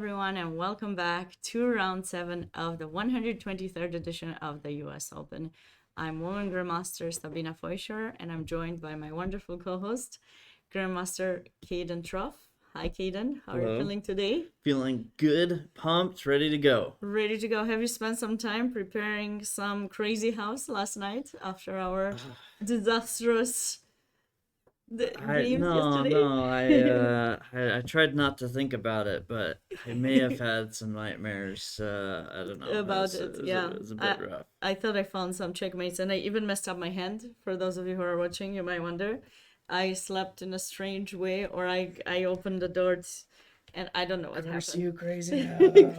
everyone, and welcome back to round 7 of the 123rd edition of the US Open. I'm Woman Grandmaster Sabina Feuscher, and I'm joined by my wonderful co host, Grandmaster Caden Truff. Hi, Caden. How are you Hello. feeling today? Feeling good, pumped, ready to go. Ready to go? Have you spent some time preparing some crazy house last night after our disastrous I games no yesterday? no I tried not to think about it, but I may have had some nightmares. I don't know. It About was, it. it was, Yeah. it was a I bit rough. I thought I found some checkmates and I even messed up my hand. For those of you who are watching, you might wonder. I slept in a strange way or I opened the doors and I don't know what Ever see happened. you crazy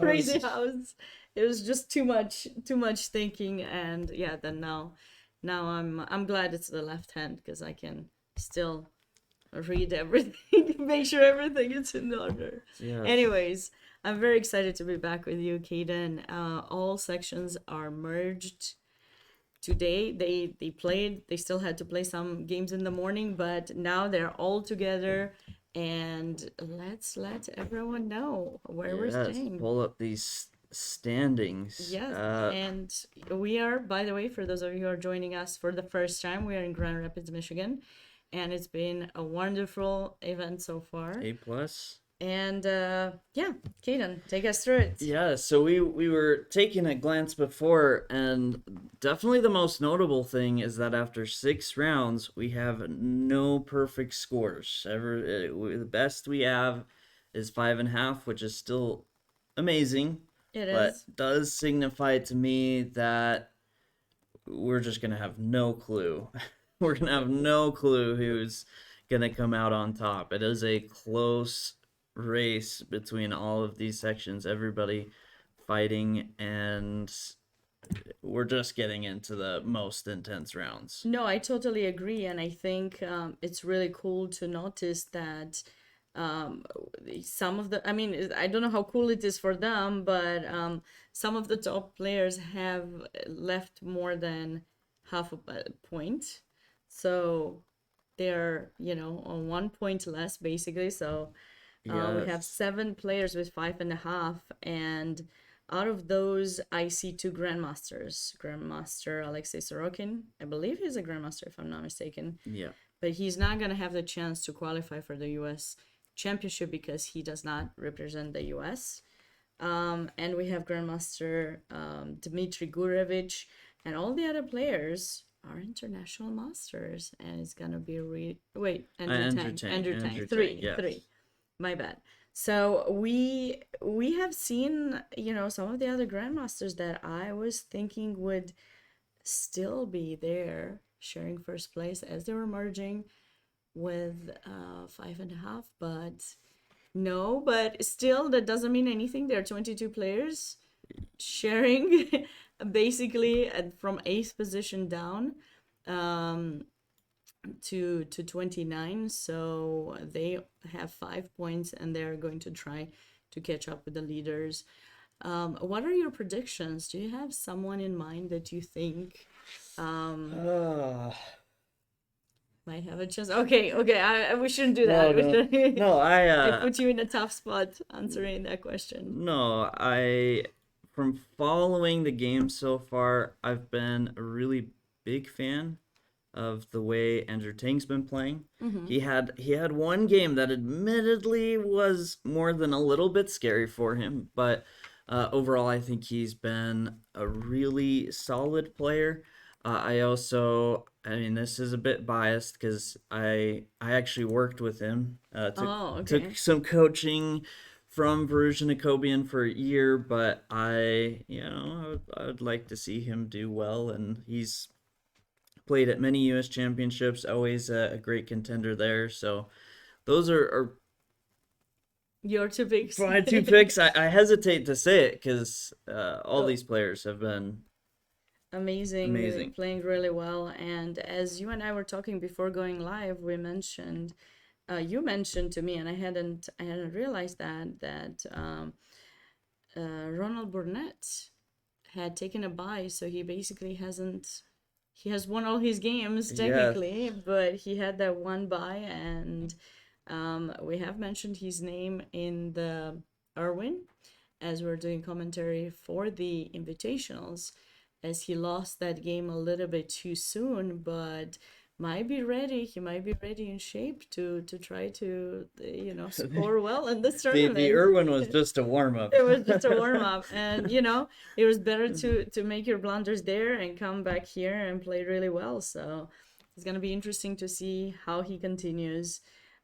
Crazy house? house. It was just too much thinking and yeah, then now I'm glad it's the left hand because I can still read everything, make sure everything is in order. Yes. Anyways, I'm very excited to be back with you, Kaden. All sections are merged today. They played. They still had to play some games in the morning, but now they're all together. And let's let everyone know where we're Yes. staying. Pull up these standings. Yes, and we are, by the way, for those of you who are joining us for the first time, we are in Grand Rapids, Michigan, and it's been a wonderful event so far. A plus. And yeah, Kaden, take us through it. Yeah, so we were taking a glance before, and definitely the most notable thing is that after 6 rounds, we have no perfect scores. The best we have is 5.5, which is still amazing, It but is. does signify to me that we're just gonna have no clue. We're gonna have no clue who's gonna come out on top. It is a close race between all of these sections. Everybody fighting, and we're just getting into the most intense rounds. No, I totally agree. And I think it's really cool to notice that um, some of the, I mean, I don't know how cool it is for them, but some of the top players have left more than half a point. So they're, on 1 point less basically. So we have Yes. 7 players with 5.5, and out of those, I see two grandmasters. Grandmaster Alexei Sorokin, I believe he's a grandmaster if I'm not mistaken, Yeah. but he's not gonna have the chance to qualify for the U.S. Championship because he does not represent the U.S. And we have Grandmaster Dmitry Gurevich, and all the other players are international masters, and it's gonna be wait, Andrew Andrew Tang, Tang. Andrew Tang, Andrew Tang. three, Yes. my bad. So we have seen, some of the other grandmasters that I was thinking would still be there sharing first place as they were merging with 5.5, but no, but still that doesn't mean anything. There are 22 players sharing basically from eighth position down um, to 29. So they have 5 points and they're going to try to catch up with the leaders. What are your predictions? Do you have someone in mind that you think Uh, might have a chance? Okay, okay, we shouldn't do no, that. We no, should, no. I put you in a tough spot answering that question. No. From following the game so far, I've been a really big fan of the way Andrew Tang's been playing. Mm-hmm. He had one game that admittedly was more than a little bit scary for him, but overall I think he's been a really solid player. I mean, this is a bit biased because I actually worked with him. Oh, Took okay. some coaching from Verusian Jacobian for a year, but I would like to see him do well, and he's played at many U.S. championships, always a great contender there. So those are Your two picks. my two picks. I hesitate to say it because all Oh, these players have been amazing, really amazing. playing really well. And as you and I were talking before going live, we mentioned, you mentioned to me, and I hadn't realized that Ronald Burnett had taken a bye, so he basically hasn't. He has won all his games Yes. technically, but he had that one bye, and we have mentioned his name in the Erwin, as we're doing commentary for the invitationals, as he lost that game a little bit too soon, but might be ready. He might be ready in shape to try to score well in this The tournament. Irwin was just a warm up. It was just a warm up, and it was better to make your blunders there and come back here and play really well. So it's gonna be interesting to see how he continues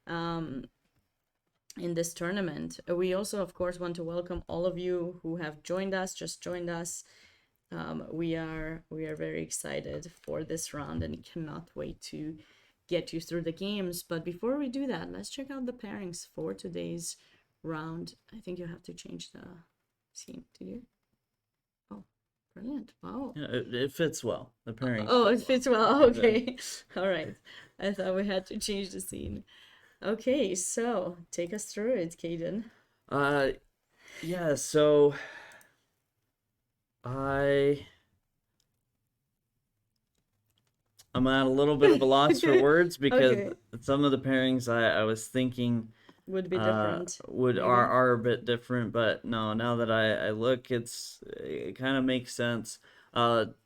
in this tournament. We also, of course, want to welcome all of you who have just joined us. We are very excited for this round and cannot wait to get you through the games. But before we do that, let's check out the pairings for today's round. I think you have to change the scene. Do you? Oh, brilliant! Wow. Yeah, it fits well. The pairing. Oh, it fits well. Okay, all right. I thought we had to change the scene. Okay, so take us through it, Caden. Yeah. So I'm at a little bit of a loss for words because Okay. some of the pairings I was thinking Would be different. maybe. are a bit different, but no, now that I look, it kind of makes sense.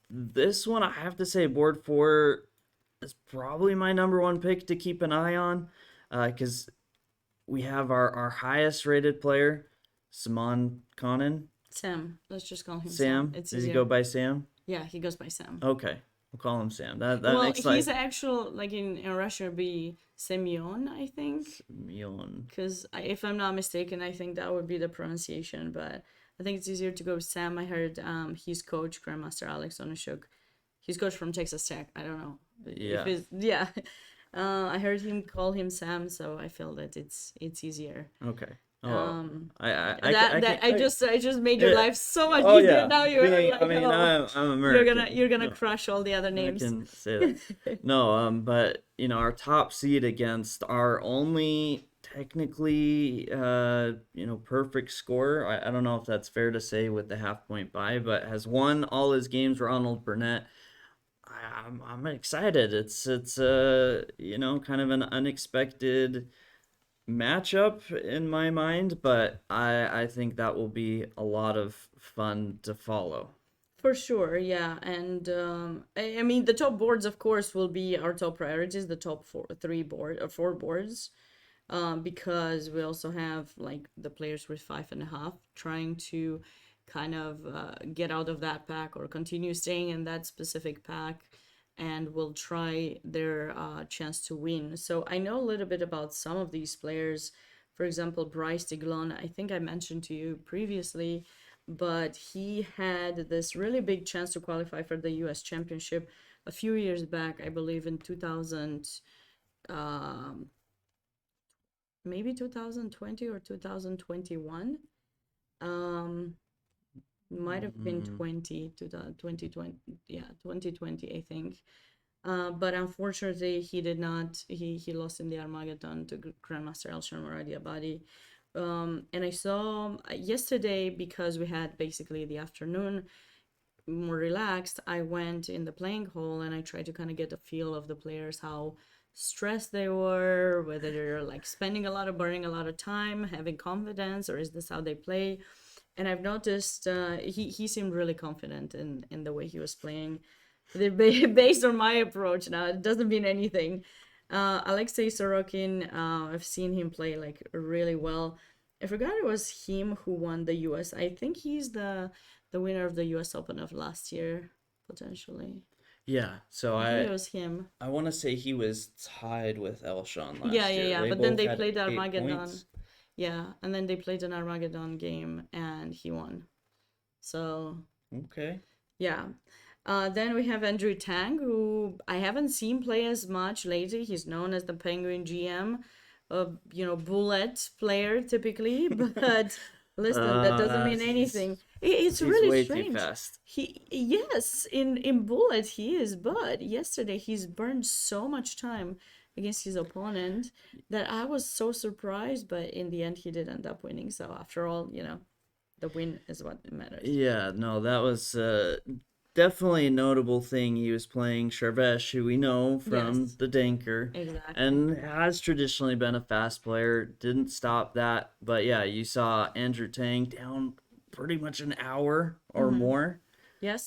This one I have to say, board 4 is probably my number one pick to keep an eye on, because we have our highest rated player, Simon Conan. Sam. Let's just call him Sam. It's Does he easier. go by Sam? Yeah, he goes by Sam. Okay, we'll call him Sam. That Well, makes he's actual, like in Russia, it'd be Semyon, I think. Milan. Because if I'm not mistaken, I think that would be the pronunciation. But I think it's easier to go with Sam. I heard his coach, Grandmaster Alex Onashuk. He's coach from Texas Tech. I don't know. Yeah. Yeah. I heard him call him Sam, so I feel that it's easier. Okay. I just made your life so much Oh easier. yeah. Now you're like, I mean, oh, I'm American. you're gonna No, crush all the other I names. can say that. No, but our top seed against our only technically perfect scorer. I don't know if that's fair to say with the half point bye, but has won all his games, Ronald Burnett. I'm excited. It's kind of an unexpected matchup in my mind, but I think that will be a lot of fun to follow. For sure, yeah. And I mean, the top boards, of course, will be our top priorities, the top four boards, because we also have like the players with 5.5 trying to kind of get out of that pack or continue staying in that specific pack and will try their chance to win. So I know a little bit about some of these players. For example, Bryce Diglon, I think I mentioned to you previously, but he had this really big chance to qualify for the US Championship a few years back, I believe in 2000, maybe 2020 or 2021. Might have been 2020, yeah, 2020, I think. But unfortunately, he did not. He lost in the Armageddon to Grandmaster Elshan Moradiabadi. And I saw yesterday, because we had basically the afternoon more relaxed, I went in the playing hall and I tried to kind of get a feel of the players, how stressed they were, whether they're like burning a lot of time, having confidence, or is this how they play? And I've noticed he seemed really confident in the way he was playing. Based on my approach now, it doesn't mean anything. Alexei Sorokin, I've seen him play like really well. I forgot it was him who won the US. I think he's the winner of the US Open of last year, potentially. Yeah, so I think it was him. I want to say he was tied with Elshan last Yeah, year. yeah. They But then both they had played 8 Armageddon. points. Yeah, and then they played an Armageddon game and he won. So Okay. yeah. Then we have Andrew Tang, who I haven't seen play as much lately. He's known as the Penguin GM, bullet player typically. But listen, that doesn't mean anything. It's He's really way strange. too fast. Yes, in bullet he is, but yesterday he's burned so much time against his opponent that I was so surprised. But in the end, he did end up winning. So after all, the win is what matters. Yeah, no, that was definitely a notable thing. He was playing Sharvesh, who we know from Yes, the Danker, exactly. and has traditionally been a fast player. Didn't stop that, but yeah, you saw Andrew Tang down pretty much an hour or Mm-hmm. more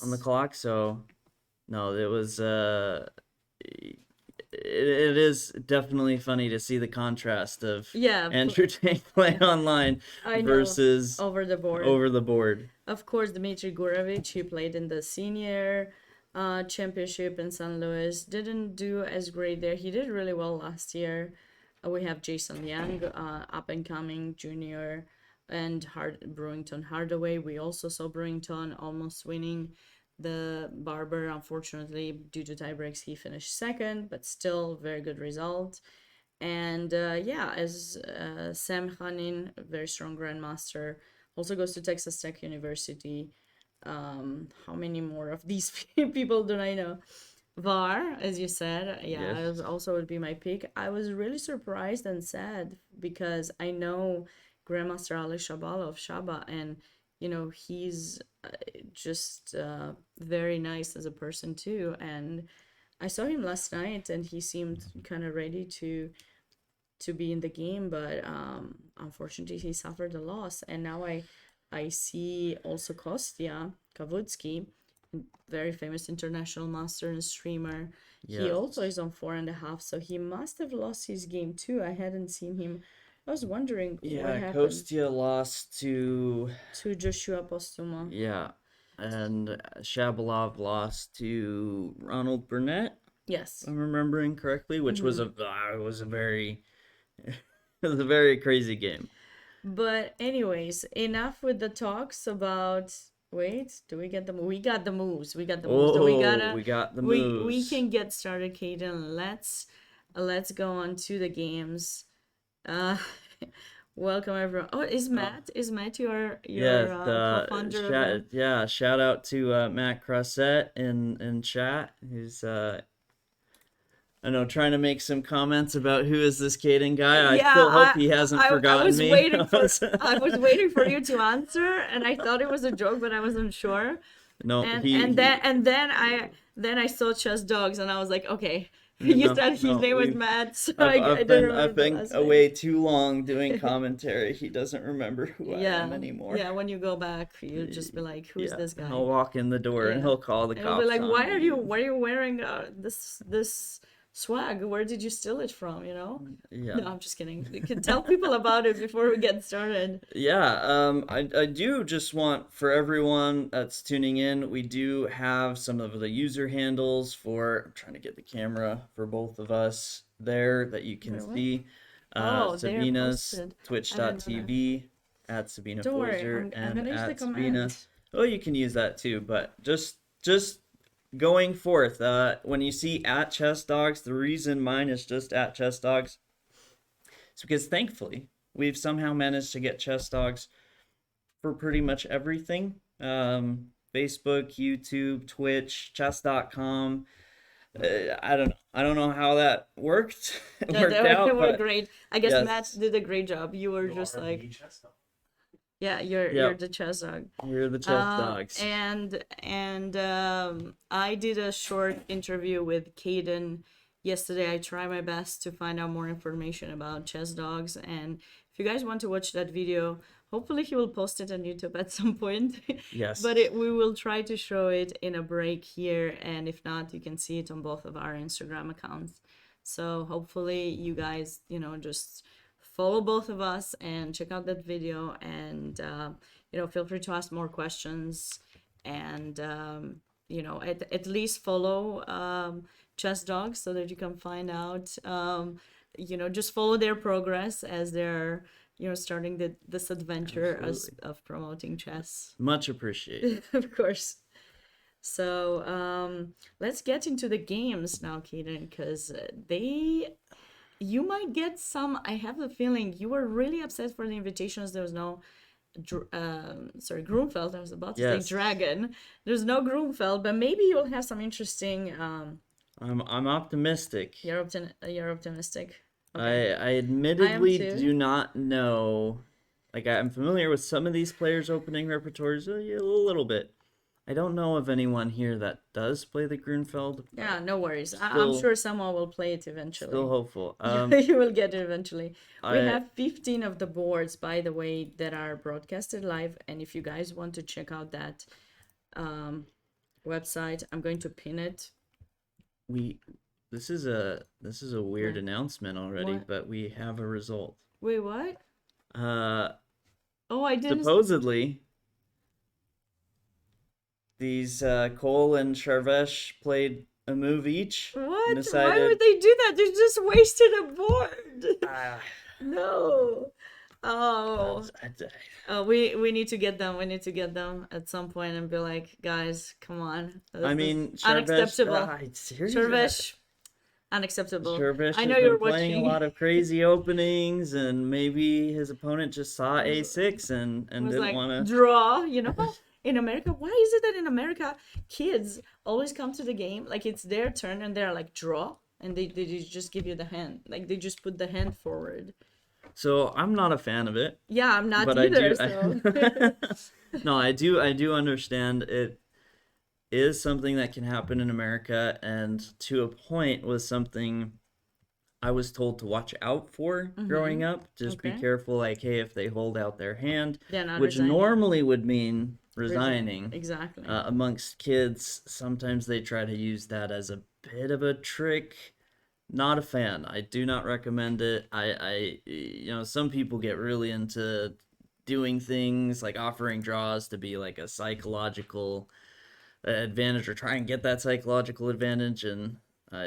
on the Yes. clock. So no, it was it is definitely funny to see the contrast of Yeah, Andrew Tate play online I know. versus Over the board. over the board. Of course, Dmitry Gurovich, he played in the senior championship in St. Louis, didn't do as great there. He did really well last year. We have Jason Young, up and coming junior, and Brewington Hardaway. We also saw Brewington almost winning the Barber. Unfortunately, due to tie breaks, he finished second, but still very good result. And yeah, as Sam Hanin, very strong grandmaster, also goes to Texas Tech University. How many more of these people do I know? VAR, as you said, yeah, it Yes. also would be my pick. I was really surprised and sad because I know Grandmaster Ali Shabalov, Shaba, and he's just very nice as a person too. And I saw him last night, and he seemed kind of ready to be in the game, but unfortunately he suffered a loss. And now I see also Kostya Kavutsky, very famous international master and streamer. He also Yes. is on 4.5, so he must have lost his game too. I hadn't seen him. I was wondering what Yeah, happened Kostia lost to to Joshua Postuma. yeah, and Shabalov lost to Ronald Burnett, if Yes. I'm remembering correctly, which was Mm-hmm. a very it was a very crazy game. But anyways, enough with the talks about. Wait, do we get the we got the moves? We got the moves. So we Oh, gotta we got the we moves. can get started, Kaden. Let's go on to the games. Uh, welcome everyone. Oh, Oh, Is Matt your yes, co-founder of the? shout out to Matt Crossett in chat, who's I know trying to make some comments about who is this Caden guy. I Yeah, still hope he hasn't I forgotten was me. waiting for I was waiting for you to answer, and I thought it was a joke, but I wasn't sure. No, And then I saw Chess Dogs, and I was like, okay, you no, said his no. name was We've Matt, so I've I I've didn't been remember I've the been last name. away too long doing commentary. He doesn't remember who I am Yeah, anymore. yeah. When you go back, you'll just be like, "Who's Yeah, this guy?" he'll walk in the door and Yeah, he'll call the and you'll be cops like, on me. why are you wearing this swag? Where did you steal it from? Yeah. No, I'm just kidding. You can tell people about it before we get started. Yeah, I do just want for everyone that's tuning in, we do have some of the user handles for, I'm trying to get the camera for both of us there that you can Wait, what? see. Oh, they're Sabina's posted. I'm gonna. twitch.tv at Sabina Don't worry. Foiser I'm and gonna use the at Sabina. comment. Oh, you can use that too, but just going forth, when you see at Chess Dogs, the reason mine is just at Chess Dogs is because thankfully we've somehow managed to get Chess Dogs for pretty much everything. Facebook, YouTube, Twitch, chess.com. I don't know how that worked. It Yeah, worked they out, were but great. I guess Matt yes. did a great job. You were just like, yeah, you're Yep. the chess dog. We're the chess dogs. And I did a short interview with Caden yesterday. I try my best to find out more information about chess dogs, and if you guys want to watch that video, hopefully he will post it on YouTube at some point. Yes. But we will try to show it in a break here, and if not, you can see it on both of our Instagram accounts. So hopefully you guys, just follow both of us and check out that video, and feel free to ask more questions, and at least follow Chess Dogs so that you can find out, just follow their progress as they're starting this adventure of promoting chess. Much appreciated. Of course. So let's get into the games now, Kaden, because you might get some. I have the feeling you were really upset for the invitations. There was no, Grunfeld. I was about to say Yes. Dragon. There's no Grunfeld, but maybe you'll have some interesting. I'm optimistic. You're optimistic. I I am admittedly too. do not know. Like I'm familiar with some of these players' opening repertoires, a little bit, I don't know of anyone here that does play the Grunfeld, Yeah, but no worries. I'm still sure someone will play it eventually. still hopeful. You will get it eventually. We I have 15 of the boards, by the way, that are broadcasted live. And if you guys want to check out that um, website, I'm going to pin it. we this is a weird What? announcement already, What? but we have a result. Wait, what? Uh, Oh, I didn't. Supposedly these Cole and Sharvesh played a move each and What? Why would decided. they do that? They just wasted a board. Ah, No. Oh. that's- I- We need to get them. We need to get them at some point and be like, guys, come on. I This is mean, unacceptable. Seriously, Shervesh, unacceptable. Shervish I has know been you're playing a watching. lot of crazy openings, and maybe his opponent just saw a6 and Was didn't like want to. draw, you know? In America, why is it that in America kids always come to the game like it's their turn and they're like draw and they just give you the hand. Like they just put the hand forward. So I'm not a fan of it, Yeah, I'm not but either, so No, I do understand it is something that can happen in America, and to a point was something I was told to watch out for growing up. Just be Okay. careful, like, hey, if they hold out their hand, they're not which resigning. normally would mean resigning. Exactly. Amongst kids, sometimes they try to use that as a bit of a trick. Not a fan. I do not recommend it. Some people get really into doing things like offering draws to be like a psychological advantage or try and get that psychological advantage. And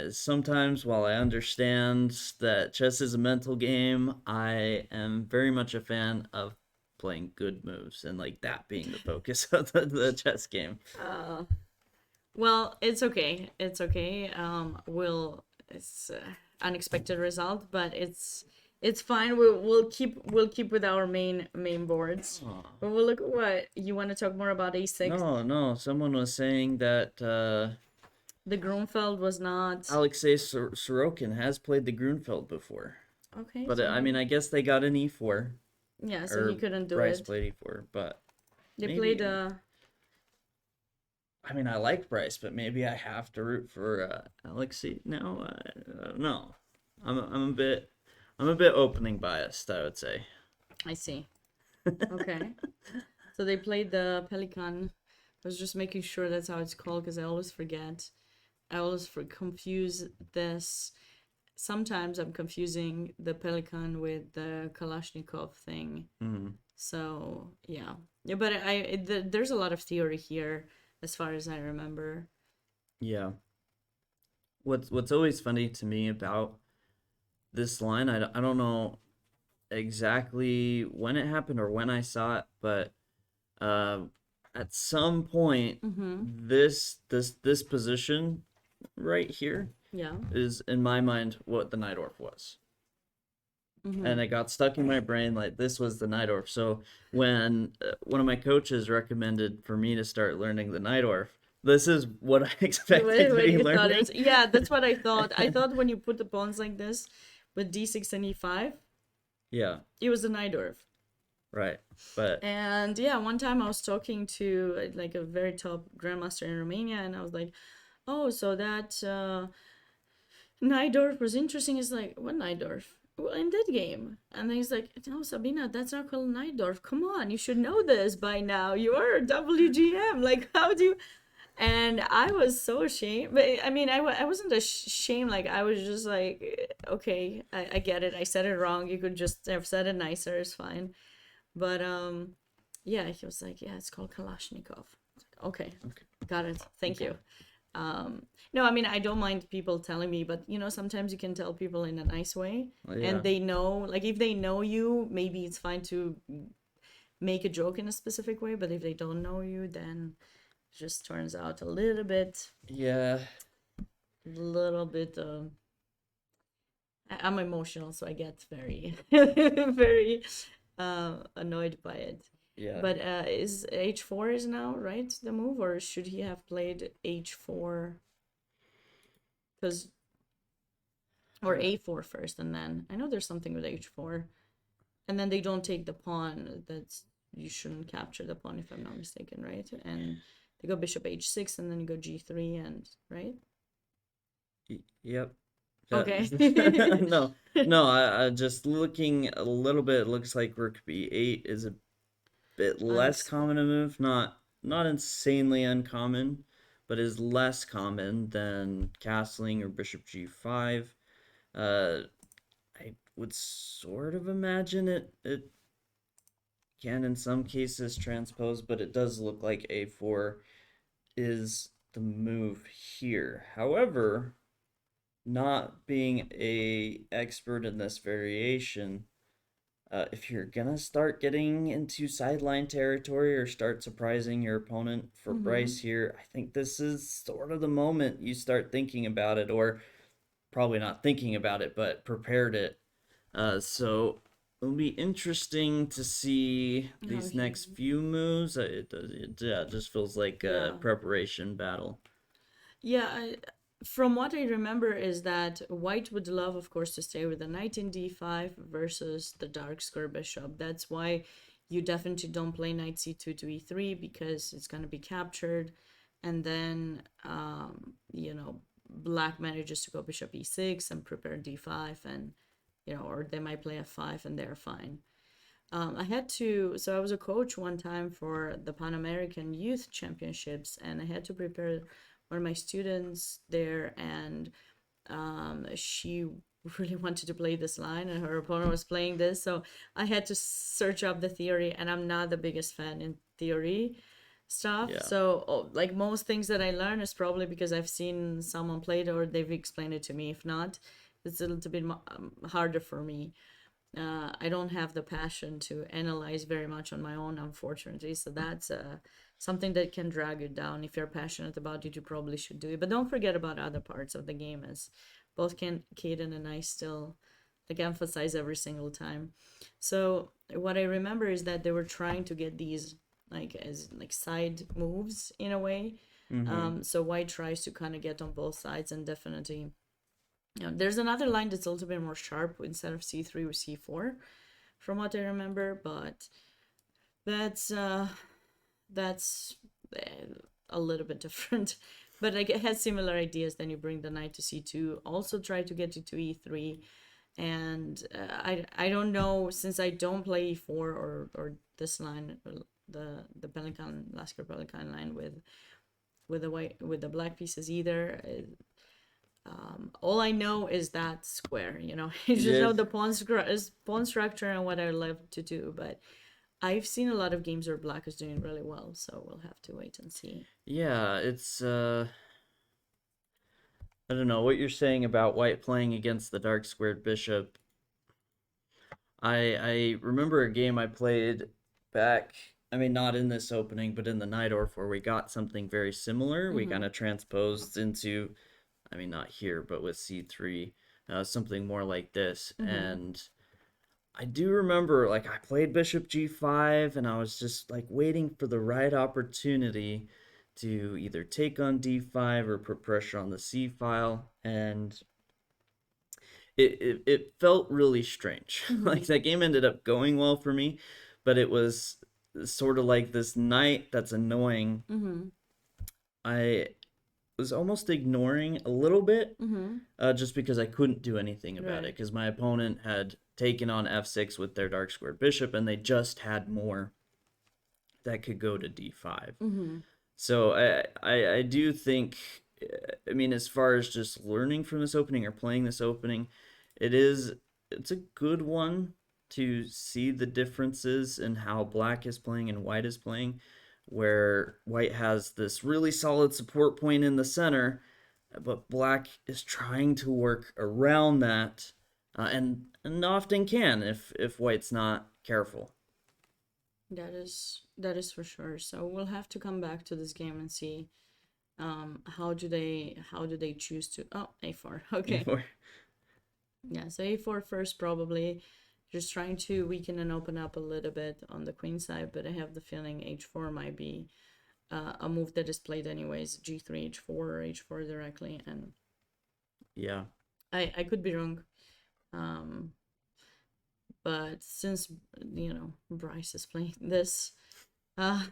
sometimes, while I understand that chess is a mental game, I am very much a fan of playing good moves and like that being the focus of the chess game. Well, it's okay. It's okay. It's unexpected result, but it's fine. We'll keep with our main boards. But we'll look at what you want to talk more about A6. No. Someone was saying that The Grunfeld was not Alexei Sorokin has played the Grunfeld before. okay. But so I mean, I guess they got an E4. yeah, so Or he couldn't do Bryce it. played E4, but They maybe- played I mean, I like Bryce, but maybe I have to root for Alexei. No, no. I'm a bit opening biased, I would say. I see. Okay. So they played the Pelican. I was just making sure that's how it's called because I always forget. I always confuse this. Sometimes I'm confusing the Pelican with the Kalashnikov thing. Mhm. So yeah, but there's a lot of theory here as far as I remember. Yeah. What's always funny to me about this line, I don't know exactly when it happened or when I saw it, but at some point this position right here Yeah. is in my mind what the Najdorf was. And it got stuck in my brain like this was the Najdorf. So when one of my coaches recommended for me to start learning the Najdorf, this is what I expected to When be you thought learning. yeah, that's what I thought. I thought when you put the pawns like this with d6 and e5, Yeah, it was the Najdorf. right. But And yeah, one time I was talking to like a very top grandmaster in Romania, and I was like, "Oh, so that Najdorf was interesting." He's like, "What Najdorf?" Well, in that game. And then he's like, "No, Sabina, that's not called Najdorf. Come on, you should know this by now. You are a WGM. Like, how do you?" And I was so ashamed. But I mean, I wasn't ashamed. Like, I was just like, okay, I get it. I said it wrong. You could just have said it nicer. It's fine. But yeah, he was like, yeah, it's called Kalashnikov. Okay, got it. Thank you. No, I mean, I don't mind people telling me, but sometimes you can tell people in a nice way, Well, yeah. and they know, like if they know you, maybe it's fine to make a joke in a specific way, but if they don't know you, then it just turns out a little bit. yeah, I'm emotional, so I get very very annoyed by it. yeah. But is h4 is now right the move, or should he have played h4? Because or a4 first, and then I know there's something with h4, and then they don't take the pawn. That's you shouldn't capture the pawn if I'm not mistaken, right? And They go bishop h6 and then you go g3 and right. Yep. Okay. No, no. I just looking a little bit. It looks like rook b8 is a bit less Unexpected. common a move. Not insanely uncommon, but is less common than castling or bishop g5. Uh, I would sort of imagine it can in some cases transpose, but it does look like a4 is the move here. However, not being a expert in this variation, if you're gonna start getting into sideline territory or start surprising your opponent for Mm-hmm. Bryce here, I think this is sort of the moment you start thinking about it, or probably not thinking about it, but prepared it. So it'll be interesting to see How these he. next few moves. It just feels like a Yeah. preparation battle. Yeah, from what I remember is that white would love, of course, to stay with the knight in d5 versus the dark square bishop. That's why you definitely don't play knight c2 to e3 because it's going to be captured. And then, black manages to go bishop e6 and prepare d5 and, or they might play f5 and they're fine. So I was a coach one time for the Pan American Youth Championships, and I had to prepare one of my students there, and she really wanted to play this line, and her opponent was playing this, so I had to search up the theory, and I'm not the biggest fan in theory stuff. Yeah. So, like most things that I learn is probably because I've seen someone play it or they've explained it to me. If not, it's a little bit harder for me. I don't have the passion to analyze very much on my own, unfortunately. So that's something that can drag you down. If you're passionate about it, you probably should do it. But don't forget about other parts of the game, as both Caden and I still like emphasize every single time. So what I remember is that they were trying to get these like as like side moves in a way. Mm-hmm. So white tries to kind of get on both sides and definitely there's another line that's a little bit more sharp instead of c3 or c4, from what I remember, but that's that's uh, a little bit different. But like it has similar ideas. Then you bring the knight to c2, also try to get it to e3, and I don't know since I don't play e4 or this line, the Pelican Lasker Pelican line with the white with the black pieces either. All I know is that square, I just know Yes. the pawn structure and what I love to do. But I've seen a lot of games where black is doing really well, so we'll have to wait and see. Yeah, it's I don't know what you're saying about white playing against the dark squared bishop. I remember a game I played back, I mean not in this opening, but in the Najdorf where we got something very similar. We Mm-hmm. kind of transposed into, I mean not here, but with C3, something more like this. Mm-hmm. And I do remember like I played bishop g5 and I was just like waiting for the right opportunity to either take on d5 or put pressure on the c file, and it felt really strange. Mm-hmm. Like that game ended up going well for me, but it was sort of like this knight that's annoying. Mm-hmm. I was almost ignoring a little bit, Mm-hmm. just because I couldn't do anything about it Right. because my opponent had taken on f6 with their dark squared bishop and they just had more that could go to d5. Mm-hmm. So I do think, I mean, as far as just learning from this opening or playing this opening, it is it's a good one to see the differences in how black is playing and white is playing, where white has this really solid support point in the center, but black is trying to work around that, and often can if white's not careful. That is for sure. So we'll have to come back to this game and see how do they choose to a4. Okay. Yeah, so a4 first probably. Just trying to weaken and open up a little bit on the queen side, but I have the feeling h4 might be a move that is played anyways, g3, h4, or h4 directly, and Yeah. I could be wrong. Um, but since Bryce is playing this, uh,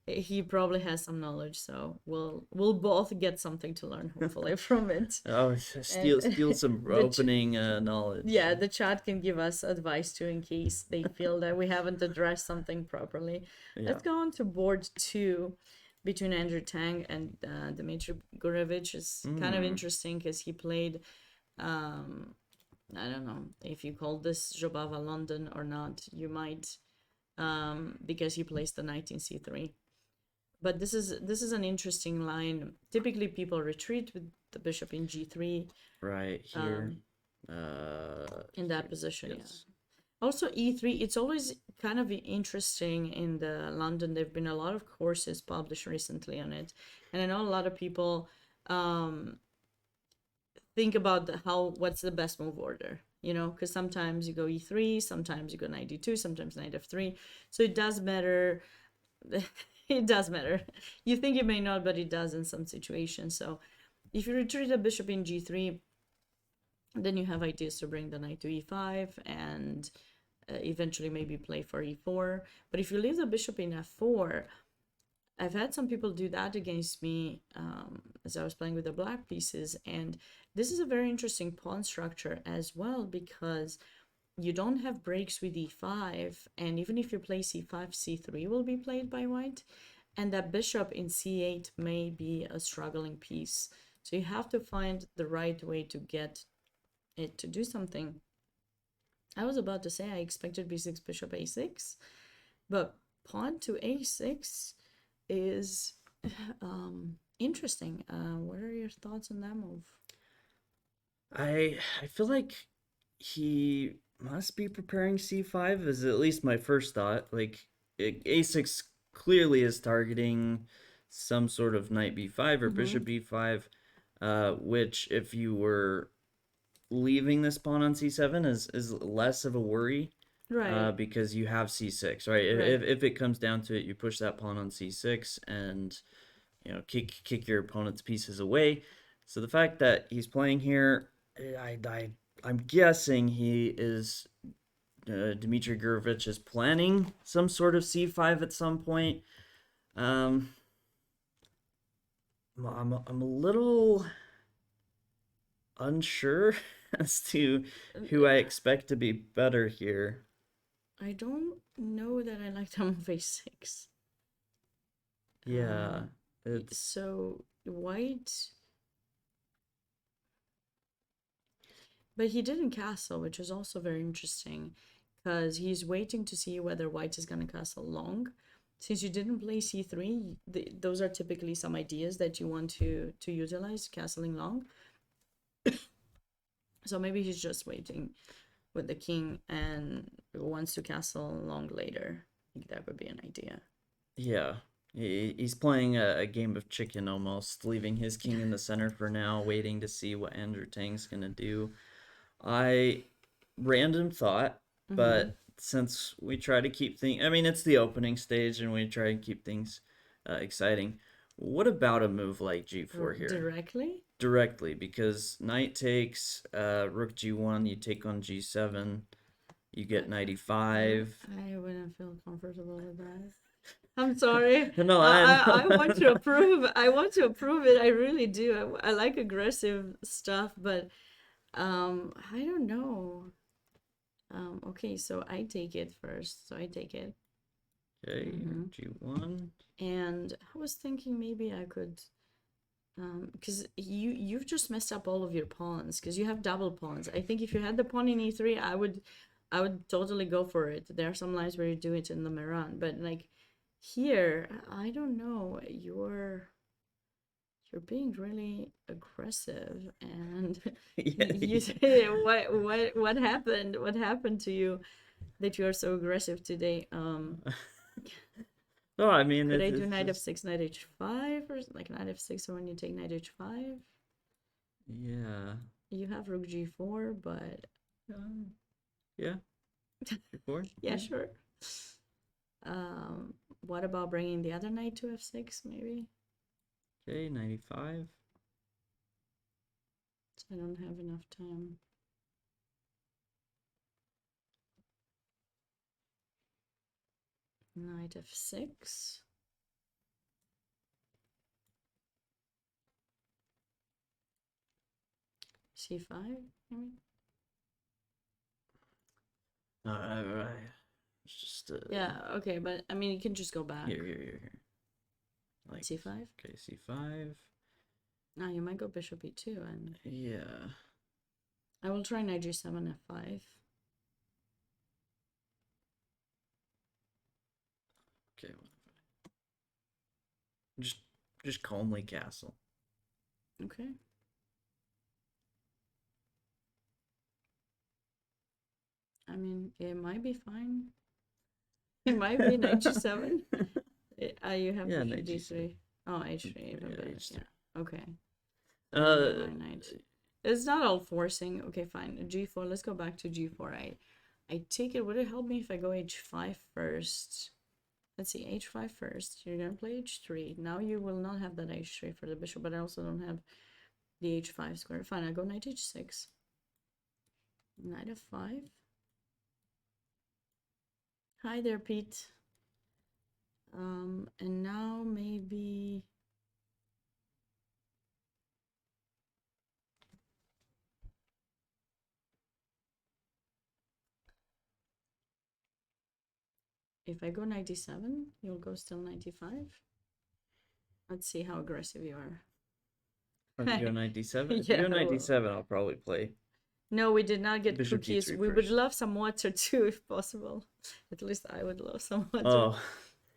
he probably has some knowledge, so we'll both get something to learn hopefully from it. Oh, And steal some the opening knowledge. yeah, the chat can give us advice too in case they feel that we haven't addressed something properly. Yeah. Let's go on to board two between Andrew Tang and Dmitry Gurevich. Is kind of Mm, interesting because he played, um, I don't know if you call this Jobava London or not. You might, because he plays the knight in c3. But this is an interesting line. Typically, people retreat with the bishop in g3 right here. in that Here. position. Yeah. Yes. Also, E3, it's always kind of interesting in the London. There have been a lot of courses published recently on it. And I know a lot of people think about what's the best move order, because sometimes you go E3, sometimes you go knight D2, sometimes knight F3. So it does matter. It does matter. You think it may not, but it does in some situations. So if you retreat a bishop in G3, then you have ideas to bring the knight to E5 and eventually maybe play for E4. But if you leave the bishop in F4, I've had some people do that against me as I was playing with the black pieces. And this is a very interesting pawn structure as well, because you don't have breaks with E5. And even if you play C5, C3 will be played by white. And that bishop in C8 may be a struggling piece. So you have to find the right way to get it to do something. I was about to say I expected b6, bishop a6, but pawn to a6 is interesting. What are your thoughts on that move? I feel like he must be preparing c5 is at least my first thought. Like a6 clearly is targeting some sort of knight b5 or bishop b5, which if you were leaving this pawn on c7 is less of a worry. Right. Because you have c6, right? Right. If it comes down to it, you push that pawn on c6 and kick your opponent's pieces away. So the fact that he's playing here, I'm guessing he is Dmitry Gurevich is planning some sort of c5 at some point. I'm a little unsure as to who I expect to be better here. I don't know that I like the move a6. Yeah, it's So white, but he didn't castle, which is also very interesting because he's waiting to see whether white is going to castle long. Since you didn't play c3, those are typically some ideas that you want to utilize, castling long. So maybe he's just waiting with the king and wants to castle long later. I think that would be an idea. yeah. He's playing a game of chicken almost, leaving his king in the center for now, waiting to see what Andrew Tang's gonna do. I random thought, but since we try to keep things, I mean, it's the opening stage and we try to keep things exciting. What about a move like g4 here? Directly, because knight takes, rook g1, you take on g7, you get knight e5. I wouldn't feel comfortable with that. I'm sorry. No, I want to approve. I want to approve it. I really do. I like aggressive stuff, but I don't know. Okay, so I take it first. So I take it. Okay, g1. And I was thinking maybe I could, because you've just messed up all of your pawns because you have double pawns. I think if you had the pawn in e3, I would totally go for it. There are some lines where you do it in the Meran, but like here, I don't know. You're being really aggressive, and you what happened? What happened to you that you are so aggressive today? No, I mean, Could I do knight f6, knight h5, or like knight f6 when you take knight h5? Yeah. You have rook g4, but yeah. G4? yeah, sure. What about bringing the other knight to f6, maybe? Okay, 95. So I don't have enough time. Knight f6. C5, I mean. It's just Yeah, okay, but I mean, you can just go back. here. Like C5? okay, C5. Now you might go bishop E2, and Yeah. I will try knight G7 F5. Okay. Just calmly castle. Okay. I mean, it might be fine. It might be knight G7. You have Yeah, bishop knight D3. G7. Oh, H3 even Yeah, better. H3. Yeah. Okay. Uh, My knight. It's not all forcing. Okay, fine. G4. Let's go back to G4. I take it. Would it help me if I go H5 first? Let's see. H5 first. You're gonna play H3. Now you will not have that H3 for the bishop, but I also don't have the H5 square. Fine. I go knight H6. Knight F5. Hi there, Pete. And now maybe. If I go 97, you'll go still 95. Let's see how aggressive you are. if you go 97, if Yeah, you go well- 97, I'll probably play. No, we did not get Bishop cookies. D3 We would first. love some water too, if possible. At least I would love some water. Oh,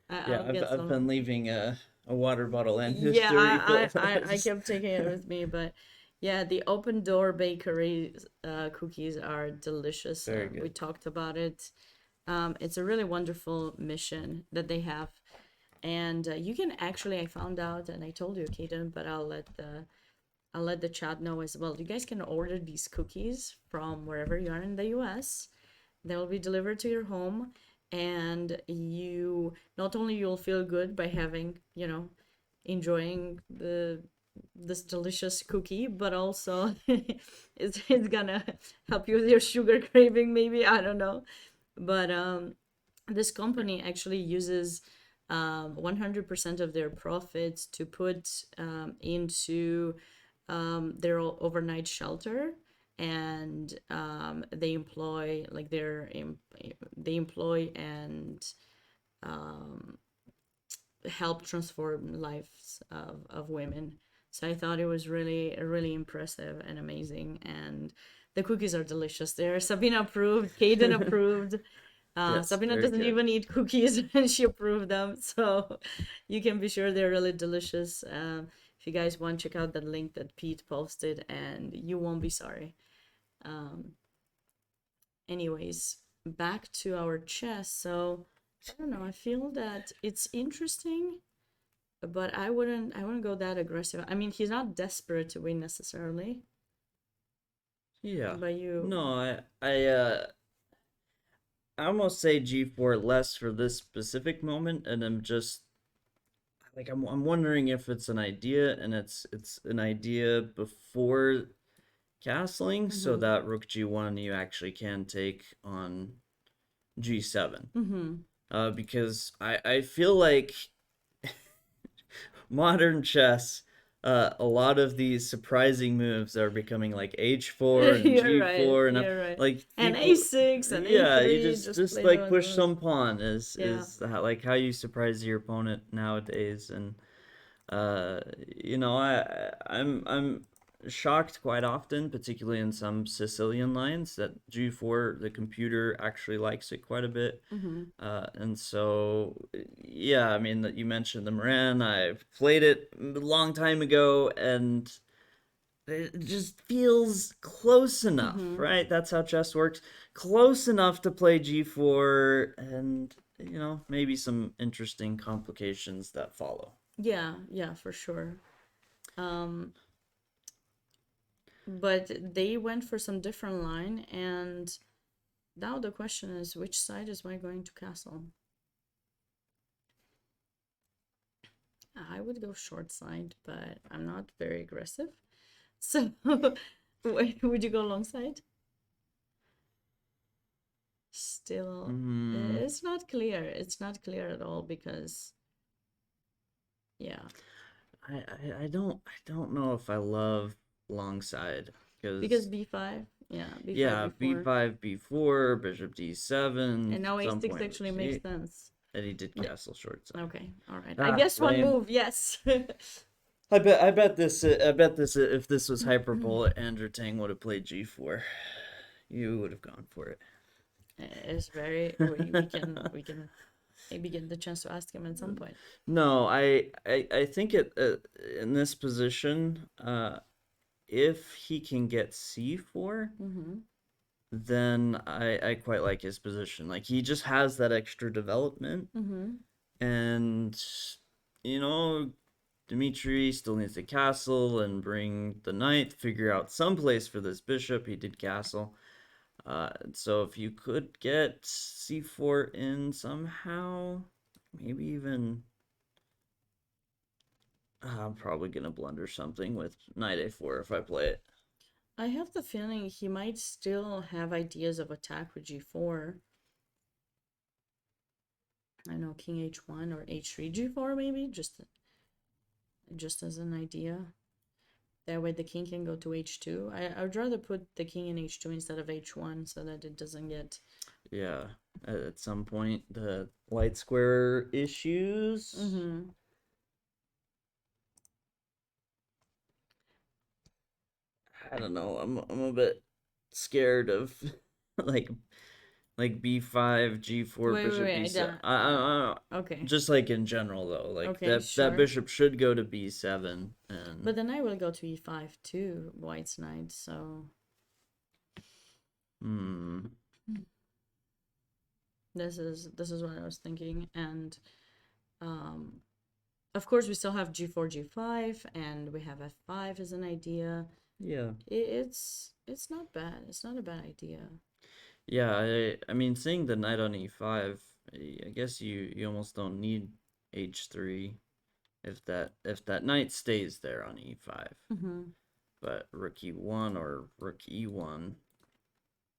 yeah. I'll get I've some. been leaving a water bottle and this Yeah, cereal. I kept taking it with me, but yeah, the Open Door Bakery cookies are delicious. Very We good. talked about it. It's a really wonderful mission that they have, and you can actually. I found out, and I told you, Kaden, but I'll let the chat know as well. You guys can order these cookies from wherever you are in the US. They will be delivered to your home, and you not only you'll feel good by having, enjoying this delicious cookie, but also it's gonna help you with your sugar craving, maybe. I don't know. But this company actually uses 100% of their profits to put into their overnight shelter, and they employ they employ and help transform lives of women. So I thought it was really impressive and amazing, and the cookies are delicious. They're Sabina approved, Kaden approved. Yes, Sabina very doesn't good. even eat cookies and she approved them, so you can be sure they're really delicious. If you guys want, check out the link that Pete posted, and you won't be sorry. Anyways, back to our chess. So I don't know. I feel that it's interesting, but I wouldn't go that aggressive. I mean, he's not desperate to win necessarily. Yeah. But you. No, I almost say G4 less for this specific moment, and I'm just like I'm wondering if it's an idea, and it's an idea before castling, so that Rook G1 you actually can take on G7. Because I feel like modern chess, a lot of these surprising moves are becoming like H4 and You're G4, right. and You're right. like And people, A6 and yeah, A3. you just play like those push moves. some pawn is Yeah. like how you surprise your opponent nowadays, and I'm shocked quite often, particularly in some Sicilian lines, that G4 the computer actually likes it quite a bit. And so yeah, I mean that you mentioned the Moran. I've played it a long time ago, and it just feels close enough, right? That's how chess works. Close enough to play G4, and maybe some interesting complications that follow. Yeah, for sure. But they went for some different line, and now the question is, which side is I going to castle? I would go short side, but I'm not very aggressive. So, would you go long side? Still, it's not clear. It's not clear at all because, yeah. I don't know if I love long side. Because because b5, yeah, b5 yeah, before, b5 b4, bishop d7, and now some a6 point rook actually makes c8, sense. and he did Ma- castle short side. Okay, all right. I Ah, guess one lame. move, yes. I bet this if this was hyperbolic, Andrew Tang would have played g4. You would have gone for It's very. We can maybe get the chance to ask him at some it. point. No, I think it in this position, if he can get c4, Mm-hmm. then I quite like his position. Like he just has that extra development, Mm-hmm. and you know, Dimitri still needs the castle and bring the knight, figure out some place for this bishop. He did castle. So if you could get c4 in somehow, maybe even I'm probably gonna blunder something with knight a4 if I play it. I have the feeling he might still have ideas of attack with g4. I know king h1 or h3 g4 maybe, just as an idea. That way the king can go to h2. I would rather put the king in h2 instead of h1 so that it doesn't get. Yeah, at some point the light square issues. Mm-hmm. I don't know. I'm a bit scared of like b5, g4, Wait, bishop wait. b7. I Okay. just like in general though, like Okay, that sure. bishop should go to b7 and But then I will go to e5 too, white's knight, so hmm. this is what I was thinking. And um of course we still have g4, g5, and we have f5 as an idea. Yeah. It's not bad. It's not a bad idea. Yeah, I mean seeing the knight on e5, I guess you almost don't need h3 if that knight stays there on e5. Mm-hmm. But rook e1 or rook e1,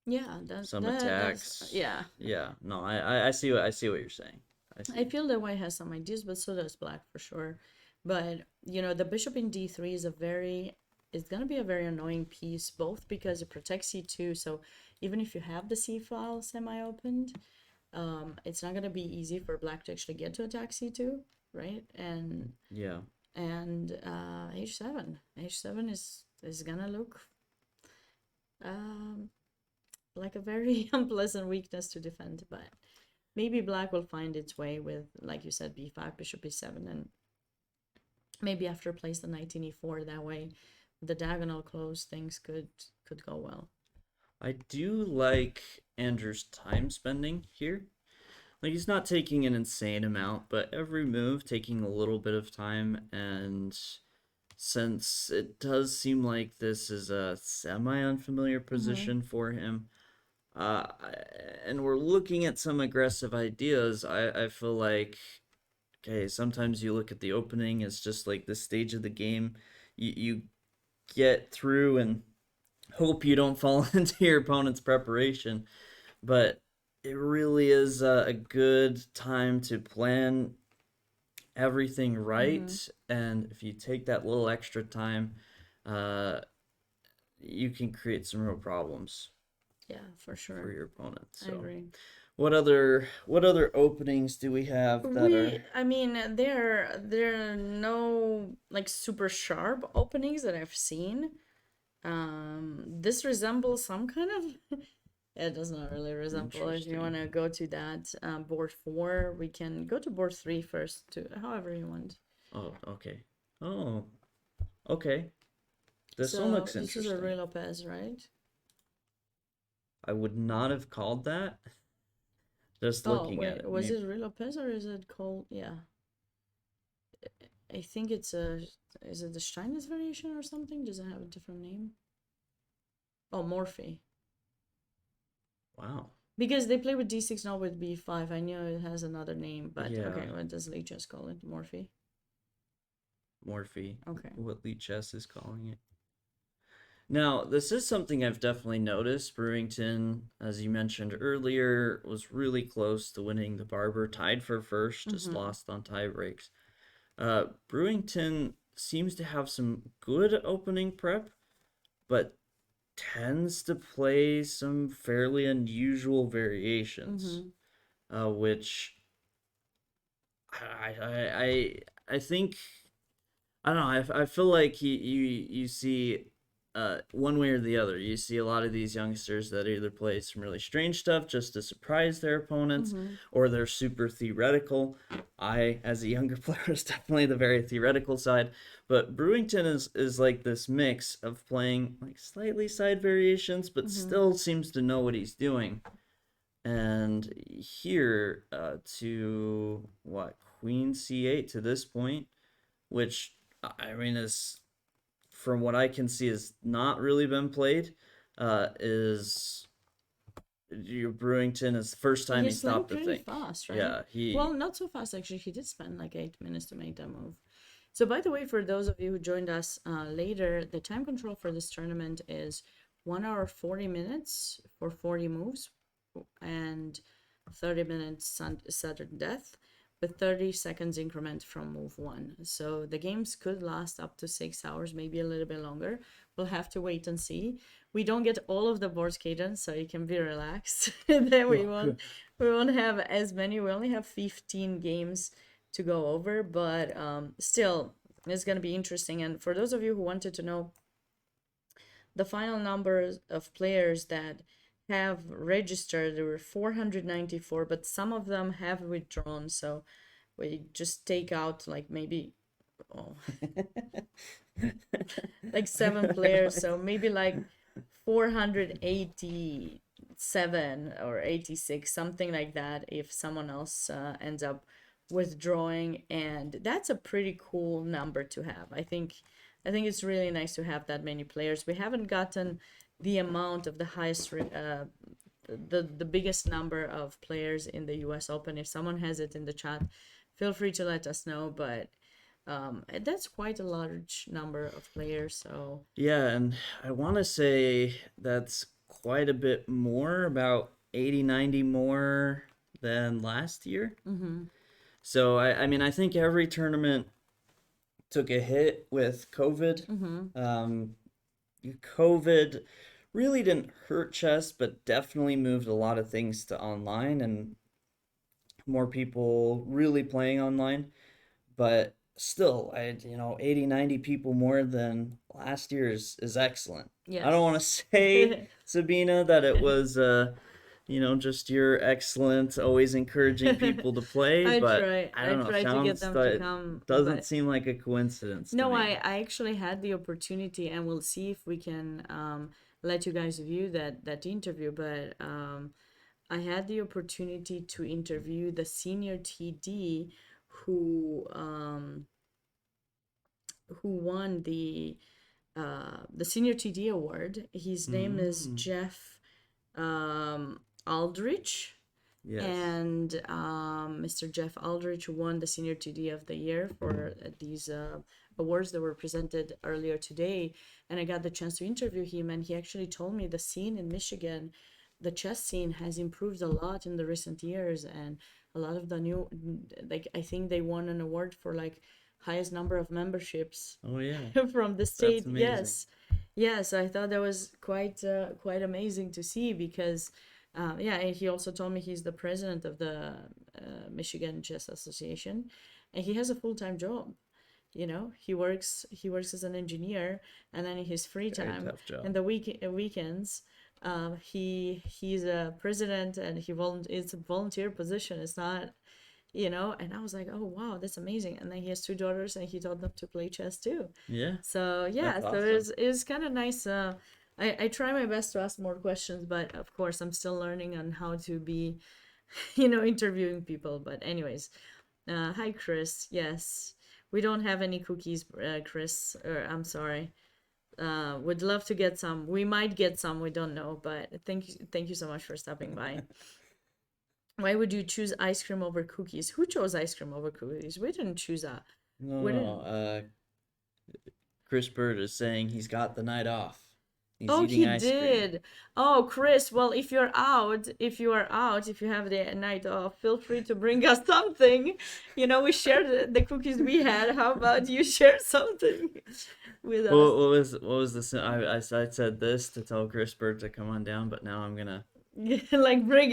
Yeah, some that's attacks. yeah. Yeah, no, I see what you're saying. I I see. feel that white has some ideas, but so does black for sure. But the bishop in d3 is a very it's gonna be a very annoying piece, both because it protects c2. So even if you have the c file semi-opened, it's not gonna be easy for black to actually get to attack c2, right? And Yeah. h7 is gonna look um like a very unpleasant weakness to defend, but maybe black will find its way with, like you said, b5, bishop b7, and maybe after plays the knight in e4. That way, the diagonal close things could go well. I do like Andrew's time spending here. Like he's not taking an insane amount, but every move taking a little bit of time, and since it does seem like this is a semi-unfamiliar position for him, uh, and we're looking at some aggressive ideas, I feel like, okay, sometimes you look at the opening, it's just like the stage of the game. You get through and hope you don't fall into your opponent's preparation, but it really is a good time to plan everything right. And if you take that little extra time, uh, you can create some real problems Yeah, for for sure. your opponent. I So, agree. what other openings do we have that are? I mean, there are no like super sharp openings that I've seen. This resembles some kind of. It does not really resemble. If you want Interesting. to go to that board 4, we can go to board 3 first, to however you want. Oh, okay. Oh, okay. This one So looks this is a interesting. Ruy Lopez, right? I would not have called that just Oh looking at wait, it. was Maybe. it Ruy Lopez or is it called? Yeah, I think it's a. Is it the Steinitz variation or something? Does it have a different name? Oh, Morphe. Wow. Because they play with d6, not with b5. I know it has another name, but Yeah. okay, what does Lee just call it? Morphe? Morphe. Okay. What Lee Chess is calling it. Now, this is something I've definitely noticed. Brewington, as you mentioned earlier, was really close to winning the Barber, tied for first, just lost on tie breaks. Brewington seems to have some good opening prep, but tends to play some fairly unusual variations, Mm-hmm. which I think I don't know. I feel like you see one way or the other. You see a lot of these youngsters that either play some really strange stuff just to surprise their opponents, Mm-hmm. or they're super theoretical. I, as a younger player, was definitely the very theoretical side. But Brewington is like this mix of playing like slightly side variations, but Mm-hmm. still seems to know what he's doing. And here to what Queen C8 to this point, which I mean is from what I can see has not really been played. Is your Brewington is the first time he He's playing stopped to pretty think. fast, right? Yeah, Well, not so fast actually. He did spend like 8 minutes to make that move. So, by the way, for those of you who joined us later, the time control for this tournament is 1 hour 40 minutes for 40 moves, and 30 minutes sudden death, with 30 seconds increment from move one. So the games could last up to 6 hours, maybe a little bit longer. We'll have to wait and see. We don't get all of the board cadence, so you can be relaxed. Then we won't have as many. We only have 15 games to go over, but still, it's gonna be interesting. And for those of you who wanted to know the final numbers of players that have registered, there were 494, but some of them have withdrawn. So we just take out like maybe oh, like 7 players. So maybe like 487 or 86, something like that, if someone else ends up withdrawing. And that's a pretty cool number to have. I think it's really nice to have that many players. We haven't gotten the amount of the highest the biggest number of players in the US Open. If someone has it in the chat, feel free to let us know. But that's quite a large number of players. So yeah, and I want to say that's quite a bit more, about 80, 90 more than last year. mm-hmm. So I mean, I think every tournament took a hit with COVID. Mm-hmm. COVID really didn't hurt chess, but definitely moved a lot of things to online and more people really playing online. But still, 80, 90 people more than last year is excellent. I don't want to Yes. say, Sabina, that it was, just you're excellent, always encouraging people to play, I but try. I I don't know, try to get sounds them to that come, doesn't but seem like a coincidence to no, me. I actually had the opportunity, and we'll see if we can let you guys view that interview. But I had the opportunity to interview the senior TD who won the senior TD award. His name is Mm, Jeff Aldrich. yes. And Mr. Jeff Aldrich won the Senior TD of the Year for these awards that were presented earlier today. And I got the chance to interview him, and he actually told me the scene in Michigan, the chess scene, has improved a lot in the recent years, and a lot of the new, like I think they won an award for like highest number of memberships Oh yeah, from the that's state. amazing. Yes, I thought that was quite amazing to see, because yeah, and he also told me he's the president of the Michigan Chess Association, and he has a full-time job. He works as an engineer, and then in his free Very time tough job. and the weekends, he's a president, and it's a volunteer position. It's not, and I was like, oh wow, that's amazing. And then he has two daughters, and he taught them to play chess too. Yeah, So yeah, that's so awesome. it's kind of nice. I try my best to ask more questions, but of course I'm still learning on how to be, interviewing people. But anyways, hi Chris. Yes, we don't have any cookies, Chris. Or I'm sorry. Would love to get some. We might get some. We don't know. But thank you so much for stopping by. Why would you choose ice cream over cookies? Who chose ice cream over cookies? We didn't choose that. No, We no. didn't. Chris Bird is saying he's got the night off. He's Oh, eating he ice cream. did. Oh, Chris, well, if you're out, if you are out, if you have the night off, feel free to bring us something. You know, we shared the cookies we had. How about you share something with us? What was this? I said this to tell Chris Bird to come on down, but now I'm gonna. Like bring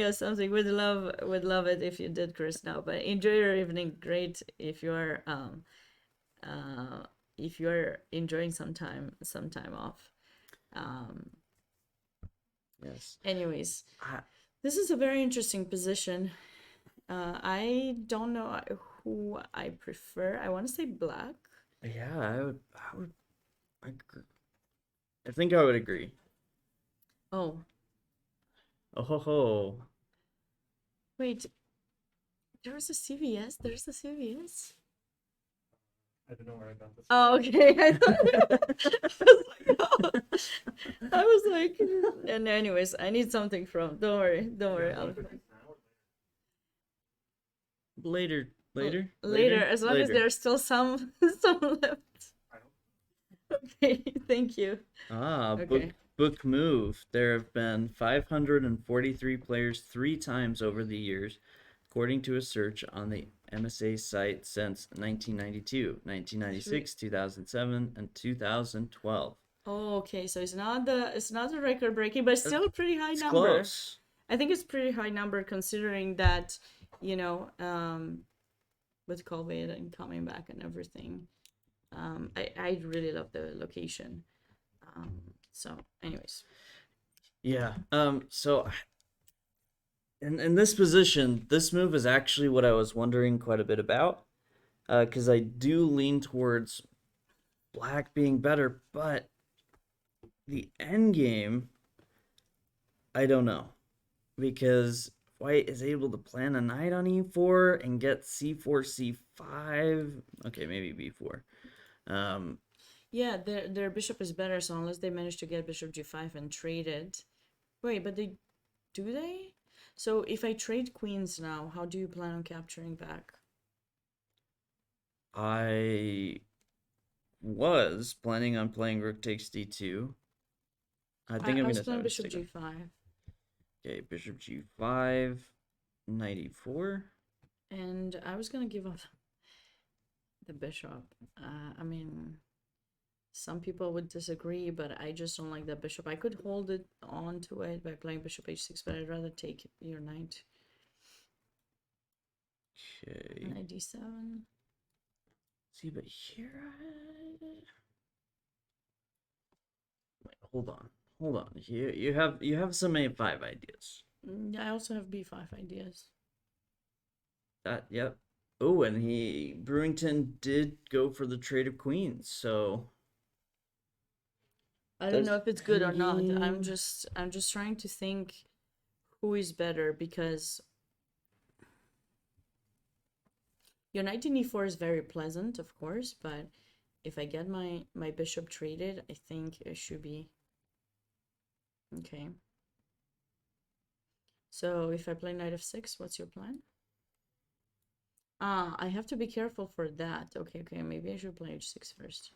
us something. Would love it if you did, Chris, now. But enjoy your evening. Great uh if you're enjoying some time off. Um Yes. Anyways, I, this is a very interesting position. I don't know who I prefer. I want to say black. yeah, I would. I think I would agree. Oh, Oh ho ho. wait. There's a CVS. There's a CVS. I don't know where I got this. Oh, okay. I was like, and anyways, I need something from. Don't worry. Don't worry. Later, later, Later, as long as later. there's still some left. Okay, thank you. Book Okay. book move. There have been 543 players 3 times over the years, according to a search on the MSA site since 1992, 1996, 2007, and 2012. Oh, okay. So it's not the record breaking, but still a pretty high It's number. close. I think it's pretty high number considering that, with COVID and coming back and everything. I really love the location. So anyways. Yeah. So in this position, this move is actually what I was wondering quite a bit about. Because I do lean towards black being better, but the end game, I don't know. Because white is able to plan a knight on e4 and get c4, c5. Okay, maybe b4. Yeah, their bishop is better, so unless they manage to get bishop g5 and trade it. Wait, but do they? So if I trade queens now, how do you plan on capturing back? I was planning on playing rook takes d2. I think I'm I was gonna playing have to bishop stick with. g5, Okay, bishop g5, knight e4. and I was gonna give up the bishop. I mean, some people would disagree, but I just don't like that bishop. I could hold it on to it by playing bishop h6, but I'd rather take your knight. Okay. Knight d7. See, but here wait, hold on. Hold on. You have some a5 ideas. I also have b5 ideas. Yep. Oh, and Brewington did go for the trade of queens, so I don't know does if it's good or not. I'm he- just trying to think who is better because your knight in e4 is very pleasant, of course, but if I get my bishop traded, I think it should be okay. So if I play knight f6, what's your plan? I have to be careful for that. Okay, maybe I should play h6 first.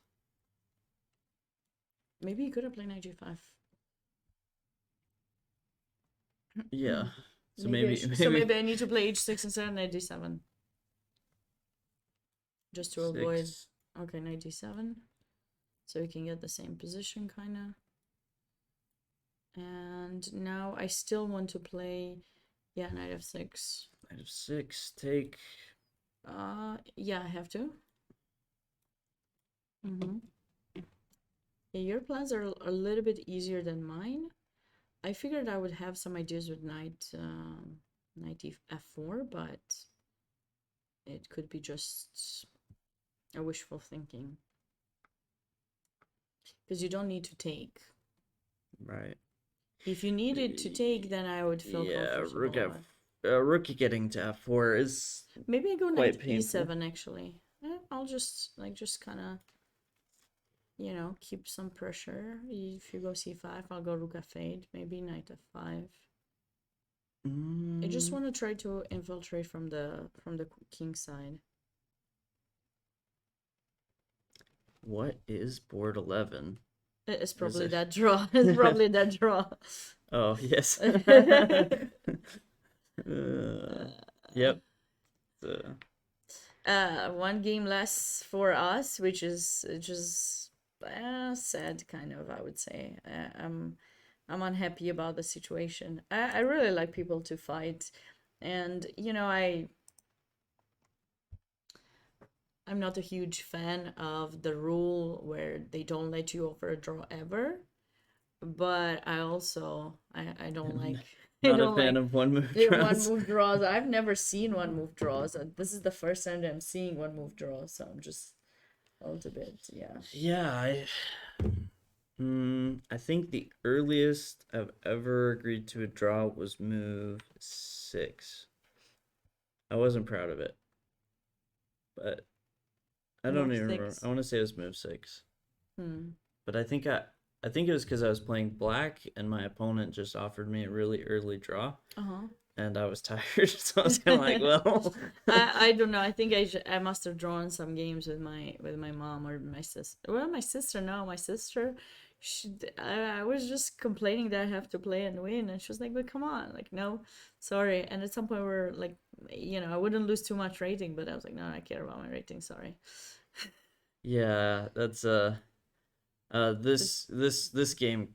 Maybe you could have played knight g5. yeah. So Maybe maybe I need to play h6 instead of knight d7. Just to avoid. six. Okay, knight d7. So we can get the same position, kind of. And now I still want to play, yeah, knight f6. Knight of 6, take. Yeah, I have to. Yeah, your plans are a little bit easier than mine. I figured I would have some ideas with knight f4, but it could be just a wishful thinking. Because you don't need to take. Right. If you needed to take, then I would feel comfortable. Rook getting to f4 is Maybe I go quite knight painful. e7 actually. I'll just kind of, keep some pressure. If you go c5, I'll go rook f8, maybe knight f5. I just want to try to infiltrate from the king side. What is board 11? It's Is probably it? that draw. It's probably that draw. Oh, yes. Yep. One game less for us, which is just sad, kind of. I would say. I'm unhappy about the situation. I really like people to fight, and I'm not a huge fan of the rule where they don't let you offer a draw ever. But I don't like I Not a don't fan like of one move the one draws. move draws. I've never seen one move draws. This is the first time that I'm seeing one move draws, so I'm just a little bit, yeah. Yeah, I think the earliest I've ever agreed to a draw was move 6. I wasn't proud of it, but I don't Move even remember. 6. I want to say it was move 6, Hmm. but I think it was because I was playing black and my opponent just offered me a really early draw, Uh-huh. and I was tired, so I was kind of like, well, I don't know. I think I must have drawn some games with my mom or my sister. Well, my sister, no, my sister. I was just complaining that I have to play and win, and she was like, "But come on, like no, sorry." And at some point, we're like, I wouldn't lose too much rating, but I was like, "No, I care about my rating. Sorry." yeah, that's this game,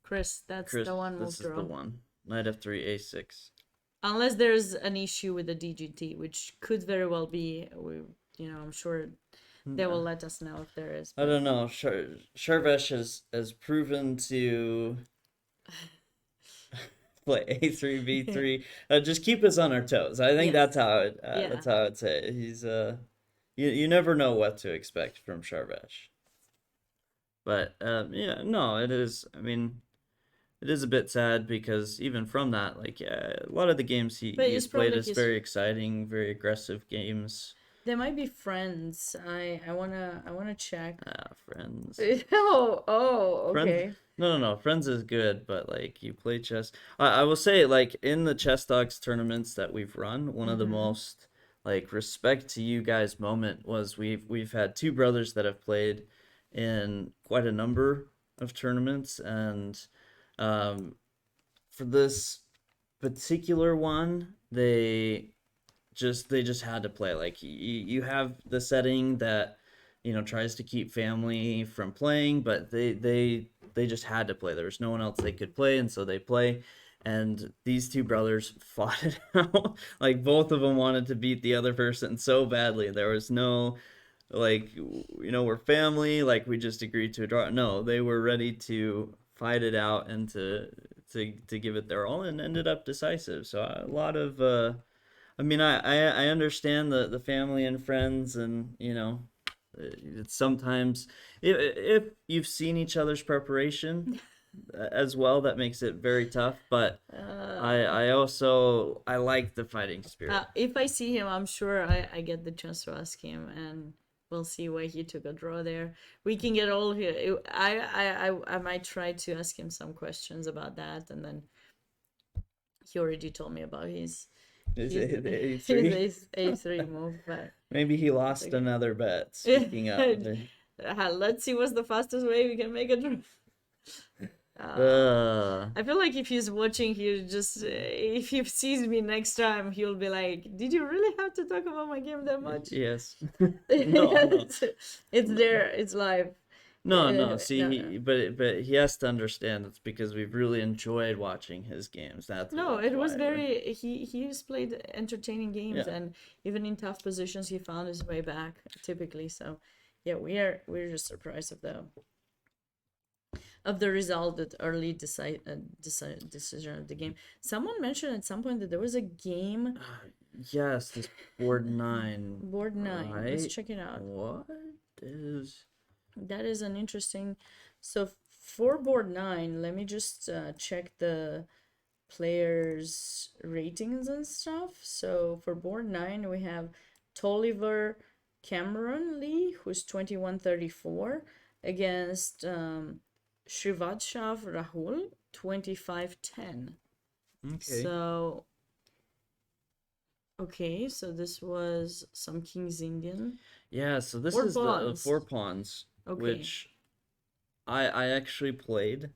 Chris, that's Chris, the one move this is the draw. one. Knight f3, a6. Unless there's an issue with the DGT, which could very well be. I'm sure they will let us know if there is. I don't know. Sharvesh has proven to play a3 b3. Just keep us on our toes. I think Yes. that's how I'd say it. He's you never know what to expect from Sharvesh. But yeah, no, it is. I mean, it is a bit sad because even from that, like, yeah, a lot of the games But he's it's played probably is his. very exciting, very aggressive games. They might be friends. I wanna check. Friends. Oh, Friends. okay. No. Friends is good, but like you play chess. I will say, like in the chess dogs tournaments that we've run, one of the most like respect to you guys moment was we've had two brothers that have played in quite a number of tournaments, and for this particular one, they just had to play. Like you have the setting that tries to keep family from playing, but they just had to play. There was no one else they could play, and so they play. And these two brothers fought it out. Like both of them wanted to beat the other person so badly. There was no like we're family. Like we just agreed to a draw. No, they were ready to fight it out and to give it their all, and ended up decisive. So a lot of I mean, I understand the family and friends, and it's sometimes if you've seen each other's preparation as well, that makes it very tough. But I also I like the fighting spirit. If I see him, I'm sure I get the chance to ask him, and we'll see why he took a draw there. We can get all here. I might try to ask him some questions about that, and then he already told me about his Is his, it A3? his A3 move, but Maybe he lost okay. another bet. Speaking of, Let's see what's the fastest way we can make a draw. uh, I feel like if he's watching, he'll just if he sees me next time, he'll be like, "Did you really have to talk about my game that much?" yes. No. It's there. It's live. No. See, No. but he has to understand it's because we've really enjoyed watching his games. That's No, it was why very. He's played entertaining games, Yeah. and even in tough positions, he found his way back. Typically, so yeah, we're just surprised of the result, that early decision of the game. Someone mentioned at some point that there was a game, Yes, this board 9. board 9. Let's Right? check it out. What is? That is an interesting. So for board 9, let me just check the players' ratings and stuff. So for board 9, we have Tolliver Cameron Lee, who's 2134, against Srivatshav Rahul, 2510. Okay. So, okay, so this was some King's Indian. Yeah, so this Four is the pawns. 4 pawns, Okay. which I actually played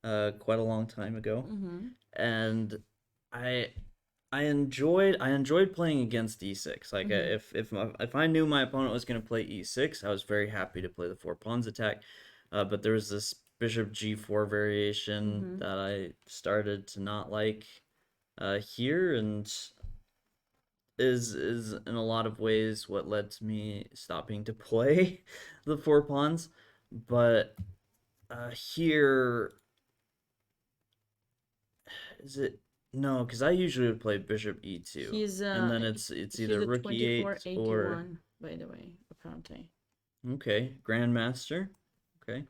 quite a long time ago, Mm-hmm. and I I enjoyed playing against e6. Like Mm-hmm. if I knew my opponent was going to play e6, I was very happy to play the four pawns attack. But there was this bishop g4 variation Mm-hmm. that I started to not like here, and is in a lot of ways what led to me stopping to play the four pawns. But here is it no, because I usually would play bishop e2, He's and then it's he's either a rook e8 or 2481, by the way, apparently. okay, grandmaster. Okay,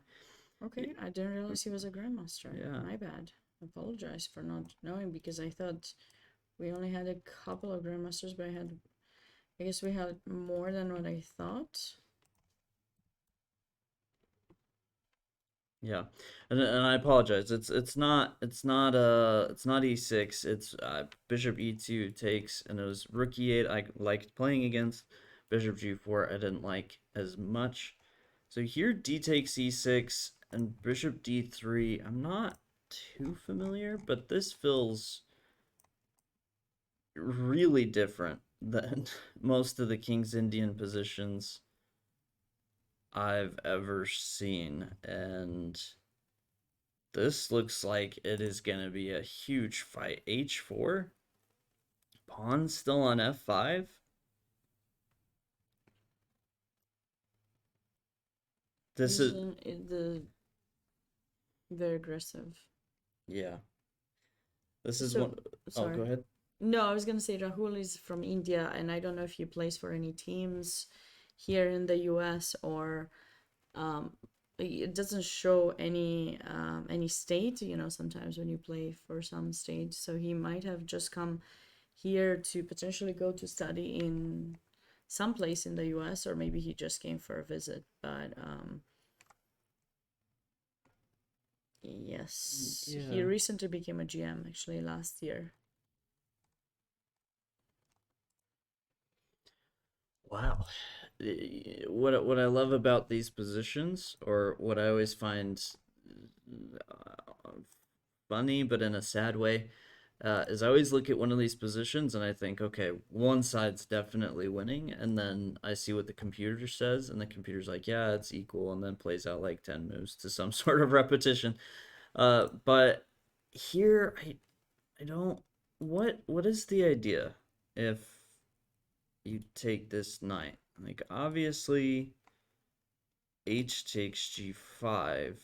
Okay, I didn't realize he was a grandmaster. yeah, My bad. Apologize for not knowing because I thought we only had a couple of grandmasters, but I guess we had more than what I thought. yeah, and I apologize. It's not e6. It's bishop e2 takes, and it was rook e8. I liked playing against bishop g4. I didn't like as much. So here d takes e6 and bishop d3. I'm not too familiar, but this feels really different than most of the King's Indian positions I've ever seen. And this looks like it is going to be a huge fight. h4, pawn still on f5. This He's is, the very aggressive. yeah, this is one. So Oh, go sorry. ahead. No, I was gonna say Rahul is from India, and I don't know if he plays for any teams here in the US or um, it doesn't show any state. You know, sometimes when you play for some state, so he might have just come here to potentially go to study in some place in the US, or maybe he just came for a visit. But yes, he Yeah. recently became a GM actually last year. Wow. What I love about these positions, or what I always find uh, funny but in a sad way, is I always look at one of these positions and I think, okay, one side's definitely winning, and then I see what the computer says, and the computer's like, yeah, it's equal, and then plays out like 10 moves to some sort of repetition. But here I don't. What is the idea if you take this knight? Like, obviously, h takes g5,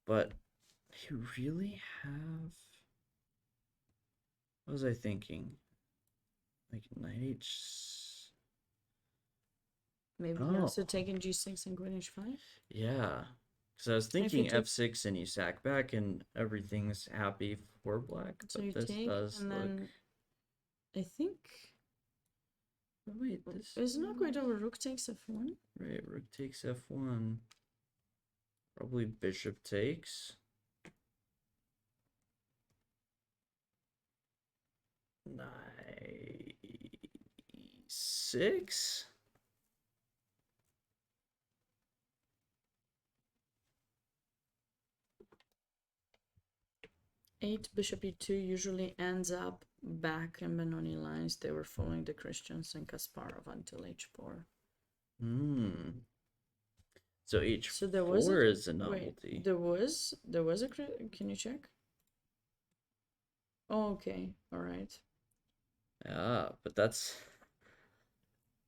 but you really have. What was I thinking? Like, knight h. Maybe he Oh, also taken G6 and Queen H5. yeah. Because I was And if you thinking take, f6 and you sack back and everything's happy for black, so but you this take, does and look. then I think Oh, wait, this. it's not quite over. Rook takes F1. Right, rook takes f1. Probably bishop takes. Knight e6. 8 Bishop E2 usually ends up back in Benoni lines. They were following the Christians and Kasparov until H4. Hmm. So So there was a h4 is a wait. novelty. There was a can you check? Oh, okay, all right. Yeah, but that's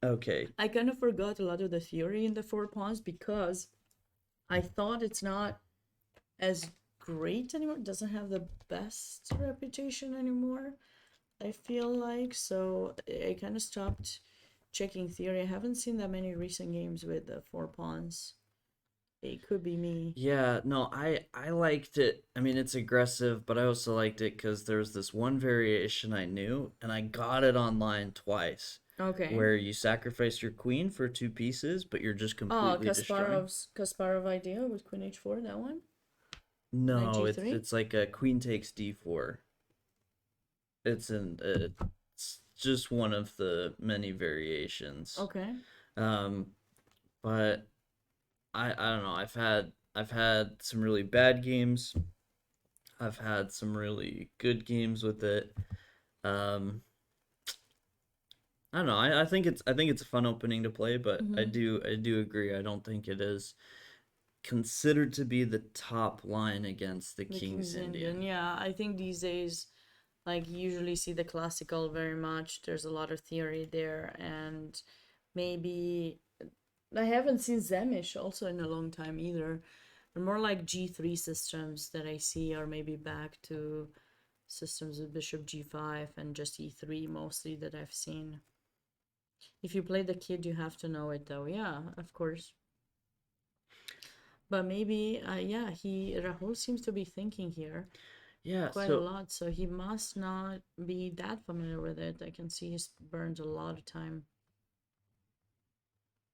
okay. I kind of forgot a lot of the theory in the four pawns because I thought it's not as great anymore. It doesn't have the best reputation anymore, I feel like. So I kind of stopped checking theory. I haven't seen that many recent games with the four pawns. It could be me. Yeah, no, I liked it. I mean, it's aggressive, but I also liked it because there was this one variation I knew, and I got it online twice, Okay. where you sacrifice your queen for two pieces, but you're just Oh, completely destroying. Kasparov idea with Queen H4, that one? Knight No, G3? it's like a queen takes d4. It's just one of the many variations. Okay. Um, but I don't know. I've had some really bad games. I've had some really good games with it. Um, I don't know. I think it's a fun opening to play, but I Hmm. do agree. I don't think it is considered to be the top line against the The King's King's Indian, Indian. yeah. I think these days, like, you usually see the classical very much. There's a lot of theory there, and maybe I haven't seen Zemish also in a long time either. They're more like G3 systems that I see are maybe back to systems with Bishop G5 and just E3 mostly that I've seen. If you play the kid, you have to know it though. Yeah, of course. But maybe, yeah, Rahul seems to be thinking here Yeah, quite a so lot, so he must not be that familiar with it. I can see he's burned a lot of time.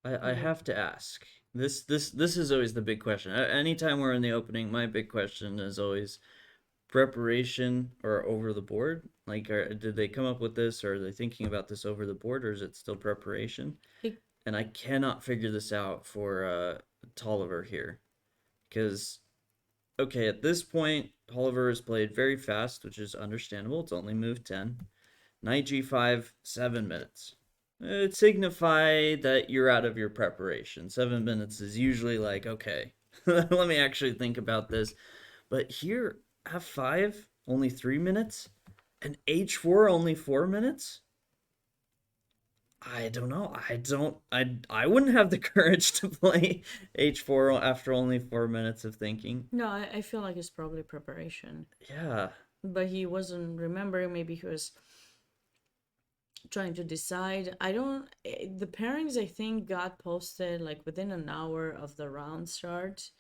I But have to ask. This is always the big question. Anytime we're in the opening, my big question is always preparation or over the board. Like, did they come up with this, or are they thinking about this over the board, or is it still preparation? it, And I cannot figure this out for Tolliver here, because okay, at this point, Tolliver has played very fast, which is understandable. It's only moved 10. Knight g5, 7 minutes. It signify that you're out of your preparation. 7 minutes is usually like, okay, let me actually think about this. But here, f5, only 3 minutes, and h4, only 4 minutes. I don't know. I wouldn't have the courage to play h4 after only 4 minutes of thinking. no, I feel like it's probably preparation. Yeah. But he wasn't remembering. Maybe he was trying to decide. I don't. The pairings I think got posted like within an hour of the round start,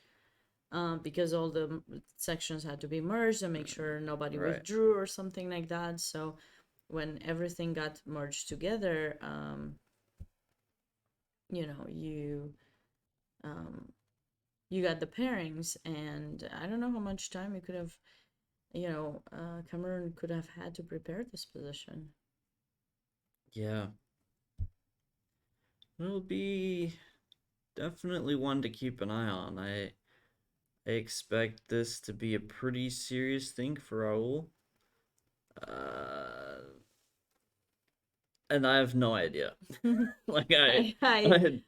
because all the sections had to be merged and make sure nobody Right. withdrew or something like that. So when everything got merged together, you know, um, you got the pairings, and I don't know how much time you could have, Cameron could have had to prepare this position. Yeah. It'll be definitely one to keep an eye on. I expect this to be a pretty serious thing for Raul. Uh, and I have no idea. Like I, I,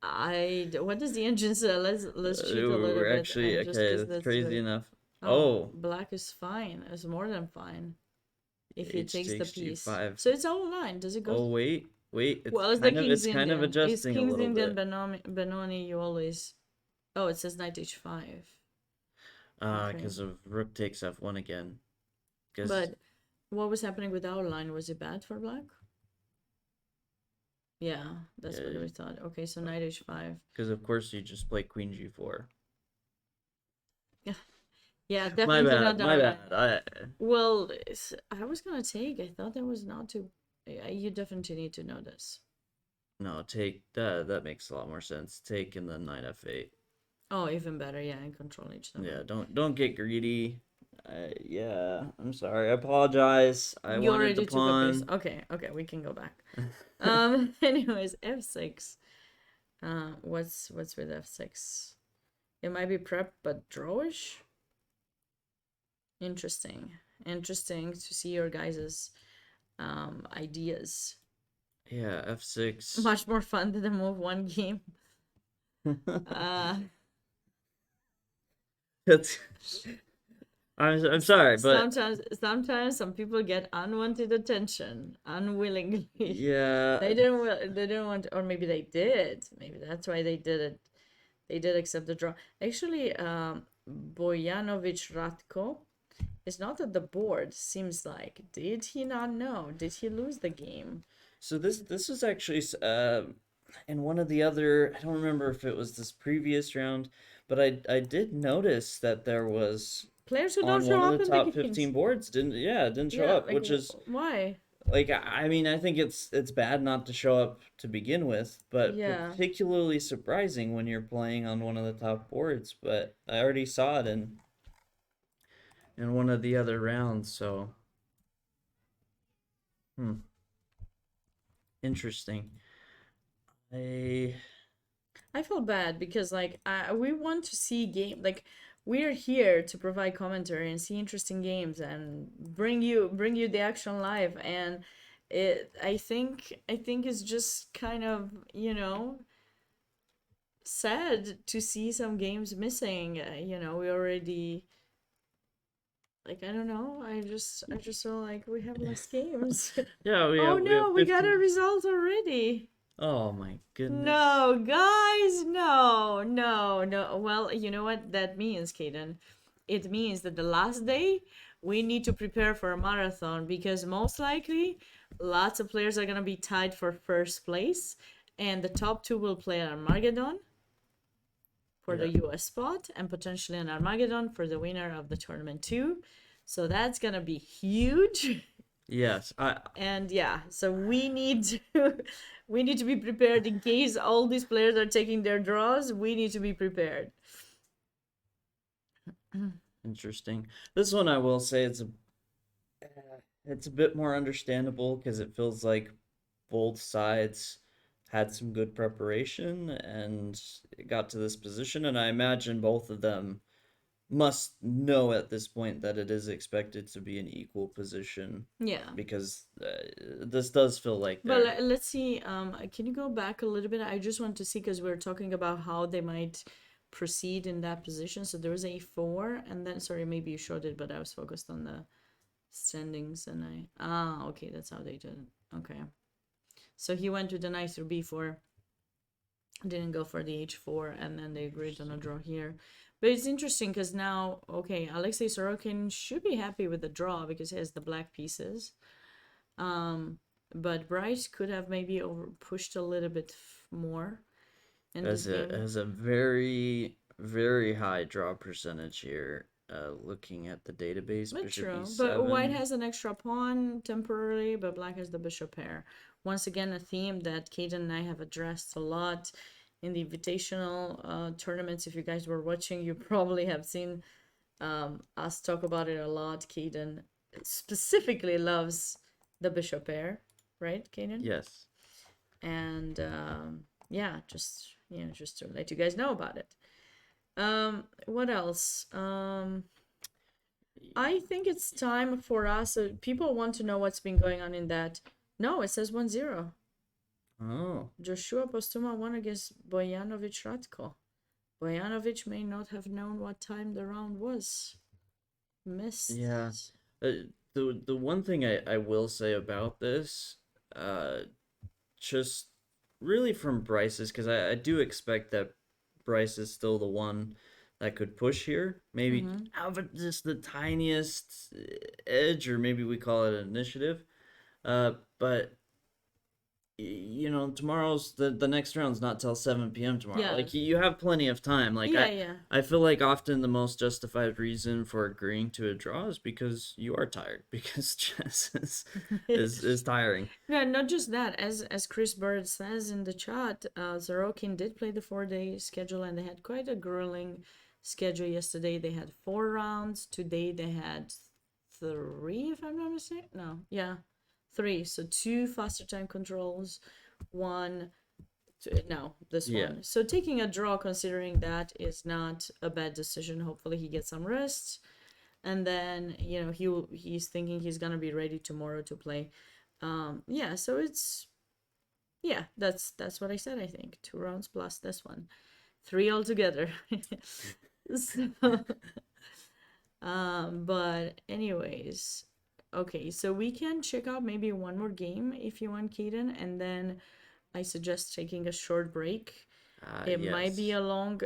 I what does the engine say? Let's cheat a little we're bit actually and just okay. because That's that's crazy the. enough. Oh, Oh, black is fine. It's more than fine if he H takes the takes piece. G5. So it's all line. Does it go? Oh wait. Well, it's the King's It's kind of Indian. It's adjusting a King's little Indian bit. Benoni. You always. Oh, it says knight h5. Okay. Because of rook takes f1 again. Because But what was happening with our line? Was it bad for black? Yeah, that's what we thought. Okay, so knight h5. because of course you just play queen g4. Yeah, yeah, My definitely not bad. My our bad. line. Well, I was gonna take. I thought that was not too. You definitely need to know this. No, take that. That makes a lot more sense. Take and then knight f8. Oh, even better. Yeah, and control h7. Yeah, don't get greedy. Yeah, I'm sorry. I apologize. I You wanted the already took a piece. pawn. Okay, okay, we can go back. Anyways, f6. What's with f6? It might be prep, but drawish. Interesting. Interesting to see your guys's ideas. Yeah, f6. Much more fun than the move one game. That's. I'm sorry, but Sometimes some people get unwanted attention unwillingly. yeah, They didn't want, or maybe they did. Maybe that's why they did it. They did accept the draw. Actually, Bojanovic Ratko is not at the board. Seems like, did he not know? Did he lose the game? so this was actually in one of the other. I don't remember if it was this previous round, but I did notice that there was Players who don't on show one of up the in the top 15 games. boards didn't show Yeah, up, like which is why? like I mean I think it's bad not to show up to begin with, but Yeah. particularly surprising when you're playing on one of the top boards. But I already saw it in one of the other rounds, so interesting. I I feel bad because like we want to see game like we're here to provide commentary and see interesting games and bring you the action live, and I think it's just kind of, sad to see some games missing. We already, like, I don't know. I just feel like we have less games. Yeah, we Oh have no, we got 15. a result already. Oh my goodness. No, guys, no, no, no. Well, you know what that means, Kaden? It means that the last day we need to prepare for a marathon because most likely lots of players are gonna be tied for first place, and the top two will play at Armageddon for the Yeah. US spot and potentially an Armageddon for the winner of the tournament too. So that's gonna be huge. Yes, And yeah, so we need to we need to be prepared in case all these players are taking their draws. We need to be prepared. interesting. This one I will say it's a bit more understandable because it feels like both sides had some good preparation and got to this position, and I imagine both of them must know at this point that it is expected to be an equal position Yeah. because this does feel like But they're let's see. Can you go back a little bit? I just want to see because we're talking about how they might proceed in that position. So there was a four, and then sorry, maybe you showed it, but I was focused on the standings, and okay, that's how they did it. Okay, so he went to the knight through b4, didn't go for the h4, and then they agreed on a draw here. But it's interesting because now, okay, Alexei Sorokin should be happy with the draw because he has the black pieces. But Bryce could have maybe over pushed a little bit more in this game. has a very very high draw percentage here. Looking at the database, But bishop true. e7. But white has an extra pawn temporarily, but black has the bishop pair. Once again, a theme that Kaden and I have addressed a lot in the invitational tournaments. If you guys were watching, you probably have seen us talk about it a lot. Kaden specifically loves the bishop pair, right, Kaden? Yes. And yeah, just just to let you guys know about it. What else? I think it's time for us. People want to know what's been going on in that. No, it says 1-0. Oh. Joshua Postuma won against Bojanovic Ratko. Bojanovic may not have known what time the round was. Missed. Yeah. The one thing I will say about this, just really from Bryce's, because I do expect that Bryce is still the one that could push here. Maybe have just the tiniest edge, or maybe we call it an initiative. But tomorrow's the next round's not till 7 p.m. tomorrow. Yeah. Like you have plenty of time. Like Yeah. I feel like often the most justified reason for agreeing to a draw is because you are tired, because chess is tiring. No, not just that. As Chris Bird says in the chat, Sorokin did play the 4-day schedule, and they had quite a grueling schedule yesterday. They had 4 rounds. Today they had 3, if I'm not mistaken. No, yeah, 3. So 2 faster time controls, 1. No, this Yeah. one. So taking a draw, considering that, is not a bad decision. Hopefully he gets some rest, and then he's thinking he's gonna be ready tomorrow to play. Yeah, so that's what I said. I think 2 rounds plus this one, 3 altogether. So, but anyways, okay, so we can check out maybe one more game if you want, Kaden, and then I suggest taking a short break. It might be Yes. a long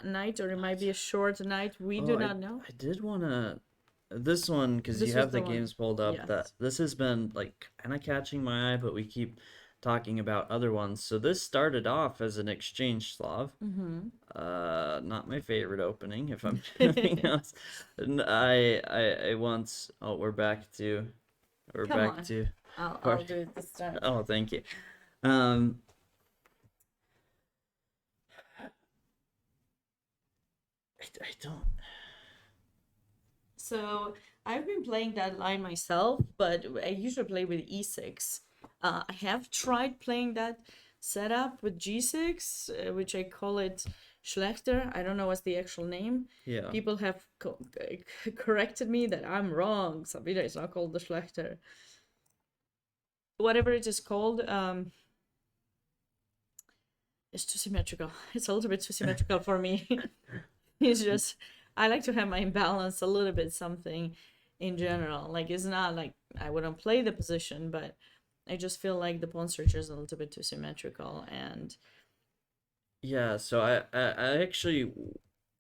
night, or it might be a short night. We do Oh, not know. I did want to this one because This you was have the the one. games pulled up. That Yes. this has been like kind of catching my eye, but we keep talking about other ones. So this started off as an exchange Slav. Mm-hmm. Not my favorite opening, if I'm being honest. And I once. Oh, we're back to. We're Come back on. to. I'll Party. do it this time. Oh, thank you. Um. I don't. So I've been playing that line myself, but I usually play with e6. I have tried playing that setup with g6, which I call it Schlechter. I don't know what's the actual name. Yeah. People have corrected me that I'm wrong. Sabina, it's not called the Schlechter. Whatever it is called, it's too symmetrical. It's a little bit too symmetrical for me. It's just, I like to have my balance a little bit something in general. Like, it's not like I wouldn't play the position, but I just feel like the pawn structure is a little bit too symmetrical. And Yeah, so I actually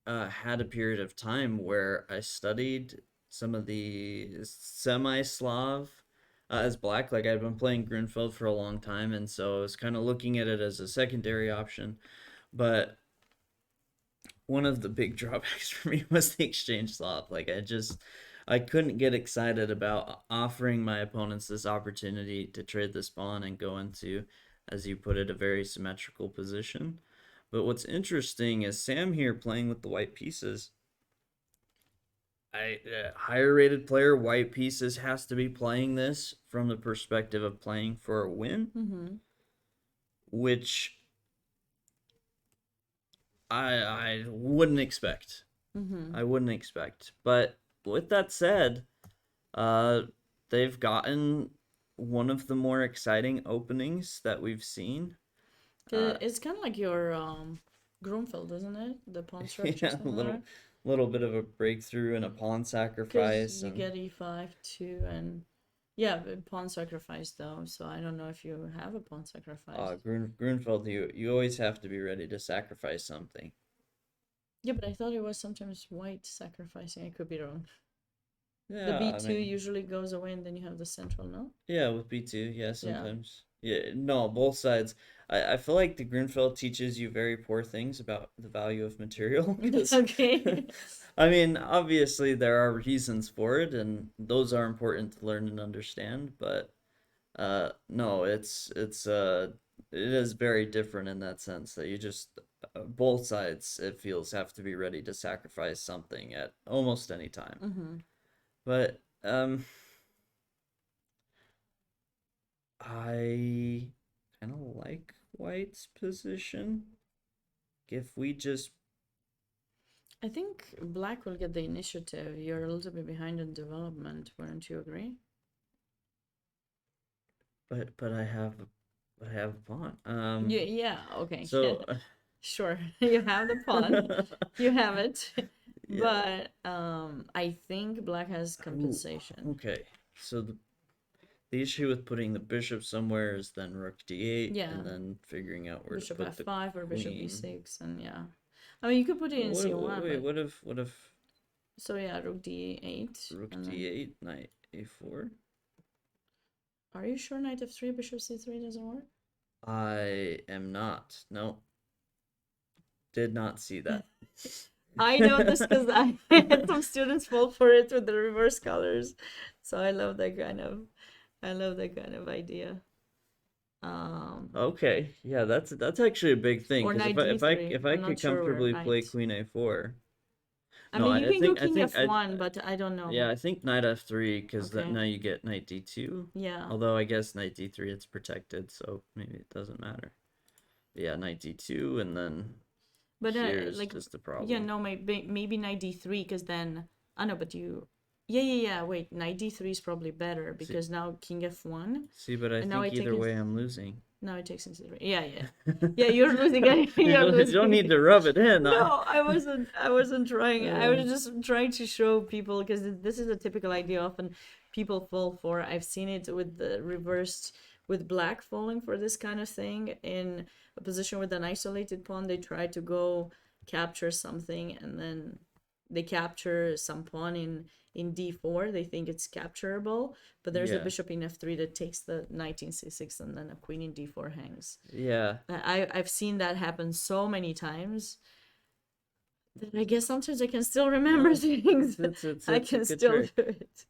had a period of time where I studied some of the semi-Slav as black. Like I'd been playing Grunfeld for a long time, and so I was kind of looking at it as a secondary option. But one of the big drawbacks for me was the exchange Slav. Like I couldn't get excited about offering my opponents this opportunity to trade this pawn and go into, as you put it, a very symmetrical position. But what's interesting is Sam here playing with the white pieces. Higher rated player, white pieces, has to be playing this from the perspective of playing for a win, which I wouldn't expect. I wouldn't expect. But with that said, they've gotten one of the more exciting openings that we've seen. it's kind of like your Grunfeld, isn't it? The pawn structure. Yeah, little bit of a breakthrough and a pawn sacrifice. You And get e5 too, and yeah, pawn sacrifice though. So I don't know if you have a pawn sacrifice. Grunfeld, you always have to be ready to sacrifice something. Yeah, but I thought it was sometimes white sacrificing. I could be wrong. Yeah, The b2 usually goes away, and then you have the central, no? Yeah, with b2, yeah, sometimes. Yeah, no, both sides. I feel like the Grunfeld teaches you very poor things about the value of material. Okay. I mean, obviously there are reasons for it, and those are important to learn and understand. But no, it is very different in that sense that you just both sides, it feels, have to be ready to sacrifice something at almost any time. But I kind of like White's position. If we just I think black will get the initiative. You're a little bit behind in development, wouldn't you agree? but I have a pawn. Yeah, okay. So Sure. You have the pawn. You have it. yeah. But I think black has compensation. Okay. So the issue with putting the bishop somewhere is then rook d8 Yeah. and then figuring out where Bishop to put f5 the or bishop queen. e6, and yeah. I mean, you could put it in c1. Wait, but... what if So yeah, rook d8. rook and then... d8, knight a4? Are you sure knight f3, bishop c3 doesn't work? I am not. No. Did not see that. I know this because I had some students fall for it with the reverse colors, so I love that kind of idea. Okay, yeah, that's actually a big thing Or because knight if I d3. I'm could not sure where comfortably play knight. queen a4. I No, mean, you I can think go king I f1, but I don't know. yeah, I think knight f3 because Okay. now you get knight d2. Yeah. Although I guess knight d3 it's protected, so maybe it doesn't matter. But yeah, knight d2 and then But here's like, just the problem. yeah, no, maybe knight d3 because then I know, but you, yeah. Wait, knight d3 is probably better because now king f1. See, but I and now think I take either it- way I'm losing. Now it takes consideration. Yeah. You're losing. You don't need to rub it in. No, I wasn't trying. I was Uh. just trying to show people because this is a typical idea often people fall for. I've seen it with the reversed, with black falling for this kind of thing in a position with an isolated pawn. They try to go capture something and then they capture some pawn in d4. They think it's capturable, but there's a Yeah. bishop in f3 that takes the knight in c6 and then a queen in d4 hangs. Yeah. I've seen that happen so many times that I guess sometimes I can still remember things. It's I a can good still trick. do it.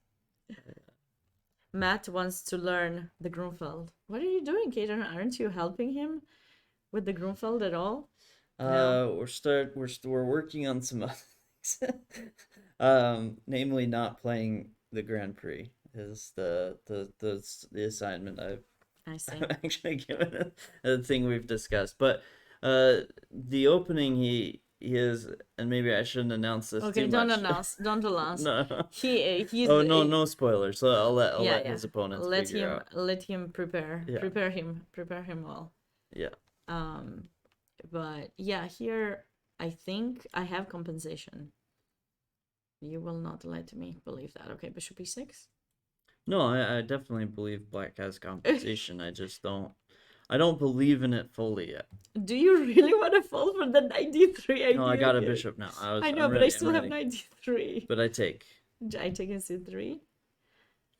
Matt wants to learn the Grunfeld. What are you doing, Kate? Aren't you helping him with the Grunfeld at all? No. We're working on some other things. Namely not playing the Grand Prix is the assignment I've I see. I'm actually giving it the thing we've discussed. But the opening he is, and maybe I shouldn't announce this Okay, too don't much. announce. Don't announce. No. He's Oh no, no spoilers. So I'll yeah, let yeah. his opponents Let figure him out. let him prepare. Yeah. Prepare him well. Yeah. But yeah, here I think I have compensation. You will not let me believe that. Okay, bishop e6. No, I definitely believe black has compensation. I don't believe in it fully yet. Do you really want to fall for the 93 idea? No, I got a here? bishop now. I know, I'm but I ready, still I'm have ready. 93. But I take. I take in c3.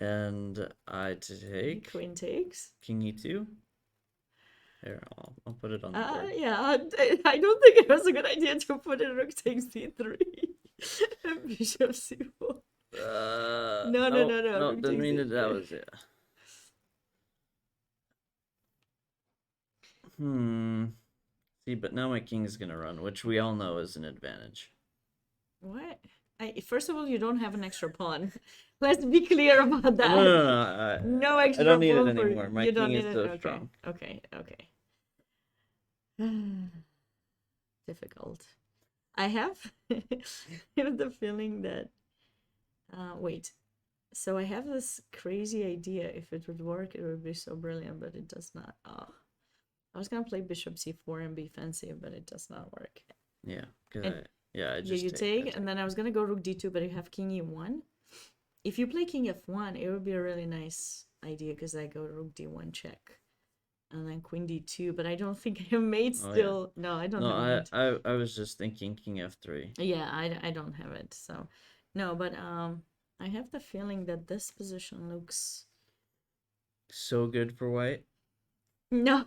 And I take Queen takes. king e2. Here, I'll put it on the board. Yeah, I don't think it was a good idea to put in rook takes c3. Bishop c4. No, No, rook didn't takes mean that. That c3. was it. See, but now my king is gonna run, which we all know is an advantage. What? First of all, you don't have an extra pawn. Let's be clear about that. No. No extra I don't need it pawn for anymore. My you don't king is need so it. strong. Okay. Difficult. I have the feeling that wait. So I have this crazy idea. If it would work, it would be so brilliant, but it does not. Oh. I was gonna play bishop c4 and be fancy, but it does not work. Yeah, I Yeah, you take, and then I was gonna go rook d2, but you have king e1. If you play king f1, it would be a really nice idea because I go rook d1 check, and then queen d2. But I don't think I have mate still. Yeah. No, I don't No, have mate. I was just thinking king f3. Yeah, I don't have it. So no, but I have the feeling that this position looks So good for white. no.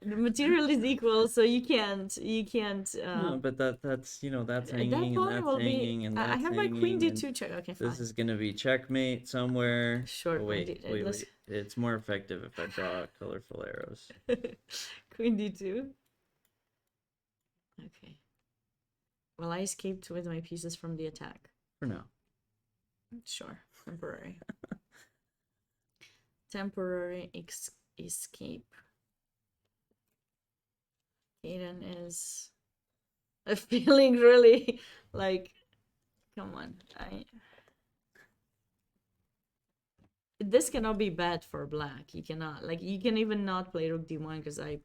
The material is equal, so you can't. No, but that's that's that hanging and pawn that's will hanging be. and I that's have my queen hanging. d2 check. Okay, fine. This is gonna be checkmate somewhere. Sure, Oh, queen wait. let's- It's more effective if I draw colorful arrows. Queen d2. Okay. Well, I escaped with my pieces from the attack. For now. Sure, temporary. Temporary escape. Aiden is feeling really like, come on, this cannot be bad for black. You cannot, like, you can even not play rook d1 because I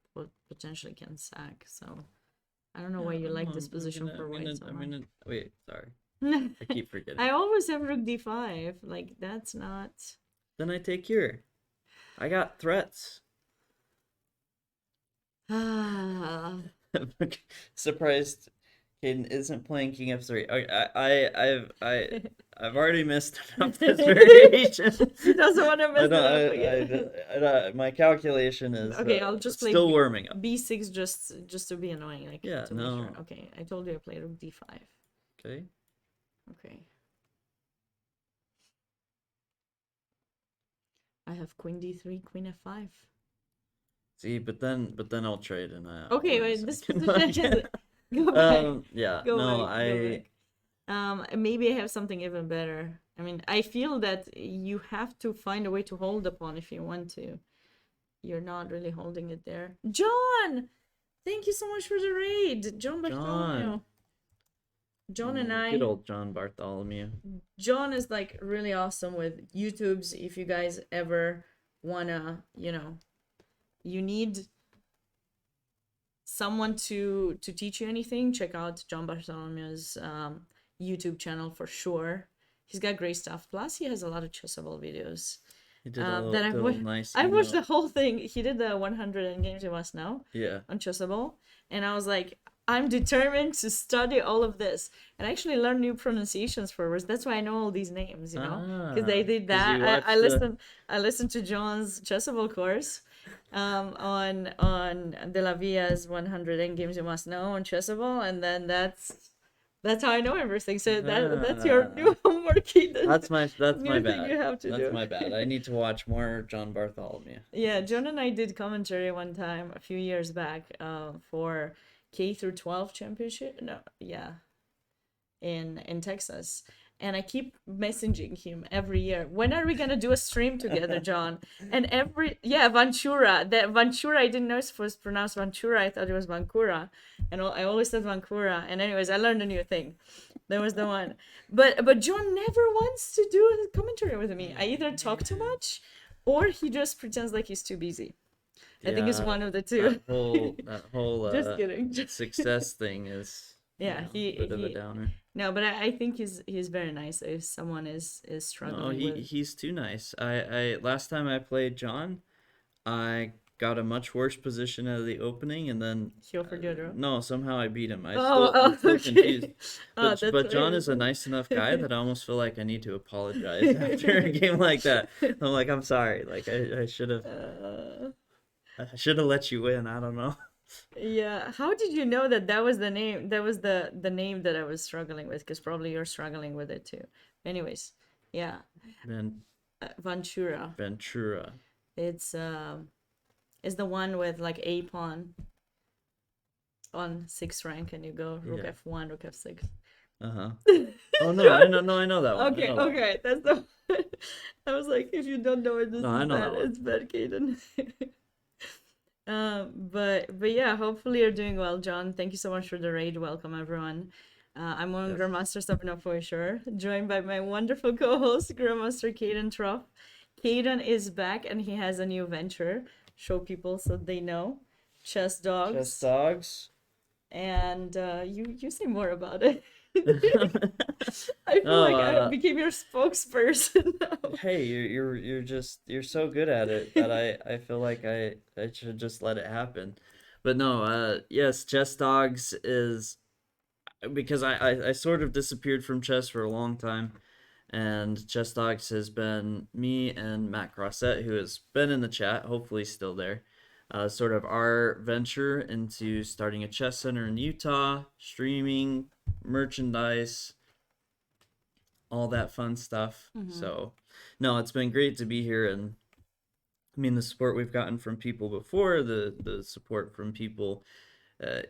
potentially can sack. So I don't know why you like this position for white so much. Wait, sorry. I keep forgetting. I always have rook d5. Like, that's not. Then I take here. I got threats. Surprised Caden isn't playing king f3. I've already missed enough this variation. He doesn't want to mess it up again. My calculation is Okay, I'll just play still warming up. b6 just to be annoying. Like, Yeah, to make no. sure. Okay, I told you I played rook d5. Okay. Okay. I have queen d3, queen f5. See, but then I'll trade and I. Okay, wait. This position is. Go back. Yeah. Go no, back, go back. Maybe I have something even better. I mean, I feel that you have to find a way to hold the pawn if you want to. You're not really holding it there. John! Thank you so much for the raid. John Bartholomew. John and I. Good old John Bartholomew. John is like really awesome with YouTubes. If you guys ever wanna, you need someone to teach you anything, check out John Bartholomew's YouTube channel for sure. He's got great stuff. Plus, he has a lot of Chessable videos. He did nice. I watched the whole thing. He did the 100 Games You Must Know. Yeah. On Chessable, and I was like, I'm determined to study all of this and actually learn new pronunciations for words. That's why I know all these names, because they did that. I listened to John's Chessable course on De La Via's 100 Endgames You Must Know on Chessable, and then that's how I know everything. So that's your new homework. That's my bad. You have to that's do. my bad. I need to watch more John Bartholomew. Yeah, John and I did commentary one time a few years back for K through 12 championship. No, yeah, in Texas, and I keep messaging him every year. When are we gonna do a stream together, John? And Ventura. That Ventura, I didn't know it was pronounced Ventura. I thought it was Vancouver, and I always said Vancouver. And anyways, I learned a new thing. That was the one. But John never wants to do a commentary with me. I either talk too much, or he just pretends like he's too busy. I think it's Yeah, one of the two. that whole Just kidding. success thing is Yeah, a bit of a downer. No, but I think he's very nice. If someone is No, struggling with, he's too nice. I last time I played John, I got a much worse position out of the opening, and then he offered you a draw. no, somehow I beat him. Oh, I'm still okay. confused. Oh, But that's but John weird. is a nice enough guy that I almost feel like I need to apologize after a game like that. I'm like, I'm sorry. Like I should have Uh, let you win. I don't know. yeah. How did you know that that was the name? That was the name that I was struggling with, because probably you're struggling with it too. Anyways, yeah. Ventura. Ventura. It's the one with like a pawn on 6th rank, and you go rook Yeah. f1, rook f6. Uh-huh. Oh no, I know that one. I Okay, know that one. okay, that's the. I was like, if you don't know it, this No, I is know bad. that one. It's bad, Kaden. But yeah, hopefully you're doing well, John. Thank you so much for the raid. Welcome, everyone. I'm on Yes. Grandmaster 704, joined by my wonderful co-host, Grandmaster Kaden Trough. Kaden is back, and he has a new venture. Show people so they know. Chess Dogs. Chess dogs. And you say more about it. I feel like I became your spokesperson now. Hey, you're so good at it that I feel like I should just let it happen. But no, yes, Chess Dogs is because I sort of disappeared from chess for a long time, and Chess Dogs has been me and Matt Crossett, who has been in the chat, hopefully still there. Sort of our venture into starting a chess center in Utah, streaming, merchandise, all that fun stuff. So, no, it's been great to be here, and I mean the support we've gotten from people before, the support from people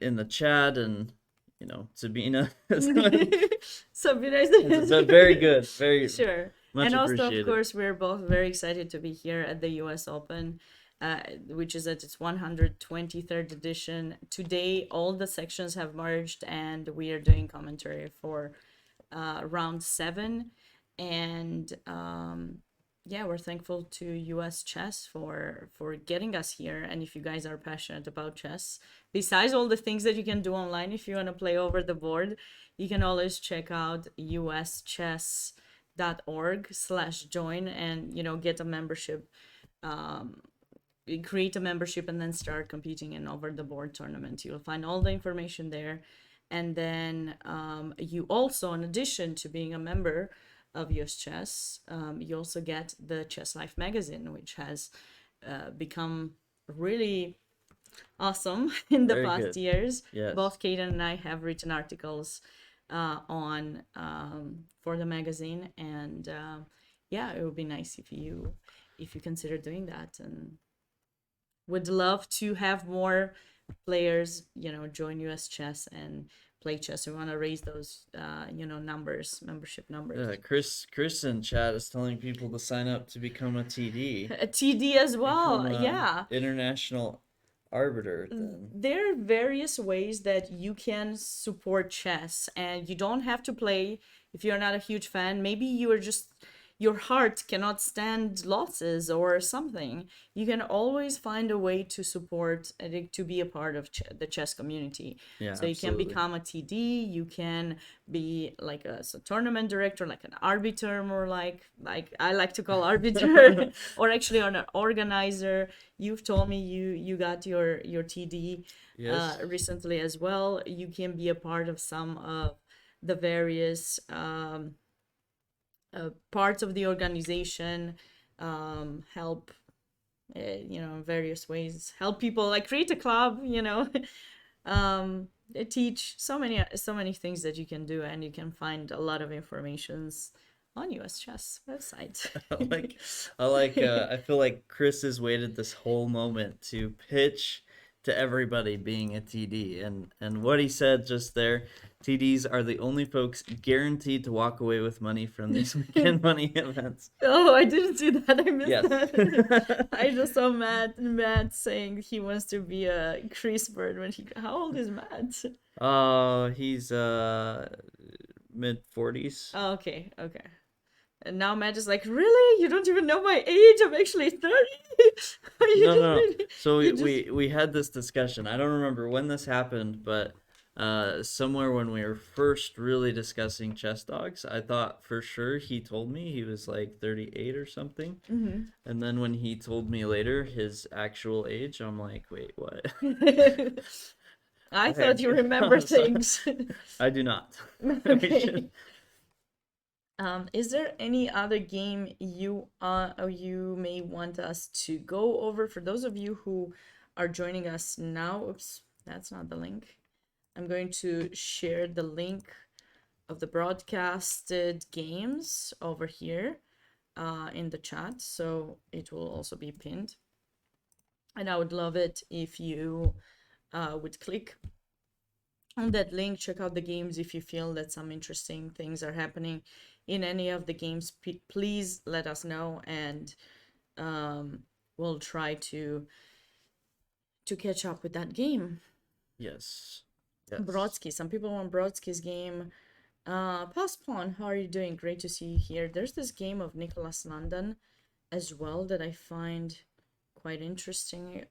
in the chat, and Sabina. Sabina is It's very good, very sure. much And also, appreciated. of course, we're both very excited to be here at the US Open, which is at its 123rd edition. Today, all the sections have merged, and we are doing commentary for round 7. And yeah, we're thankful to US Chess for getting us here. And if you guys are passionate about chess, besides all the things that you can do online, if you want to play over the board, you can always check out uschess.org/join and get a membership, create a membership, and then start competing in over the board tournament. You'll find all the information there. And then you also, in addition to being a member of US Chess, you also get the Chess Life magazine, which has become really awesome in the Very past good. years. Yes. Both Kaden and I have written articles on for the magazine, and yeah, it would be nice if you consider doing that, and would love to have more players join US Chess and play chess. We want to raise those membership numbers. Yeah, Chris in chat is telling people to sign up to become a TD. A TD as well. Become a Yeah. International arbiter then. There are various ways that you can support chess, and you don't have to play if you're not a huge fan. Maybe you are just your heart cannot stand losses or something. You can always find a way to support to be a part of the chess community. Yeah, So you absolutely. can become a TD, you can be like a tournament director, like an arbiter, more like I like to call arbiter, or actually an organizer. You've told me you got your TD Yes. recently as well. You can be a part of some of the various parts of the organization, help in various ways, help people, like create a club, teach so many things that you can do, and you can find a lot of informations on US Chess website. I feel like Chris has waited this whole moment to pitch to everybody being a TD. And what he said just there, TDs are the only folks guaranteed to walk away with money from these weekend money events. Oh, I didn't see that. I missed Yes. that. I just saw Matt saying he wants to be a Chris Bird when he. How old is Matt? Oh, he's mid 40s. Oh, okay, okay. And now Matt is like, really? You don't even know my age? I'm actually 30. You No, just no, no. really- So you just- we had this discussion. I don't remember when this happened, but somewhere when we were first really discussing chess dogs, I thought for sure he told me he was like 38 or something. Mhm. And then when he told me later his actual age, I'm like, wait, what? I Okay. thought you remember I'm sorry. things. I do not. Okay. Is there any other game you may want us to go over for those of you who are joining us now? Oops, that's not the link. I'm going to share the link of the broadcasted games over here in the chat, so it will also be pinned. And I would love it if you would click on that link, check out the games if you feel that some interesting things are happening in any of the games. Please let us know, and we'll try to catch up with that game. Yes. Yes. Brodsky, some people want Brodsky's game. Paspon, how are you doing? Great to see you here. There's this game of Nicholas London as well that I find quite interesting.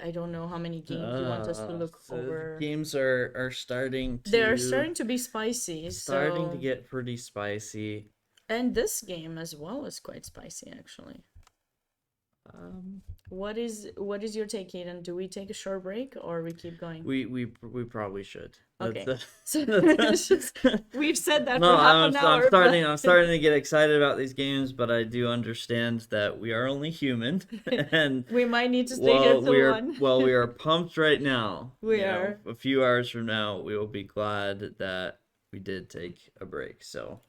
I don't know how many games you want us to look So over. games are starting to They're starting to be spicy. starting to So... get pretty spicy. And this game as well is quite spicy, actually. Um, What is your take, Aiden? Do we take a short break or we keep going? we probably should. Okay. That's, So it's just, we've said that no, for half an hour. I'm starting to get excited about these games, but I do understand that we are only human, and we might need to stay here till 1. we are pumped right now. We you know, are. a few hours from now, we will be glad that we did take a break. So.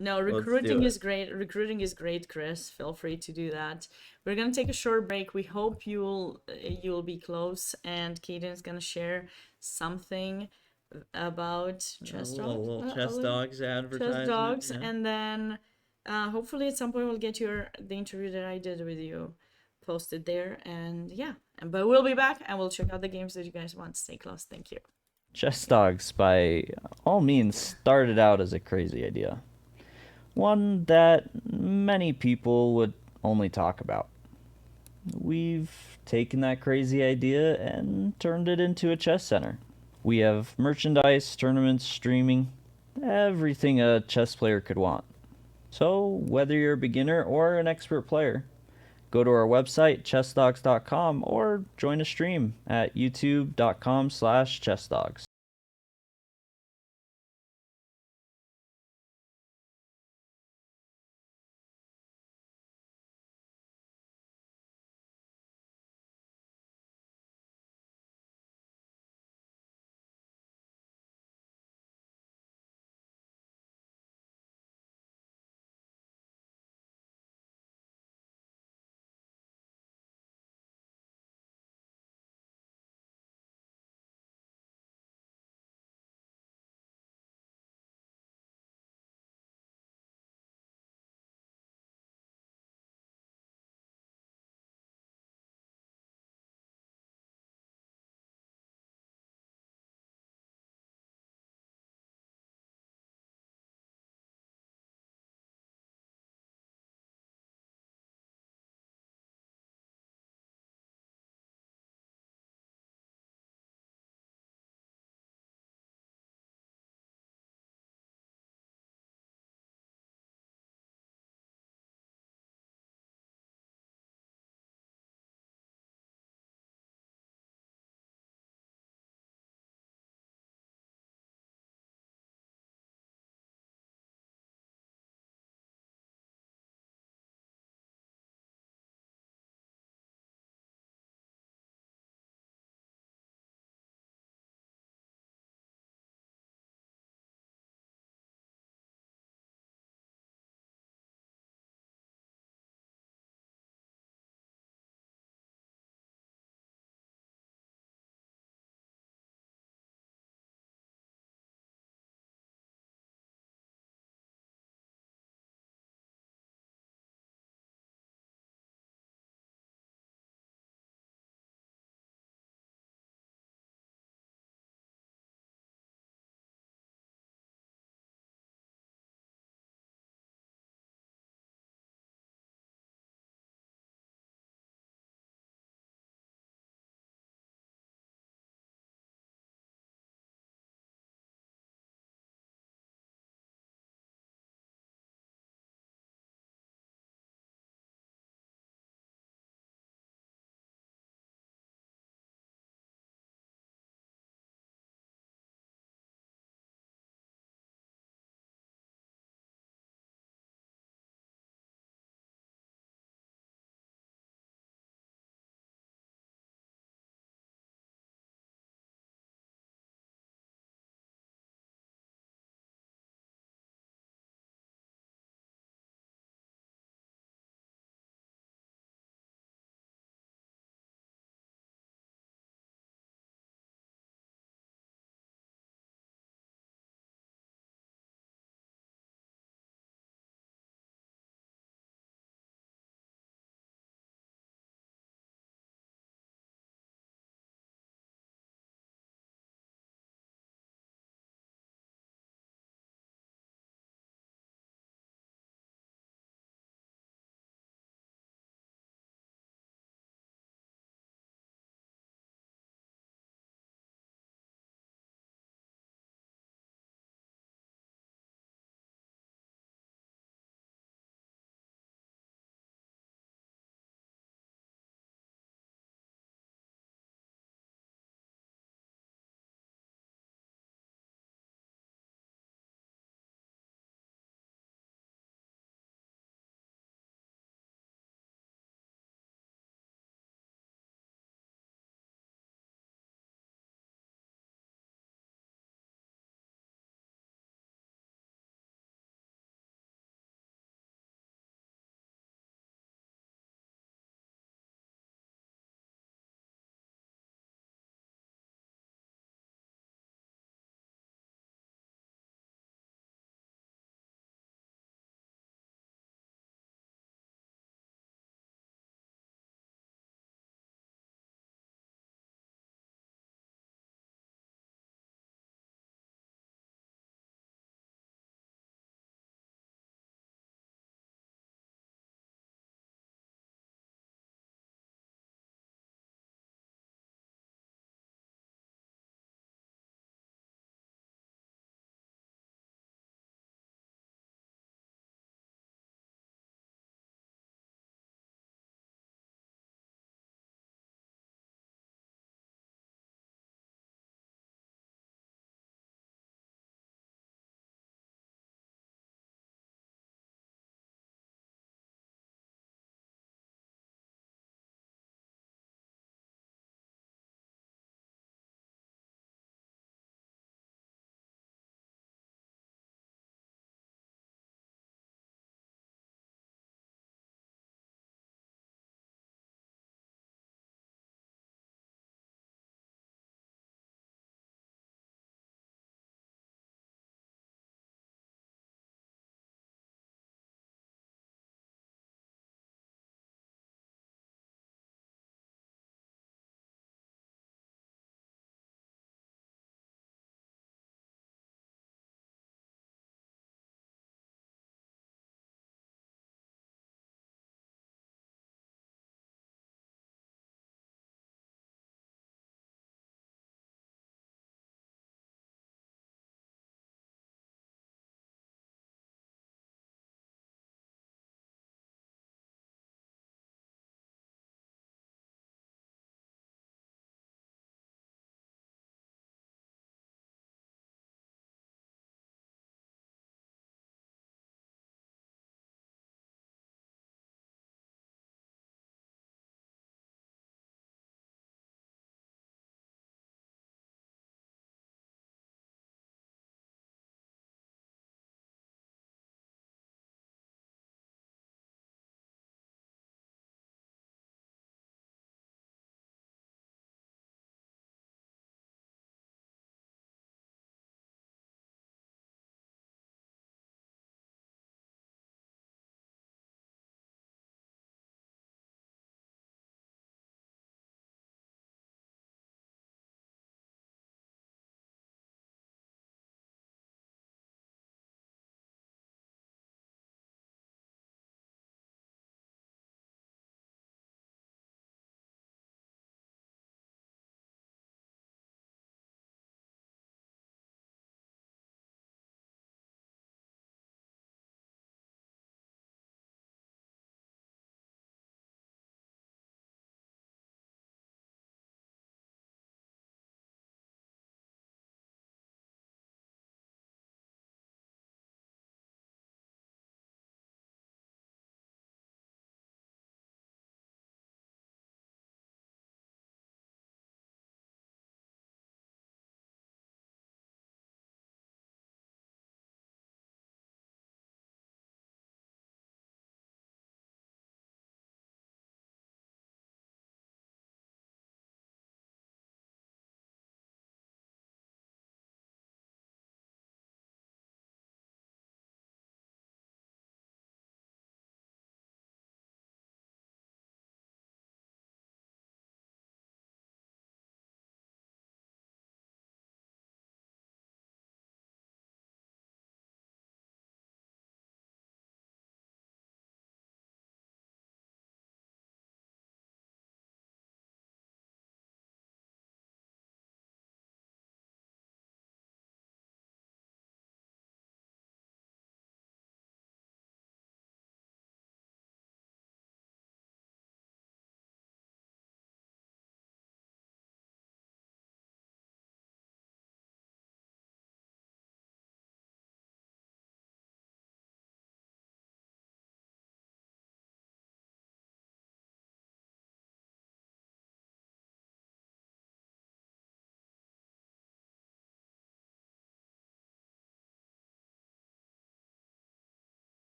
No, Let's do recruiting it. is great. Recruiting is great, Chris. Feel free to do that. We're gonna take a short break. We hope you'll be close, and Kaden's gonna share something about chess A dogs. little chess dogs advertisement. Chess dogs, yeah. and then hopefully at some point we'll get the interview that I did with you posted there, and yeah. But we'll be back and we'll check out the games that you guys want. Stay close. Thank you. Chess Dogs, by all means, started out as a crazy idea. One that many people would only talk about. We've taken that crazy idea and turned it into a chess center. We have merchandise, tournaments, streaming, everything a chess player could want. So, whether you're a beginner or an expert player, go to our website, chessdogs.com, or join a stream at youtube.com/chessdogs.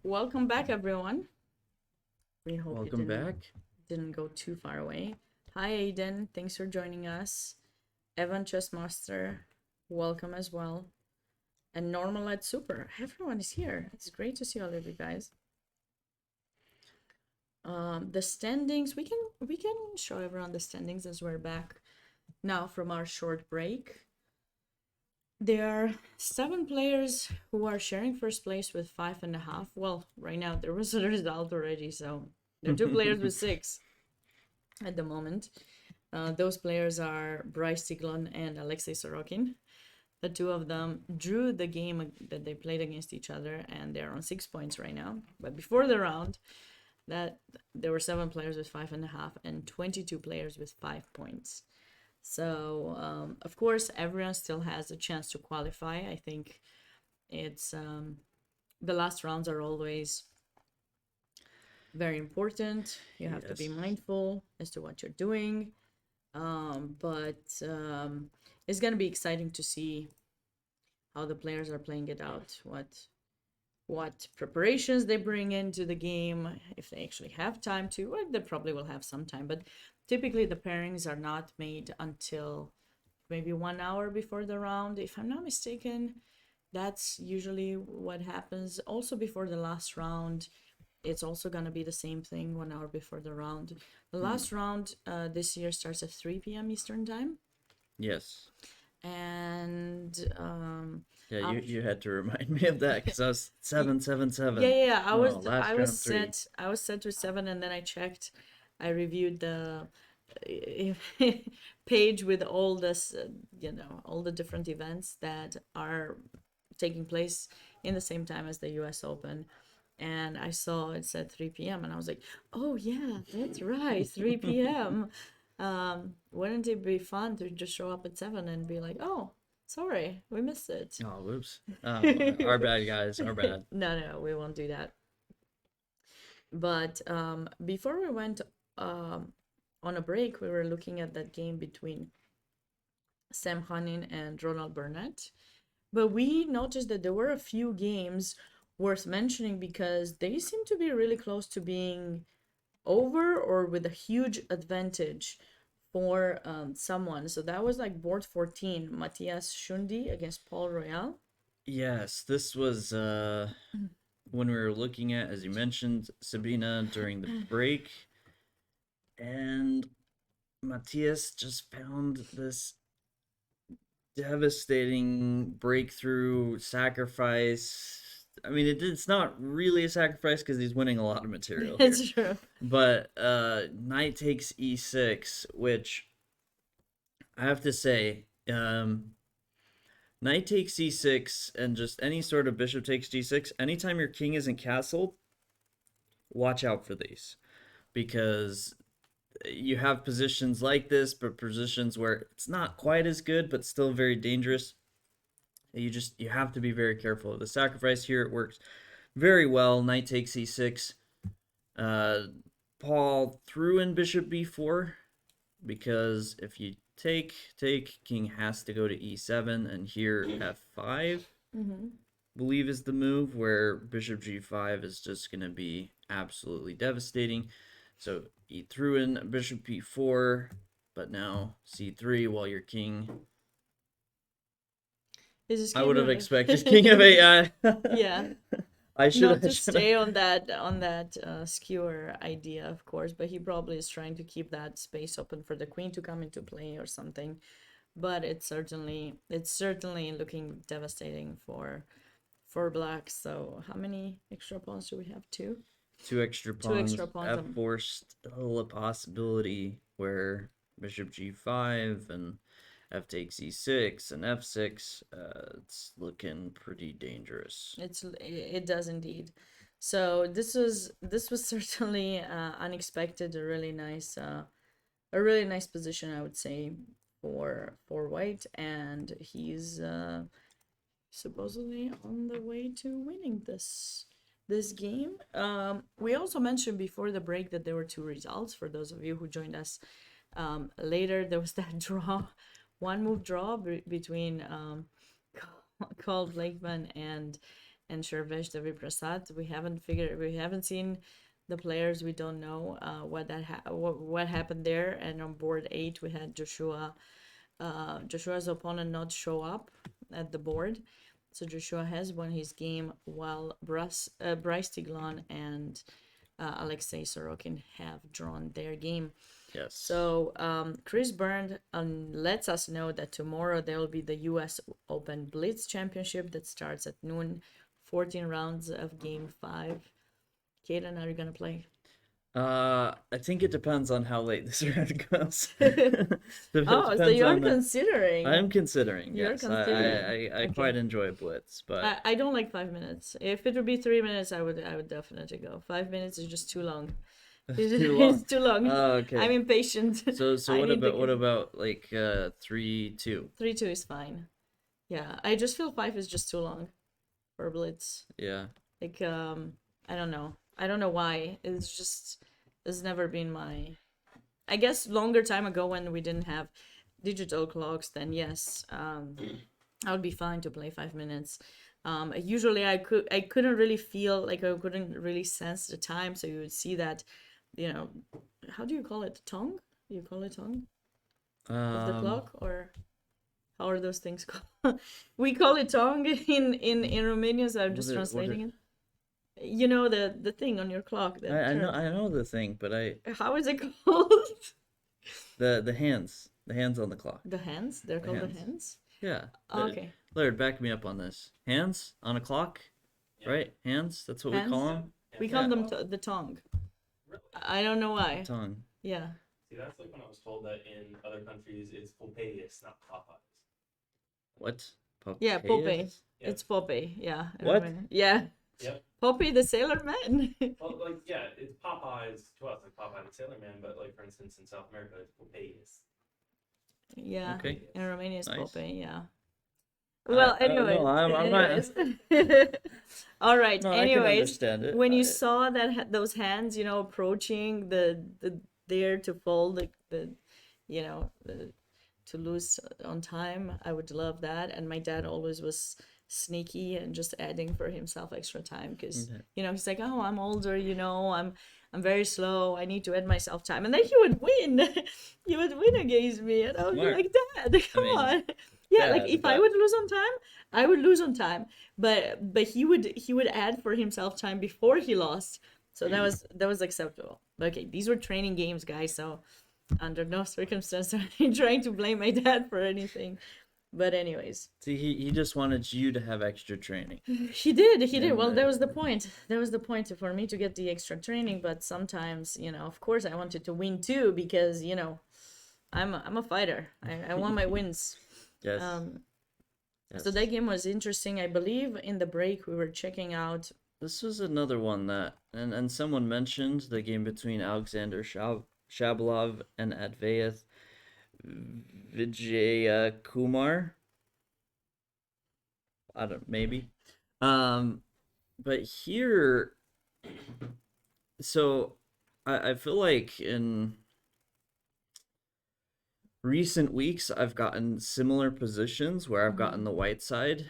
welcome back, everyone. We hope Welcome you back. didn't go too far away. Hi, Aiden. Thanks for joining us. Evan Chessmaster, welcome as well. And Normal at Super. Everyone is here. It's great to see all of you guys. The standings, we can show everyone the standings as we're back now from our short break. There are 7 players who are sharing first place with 5.5. Well, right now there was a result already, so there are 2 players with 6 at the moment. Those players are Bryce Tiglon and Alexei Sorokin. The 2 of them drew the game that they played against each other, and they're on 6 points right now. But before the round, that there were 7 players with 5.5 and 22 players with 5 points. So of course everyone still has a chance to qualify. I think it's the last rounds are always very important. You have to be Yes. mindful as to what you're doing. But it's gonna be exciting to see how the players are playing it out, what preparations they bring into the game, if they actually have time to. Well, they probably will have some time, but typically the pairings are not made until maybe 1 hour before the round, if I'm not mistaken. That's usually what happens. Also before the last round, it's also gonna be the same thing 1 hour before the round. The last round this year starts at 3 p.m. Eastern time, Yes. and Yeah, you had to remind me of that because I was 777. yeah. I was No, last I was round 3. set I was set to 7, and then I checked. I reviewed the page with all this, all the different events that are taking place in the same time as the U.S. Open. And I saw it said 3 p.m. and I was like, oh yeah, that's right, 3 p.m. Wouldn't it be fun to just show up at 7 and be like, oh, sorry, we missed it. Oh, whoops. Our bad, guys. Our bad. No, we won't do that. But before we went on a break, we were looking at that game between Sam Hanin and Ronald Burnett. But we noticed that there were a few games worth mentioning because they seem to be really close to being over or with a huge advantage for someone. So that was like board 14, Matthias Schundi against Paul Royal. Yes, this was when we were looking at, as you mentioned, Sabina during the break. And Matthias just found this devastating breakthrough sacrifice. I mean, it's not really a sacrifice because he's winning a lot of material here. It's true. But knight takes e6, which I have to say, knight takes c6 and just any sort of bishop takes g6, anytime your king isn't castled, watch out for these. Because you have positions like this, but positions where it's not quite as good, but still very dangerous. You have to be very careful. The sacrifice here, it works very well. Knight takes e6. Paul threw in bishop b4 because if you take, king has to go to e7, and here f5, believe is the move, where bishop g5 is just going to be absolutely devastating. So he threw in bishop b4, but now c3 while your king... I would have expected king of AI. Yeah. I should Not to stay on that skewer idea, of course, but he probably is trying to keep that space open for the queen to come into play or something. But it's certainly looking devastating for black. So how many extra pawns do we have? 2? 2 extra pawns. 2 extra pawns. f4 still a possibility where bishop g5 and f takes e6 and f6. It's looking pretty dangerous. It does indeed. So this was certainly unexpected. A really nice position, I would say, for white, and he's supposedly on the way to winning this game. We also mentioned before the break that there were 2 results. For those of you who joined us later, there was that draw. 1 move draw between Carl Blakeman and and Shervesh Devi Prasad. We haven't seen the players. We don't know what happened there. And on board 8, we had Joshua's opponent not show up at the board. So Joshua has won his game, while Bryce Tiglon and Alexei Sorokin have drawn their game. Yes. So Chris Byrne lets us know that tomorrow there will be the U.S. Open Blitz Championship that starts at noon. 14 rounds of Game 5. Kaden, are you gonna play? I think it depends on how late this round goes. Oh, so you're considering. I'm considering. You're Yes, considering. I quite enjoy Blitz, but I don't like 5 minutes. If it would be 3 minutes, I would definitely go. 5 minutes is just too long. It's too long. Oh, okay. I'm impatient. So I what need the about like 3-2? 3-2 is fine. Yeah, I just feel 5 is just too long for Blitz. Yeah. Like I don't know. I don't know why. It's never been my. I guess longer time ago when we didn't have digital clocks, then yes, I would be fine to play 5 minutes. Usually I couldn't really feel like I couldn't really sense the time, so you would see that, how do you call it? Tongue? You call it tongue of the clock, or how are those things called? We call it tongue in Romania, so I'm just translating it. You know the thing on your clock. I know the thing, but How is it called? the hands on the clock. The hands? They're called the hands. hands? Yeah. Oh, okay. Laird, back me up on this. Hands on a clock, right? Hands. That's what Hands? we call them. We call them the tongue. Really? I don't know why. Tongue. Yeah. See, that's like when I was told that in other countries it's Popeyes, not Popeyes. What? Yeah, Popeyes? Popeye. Yeah. It's Popeye. Yeah. I What? remember. Yeah. Yep. Popeye the Sailor Man. Well, like, yeah, it's Popeyes to us, like Popeye the Sailor Man, but like, for instance, in South America, it's Popeyes. Yeah. Okay. In Romania, it's Nice. Popeye. Yeah. Well, anyways. no, I'm not- anyways. All right. No, I can anyways, understand it. when you saw those hands, approaching the there to fold to lose on time, I would love that. And my dad always was sneaky and just adding for himself extra time because he's like, oh, I'm older, I'm very slow, I need to add myself time, and then he would win. He would win against me, and I would be Smart. like, Dad, come on. Yeah, like if I would lose on time, I would lose on time, but he would add for himself time before he lost, so that was acceptable. Okay, these were training games, guys, so under no circumstance am I trying to blame my dad for anything. But anyways, See, he just wanted you to have extra training. he did. Well, And, that was the point. That was the point for me to get the extra training. But sometimes, of course, I wanted to win too because I'm a fighter. I want my wins. Yes. So Yes. that game was interesting. I believe in the break we were checking out. This was another one that, and someone mentioned the game between Alexander Shabalov and Advaith Vijaya Kumar. I don't, maybe. But here, so I feel like in recent weeks I've gotten similar positions where I've gotten the white side.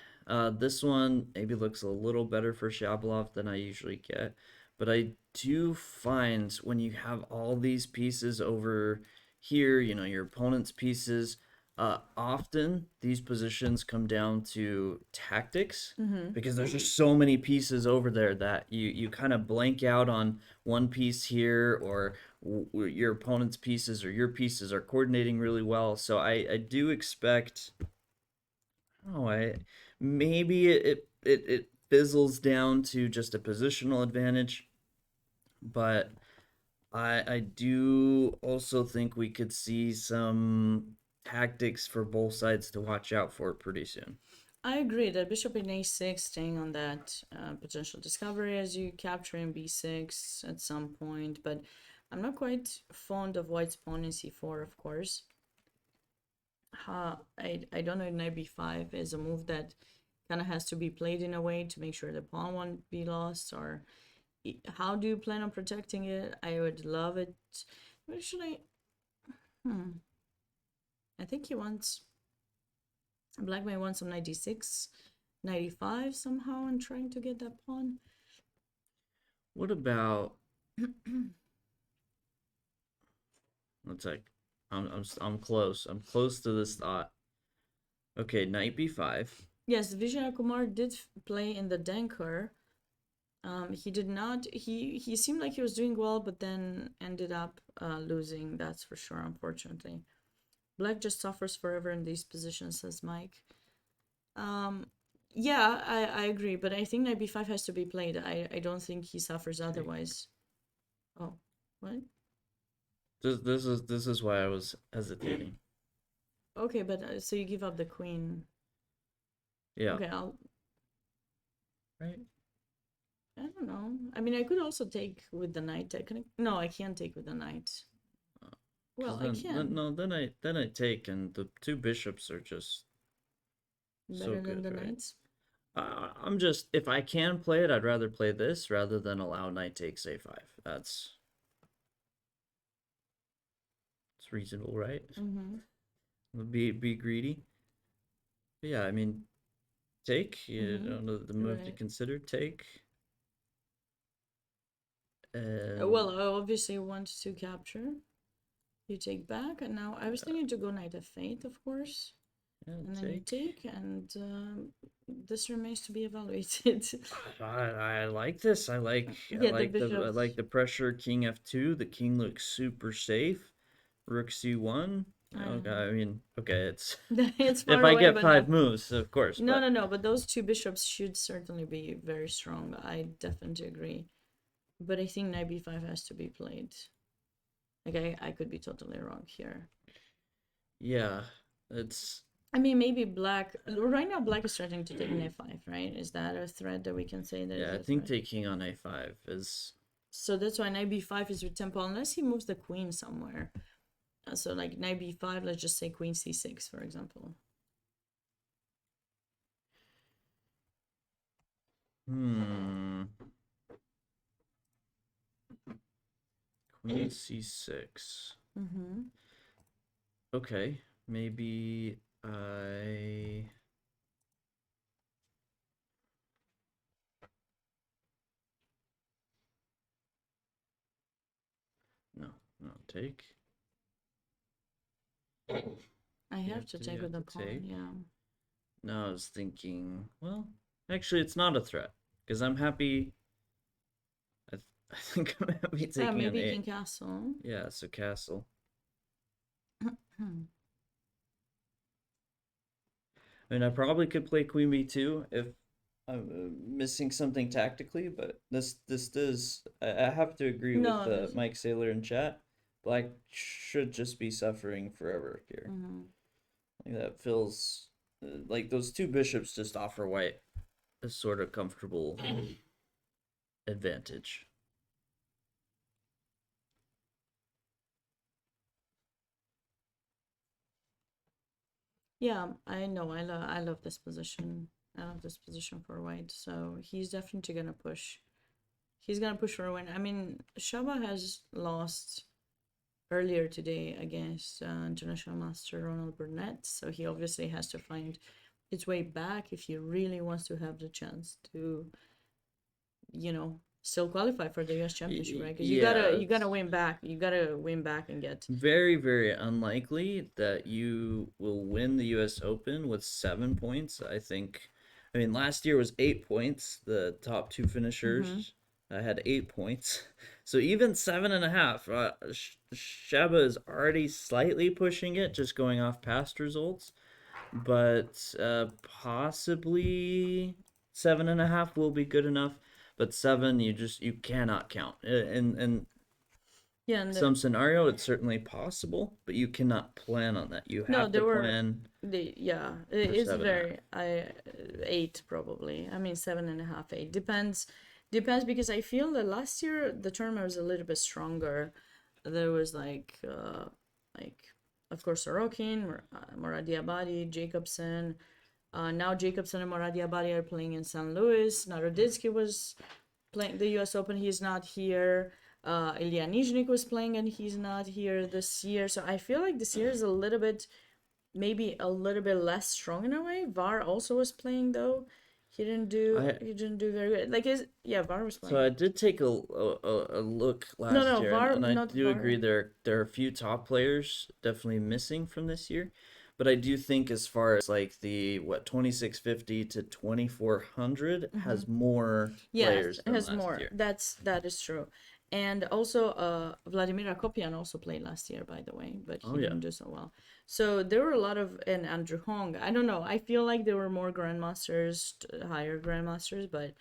This one maybe looks a little better for Shabalov than I usually get, but I do find when you have all these pieces over here, your opponent's pieces, often these positions come down to tactics because there's just so many pieces over there that you kind of blank out on one piece here, or your opponent's pieces or your pieces are coordinating really well. So I do expect, maybe it fizzles down to just a positional advantage, but I do also think we could see some tactics for both sides to watch out for pretty soon. I agree that bishop in a6, staying on that potential discovery as you capture in b6 at some point, but I'm not quite fond of white's pawn in c4, of course. I don't know if knight b5 is a move that kind of has to be played in a way to make sure the pawn won't be lost, or how do you plan on protecting it? I would love it. What should I? I think he wants. Black may want some knight d6, knight e5 somehow and trying to get that pawn. What about? It's like I'm close. I'm close to this thought. Okay, knight b5. Yes, Vijay Kumar did play in the Denker. He did not. He seemed like he was doing well, but then ended up losing. That's for sure, unfortunately. Black just suffers forever in these positions, says Mike. Yeah, I agree, but I think knight b5 has to be played. I don't think he suffers otherwise. Oh, what? This is why I was hesitating. Okay, but so you give up the queen. Yeah. Okay, I'll. Right. I don't know. I mean, I could also take with the knight. No, I can't take with the knight. Well, I can. No, then I take, and the two bishops are just Better so than good, the right? knights. I'm just, if I can play it, I'd rather play this rather than allow knight takes a5. It's reasonable, right? Mm-hmm. Be greedy. But yeah, I mean, take. You don't know the move to Right. consider. Take. Well, I obviously want to capture. You take back, and now I was thinking to go knight f8, of course. Yeah, And then you take, and this remains to be evaluated. I like this. I like Yeah, the I bishop. like the pressure. King f2. The king looks super safe. Rook c1. Okay, I mean, okay, it's It's far if I away, get but 5 no. moves, of course. No, but no, no. But those two bishops should certainly be very strong. I definitely agree. But I think knight b5 has to be played. Like I could be totally wrong here. Yeah, it's. I mean, maybe black. Right now, black is starting to take knight f5, right? Is that a threat that we can say that? Yeah, I think taking on a5 is. So that's why knight b5 is with tempo, unless he moves the queen somewhere. So like knight b5, let's just say queen c6, for example. Queen c6. Okay, maybe I. No, take. I have to take with the pawn, yeah. No, I was thinking, well, actually, it's not a threat because I'm happy. I think I'm happy taking maybe an king castle. Yeah, so castle. I mean, I probably could play queen b2 if I'm missing something tactically, but this does. I have to agree with Mike Saylor in chat. Black should just be suffering forever here. Like that feels like those two bishops just offer white a sort of comfortable advantage. Yeah, I know. I love this position. I love this position for white. So he's definitely gonna push. He's gonna push for a win. I mean, Shaba has lost earlier today against international master Ronald Burnett, so he obviously has to find its way back if he really wants to have the chance to, still qualify for the U.S. Championship, right? Because you gotta win back. You gotta win back and get. Very, very unlikely that you will win the U.S. Open with 7 points. I mean, last year was 8 points. The top two finishers had 8 points. So even 7.5. Shaba is already slightly pushing it, just going off past results. But possibly 7.5 will be good enough. But 7, you cannot count. And in some scenario, it's certainly possible, but you cannot plan on that. You have to plan. It's very 8 probably. I mean 7.5, 8 depends because I feel that last year the tournament was a little bit stronger. There was like of course Sorokin, Murad Diabadi, Jacobson. Now Jacobson and Murad Diabadi are playing in St. Louis. Naroditsky was playing the U.S. Open. He's not here. Ilya Nizhnik was playing and he's not here this year. So I feel like this year is maybe a little bit less strong in a way. VAR also was playing though. I he didn't do very good. Like VAR was so playing. I did take a look last No, year, VAR, and I not do VAR. agree there are a few top players definitely missing from this year, but I do think as far as like the 2650 to 2400 has more Yes, players it than has last more. year. That is true. And also, Vladimir Akopian also played last year, by the way, but he Oh yeah. didn't do so well. So there were a lot of, and Andrew Hong. I don't know. I feel like there were more grandmasters, higher grandmasters, but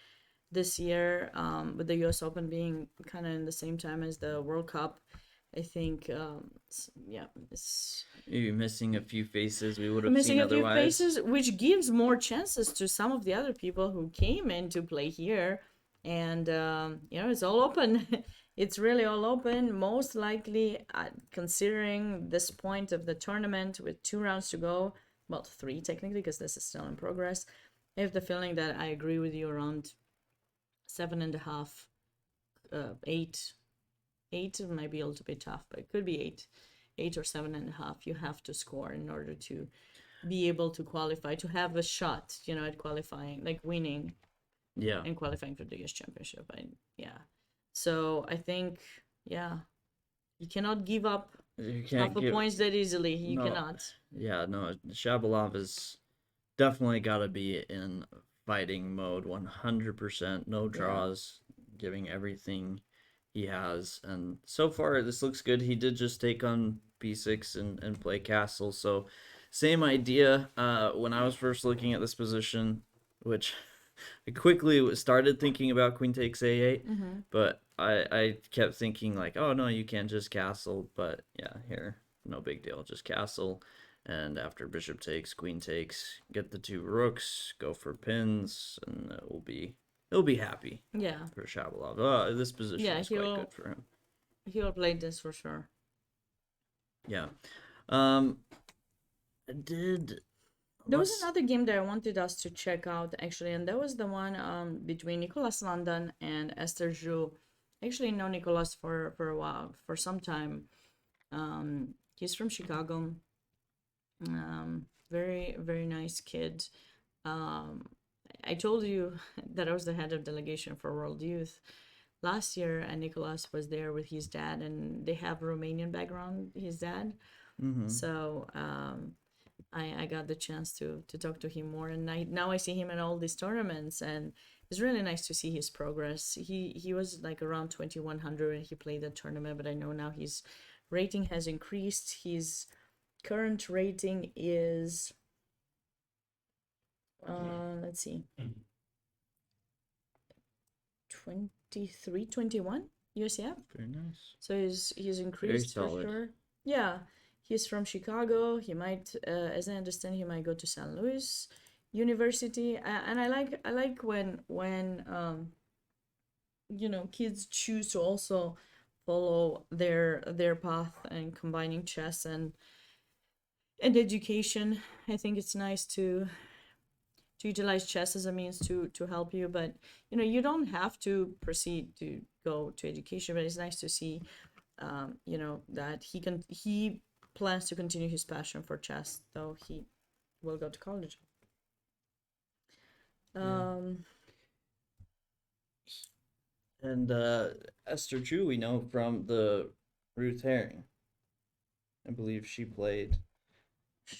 this year, with the U.S. Open being kind of in the same time as the World Cup, I think, yeah, it's Maybe missing a few faces we would have missing seen a few otherwise. faces, which gives more chances to some of the other people who came in to play here. And, it's all open. It's really all open. Most likely, considering this point of the tournament with 2 rounds to go, well, 3 technically, because this is still in progress, I have the feeling that I agree with you around 7.5, 8. 8 might be a little bit tough, but it could be 8 or 7.5. You have to score in order to be able to qualify, to have a shot, at qualifying, like winning Yeah. and qualifying for the US Championship. Yeah. So I think, yeah, you cannot give up You half can't the give points that easily. You no. cannot. Yeah, no, Shabalov is definitely got to be in fighting mode 100%, no draws, giving everything he has. And so far, this looks good. He did just take on B6 and play castle. So, same idea. When I was first looking at this position, which I quickly started thinking about queen takes a8, but I kept thinking, like, oh no, you can't just castle. But yeah, here, no big deal. Just castle. And after bishop takes, queen takes, get the 2 rooks, go for pins, and he'll be happy Yeah. for Shabalov. This position Yeah, is quite good for him. He'll play this for sure. Yeah. Um. Did There was let's- another game that I wanted us to check out actually, and that was the one between Nicolas London and Esther Jou. I actually know Nicolas for a while, for some time. He's from Chicago. Very very nice kid. I told you that I was the head of delegation for World Youth last year, and Nicolas was there with his dad, and they have Romanian background. His dad, so I got the chance to talk to him more, and now I see him in all these tournaments, and it's really nice to see his progress. He was like around 2100 when he played the tournament, but I know now his rating has increased. His current rating is let's see, 23-21 USF. Very nice. So he's increased for solid. sure. Yeah, he's from Chicago. He might, as I understand, he might go to San Luis University. And I like when kids choose to also follow their path and combining chess and education. I think it's nice to utilize chess as a means to help you, but you don't have to proceed to go to education, but it's nice to see that he plans to continue his passion for chess, though he will go to college. And Esther Chu, we know from the Ruth Herring. I believe she played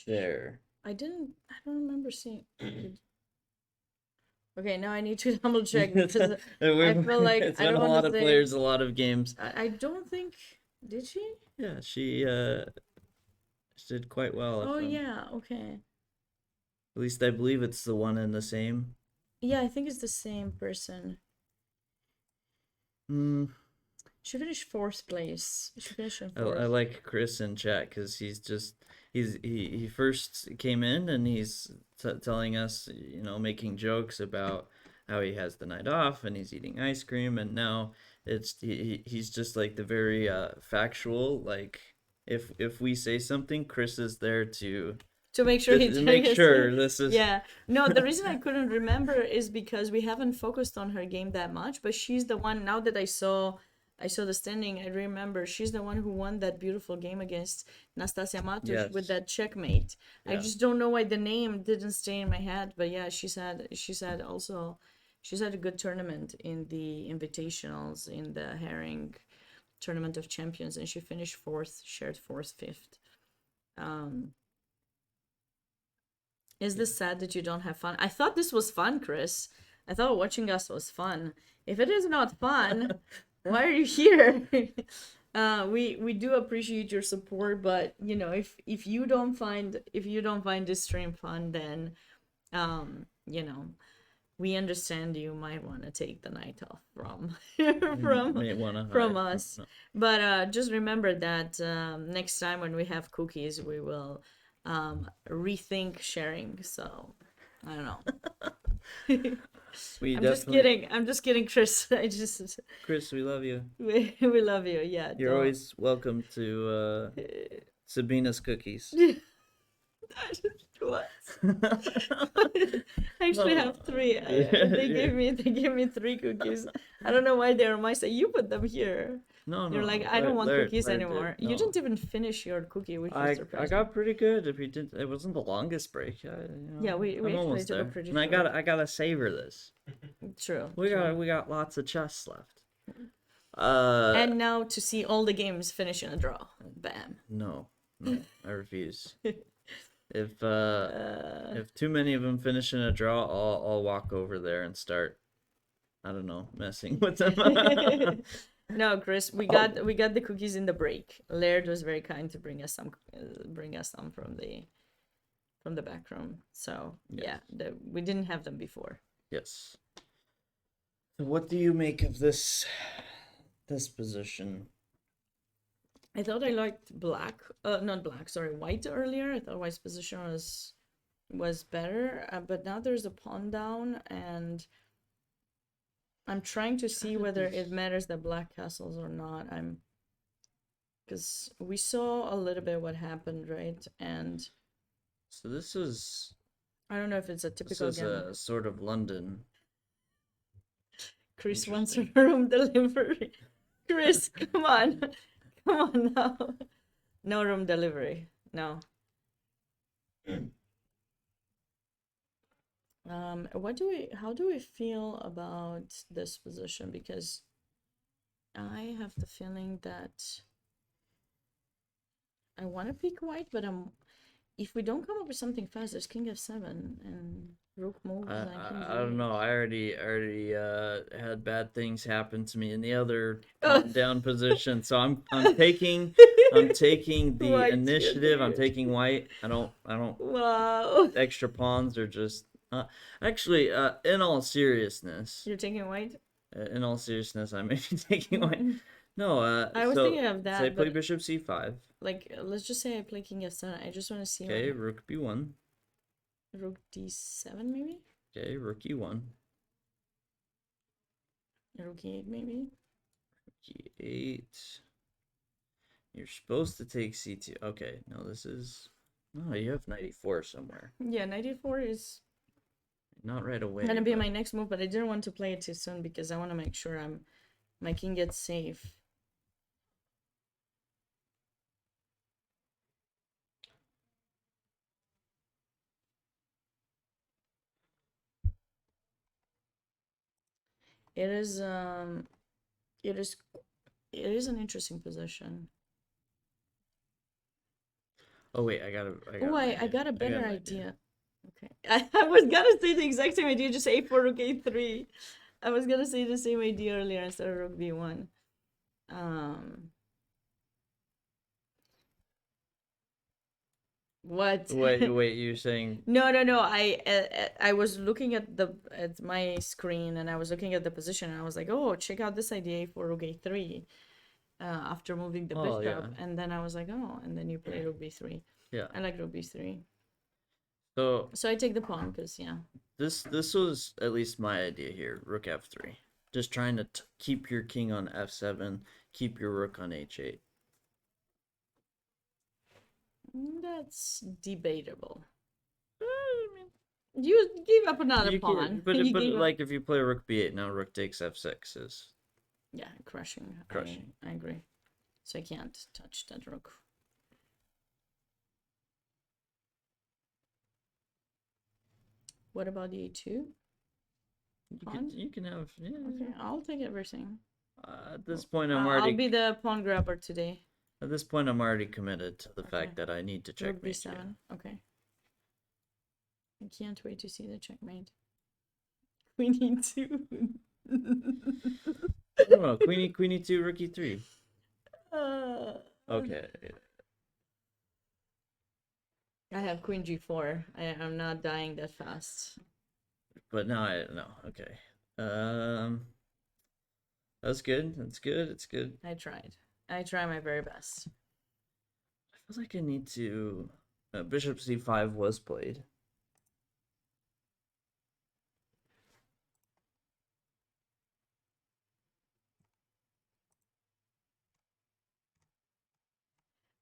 there. I don't remember seeing. Okay, now I need to double check because I feel like it's I been don't a want lot to of say. players, a lot of games. I don't think, did she? Yeah, she did quite well. Oh yeah, okay. At least I believe it's the one and the same. Yeah, I think it's the same person. She finished 4th place. She finished in 4th. I like Chris in chat because he first came in and he's telling us, making jokes about how he has the night off and he's eating ice cream, and now he's just like the very factual, like if we say something, Chris is there to make sure he make sure this is Yeah. No, the reason I couldn't remember is because we haven't focused on her game that much, but she's the one, now that I saw I saw the standing. I remember she's the one who won that beautiful game against Nastasia Matush with Yes. that checkmate. I Yeah. just don't know why the name didn't stay in my head, but yeah, she said also she's had a good tournament in the invitationals in the Herring Tournament of Champions, and she finished fourth, shared fourth, fifth. Um, is this sad that you don't have fun? I thought this was fun, Chris. I thought watching us was fun. If it is not fun, why are you here? We do appreciate your support, but you know, if you don't find this stream fun, then you know, we understand you might want to take the night off from May wanna from hide. us. No. But just remember that next time when we have cookies, we will rethink sharing. So I don't know. We I'm just definitely, kidding. I'm just kidding, Chris. I just Chris, we love you. we love you. Yeah. You're don't- always welcome to Sabina's cookies. What? I actually No. have three. They gave me three cookies. I don't know why they're on my side. You put them here. No, You're no. like, I don't want Larry- cookies Larry did. anymore. You No. didn't even finish your cookie, which was I surprising. got pretty good. If you did, it wasn't the longest break. Yeah, we I'm actually almost took a there. pretty And I short- gotta savor this. True. We true. got lots of chests left. And now to see all the games finish in a draw. Bam. No, I refuse. If too many of them finish in a draw, I'll walk over there and start, I don't know, messing with them. No, Chris, we got the cookies in the break. Laird was very kind to bring us some from the back room. So yeah, we didn't have them before. Yes. So what do you make of this position? I thought I liked not black, sorry, white earlier. I thought white's position was better, but now there's a pawn down, and I'm trying to see whether it matters that black castles or not. Because we saw a little bit what happened, right? And So this was I don't know if it's a this typical is game. a sort of London. Chris wants a room delivery. Chris, come on. Come on now. No room delivery. No. How do we feel about this position? Because I have the feeling that I want to pick white, but if we don't come up with something fast, there's king f7 and rook moves. I don't know. I already had bad things happen to me in the other pawn down position. So I'm taking the White, initiative. I'm good. taking white. I don't Wow. extra pawns are just actually in all seriousness. You're taking white? In all seriousness, I may be taking white. No, I was so, thinking of so that, I play but bishop c5. like, let's just say I play king f7. I just want to see Okay, rook b1. rook d7 maybe, Okay, rook e1. rook e8 maybe. G8. You're supposed to take c2. Okay, no, this is... No, you have knight e4 somewhere. Yeah, knight e4 is Not right away. gonna be but- my next move, but I didn't want to play it too soon because I want to make sure my king gets safe. It is it is an interesting position. Oh, wait, I got Oh, an I idea. got a better an idea. Okay. I was gonna say the exact same idea, just a4 rook a3. I was gonna say the same idea earlier instead of rook b1. What? Wait, you're saying... No. I was looking at my screen and I was looking at the position and I was like, oh, check out this idea for rook a3. After moving the Oh, bishop, yeah. and then I was like, oh, and then you play rook b3. Yeah. I like rook b3. So, So I take the pawn because yeah. this was at least my idea here. Rook f3. Just trying to keep your king on f7, keep your rook on h8. That's debatable. You gave up another You pawn. can, but You but gave up- like if you play rook b8, now rook takes f6 is... Yeah, crushing. Crushing. I agree. So I can't touch that rook. What about the a2? Pawn? You can have, yeah. Okay, I'll take everything. At this point, I'll I'm be the pawn grabber today. At this point, I'm already committed to the Okay. fact that I need to Rook checkmate you. b7. Okay. I can't wait to see the checkmate. We need to. I don't know. Queenie, Queenie 2, Rook E3. Okay. I have queen g4. I'm not dying that fast. But now no. Okay. That's good. That's good. It's good. I tried. I try my very best. I feel like I need to. Bishop C5 was played.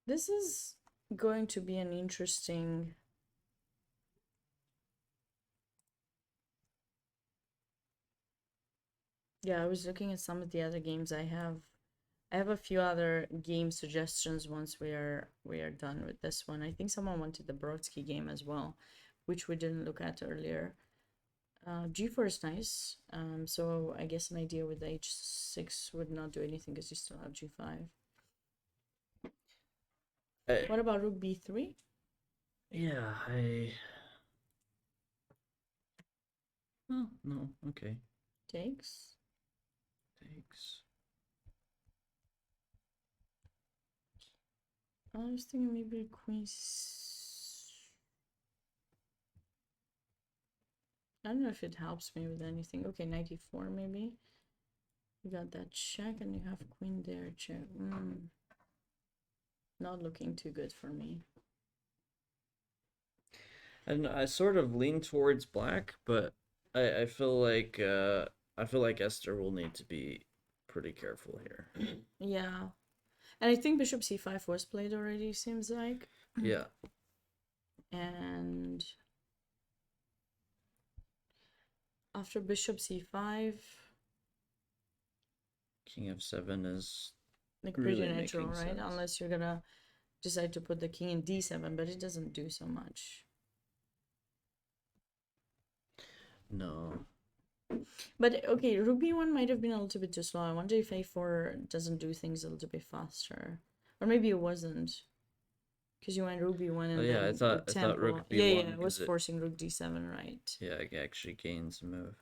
This is going to be an interesting. Yeah, I was looking at some of the other games I have. I have a few other game suggestions once we are done with this one. I think someone wanted the Brodsky game as well, which we didn't look at earlier. G4 is nice. So I guess an idea with the H6 would not do anything because you still have G5. What about Rook B3? Yeah, Oh, no, okay. Takes. Takes. I was thinking maybe Queen. I don't know if it helps me with anything. Okay, 94 maybe. You got that check and you have Queen there, check. Not looking too good for me. And I sort of lean towards black, but I feel like Esther will need to be pretty careful here. Yeah. And I think Bishop C5 was played already, seems like. Yeah. And after Bishop C5, King F7 is like really pretty natural, making right? sense. Unless you're gonna decide to put the king in D7, but it doesn't do so much. no. But okay, Rook B1 might have been a little bit too slow. I wonder if A4 doesn't do things a little bit faster. Or maybe it wasn't. Because you went Rook B1 and Oh, yeah, then I thought the Rook tempo. B1 Yeah, it was 'cause it- forcing Rook D7, right? Yeah, it actually gains a move.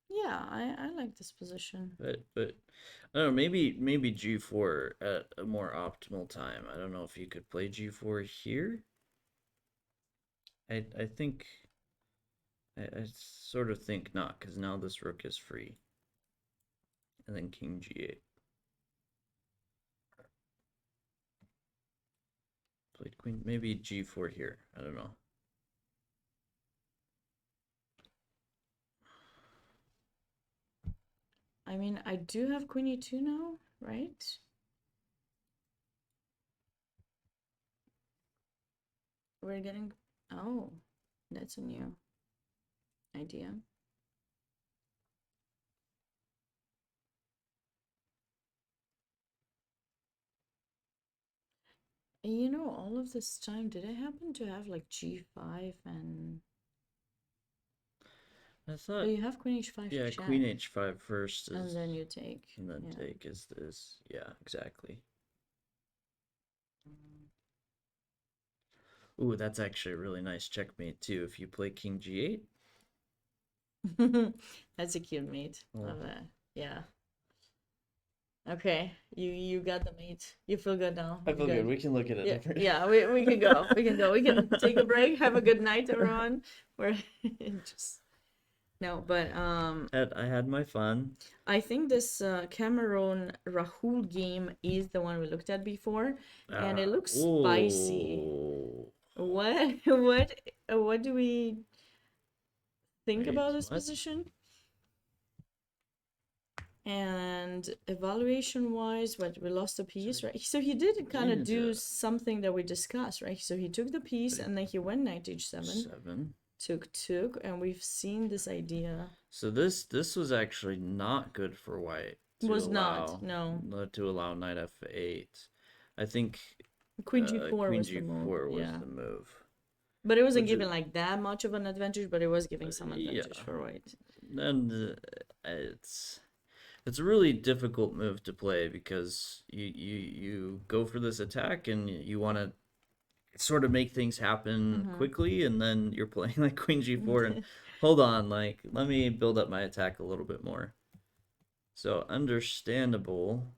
Yeah, I like this position. But I don't know, maybe G4 at a more optimal time. I don't know if you could play G4 here. I think I sort of think not, because now this rook is free. And then King G8. Played Queen, maybe G4 here. I don't know. I mean, I do have Queen E2 now, right? We're getting... Oh, that's a new idea. And you know, all of this time, did I happen to have like G5 and... I Oh, thought, you have Queen H5 yeah, check, Queen H5 first is, and then you take. and then yeah. take is this. Yeah, exactly. Ooh, that's actually a really nice checkmate too. If you play King G8. That's a cute mate. Oh. Love that. Yeah. Okay, you got the mate. You feel good now. I feel good. We can look at it. Yeah, different. yeah, we can go. We can go. We can take a break. Have a good night, everyone. We're just no, but I had my fun. I think this Cameron Rahul game is the one we looked at before, and it looks spicy. Ooh. What do we think Wait, about this what? position? And evaluation wise, what we lost a piece, right? So he did kind of do Yeah. something that we discussed, right? So he took the piece and then he went knight h7 7. took, and we've seen this idea. So this was actually not good for white. Was not, no. To allow knight f8. I think Queen g4 queen was the move. g4 was Yeah. the move. But it wasn't Which giving like that much of an advantage, but it was giving some yeah. advantage for white. And it's a really difficult move to play because you go for this attack and you want to sort of make things happen quickly, and then you're playing like queen g4 and hold on, like let me build up my attack a little bit more. So understandable.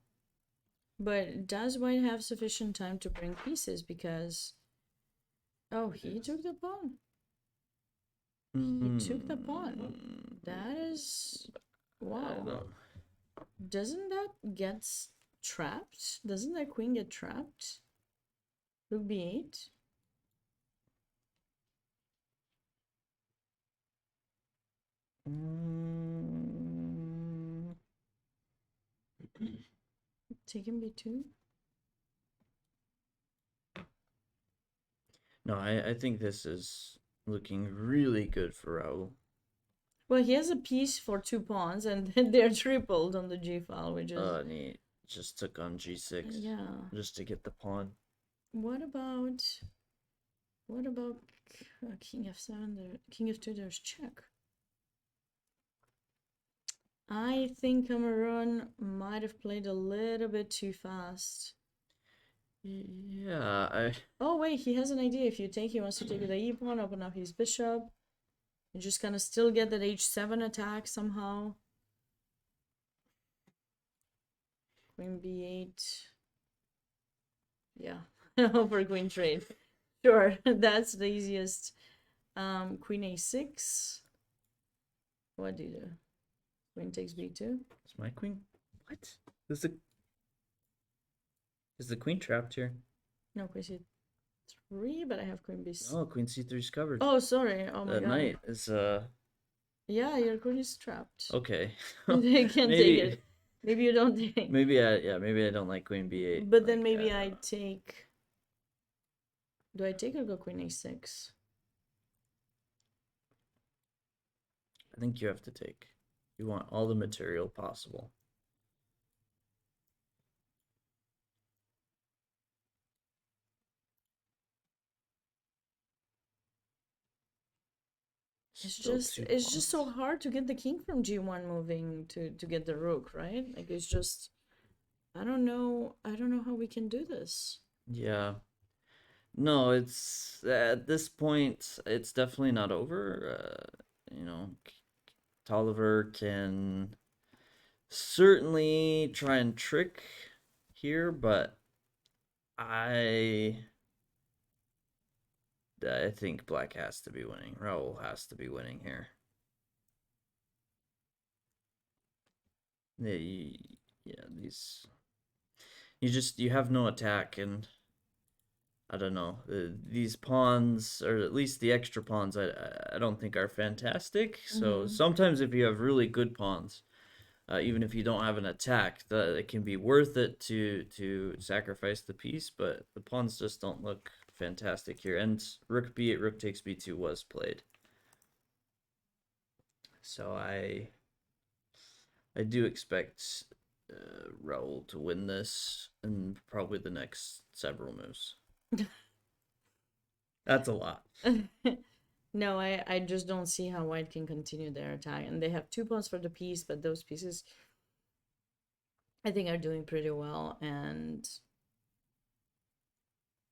But does white have sufficient time to bring pieces? Because oh, he took the pawn. He took the pawn. That is I wow. don't- Doesn't that get trapped? Doesn't that queen get trapped? Rook b8. Mm, Taking b2. no, I think this is looking really good for Raul. Well, he has a piece for 2 pawns, and then they're tripled on the g file, which is And he just took on g6 yeah. just to get the pawn. What about king f7? There, king f2. There's check. I think Cameroon might have played a little bit too fast. Yeah, Oh wait, he has an idea. If you take, he wants to take with the e pawn, open up his bishop, and just kind of still get that h7 attack somehow. Queen b8. Yeah, over queen trade. Sure, that's the easiest. Queen a6. What do you do? Queen takes b2. is my queen? What? Is the queen trapped here? No, queen c3, but I have queen b6. Oh, queen c3 is covered. Oh, sorry. Oh my That god. knight is Yeah, your queen is trapped. okay. They can't take it. Maybe you don't take. Maybe I don't like queen b8. But then like, maybe I take. Do I take or go queen a6? I think you have to take. You want all the material possible. It's Still just two it's just so pawns. hard to get the king from g1 moving to get the rook, right? Like it's just I don't know how we can do this. Yeah. No, it's at this point it's definitely not over. You know, Tolliver can certainly try and trick here, but I think black has to be winning. Raul has to be winning here. Yeah, these you have no attack, and I don't know, these pawns, or at least the extra pawns, I don't think are fantastic. So sometimes if you have really good pawns, even if you don't have an attack, it can be worth it to sacrifice the piece, but the pawns just don't look fantastic here. And rook b8, rook takes b2 was played. So I do expect Raul to win this and probably the next several moves. That's a lot. No, I just don't see how white can continue their attack. And they have 2 pawns for the piece, but those pieces I think are doing pretty well. And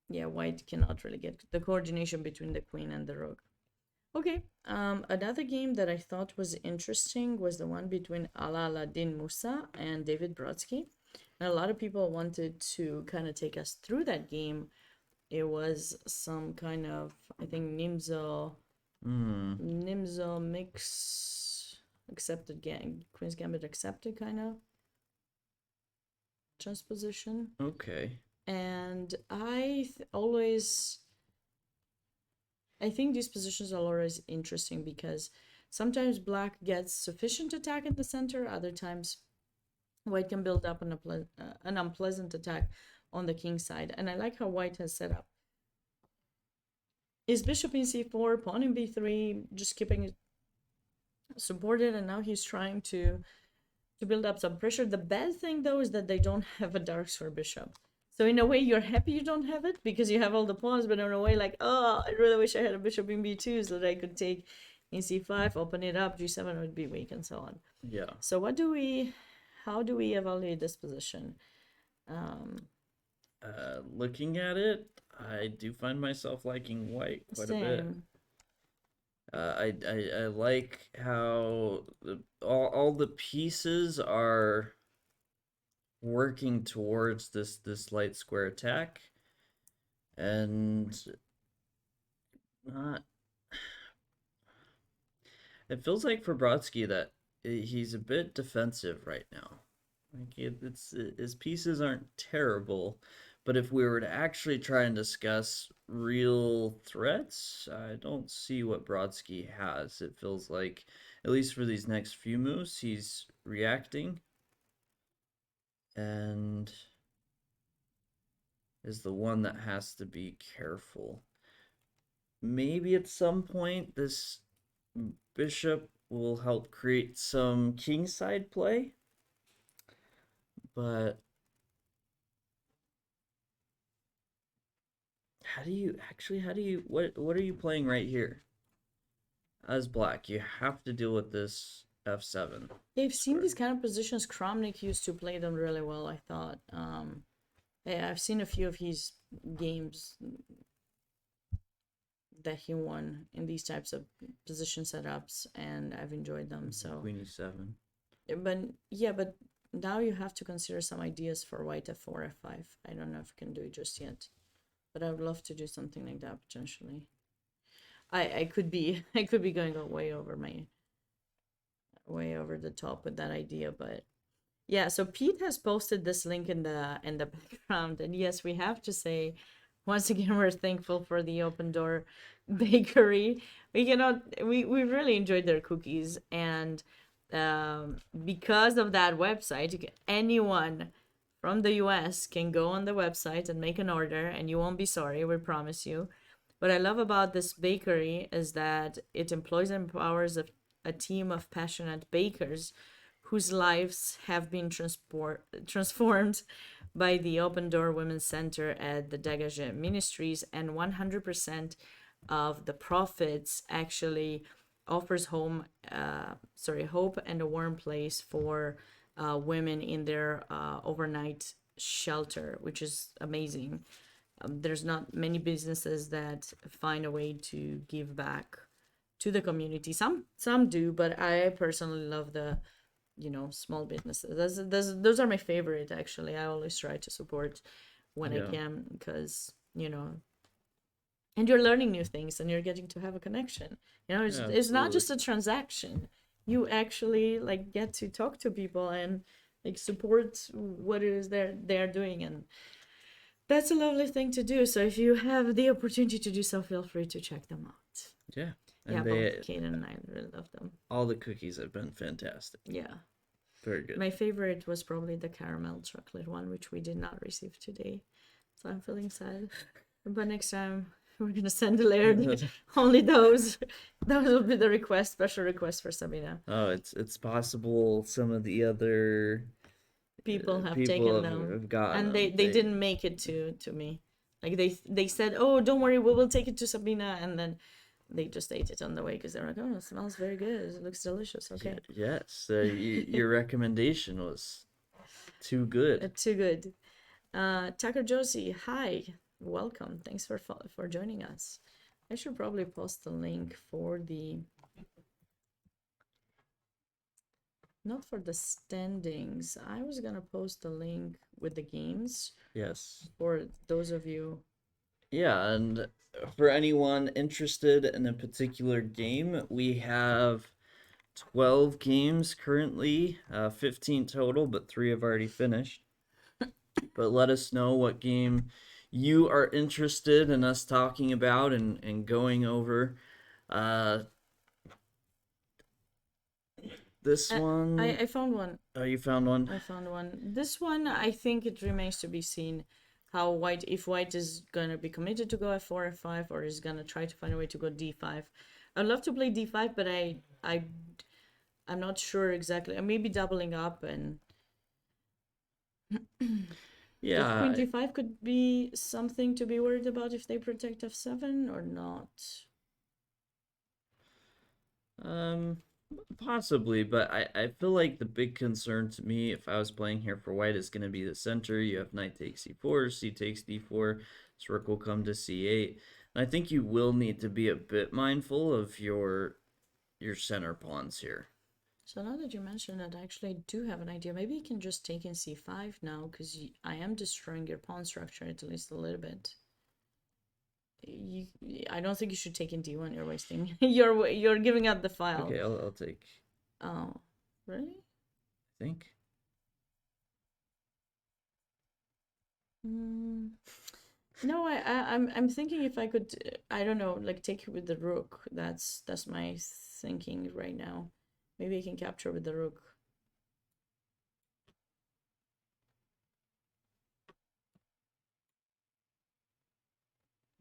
yeah, white cannot really get the coordination between the queen and the rook. Okay, another game that I thought was interesting was the one between Alaaddin Musa and David Brodsky. And a lot of people wanted to kind of take us through that game. It was some kind of, I think, Nimzo mix accepted Queen's Gambit accepted kind of transposition. Okay. And I think these positions are always interesting because sometimes black gets sufficient attack in the center, other times white can build up an unpleasant attack on the king side. And I like how white has set up is bishop in c4, pawn in b3, just keeping it supported, and now he's trying to build up some pressure. The bad thing though is that they don't have a dark square bishop. So in a way you're happy you don't have it because you have all the pawns, but in a way like, oh, I really wish I had a bishop in b2 so that I could take in c5, open it up, g7 would be weak, and so on. Yeah. So how do we evaluate this position? Looking at it, I do find myself liking white quite a bit. Same. I like how all the pieces are working towards this light square attack, and not. It feels like for Brodsky that he's a bit defensive right now. Like it's his pieces aren't terrible, but if we were to actually try and discuss real threats, I don't see what Brodsky has. It feels like, at least for these next few moves, he's reacting and is the one that has to be careful. Maybe at some point this bishop will help create some kingside play, but how do you what are you playing right here? As black, you have to deal with this f7. They've seen these kind of positions. Kramnik used to play them really well, I thought. Yeah, I've seen a few of his games that he won in these types of position setups, and I've enjoyed them. So, Queen e7. but now you have to consider some ideas for white f4, f5. I don't know if you can do it just yet, but I would love to do something like that potentially. I could be going way over the top with that idea, but yeah. So Pete has posted this link in the background, and yes, we have to say once again we're thankful for the Open Door Bakery. We really enjoyed their cookies, and because of that website, anyone from the US can go on the website and make an order, and you won't be sorry, we promise you. What I love about this bakery is that it employs and empowers a team of passionate bakers whose lives have been transformed by the Open Door Women's Center at the Dégagé Ministries, and 100% of the profits actually offers hope and a warm place for women in their overnight shelter, which is amazing. There's not many businesses that find a way to give back to the community. Some do, but I personally love the small businesses. Those are my favorite, actually. I always try to support when I can, because and you're learning new things and you're getting to have a connection. It's not just a transaction. You actually get to talk to people and support what it is they're doing, and that's a lovely thing to do. So if you have the opportunity to do so, feel free to check them out. Yeah. And both Kaden and I really love them. All the cookies have been fantastic. Yeah. Very good. My favorite was probably the caramel chocolate one, which we did not receive today. So I'm feeling sad. But next time we're gonna send the Laird only those. Those will be the special request for Sabina. Oh, it's possible some of the other people have taken them, have gotten and them. they didn't make it to me. They said, oh, don't worry, we will take it to Sabina, and then they just ate it on the way because they're like, oh, it smells very good, it looks delicious. Okay. Yes, your recommendation was too good. Too good. Tucker Josie, hi, welcome, thanks for joining us. I should probably post the link for not for the standings. I was gonna post the link with the games. Yes. For those of you. Yeah, and for anyone interested in a particular game, we have 12 games currently, 15 total, but 3 have already finished. But let us know what game you are interested in us talking about and going over. This one... I found one. Oh, you found one? I found one. This one, I think it remains to be seen how white, if white is gonna be committed to go f4, f5, or is gonna try to find a way to go d5. I'd love to play d5, but I'm not sure exactly. I may be doubling up, and Yeah, queen d5 could be something to be worried about if they protect f7 or not. possibly, but I feel like the big concern to me, if I was playing here for white, is going to be the center. You have knight takes c4, c takes d4, this rook will come to c8. And I think you will need to be a bit mindful of your center pawns here. So now that you mention it, I actually do have an idea. Maybe you can just take in c5 now, because I am destroying your pawn structure at least a little bit. I don't think you should take in d1. You're wasting. You're giving up the file. Okay, I'll take. Oh, really? I think. No, I'm thinking if I could, I don't know, like take it with the rook. That's my thinking right now. Maybe I can capture with the rook.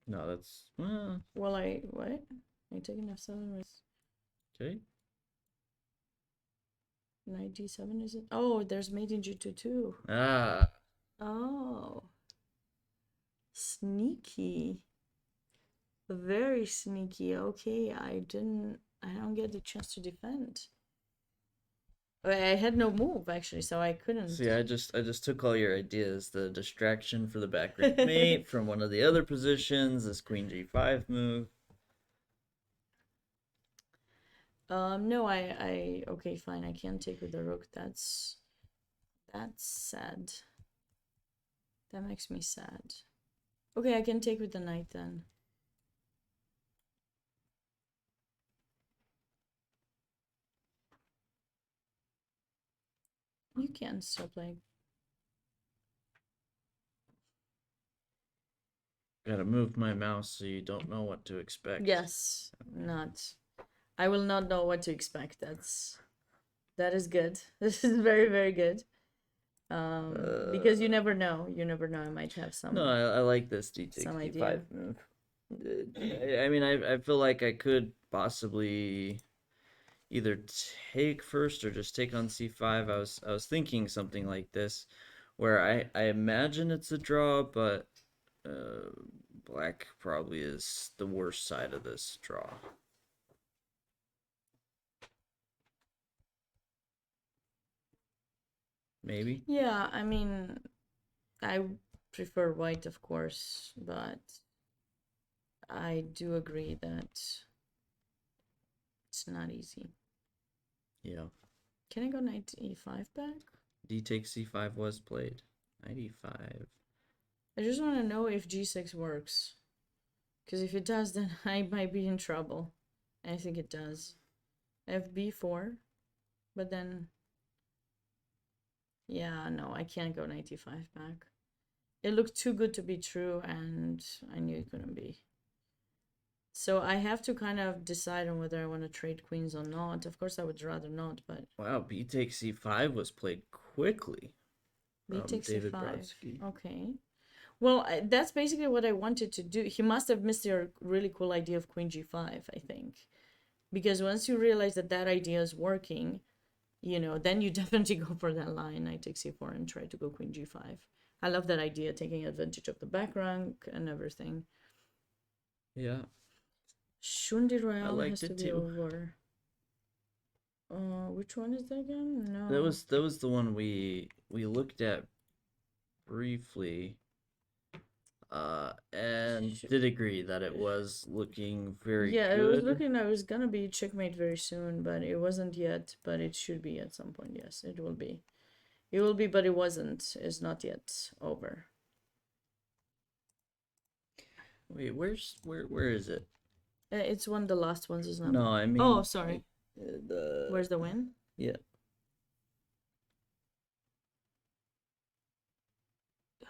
No, that's Well, what? I taking f7 with okay. knight d7, is it? Oh, there's mate in g2 too. Ah, Oh. Sneaky. Very sneaky. Okay, I don't get the chance to defend. I had no move actually, so I couldn't. see, I just took all your ideas. The distraction for the back rank mate from one of the other positions. This queen g5 move. No, okay, fine. I can't take with the rook. That's sad. That makes me sad. Okay, I can take with the knight then. You can still play. Gotta move my mouse so you don't know what to expect. Yes, not. I will not know what to expect. That is good. This is very, very good. Because you never know. You never know. I might have some. No, I like this d takes Some d5 idea. move. I mean, I feel like I could possibly either take first or just take on c5. I was thinking something like this, where I imagine it's a draw, but black probably is the worst side of this draw. Maybe. Yeah, I mean, I prefer white, of course, but I do agree that it's not easy. Yeah. Can I go knight e5 back? D takes c5 was played. Knight e5. I just want to know if g6 works. Because if it does, then I might be in trouble. I think it does. fb4. But then... yeah, no, I can't go knight e5 back. It looked too good to be true, and I knew it couldn't be. So I have to kind of decide on whether I want to trade queens or not. Of course, I would rather not, but... wow, b takes c5 was played quickly. b takes David e5. Brodsky. Okay. Well, that's basically what I wanted to do. He must have missed your really cool idea of queen g5, I think. Because once you realize that that idea is working, you know, then you definitely go for that line. Knight takes c4 and try to go queen g5. I love that idea, taking advantage of the back rank and everything. Yeah. Shundi Royale liked has to it be too. over. Which one is that again? No. That was the one we looked at briefly. And did agree that it was looking very yeah, good. it was looking like it was gonna be checkmate very soon, but it wasn't yet. But it should be at some point. Yes, it will be. It will be, but it wasn't. It's not yet over. Wait, where is it? It's one of the last ones, isn't it? No, I mean. Oh, sorry. The Where's the win? yeah.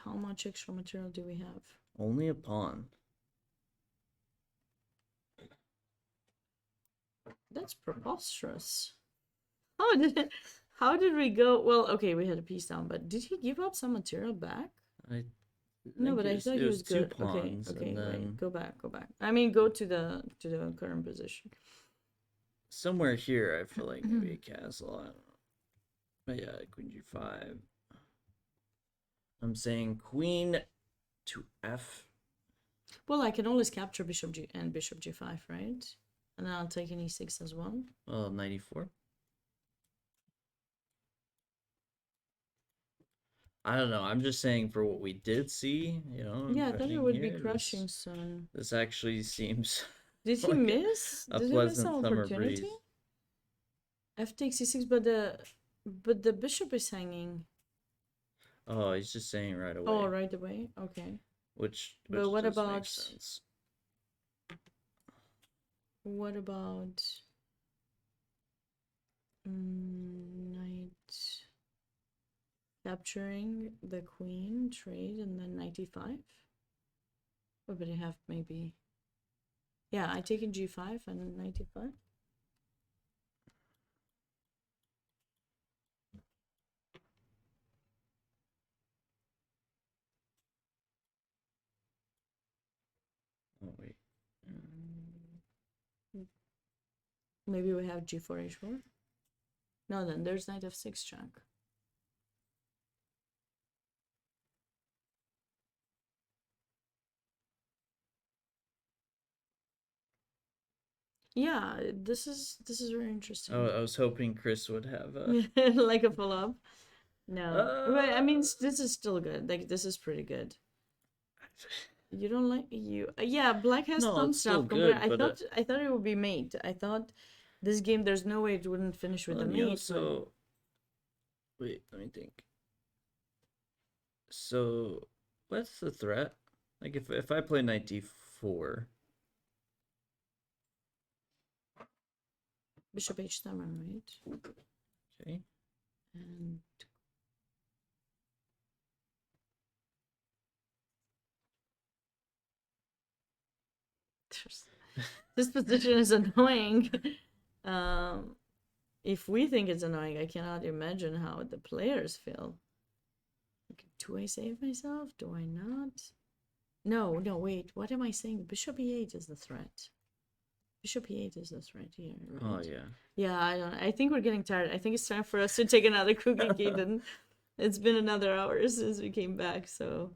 How much extra material do we have? Only a pawn. That's preposterous. How did we go? Well, okay, we had a piece down, but did he give up some material back? I No, but I it thought he was was two good. Okay, pawns, okay, and wait, then go back, go back. I mean, go to the current position. somewhere here, I feel like maybe a castle. I don't know. But yeah, queen g5. I'm saying queen to f. Well, I can always capture bishop g and bishop g5, right? And then I'll take an e6 as well. Well, 94. I don't know. I'm just saying for what we did see, Yeah, I thought it crushing would be here, crushing soon. this actually seems Did he like miss? a Did he miss pleasant an summer opportunity? breeze. F takes e6, but the bishop is hanging. Oh, he's just saying right away, Oh, right away. Okay. which But what does make about sense. what about knight capturing the queen trade and then 95? What would it have maybe? Yeah, I take in g5 and 95. Oh wait. Maybe we have g4 h4. No, then there's knight f6 check. Yeah, this is very interesting. Oh, I was hoping Chris would have Like a pull up. No, but I mean, Uh, this is still good. Like this is pretty good. You don't like you? Yeah, black has No, some it's still stuff. Compared, good, I but thought it would be mate. I thought this game there's no way it wouldn't finish with a you mate. also wait. Let me think. So, what's the threat? Like if I play knight d4, Bishop h7, right? okay. And this position is annoying. If we think it's annoying, I cannot imagine how the players feel. Do I save myself? Do I not? No, wait. What am I saying? Bishop e8 is the threat. Bishop e8 is the threat here, right? Oh yeah. Yeah, I think we're getting tired. I think it's time for us to take another cookie, Keaton. It's been another hour since we came back, so.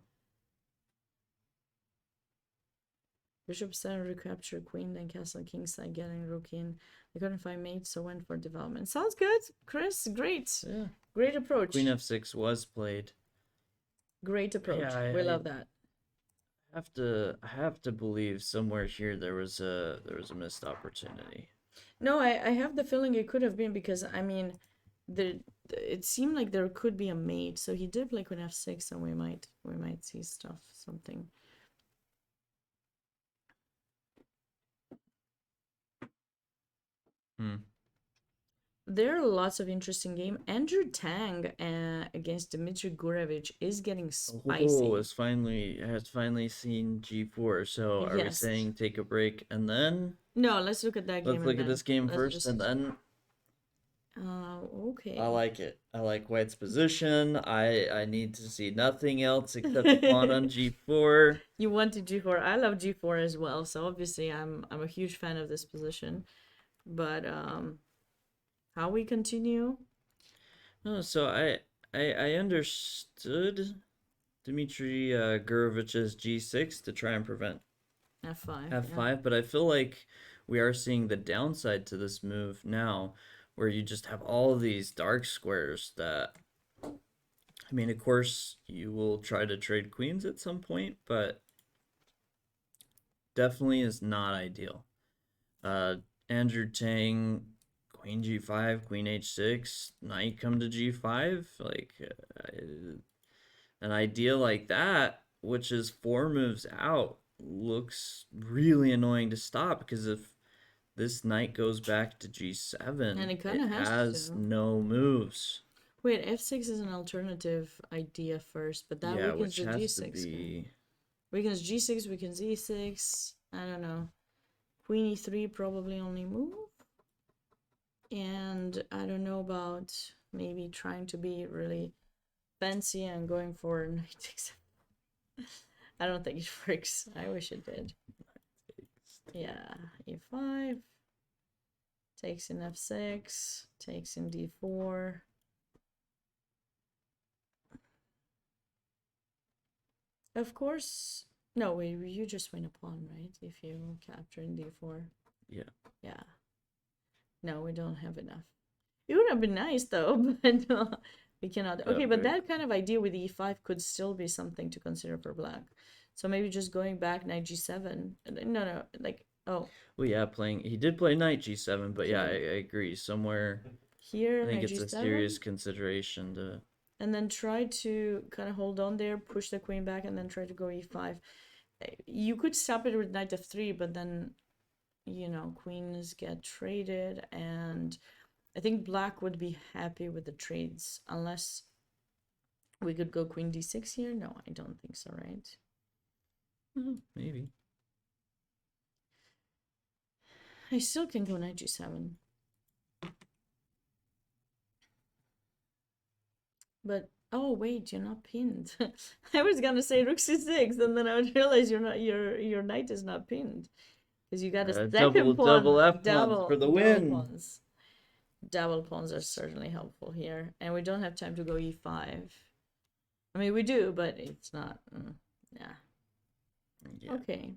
Bishop 7 recapture queen, then castle kingside, getting rook in. I couldn't find mate, so went for development. Sounds good, Chris. Great. Yeah. Great approach. Queen f6 was played. Great approach. Yeah, we love that. I have to believe somewhere here there was a missed opportunity. No, I have the feeling it could have been because I mean, it seemed like there could be a mate, so he did play queen f6, and we might see something. There are lots of interesting game. Andrew Tang against Dmitry Gurevich is getting spicy. Oh, has finally seen g4. So are we Yes. saying take a break and then No, let's look at that game. let's look at this game Let's first just- and then okay. I like it. I like White's position. I need to see nothing else except the pawn on g4. You wanted g4. I love g4 as well. So obviously I'm a huge fan of this position. But how we continue? No, so I understood Dmitry Gurevich's g6 to try and prevent f5. f5, but I feel like we are seeing the downside to this move now, where you just have all these dark squares that, I mean, of course, you will try to trade queens at some point, but definitely is not ideal. Andrew Tang, queen g5, queen h6, knight come to g5, like an idea like that, which is 4 moves out, looks really annoying to stop, because if this knight goes back to g7, And it kinda has to. no moves. Wait, f6 is an alternative idea first, but that weakens which the has g6. to be... Weakens g6, weakens e6. I don't know. Queen e3 probably only move. And I don't know about maybe trying to be really fancy and going for knight takes. I don't think it works. I wish it did. Yeah, e5. Takes in f6. Takes in d4. Of course. No, wait, you just win a pawn, right? If you capture in d4. Yeah. Yeah. No, we don't have enough. It would have been nice though, but we cannot. Yeah, Okay, but very that kind of idea with e5 could still be something to consider for black. So maybe just going back knight g7. No, like, oh, Well, yeah, he did play knight g7, but yeah, I Okay. agree. Somewhere, here I think knight it's a g7, serious consideration to. and then try to kind of hold on there, push the queen back, and then try to go e5. You could stop it with knight f3, but then, you know, queens get traded, and I think black would be happy with the trades, unless we could go queen d6 here. No, I don't think so, right? Maybe. I still can go knight g7. But oh wait, you're not pinned. I was gonna say rook c6, and then I would realize your knight is not pinned because you got a second Double pawn. F pawns for the win. Pawns. Double pawns are certainly helpful here, and we don't have time to go e5. I mean, we do, but it's not. Yeah. Yeah. Okay.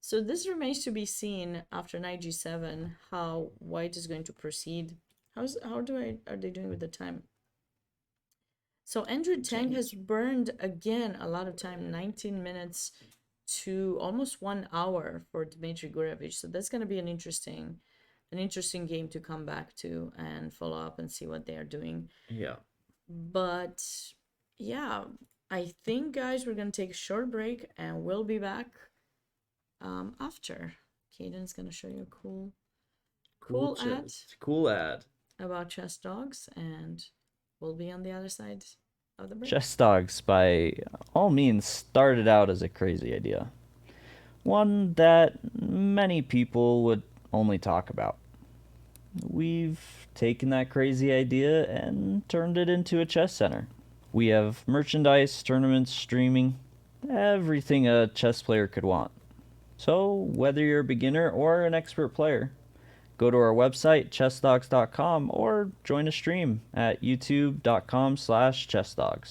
So this remains to be seen after knight g7 how white is going to proceed. Are they doing with the time? So Andrew Tang has burned again a lot of time, 19 minutes to almost 1 hour for Dmitry Gurevich. So that's going to be an interesting game to come back to and follow up and see what they are doing. Yeah. But yeah, I think, guys, we're going to take a short break and we'll be back after. Caden's going to show you a Cool ad about chess dogs, and we'll be on the other side of the break. Chess dogs, by all means, started out as a crazy idea. One that many people would only talk about. We've taken that crazy idea and turned it into a chess center. We have merchandise, tournaments, streaming, everything a chess player could want. So, whether you're a beginner or an expert player, go to our website, chessdogs.com, or join a stream at youtube.com/chessdogs.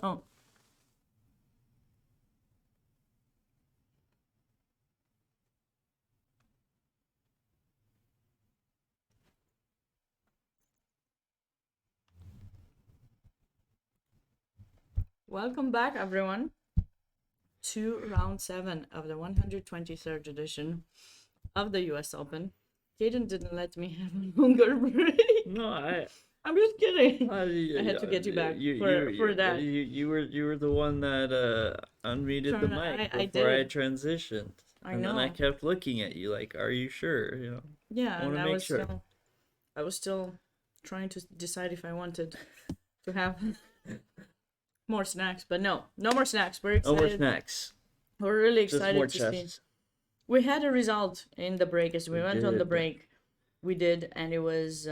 Oh. Welcome back, everyone, to round 7 of the 123rd edition of the US Open. Jaden didn't let me have a longer break. No, I'm just kidding. I had to get you back for that. You were the one that unmuted the mic I before I did. transitioned. I And then I know. kept looking at you like, "Are you sure?" Yeah, I want and to make sure. I was still trying to decide if I wanted to have more snacks, but no more snacks. We're No more excited. snacks. We're really Just excited more to see. chests. We had a result in the break as we went on the did. break. We did, and it was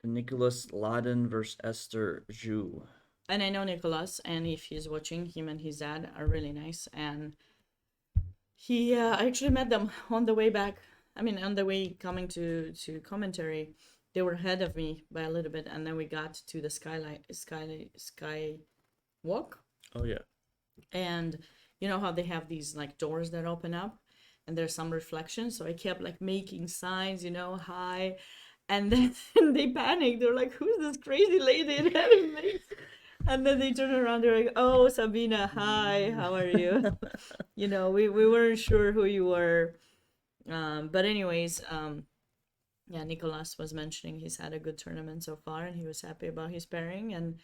Nicholas Laden versus Esther Zhu. and I know Nicholas, and if he's watching, him and his dad are really nice, and he I actually met them on the way back. I mean, on the way coming to commentary, they were ahead of me by a little bit, and then we got to the sky walk, Oh yeah. and you know how they have these like doors that open up, and there's some reflection. So I kept like making signs, hi, and then they panicked. They're like, "Who's this crazy lady in ahead of me?" And then they turn around. They're like, "Oh, Sabina, hi, how are you?" We weren't sure who you were. But anyways, yeah, Nicolas was mentioning he's had a good tournament so far, and he was happy about his pairing, and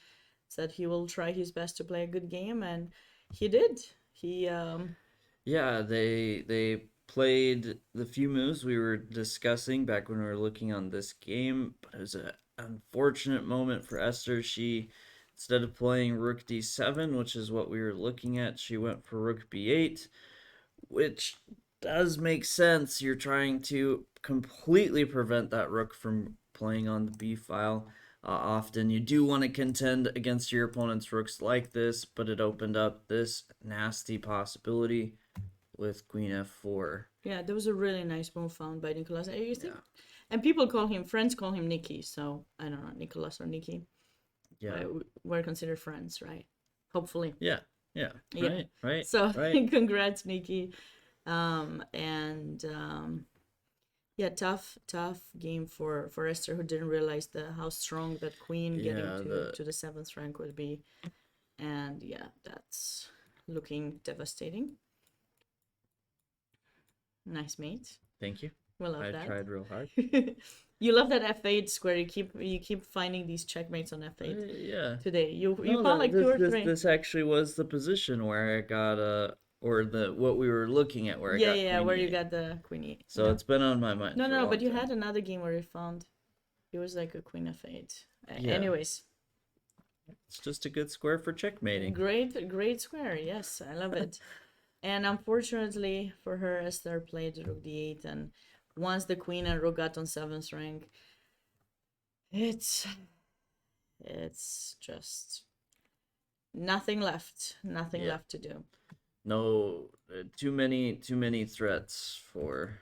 said he will try his best to play a good game, and he did. He Yeah, they played the few moves we were discussing back when we were looking on this game, but it was an unfortunate moment for Esther. She, instead of playing rook d7, which is what we were looking at, she went for rook b8, which does make sense. You're trying to completely prevent that rook from playing on the b file. Often you do want to contend against your opponent's rooks like this, but it opened up this nasty possibility with queen f4. Yeah, there was a really nice move found by Nicolas. I think, Yeah. and friends call him Nikki, so I don't know, Nicolas or Nikki. Yeah. We're considered friends, right? Hopefully. Yeah. Right. So Right. congrats, Nikki. Yeah, tough game for Esther, who didn't realize how strong that queen getting to the 7th rank would be, and yeah, that's looking devastating. Nice mate. Thank you. We love I that. tried real hard. You love that f8 square. You keep finding these checkmates on f8. Yeah. Today you No, found like two or three. This actually was the position where I got or what we were looking at where I got queen where e8. you got the queen e8. So it's been on my mind. No, but you time. had another game where you found it was like a queen f8. Yeah. Anyways, it's just a good square for checkmating. great square. Yes, I love it. And unfortunately for her, Esther played rook d8, and once the queen and rook got on 7th rank, it's just nothing left. Nothing left to do. No, too many threats for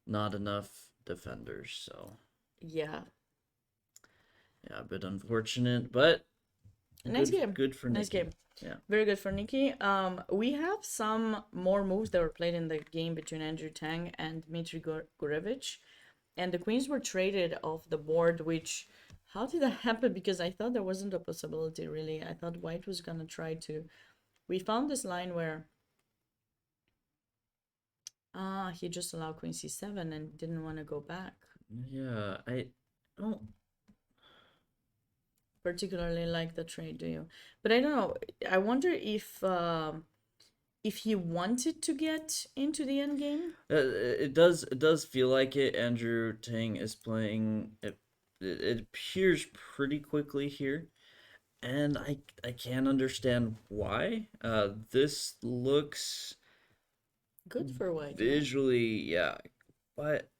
not enough defenders. So yeah, a bit unfortunate, but nice game. Good for nice Nikki. game. Yeah, very good for Nikki. We have some more moves that were played in the game between Andrew Tang and Dmitry Gurevich, and the queens were traded off the board. Which, how did that happen? Because I thought there wasn't a possibility really. I thought White was gonna try to. We found this line where he just allowed queen c7 and didn't want to go back. Yeah, I don't particularly like the trade, do you? But I don't know. I wonder if he wanted to get into the end game. It does feel like it. Andrew Tang is playing. It appears pretty quickly here, and I can't understand why. This looks good for White. Visually, yeah, but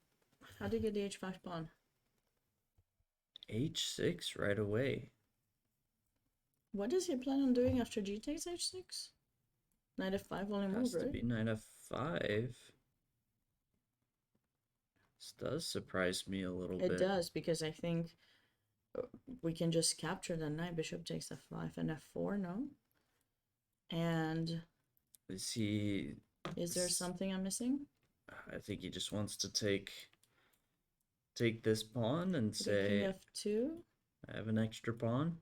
how do you get the h5 pawn? h6 right away. What does he plan on doing after g takes h6? Knight f5 only move, Has right? to be knight f5. This does surprise me a little bit. It does, because I think we can just capture the knight. Bishop takes f5 and f4, no? And Is he? is there something I'm missing? I think he just wants to take this pawn and Okay, say, king I have an extra pawn.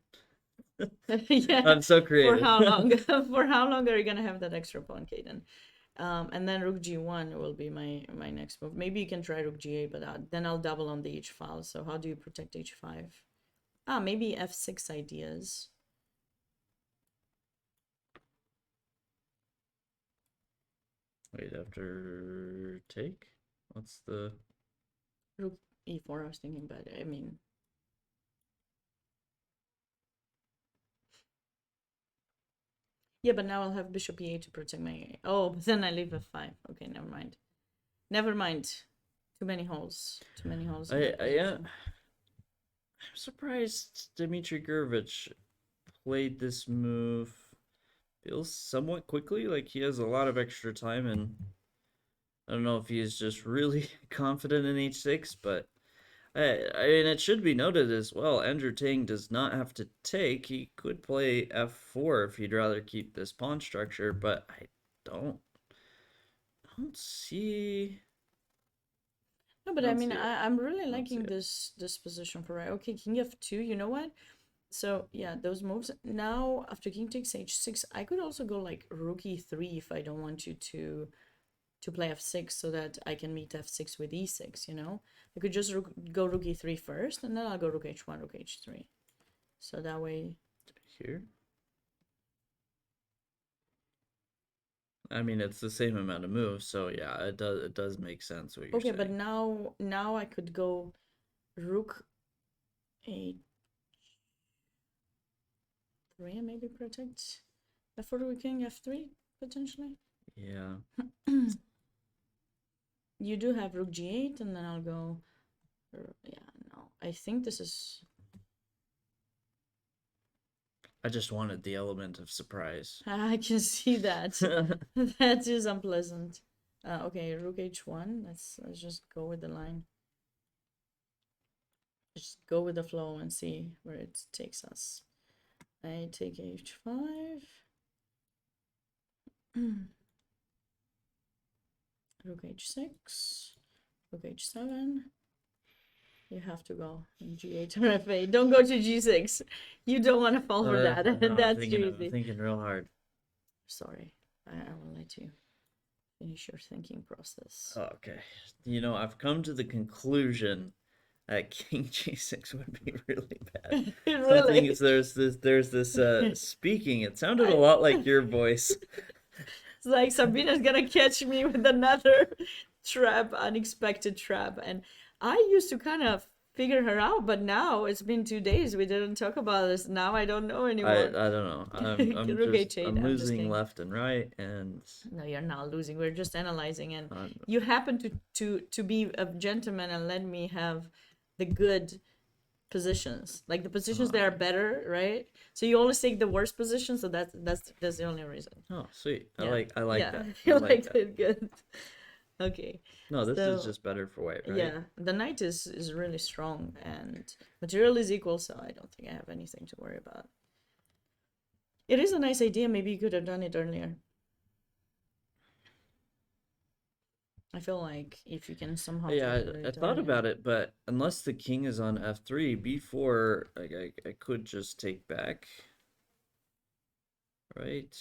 f2. Yeah. I'm so For creative. how long? For how long are you gonna have that extra pawn, Kaden? And then rook g1 will be my next move. Maybe you can try rook g8, but then I'll double on the h file. So how do you protect h5? Ah, maybe f6 ideas. Wait, after take? What's the... Rook e4 I was thinking, but I mean... Yeah, but now I'll have bishop e8 to protect my... Oh, but then I leave f5. Okay, never mind. Never mind. Too many holes. Too many holes. in that yeah. position. I'm surprised Dmitry Gurevich played this move. Feels somewhat quickly, like he has a lot of extra time, and I don't know if he is just really confident in h6, but I mean, it should be noted as well, Andrew Tang does not have to take. He could play f4 if he'd rather keep this pawn structure, but I don't see... No, but I I don't mean, see it. I'm really don't liking see it. this position for right. Okay, king f2. You know what? So yeah, those moves. Now after king takes h6, I could also go like rook e3 if I don't want you to play f6, so that I can meet f6 with e6. You know, I could just go rook e3 first, and then I'll go rook h1, rook h3. So that way. Here? I mean, it's the same amount of moves, so yeah, it does make sense what you're Okay, saying. but now I could go rook a3 and maybe protect f4 with king f3 potentially. Yeah. You do have rook g8, and then I'll go. Yeah, no, I think this is. I just wanted the element of surprise. I can see that. That is unpleasant. Okay, rook h1. Let's just go with the line. Just go with the flow and see where it takes us. I take h5. Rook h6. Rook h7. You have to go in g8 or f8. Don't go to g6. You don't want to fall for that. No, That's I'm easy. thinking real hard. Sorry, I will let you finish your thinking process. Oh, okay. You know, I've come to the conclusion that king g6 would be really bad. Really? There's this speaking. It sounded a lot like your voice. It's like Sabina's gonna catch me with another trap, unexpected trap. And I used to kind of figure her out, but now it's been 2 days. We didn't talk about this. Now I don't know I anymore. don't know. Rook h8, I'm I'm just losing kidding. left and right, and No, you're not losing. We're just analyzing, and I'm- you happen to be a gentleman and let me have the good positions, like the positions that are better, right? So you always take the worst position, so that's the only reason. oh, sweet. Yeah. I like Yeah, that. I you like liked that. it. Good. Okay. No, this is So, just better for white, right? yeah, the knight is really strong, and material is equal, so I don't think I have anything to worry about. It is a nice idea. Maybe you could have done it earlier. I feel like if you can somehow Yeah, calculate I it thought earlier. about it, but unless the king is on f3, b4, I could just take back. Right?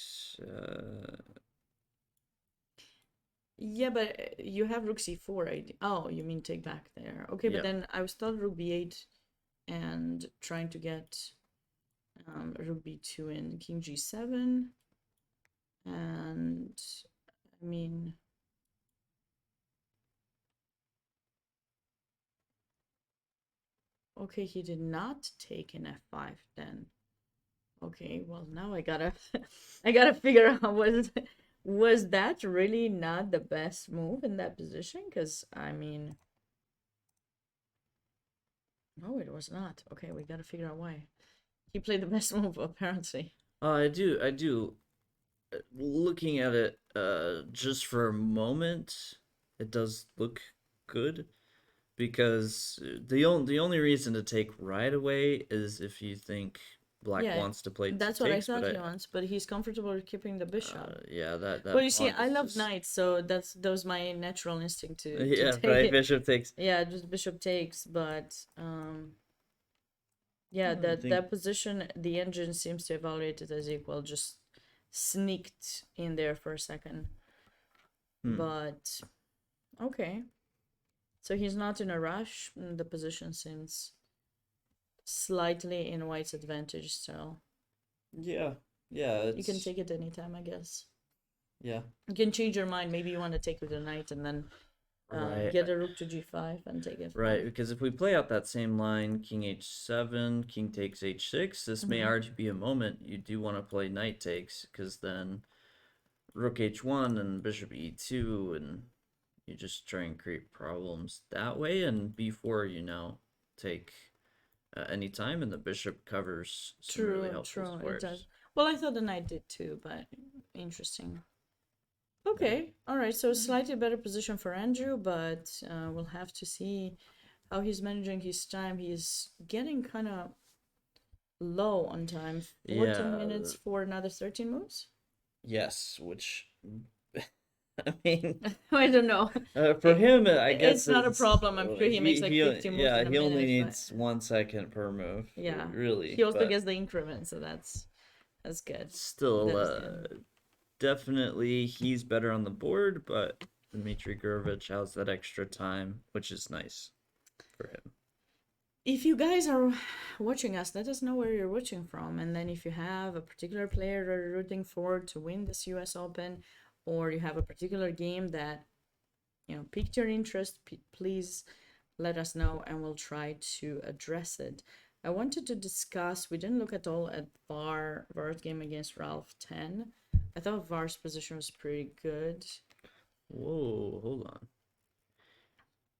Yeah, but you have rook c4, right? Oh, you mean take back there. Okay, Yeah. but then I was thought rook b8 and trying to get rook b2 and king g7. And I mean, okay, he did not take an f5 then. Okay, well now I gotta I gotta figure out was that really not the best move in that position? Because I mean, no, it was not. Okay, we gotta figure out why. He played the best move apparently. I do. Looking at it, just for a moment, it does look good. because the only reason to take right away is if you think black Yeah, wants to play two that's what I takes, thought but he wants, but he's comfortable with keeping the bishop. yeah, that Well, you see, pawn I is love just knights, so that was my natural instinct to yeah, take right. it. Bishop takes. Yeah, just bishop takes, but yeah, I think that position the engine seems to evaluate it as equal, just sneaked in there for a second. But okay. So he's not in a rush. The position seems slightly in white's advantage still. yeah, yeah. You can It's take it anytime, I guess. yeah, You can change your mind. Maybe you want to take with a knight and then right. get a rook to g5 and take it. Right, because if we play out that same line, king h7, king takes h6, this may already be a moment you do want to play knight takes, because then rook h1 and bishop e2, and you just try and create problems that way, and b4 you now take any time, and the bishop covers some really helpful True. It squares. does. Well, I thought the knight did too, but interesting. Okay, all right. So slightly better position for Andrew, but we'll have to see how he's managing his time. He's getting kind of low on time. 14 minutes for another 13 moves? Yes, which I mean, I don't know. for him, I guess It's not a problem. I'm sure he makes like 50 moves yeah, in a he only minute, but- needs 1 second per move. Yeah. Really. He also but gets the increment, so that's good. still, That is the- definitely he's better on the board, but Dmitry Gurevich has that extra time, which is nice for him. If you guys are watching us, let us know where you're watching from. And then if you have a particular player you're rooting for to win this US Open, or you have a particular game that, piqued your interest, please let us know and we'll try to address it. I wanted to discuss, we didn't look at all at VAR's game against Ralph 10. I thought VAR's position was pretty good. Whoa, hold on.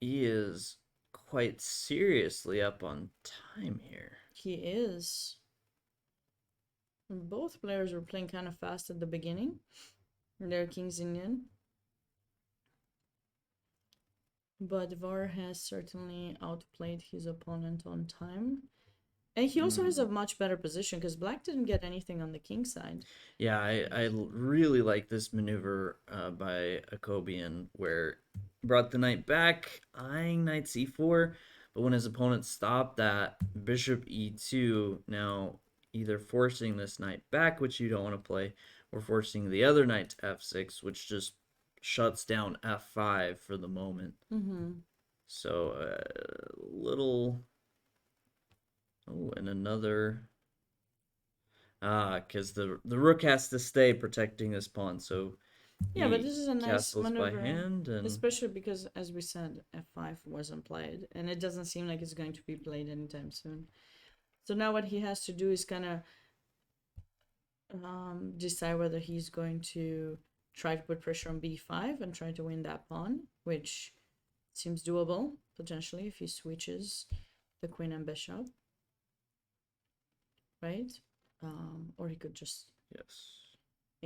He is quite seriously up on time here. He is. Both players were playing kind of fast at the beginning. They're King's Indian. But VAR has certainly outplayed his opponent on time. And he also has a much better position because Black didn't get anything on the king side. Yeah, I really like this maneuver by Akobian where he brought the knight back, eyeing knight c4, but when his opponent stopped that, bishop e2, now either forcing this knight back, which you don't want to play, or forcing the other knight to f6, which just shuts down f5 for the moment. So little... Oh, and another... because the rook has to stay protecting this pawn, so Yeah, but this is a nice castles maneuver. by hand, and Especially because, as we said, f5 wasn't played. And it doesn't seem like it's going to be played anytime soon. So now what he has to do is kind of decide whether he's going to try to put pressure on b5 and try to win that pawn, which seems doable, potentially, if he switches the queen and bishop. Right? Or he could just yes.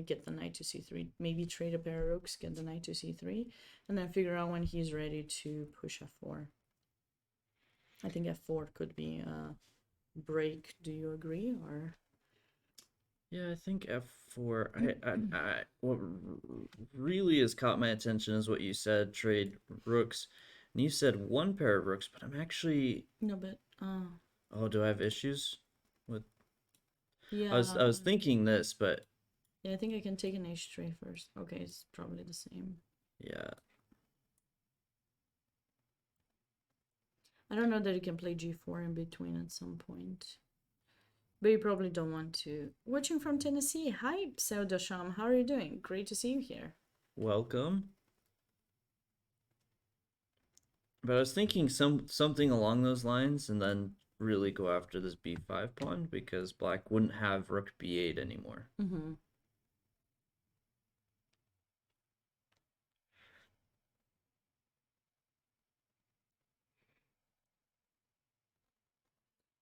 get the knight to c3, maybe trade a pair of rooks, get the knight to c3, and then figure out when he's ready to push f4. I think f4 could be a break. Do you agree? Or Yeah, I think f4. I what really has caught my attention is what you said, trade rooks. And you said one pair of rooks, but I'm actually... no, but Oh, do I have issues with... yeah, I was thinking this, but yeah, I think I can take an h3 first. Okay, it's probably the same. yeah. I don't know that you can play g4 in between at some point. But you probably don't want to. Watching from Tennessee. Hi, Pseudosham. How are you doing? Great to see you here. Welcome. But I was thinking something along those lines, and then really go after this b5 pawn, because black wouldn't have rook b8 anymore. Mm-hmm.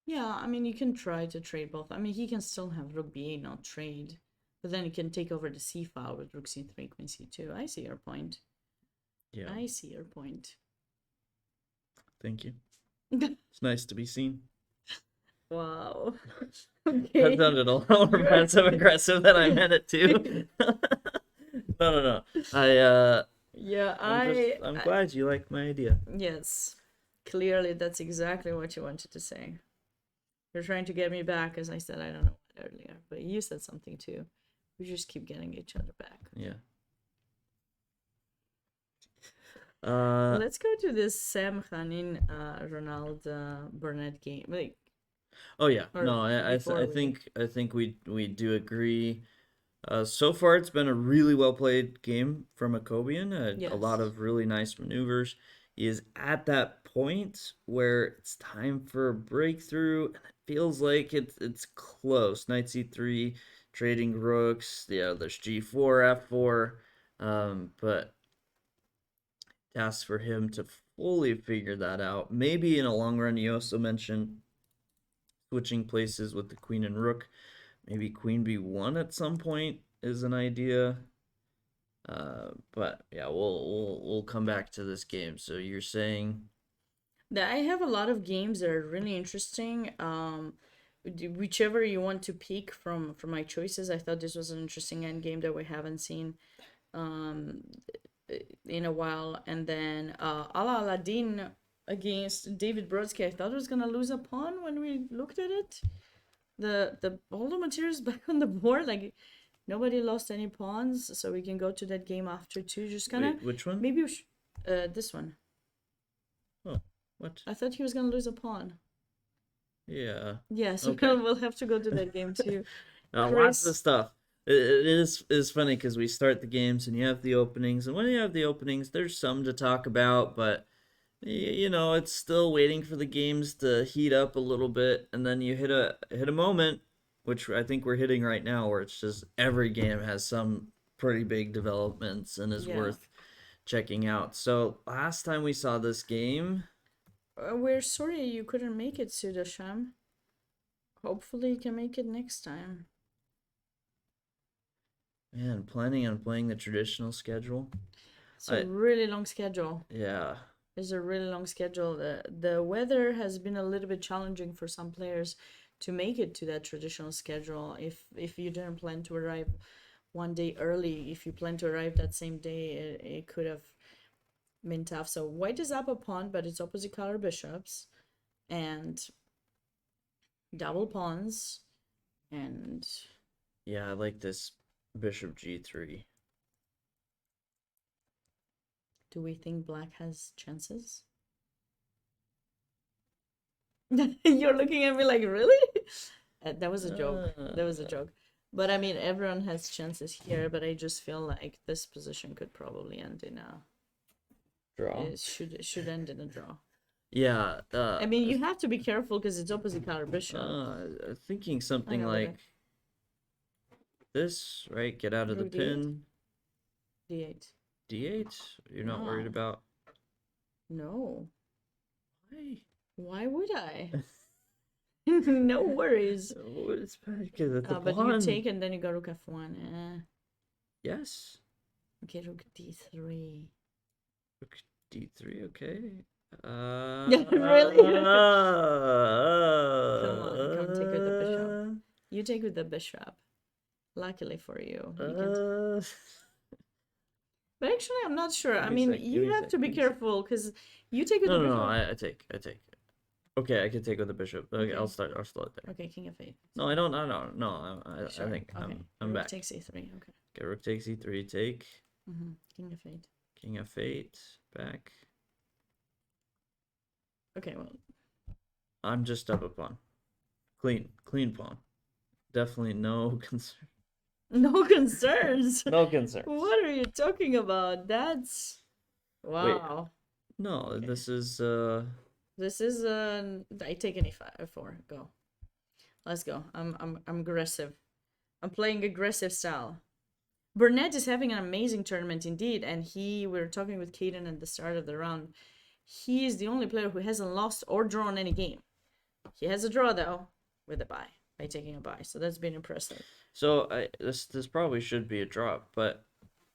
Yeah, I mean, you can try to trade both. I mean, he can still have rook b8, not trade. But then he can take over the c file with rook c3, queen c2. I see your point. Yeah. I see your point. Thank you. It's nice to be seen. Wow. That Okay. sounded a lot more You're- passive aggressive than I meant it to. No. Yeah, I'm glad you like my idea. yes. Clearly, that's exactly what you wanted to say. You're trying to get me back, as I said, I don't know what earlier, but you said something too. We just keep getting each other back. Yeah. Let's go to this Sam Khanin, Ronald Burnett game. Like, Oh yeah. Or No, before I we- think we do agree. So far, it's been a really well played game from Akobian. A lot Yes. of really nice maneuvers. He is at that point where it's time for a breakthrough, and it feels like it's close. Knight c3, trading rooks. Yeah, there's g4, f4, but tasks for him to fully figure that out. Maybe in a long run, you also mentioned switching places with the queen and rook. Maybe queen b1 at some point is an idea. But yeah, we'll come back to this game. So you're saying I have a lot of games that are really interesting. Whichever you want to pick from my choices, I thought this was an interesting end game that we haven't seen um, in a while. And then Ala Aladdin against David Brodsky, I thought was gonna lose a pawn when we looked at it. The all the materials back on the board, like nobody lost any pawns, so we can go to that game after too. Just kind of wait, which one? maybe this one. Oh, what? I thought he was gonna lose a pawn. Yeah. Yeah, so Okay. we'll have to go to that game too. Lots Chris- of stuff. It is funny because we start the games and you have the openings, and when you have the openings, there's some to talk about, but you know it's still waiting for the games to heat up a little bit, and then you hit a moment, which I think we're hitting right now, where it's just every game has some pretty big developments and is Yeah. worth checking out. So last time we saw this game, We're sorry you couldn't make it, Sudasham. Hopefully you can make it next time. man, planning on playing the traditional schedule. It's a really long schedule. Yeah. It's a really long schedule. The weather has been a little bit challenging for some players to make it to that traditional schedule. If you didn't plan to arrive one day early, if you plan to arrive that same day, it could have been tough. So white is up a pawn, but it's opposite color bishops, and double pawns, and Yeah, I like this bishop g3. do we think black has chances? You're looking at me like, really? That was a joke. That was a joke. But I mean, everyone has chances here, but I just feel like this position could probably end in a Draw. it should end in a draw. Yeah. I mean, you have to be careful because it's opposite color bishop. Thinking something know, like okay. this, right? Get out of the Rook d8. pin. D8. D8. You're not worried No. about. No. Why? Why would I? No worries. Oh, it's because it's the But pawn. you take and then you go rook f1. Yes. Okay, rook d3. Rook d3. Okay. Really? Come on, take with the bishop. You take with the bishop. Luckily for you. You can But actually, I'm not sure. I Give me a mean, sec, give you me a have sec, to be give me a sec. careful because you take with No, the no, bishop. no. I take. Okay, I can take with the bishop. Okay, Okay. I'll start there. Okay, king of 8. No, I don't. No. I Sure. think Okay. I'm Rook back. takes a3. Okay. Okay, rook takes e3. Take. King of 8. King f8. Back. Okay, well, I'm just up a pawn. Clean pawn. Definitely no concern. no concerns. No concern. What are you talking about? That's wow. No, this is This is I take any 4. Go. Let's go. I'm aggressive. I'm playing aggressive style. Burnett is having an amazing tournament indeed, and we were talking with Caden at the start of the round. He is the only player who hasn't lost or drawn any game. He has a draw though with a bye by taking a bye, so that's been impressive. so this probably should be a drop, but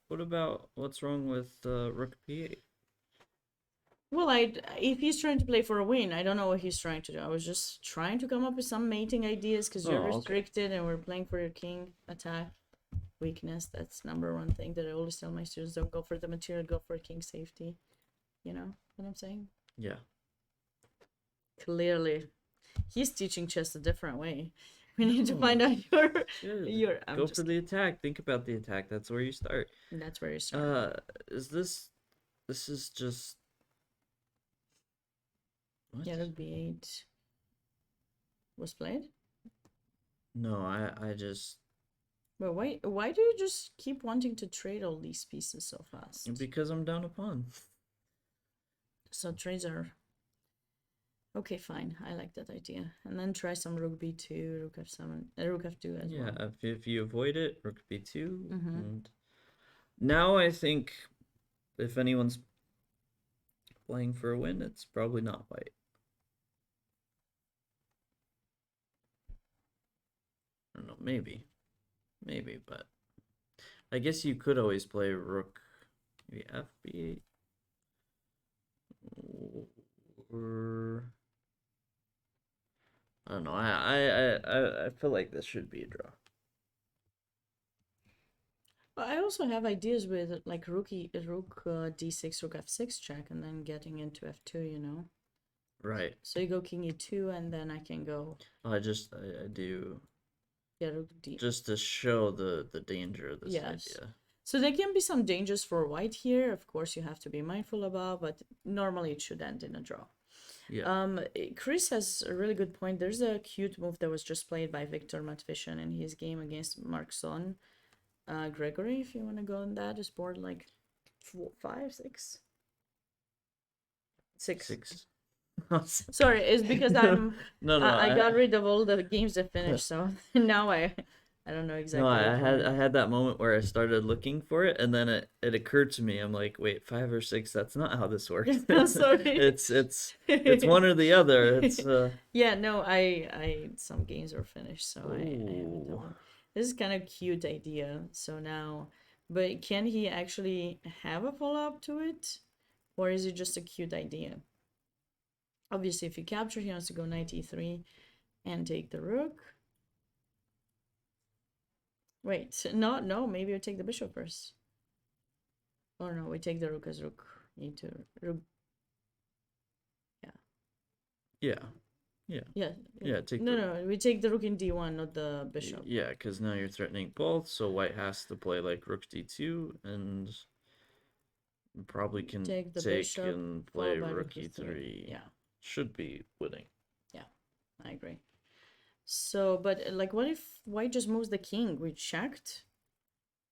what about what's wrong with rook p8? Well, if he's trying to play for a win, I don't know what he's trying to do. I was just trying to come up with some mating ideas because you're Oh, okay. restricted and we're playing for your king attack weakness. That's number one thing that I always tell my students: don't go for the material, go for king safety. You know what I'm saying? Yeah. Clearly, he's teaching chess a different way. We need to No. find out Good. your. I'm Go just for the attack. Think about the attack. That's where you start. That's where you start. Is this is just what? Yeah, rook b8 was played. No, I just But why do you just keep wanting to trade all these pieces so fast? because I'm down a pawn. So trades are okay, fine. I like that idea. And then try some rook b2, rook f7, rook f2 as Yeah, well. if you avoid it, rook b2. Mhm. And now I think if anyone's playing for a win, it's probably not white. I don't know, maybe, but I guess you could always play rook, maybe fb8, or I don't know. I feel like this should be a draw. But I also have ideas with like rook d6, rook f6 check, and then getting into f2. You know. Right. So you go king e2, and then I can go I do yeah rook d. just to show the danger of this Yes. idea. So there can be some dangers for white here. Of course, you have to be mindful about, but normally it should end in a draw. Yeah. Chris has a really good point. There's a cute move that was just played by Victor Matvishin in his game against Mark Son. Gregory, if you want to go on that, is board like 4, 5, 6. 6. 6. Sorry, it's because No, I got rid of all the games that finished, so now I don't know exactly. No, what I had that moment where I started looking for it, and then it occurred to me. I'm like, wait, 5 or 6? That's not how this works. Sorry. It's one or the other. It's Yeah, no, I some games are finished, so I haven't done one. This is kind of cute idea. So now, but can he actually have a follow-up to it, or is it just a cute idea? Obviously, if you capture, he wants to go knight e3 and take the rook. Wait, no, maybe we take the bishop first. Or no, we take the rook as rook e2. Rook. yeah. Take No, we take the rook in d1, not the bishop. Yeah, because now you're threatening both, so white has to play like rook d2, and probably can Take the take bishop, and play followed by rook rook e3. Yeah, Should be winning. I agree. So, but like, what if white just moves the king? We checked,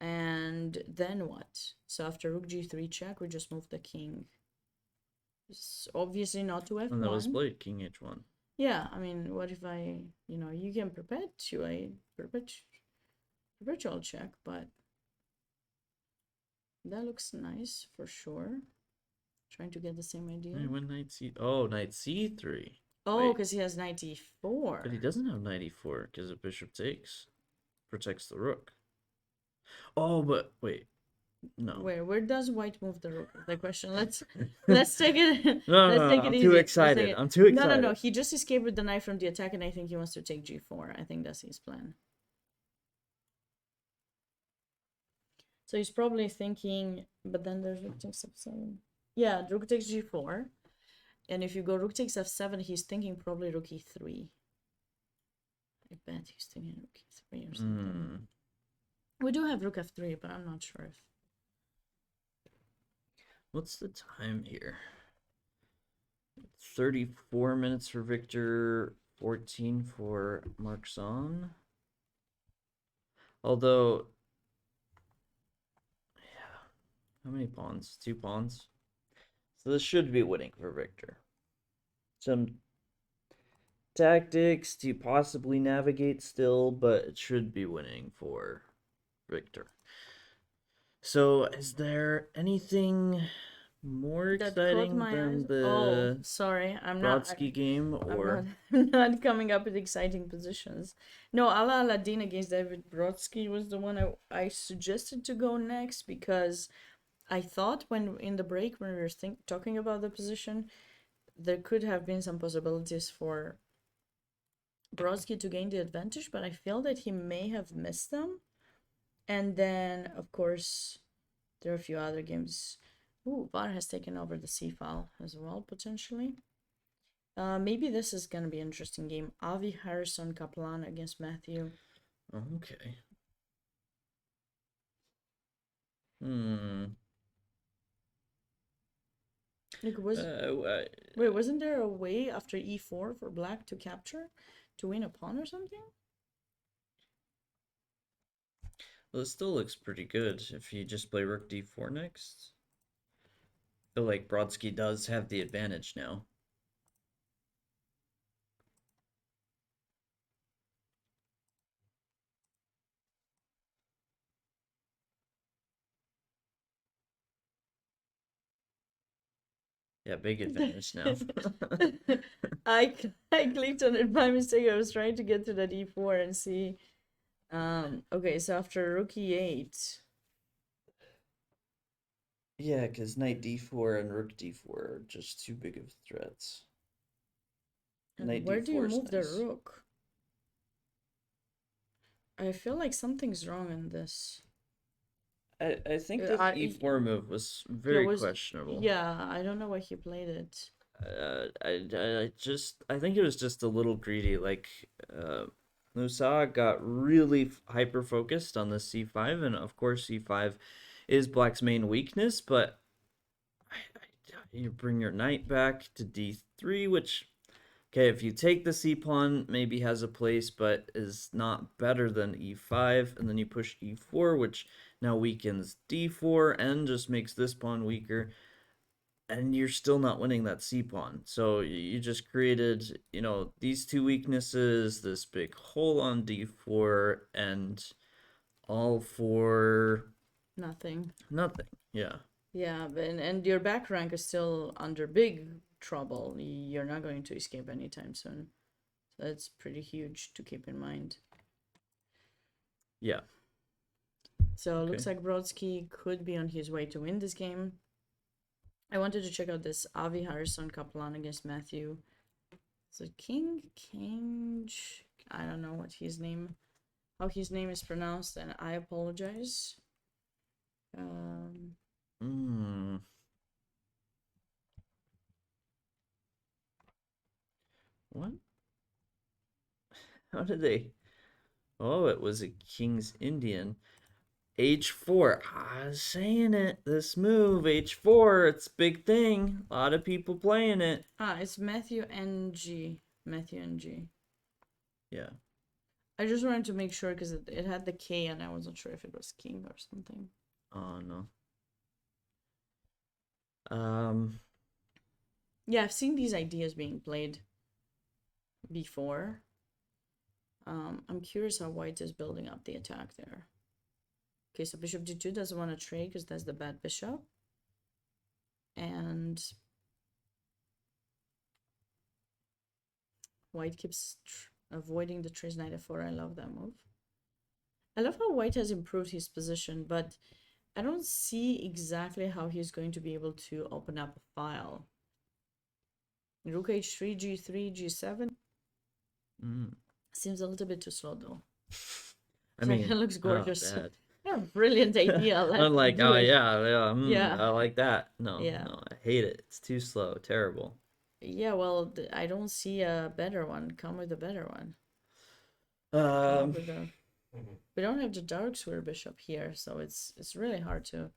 and then what? So after rook g3 check, we just move the king. It's obviously not to f1. And that was played king h1. Yeah, I mean, what if you can perpetual check, but that looks nice for sure. Trying to get the same idea. Hey, when knight c3. Oh, Wait. because he has knight e4. But he doesn't have knight e4 because if bishop takes, protects the rook. Oh, but wait, no. Where does white move the rook? The question. Let's take it. No, let's take it I'm easy. too Let's take excited. it- I'm too excited. No. He just escaped with the knight from the attack, and I think he wants to take g4. I think that's his plan. So he's probably thinking, but then there's rook takes f7. Yeah, rook takes g4. And if you go rook takes f7, he's thinking probably rook e3. I bet he's thinking rook e3 or something. We do have rook f3, but I'm not sure if... What's the time here? 34 minutes for Victor, 14 for Marxon. Although, yeah, how many pawns? 2 pawns. So this should be winning for Victor. Some tactics to possibly navigate still, but it should be winning for Victor. So is there anything more That exciting caught my than eyes. the Oh, sorry, I'm not. Brodsky game, or I'm not coming up with exciting positions. No, Ala Aladdin against David Brodsky was the one I suggested to go next because I thought when in the break when we were talking about the position, there could have been some possibilities for Brodsky to gain the advantage, but I feel that he may have missed them. And then, of course, there are a few other games. Ooh, Var has taken over the C file as well, potentially. Maybe this is gonna be an interesting game. Avi Harrison Kaplan against Matthew. Okay. Hmm. Like, wait, wasn't there a way after e4 for black to capture, to win a pawn or something? Well, it still looks pretty good if you just play rook d4 next. I feel like Brodsky does have the advantage now. Yeah, big advantage now. I clicked on it by mistake. I was trying to get to that e4 and see. Okay, so after rook e8. Yeah, because knight d4 and rook d4 are just too big of threats. Knight Where do you d4 is move the nice. rook? I feel like something's wrong in this. I think the I- e4 move was very was- questionable. Yeah, I don't know why he played it. I think it was just a little greedy. Like, Musa got really hyper focused on the c5, and of course c5 is black's main weakness. But you bring your knight back to d3, which, okay, if you take the c pawn, maybe has a place, but is not better than e5, and then you push e4, which now weakens d4 and just makes this pawn weaker. And you're still not winning that c pawn. So you just created, these two weaknesses, this big hole on d4, and all for Nothing. nothing. Yeah. Yeah, and your back rank is still under big trouble. You're not going to escape anytime soon. So that's pretty huge to keep in mind. Yeah. So it looks like Brodsky could be on his way to win this game. I wanted to check out this Avi Harrison Kaplan against Matthew. So King, I don't know how his name is pronounced, and I apologize. What? How did they? Oh, it was a King's Indian. H4. I was saying it. This move, H4, it's a big thing. A lot of people playing it. It's Matthew NG. Matthew NG. Yeah. I just wanted to make sure because it had the K and I wasn't sure if it was King or something. Oh, no. Yeah, I've seen these ideas being played before. I'm curious how white is building up the attack there. Okay, so bishop d2 doesn't want to trade because that's the bad bishop. And white keeps avoiding the trace knight f4. I love that move. I love how white has improved his position, but I don't see exactly how he's going to be able to open up a file. Rook h3, g3, g7. Seems a little bit too slow though. I mean, it looks gorgeous. Bad. Yeah, brilliant idea. I'm like, oh yeah, Yeah. I like that. No, Yeah. no, I hate it. It's too slow, terrible. Yeah, well, I don't see a better one. Come with a better one. We don't have the dark square bishop here, so it's really hard to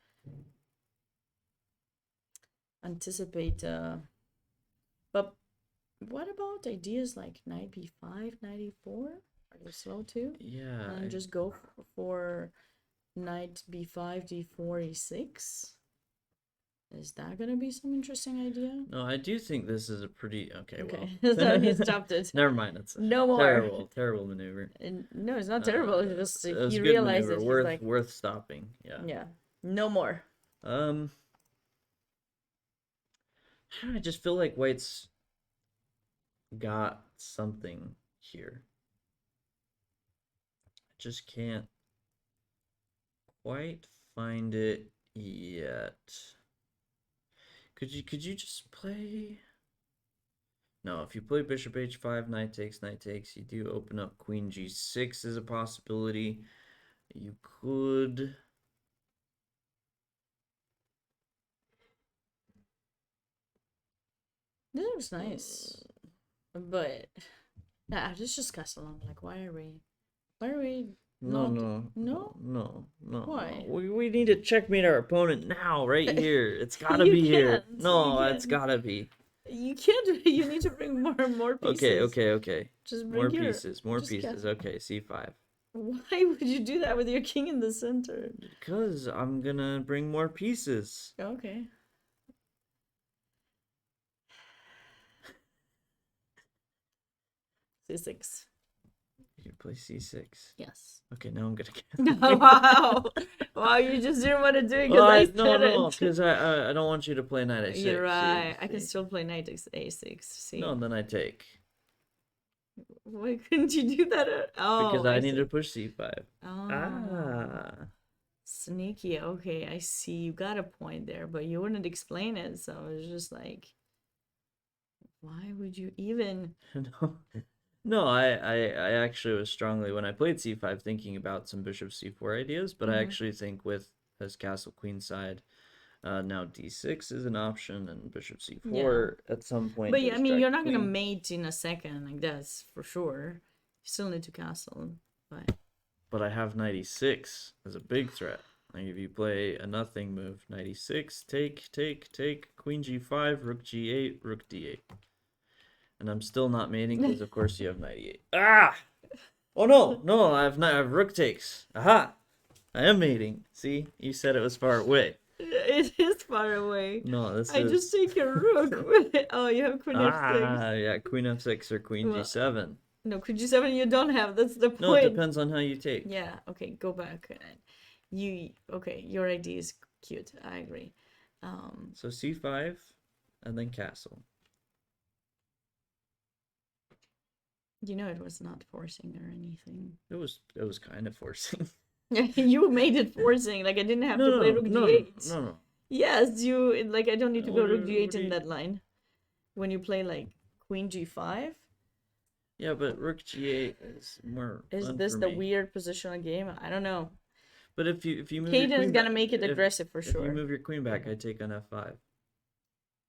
anticipate. But what about ideas like knight b5, knight e4? Are they slow too? Yeah. And just go for knight b5, d4, e6. Is that gonna be some interesting idea? No, I do think this is a pretty okay. Well, so he Well, stopped it. never mind. It's No more. terrible maneuver. And no, it's not terrible. It's just It was he a good realized maneuver, that he's worth like, worth stopping. Yeah. yeah, no more. I just feel like White's got something here. I just can't quite find it yet. Could you just play? No, if you play bishop h5, knight takes, you do open up queen g6 as a possibility. You could. This looks nice, but nah, let's just castle on. Like, why are we No, not? no, No? no. Why? We need to checkmate our opponent now, right here. It's gotta You be here. can't, No, you it's can't. gotta be. You can't. You need to bring more and more pieces. Okay. Just More bring your. pieces, more just pieces. ca- Okay, c5. Why would you do that with your king in the center? Because I'm gonna bring more pieces. Okay. C6. You play c6. Yes. Okay, now I'm gonna get. Wow. Wow, you just didn't want to do it because Well, I no, said it. because I don't want you to play knight a6. You're right. See, I can see. still play knight a6. See. No, then I take Why couldn't you do that? Oh, because I need see. to push c5. Oh. Ah, Sneaky. Okay, I see. You got a point there, but you wouldn't explain it, so it's just like, why would you even? no, I actually was strongly when I played c5 thinking about some bishop c4 ideas, but I Mhm. actually think with his castle queen side, now d6 is an option and bishop c4 at some point. But to yeah, I mean, distract you're not gonna queen. mate in a second, like that's for sure. You still need to castle, but But I have knight e6 as a big threat. Like if you play a nothing move, knight e6, take, queen g5, rook g8, rook d8. And I'm still not mating because of course you have knight e8. Ah! Oh no, I have rook takes. Aha! I am mating. See? You said it was far away. it is far away. No, this I is just take a rook. Oh, you have queen f6. Ah, yeah, queen f6 or queen Well, g7. No, queen g7 you don't have. That's the point. No, it depends on how you take. Yeah. Okay, go back. Okay, your idea is cute. I agree. So c5 and then castle. You know it was not forcing or anything. It was kind of forcing. You made it forcing. Like I didn't have to play rook g8. No. Yes, you like. I don't need to go What rook do- g8 what do in you- that line. When you play like queen g5, Yeah, but rook g8 is more is fun this for the me. weird positional game? I don't know. But if you move your Caden is queen gonna back- make it if- aggressive for If sure. you move your queen back, I take on f5,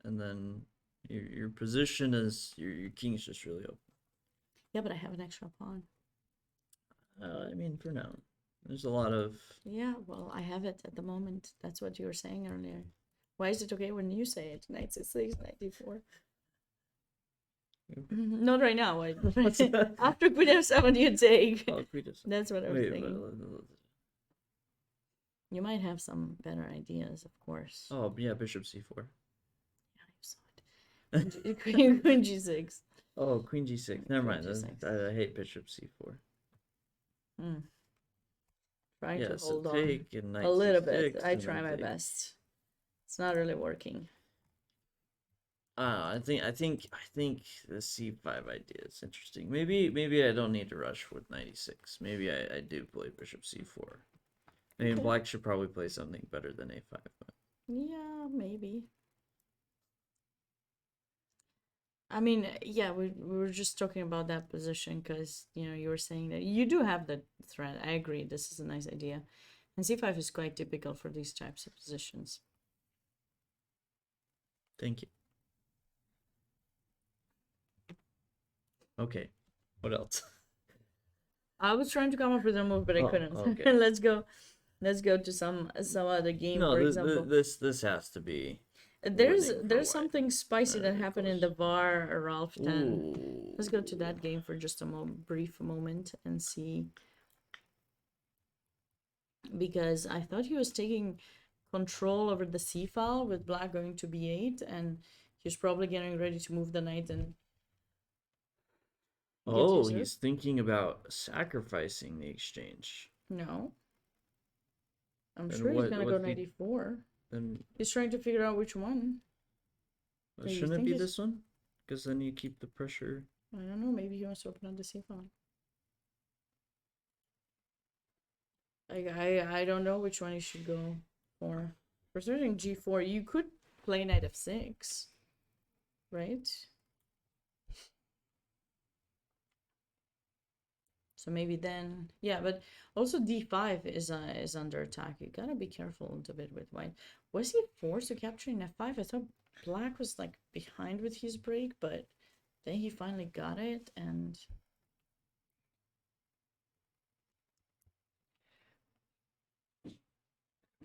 and then your position is your king's just really open. Yeah, but I have an extra pawn. I mean, for now, there's a lot of Yeah, well, I have it at the moment. That's what you were saying earlier. Why is it okay when you say it? Knight c6, knight d4. Not right now. What's that? After queen f7, you take. oh, queen f7. That's what I was Wait, thinking. You might have some better ideas, of course. oh yeah, bishop c4. Yeah, you saw it. Queen g6. Oh, queen g6. Never mind. Queen G6. I hate bishop c4. Hmm. Trying Yeah, to so hold on take and knight a little bit. c6, I and try then my take. best. It's not really working. I think the c5 idea is interesting. Maybe I don't need to rush with knight e6. Maybe I do play bishop c4. I mean, Okay. black should probably play something better than a5. But Yeah, maybe. I mean, yeah, we were just talking about that position because, you were saying that you do have the threat. I agree. This is a nice idea. And c5 is quite typical for these types of positions. thank you. Okay, what else? I was trying to come up with a move, but I Oh, couldn't. okay. Let's go to some other game, No, for this, example. this has to be. There's winning for there's white. something spicy that Of happened in course. the VAR Ralph 10. Ooh. Let's go to that game for just a brief moment and see. Because I thought he was taking control over the c file with black going to b8, and he was probably getting ready to move the knight and. get Oh, his he's thinking about sacrificing the exchange. No. I'm Then sure he's what- gonna go what's he- knight e4. Then He's trying to figure out which one. Do you shouldn't it think be he's- this one? Because then you keep the pressure. I don't know. Maybe he wants to open up the c file. I don't know which one he should go for. Pursuing g4, you could play knight f6, right? So maybe then, yeah, but also d5 is under attack. You gotta be careful a bit with white. Was he forced to capture in f5? I thought black was like behind with his break, but then he finally got it, and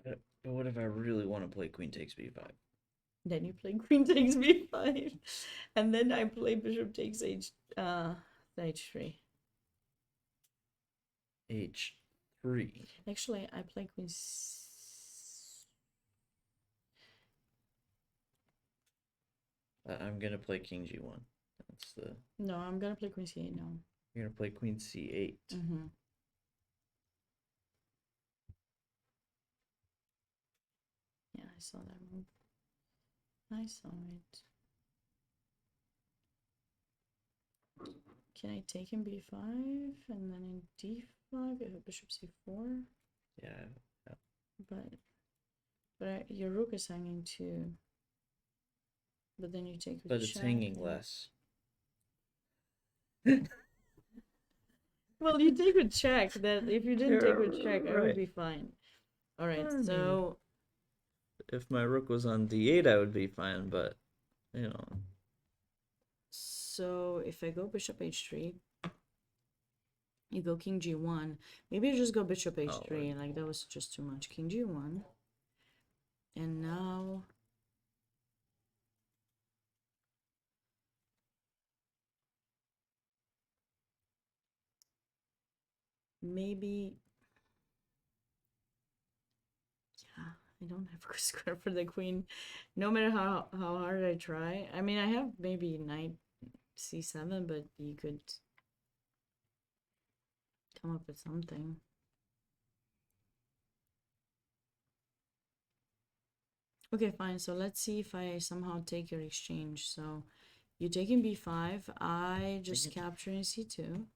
But what if I really want to play queen takes b5? then you play queen takes b5, and then I play bishop takes h3. h3. Actually, I play queen. I'm gonna play king g1. That's the. No, I'm gonna play queen c8 now. You're gonna play queen c8. Mm-hmm. Yeah, I saw that move. I saw it. Can I take him b5 and then in d5 you have bishop c4? Yeah. But your rook is hanging too. But then you take. But it's check hanging and- less. Well, you take a check. That if you didn't take a check, I would right. be fine. All right, I so If my rook was on d8, I would be fine. But you know. so if I go bishop h3, you go king g1. Maybe you just go bishop h3. Like that was just too much. King g1, and now. Maybe, yeah, I don't have a square for the queen, no matter how hard I try. I mean, I have maybe knight c7, but you could come up with something. Okay, fine. So let's see if I somehow take your exchange. So you take in b5. I just capture in c2.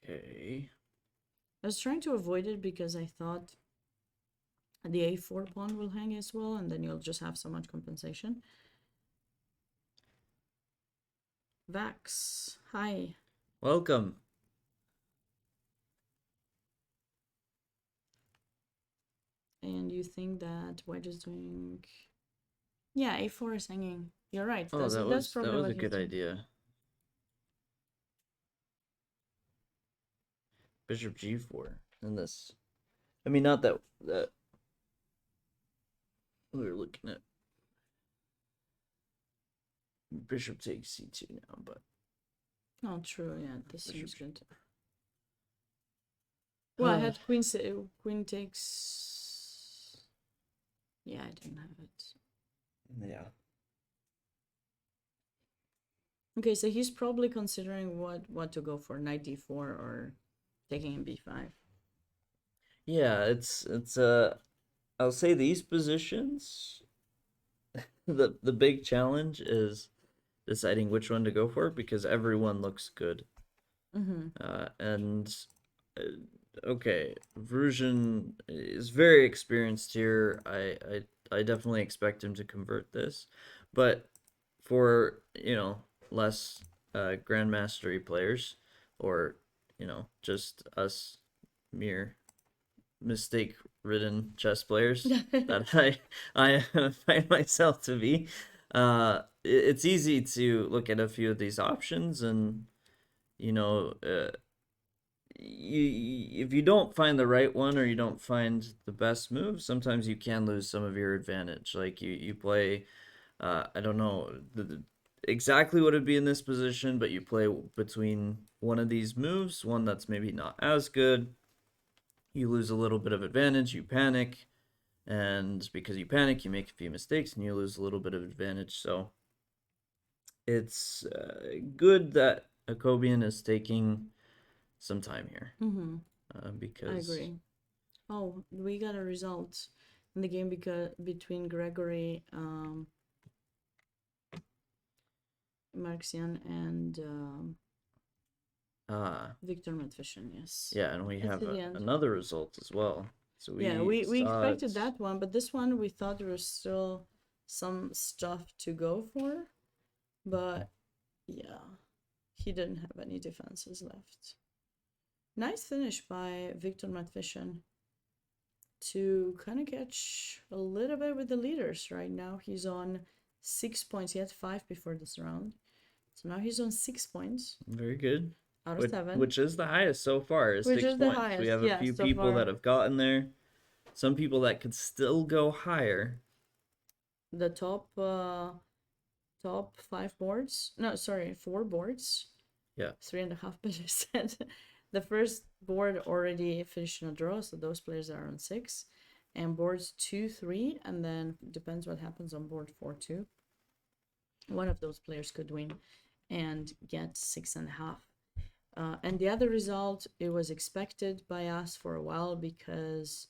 Okay. I was trying to avoid it because I thought the a4 pawn will hang as well, and then you'll just have so much compensation. Vax, hi. Welcome. And you think that white is doing... Yeah, a4 is hanging. You're right. Oh, That's that was probably a what he's good doing. idea. Bishop g4 and this. I mean, not that we were looking at bishop takes c2 now, but Oh, true. Yeah, this Bishop seems good. Well, I Uh, had queen takes. Yeah, I didn't have it. yeah. Okay, so he's probably considering what to go for, knight d4 or taking in b5. Yeah, it's I'll say these positions the big challenge is deciding which one to go for because everyone looks good. Mm-hmm. And okay, Vruzhin is very experienced here. I definitely expect him to convert this, but for less grandmastery players, or just us mere mistake-ridden chess players that I find myself to be, it's easy to look at a few of these options and if you don't find the right one or you don't find the best move, sometimes you can lose some of your advantage. Like you play, I don't know exactly what it'd be in this position, but you play between one of these moves, one that's maybe not as good. You lose a little bit of advantage, you panic, and because you panic, you make a few mistakes and you lose a little bit of advantage. So it's good that Akobian is taking some time here. Mm-hmm. Because I agree. Oh, we got a result in the game between Gregory Marxian and Victor Medveshin, yes. yeah, and we That's have at the end. another result as well. So Yeah, we saw expected it. that one, but this one we thought there was still some stuff to go for. But yeah, he didn't have any defenses left. Nice finish by Victor Matvishin to kind of catch a little bit with the leaders. Right now he's on 6 points. He had 5 before this round. So now he's on 6 points Very good. out of 7. Which is the highest so far, is Which 6 is the points. We highest, have a yeah, few so people that far. have gotten there. Some people that could still go higher. The top 5 boards. No, sorry, 4 boards. Yeah. 3.5 percent. The first board already finished in a draw, so those players are on 6. And boards 2, 3, and then depends what happens on board 4 too. One of those players could win and get 6.5. And the other result, it was expected by us for a while, because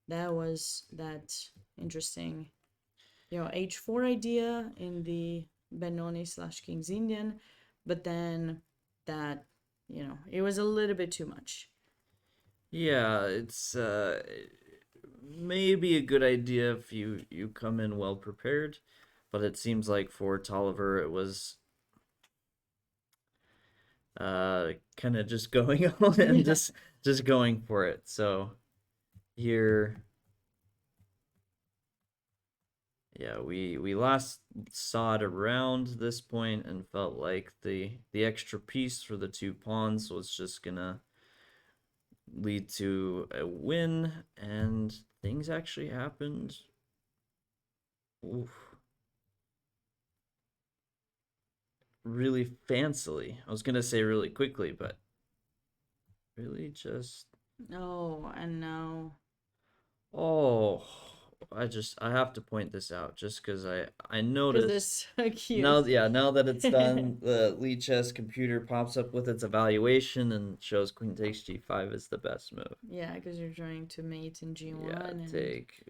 that was that interesting, H4 idea in the Benoni / King's Indian, but then that, it was a little bit too much. Yeah, it's maybe a good idea if you come in well prepared, but it seems like for Tolliver it was kind of just going on and Yeah. just going for it. So here, yeah, we last saw it around this point and felt like the extra piece for the 2 pawns was just gonna lead to a win, and things actually happened. Oof. Really fancily. I was gonna say really quickly, but really just Oh, and now oh, I have to point this out just because I because noticed it's so cute. now that it's done, the Lichess computer pops up with its evaluation and shows Queen takes G5 is the best move. Yeah, because you're trying to mate in G1, Yeah, and take.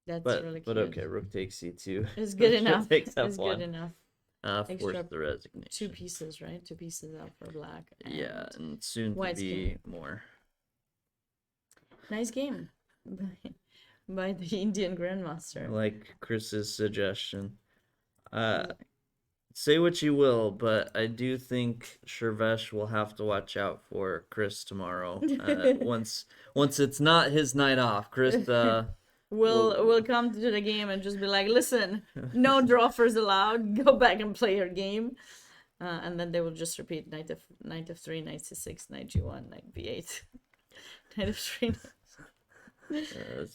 that's really But cute. okay, Rook takes C2. It's good Rook enough. takes It's F1. good enough. Force Extra the resignation. 2 pieces, right? 2 pieces out for black. Yeah, and soon to White's be game. more. Nice game by the Indian Grandmaster. Like Chris's suggestion. Say what you will, but I do think Shervesh will have to watch out for Chris tomorrow. Once it's not his night off, Chris We'll come to the game and just be like, listen, no drawers allowed. Go back and play your game, and then they will just repeat knight f3, knight c6, knight g1, knight b8, knight f3.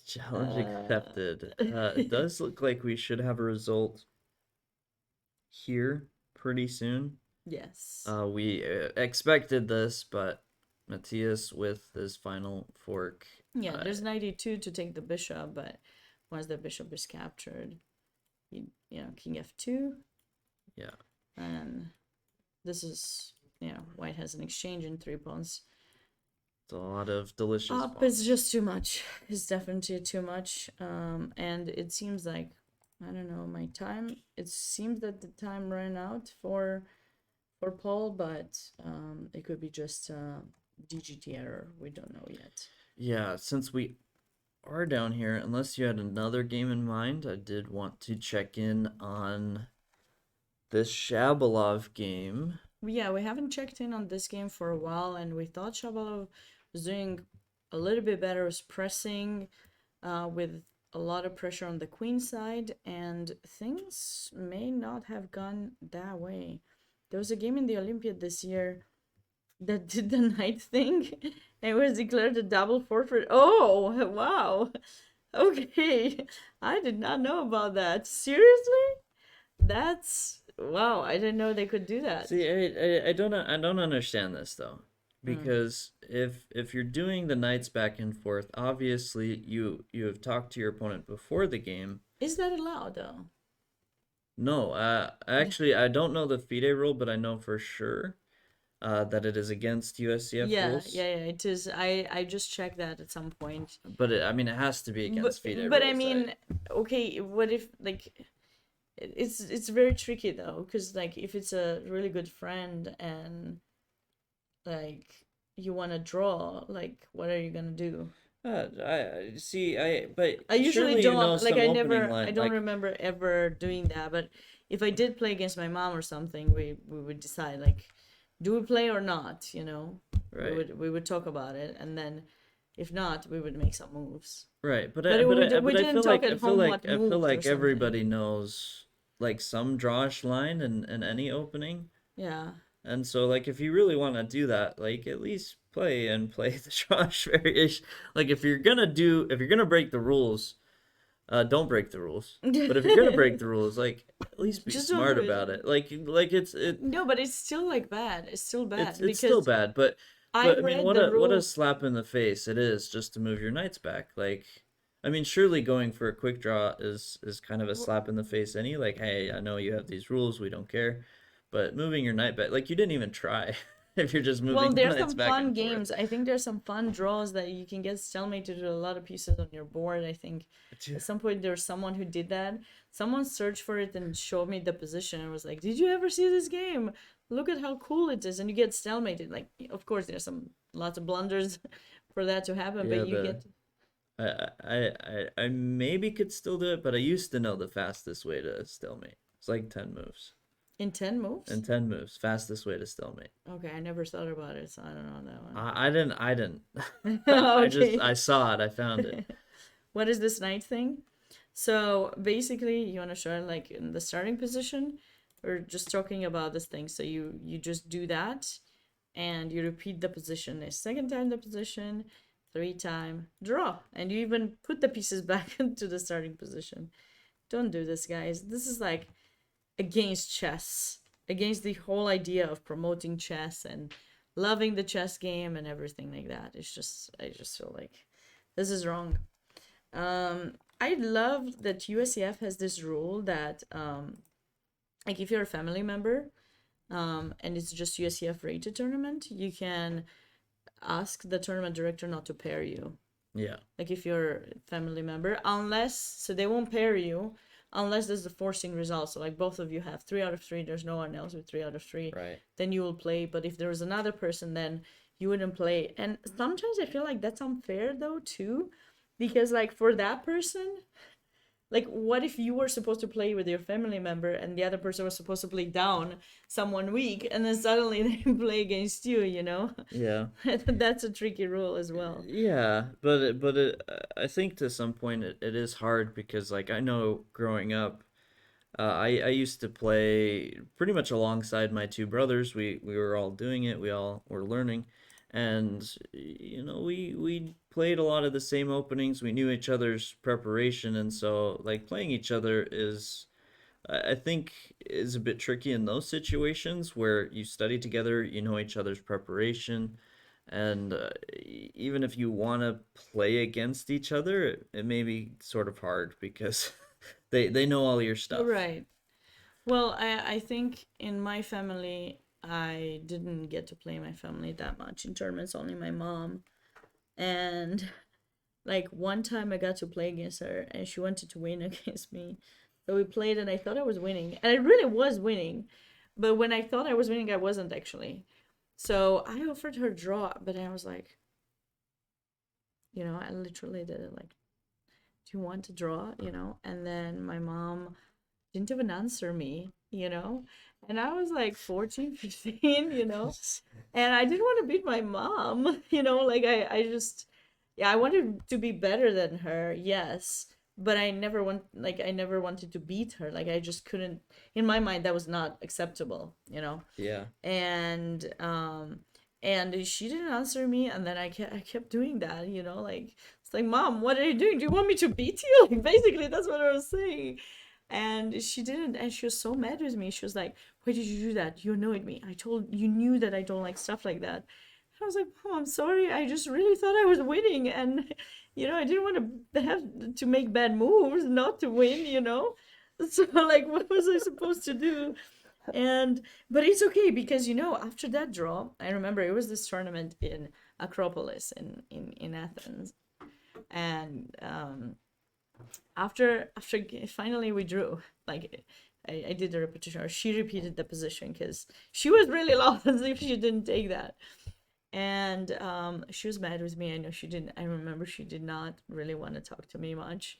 challenge accepted. It does look like we should have a result here pretty soon. Yes. We expected this, but Matthias with his final fork. Yeah, there's knight e2 to take the bishop, but once the bishop is captured, king f2. Yeah. And this is, white has an exchange in 3 pawns. It's a lot of delicious Up pawns. is just too much. It's definitely too much. And it seems like, I don't know, my time. It seems that the time ran out for Paul, but it could be just a DGT error. We don't know yet. Yeah, since we are down here, unless you had another game in mind, I did want to check in on this Shabalov game. Yeah, we haven't checked in on this game for a while, and we thought Shabalov was doing a little bit better, was pressing with a lot of pressure on the queen side, and things may not have gone that way. There was a game in the Olympiad this year that did the knight thing and was declared a double forfeit. Oh, wow. Okay. I did not know about that. Seriously? That's wow. I didn't know they could do that. See, I don't understand this though, because if you're doing the knights back and forth, obviously you have talked to your opponent before the game. Is that allowed though? No, actually I don't know the FIDE rule, but I know for sure that it is against USCF rules. Yeah, it is. I just checked that at some point. But it has to be against FIDE rules. But I mean, okay, what if it's very tricky though, because if it's a really good friend and you want to draw, what are you gonna do? I see. But I usually surely you know don't like. some I opening never. I line, don't like remember ever doing that. But if I did play against my mom or something, we would decide like, do we play or not? You know, right, we would talk about it, and then if not, we would make some moves. right. But we But I didn't feel talk like at home what I feel moves or like something. everybody knows like some drawish line in any opening. Yeah. And so, like, if you really want to do that, like, at least play the Josh variation. Like, if you're gonna break the rules, don't break the rules. But if you're gonna break the rules, like, at least be Just don't smart do it. about it. Like No, but it's still like bad. It's still bad it's still because bad. I But I mean, read the what a rules. slap in the face it is just to move your knights back. Like, I mean, surely going for a quick draw is kind of a slap in the face. Like, hey, I know you have these rules, we don't care. But moving your knight back, like you didn't even try. If you're just Well, moving your there's knights some back fun and forth. games. I think there's some fun draws that you can get stalemate to do a lot of pieces on your board. I think at some point there's someone who did that. Someone searched for it and showed me the position and was like, "Did you ever see this game? Look at how cool it is!" And you get stalemated. Like, of course, there's some lots of blunders for that to happen, but Yeah, you the get I maybe could still do it, but I used to know the fastest way to stalemate. It's like 10 moves. in 10 And moves. 10 moves, fastest way to stalemate. Okay, I never thought about it, so I don't know that one. I didn't. Okay. I saw it, I found it. What is this knight thing? So basically, you want to show it like in the starting position. We're just talking about this thing. So you just do that, and you repeat the position a second time the position, three time draw, and you even put the pieces back into the starting position. Don't do this, guys. This is like against chess, against the whole idea of promoting chess and loving the chess game and everything like that. It's just I just feel like this is wrong. I love that USEF has this rule that like if you're a family member and it's just USEF rated tournament, you can ask the tournament director not to pair you. Yeah. Like if you're a family member, unless so they won't pair you unless there's a forcing result. So like both of you have 3 out of 3, there's no one else with 3 out of 3, Right. then you will play. But if there was another person, then you wouldn't play. And sometimes I feel like that's unfair though too, because like for that person, like what if you were supposed to play with your family member and the other person was supposed to play down someone weak and then suddenly they play against you, you know? Yeah. That's a tricky rule as well. Yeah, I think to some point it is hard because like I know growing up, I used to play pretty much alongside my two brothers. We were all doing it. We all were learning, and you know we played a lot of the same openings. We knew each other's preparation, and so like playing each other is I think is a bit tricky in those situations where you study together, you know each other's preparation, and even if you want to play against each other, it may be sort of hard because they know all your stuff. Right. Well, I think in my family, I didn't get to play my family that much in tournaments, only my mom. And like one time I got to play against her and she wanted to win against me. So we played and I thought I was winning. And I really was winning. But when I thought I was winning, I wasn't actually. So I offered her draw, but I was like, I literally did it like, do you want to draw? And then my mom didn't even answer me. And I was like 14, 15. And I didn't want to beat my mom, like I just, yeah, I wanted to be better than her, yes. But I never wanted to beat her. Like I just couldn't, in my mind, that was not acceptable. Yeah. And she didn't answer me, and then I kept doing that. Like it's like, Mom, what are you doing? Do you want me to beat you? Like basically that's what I was saying. And she didn't, and she was so mad with me. She was like, why did you do that? You annoyed me. You knew that I don't like stuff like that. I was like, Mom, I'm sorry. I just really thought I was winning, and I didn't want to have to make bad moves not to win. So like, what was I supposed to do? But it's okay because after that draw, I remember it was this tournament in Acropolis in Athens, and after finally we drew, like I did the repetition, or she repeated the position because she was really lost if she didn't take that. And she was mad with me. I know she didn't. I remember she did not really want to talk to me much.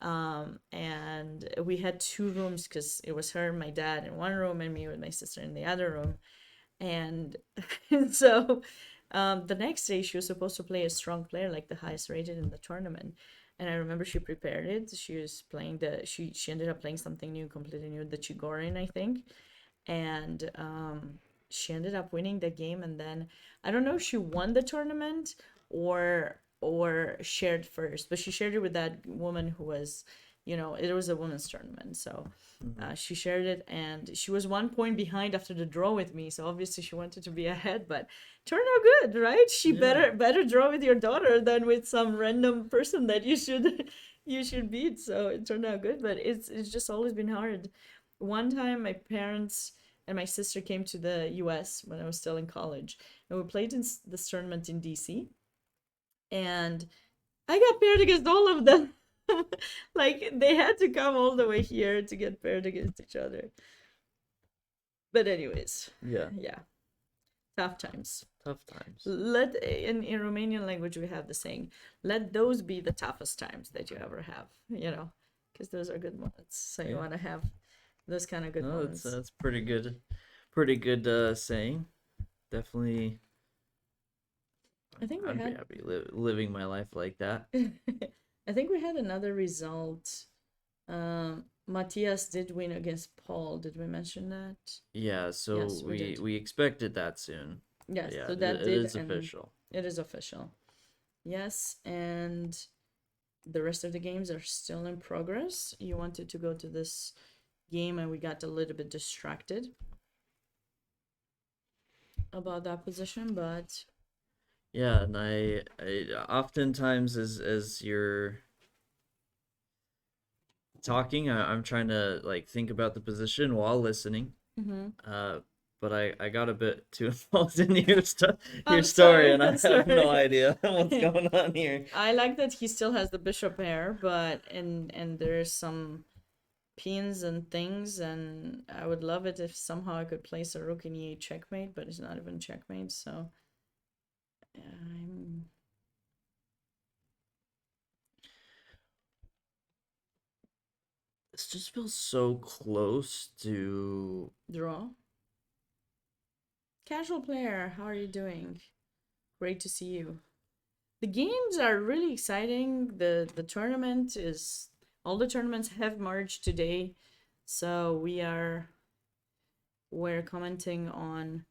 And we had two rooms because it was her and my dad in one room and me with my sister in the other room. And so the next day she was supposed to play a strong player, like the highest rated in the tournament. And I remember she prepared it. She was playing she ended up playing something new, completely new, the Chigorin, I think. And she ended up winning the game. And then I don't know if she won the tournament or shared first, but she shared it with that woman who was, it was a women's tournament. So she shared it, and she was 1 point behind after the draw with me. So obviously she wanted to be ahead, but turned out good, right? She better draw with your daughter than with some random person that you should you should beat. So it turned out good, but it's just always been hard. One time my parents and my sister came to the US when I was still in college, and we played in this tournament in DC, and I got paired against all of them. Like they had to come all the way here to get paired against each other. But anyways, Yeah. yeah, tough times. Tough times. In Romanian language we have the saying, let those be the toughest times that you ever have, because those are good moments. So you want to have those kind of good No, moments. that's pretty good. Pretty good saying. Definitely. I think we I'd be had happy living my life like that. I think we had another result. Matthias did win against Paul. Did we mention that? Yeah, so Yes, we did. we expected that soon. Yes, Yeah, so that it did, is and official. it is official. Yes, and the rest of the games are still in progress. You wanted to go to this game, and we got a little bit distracted about that position, but Yeah, and I oftentimes as you're talking, I'm trying to like think about the position while listening. But I got a bit too involved in your I'm story, sorry, and I I'm have no sorry. idea what's going on here. I like that he still has the bishop pair, but and there's some pins and things, and I would love it if somehow I could place a rook in e8 checkmate, but it's not even checkmate, so I'm This just feels so close to. draw. Casual player, how are you doing? Great to see you. The games are really exciting. The tournament is all the tournaments have merged today, so we're commenting on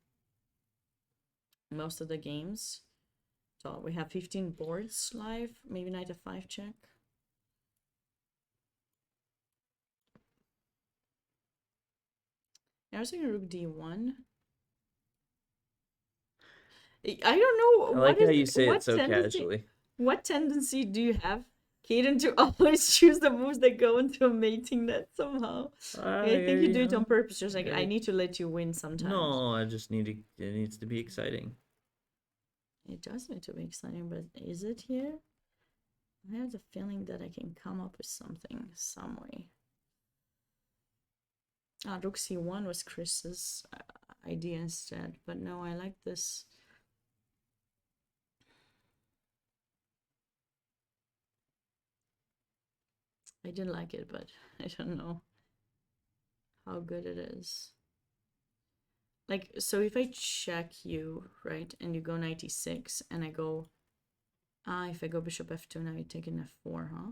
most of the games. So we have 15 boards live. Maybe knight f5 check. I was thinking rook d1. I don't know I like what how is you say what it so tendency casually. what tendency do you have, Kaden, to always choose the moves that go into a mating net somehow? I think you do it on purpose. Just like I need to let you win sometimes. No, I just need to. It needs to be exciting. It does need to be exciting, but is it here? I have the feeling that I can come up with something some way. Rook c1 was Chris's idea instead, but no, I like this. I didn't like it, but I don't know how good it is. Like, so if I check you, right, and you go knight e6, and I go, if I go bishop f2, now you're taking f4, huh?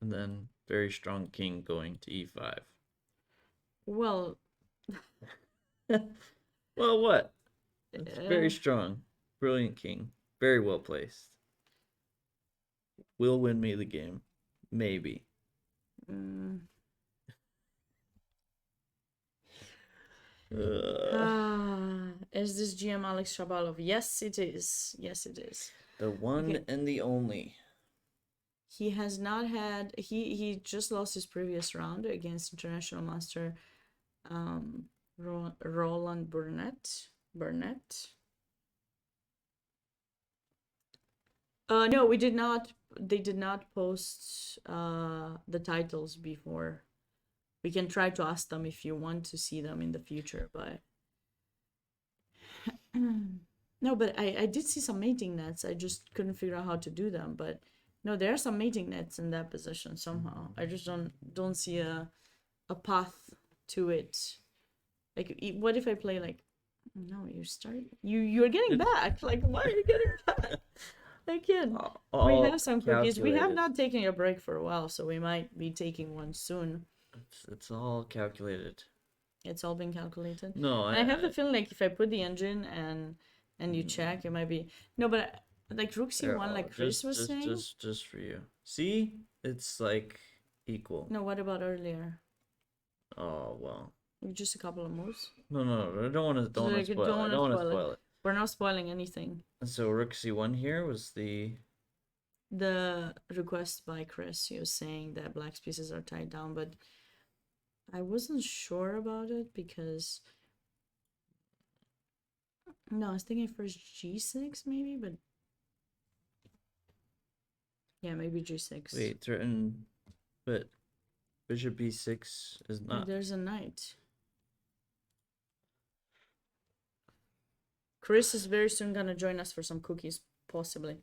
And then very strong king going to e5. Well, Well, what? It's very strong. Brilliant king. Very well placed. Will win me the game. Maybe. Is this GM Alex Shabalov? Yes, it is. Yes, it is. The one Okay. and the only. He has not had. He just lost his previous round against international master, Roland Burnett. No, we did not. They did not post the titles before. We can try to ask them if you want to see them in the future, but No, but I did see some mating nets. I just couldn't figure out how to do them. But no, there are some mating nets in that position somehow. I just don't see a path to it. Like, what if I play like? No, you're getting back. Like, why are you getting back? I can't. We All have some cookies. We have calculated. not taken a break for a while, so we might be taking one soon. It's all calculated. It's all been calculated. No, And I have the feeling like if I put the engine and you check, it might be no, but like Rook here, C1, like Chris was saying. just for you. See, it's like equal. No, what about earlier? Oh well. Just a couple of moves. No, I don't want to like, spoil it. I wanna don't want to spoil it. spoil it. We're not spoiling anything. So Rook C1 here was the The request by Chris, he was saying that black's pieces are tied down, but I wasn't sure about it because no, I was thinking first G6 maybe, but yeah, maybe G6. wait threaten, but Bishop B6 is not. There's a knight. Chris is very soon gonna join us for some cookies, possibly.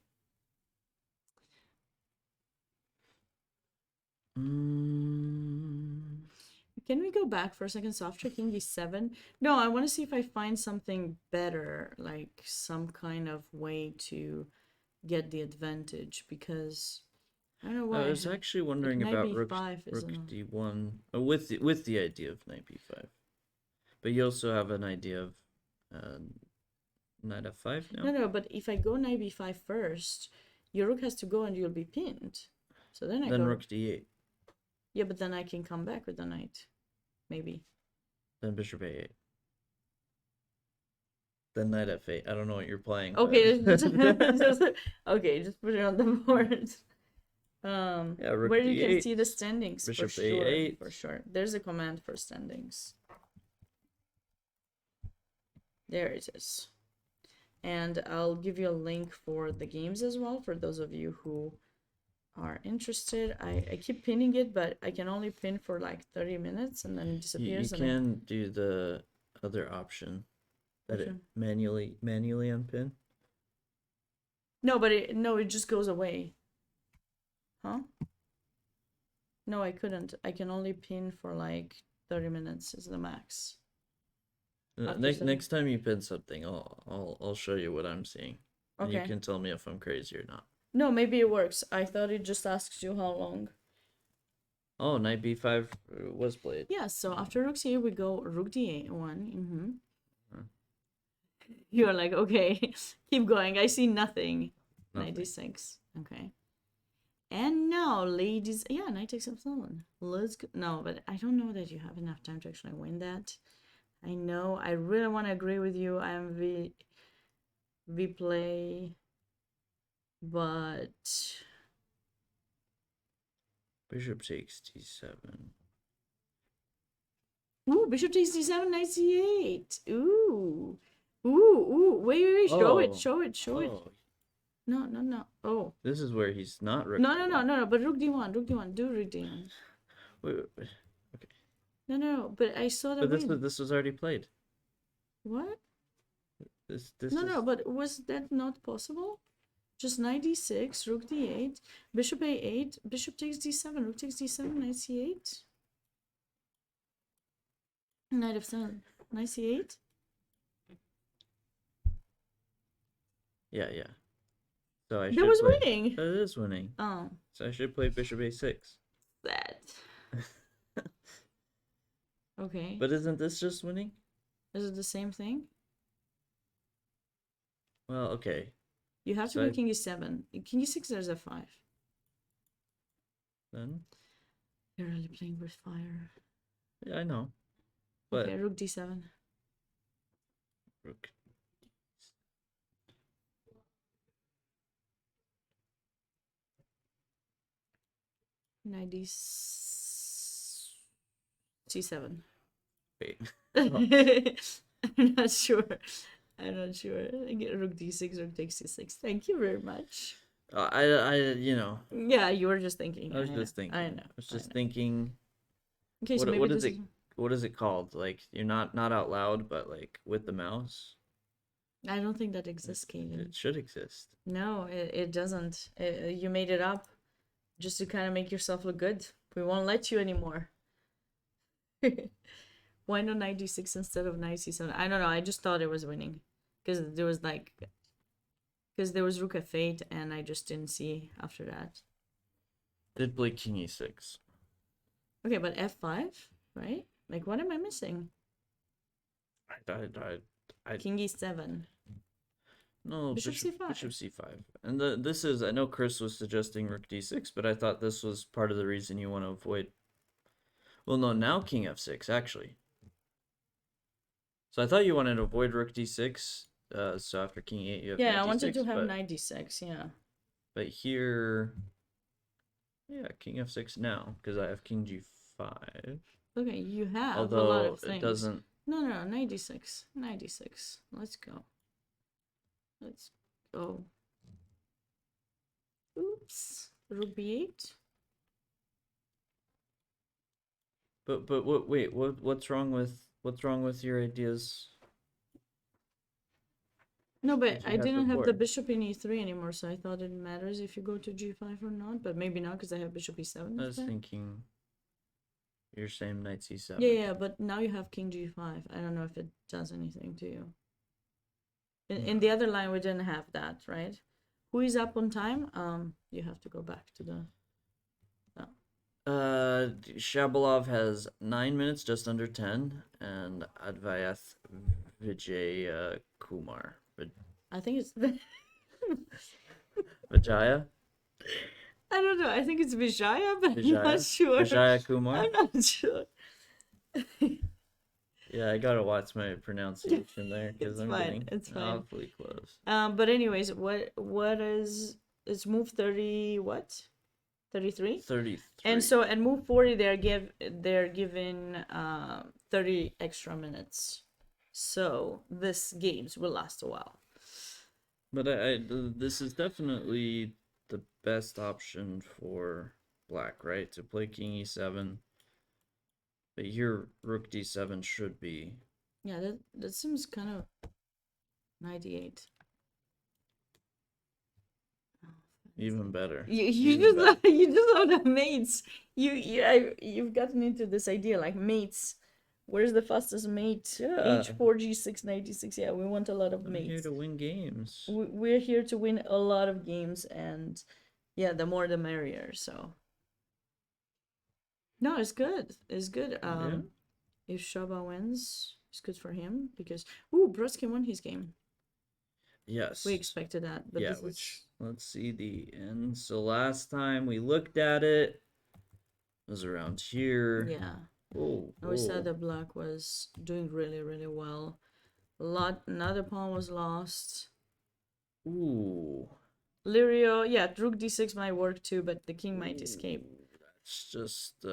Can we go back for a second? Soft trick King D7. No, I want to see if I find something better, like some kind of way to get the advantage, because I don't know why. I was actually wondering knight about Rook B5 is D1 with the idea of Knight B5, but you also have an idea of Knight F5 now. No, but if I go knight B5 first, your rook has to go and you'll be pinned. So then I Then go. Rook D8. Yeah, but then I can come back with the knight, maybe. Then Bishop A8. Then Knight F8. I don't know what you're playing. Okay, but- okay, just put it on the board. Yeah, Rook where you can D8, see the standings Bishop for sure. A8. For sure, there's a command for standings. There it is, and I'll give you a link for the games as well for those of you who are interested. I keep pinning it, but I can only pin for like 30 minutes and then it you disappears. and can do the other option that Which it one? manually unpin. No, but it just goes away. Huh? No, I couldn't. I can only pin for like 30 minutes is the max. After Next 7. next time you pin something, I'll show you what I'm seeing, and you Okay. can tell me if I'm crazy or not. No, maybe it works. I thought it just asks you how long. Oh, Knight B5 was played. Yeah, so after rook c8 we go rook d8 one. Huh. You're like, okay, keep going. I see nothing. Nothing. 96. Okay. And now, ladies, yeah, knight takes f7. Let's go. No, but I don't know that you have enough time to actually win that. I know. I really want to agree with you. I'm v play, but Bishop takes D7. ooh, bishop takes d7, knight c8. Ooh, ooh. Wait. Show it. Oh. Show it. Oh, No. Oh. this is where he's not rook. No. D1. But rook d1. Do rook d1. Wait. No. But I saw the But this was already played. What? This No. But was that not possible? Just knight d6, rook d8, bishop a8, bishop takes d7, rook takes d7, knight c8. Knight f7, knight c8. Yeah. So I That should was play. winning. That is winning. Oh, So I should play Bishop A6. that. Okay. But isn't this just winning? Is it the same thing? Well, okay. You have to So go I- king e7. King e6, there's f5. Then You're really playing with fire. yeah, I know. But Okay, rook d7. rook. Knight c7. Wait. I'm not sure. I get rook d6, rook takes c6. Thank you very much. You know, Yeah, you were just thinking. I was know, just thinking. I know. I was just thinking. Okay, so What- maybe what this is it? What is it called? Like you're not out loud, but like with the mouse. I don't think that exists, Kaden. It should exist. No, it doesn't. You made it up just to kind of make yourself look good. We won't let you anymore. Why not knight d6 instead of knight c7? I don't know. I just thought it was winning because there was rook f8, and I just didn't see after that. Did play king e6. Okay, but f5, right? Like, what am I missing? I King e7. No, Bishop c5. Bishop c5. And this is, I know Chris was suggesting rook d6, but I thought this was part of the reason you want to avoid. Well, no, now king f6, actually. So I thought you wanted to avoid rook d6. So after king e8, you have Yeah, knight I wanted to d6, have but, knight d6, yeah. But here, yeah, king f6 now, because I have king g5. Okay, you have a lot Although of things. it doesn't. No, knight d6. Knight d6. Let's go. Let's go. Oops. Rook b8. But what? Wait, what's wrong with your ideas? No, but That you I had didn't have the before. bishop in e3 anymore, so I thought it matters if you go to g5 or not. But maybe not, because I have bishop e7 I was instead. thinking. You're saying knight c7. Yeah, but now you have king g5. I don't know if it does anything to you. In the other line, we didn't have that, right? Who is up on time? You have to go back to the... Shabalov has 9 minutes, just under 10, and Advayath Vijay Kumar. I think it's... Vijaya? I don't know. I think it's Vijaya, but I'm Vijaya? not sure. Vijaya Kumar? I'm not sure. Yeah, I gotta watch my pronunciation there because It's I'm fine, getting it's fine. awfully close. But anyways, what is... It's move 30, what? 33? 33. And move 40, they're given 30 extra minutes. So this games will last a while. But this is definitely the best option for black, right? To play king e7. But here, rook d7 should be. Yeah, that seems kind of 98. Even better. You Even just better. you just love the mates. You've gotten into this idea like mates. Where's the fastest mate? Yeah. H4, G6, 96. Yeah, we want a lot of I'm here mates. to win games. We're here to win a lot of games, and yeah, the more the merrier. So no, it's good. It's good. Yeah. If Shaba wins, it's good for him because Brodsky won his game. Yes. We expected that, but Yeah, this which let's see the end. So last time we looked at it was around here. yeah. Oh, We said that black was doing really, really well. Another pawn was lost. Ooh. Lirio, yeah, rook d6 might work too, but the king might escape. That's just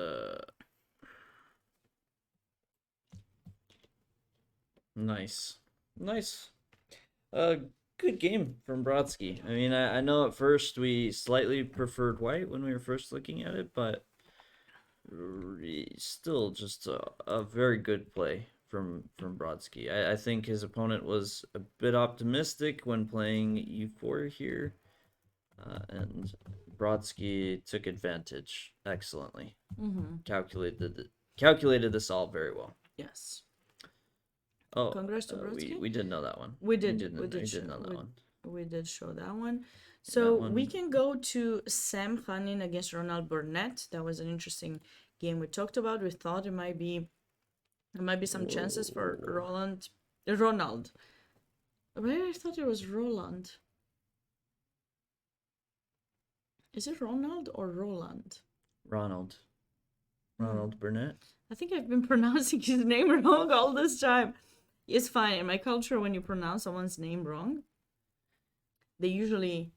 nice. Good game from Brodsky. I mean, I know at first we slightly preferred white when we were first looking at it, but still just a very good play from Brodsky. I think his opponent was a bit optimistic when playing e4 here, and Brodsky took advantage excellently. Mm-hmm. Calculated this all very well. Yes. Oh, Congrats to Brodsky. we did know that one. We did know that one. We did show that one. So That we one- can go to Sam Khanin against Ronald Burnett. That was an interesting game we talked about. We thought there might be some chances for Ronald. Where I thought it was Roland. Is it Ronald or Roland? Ronald Burnett. I think I've been pronouncing his name wrong all this time. It's fine. In my culture, when you pronounce someone's name wrong, they usually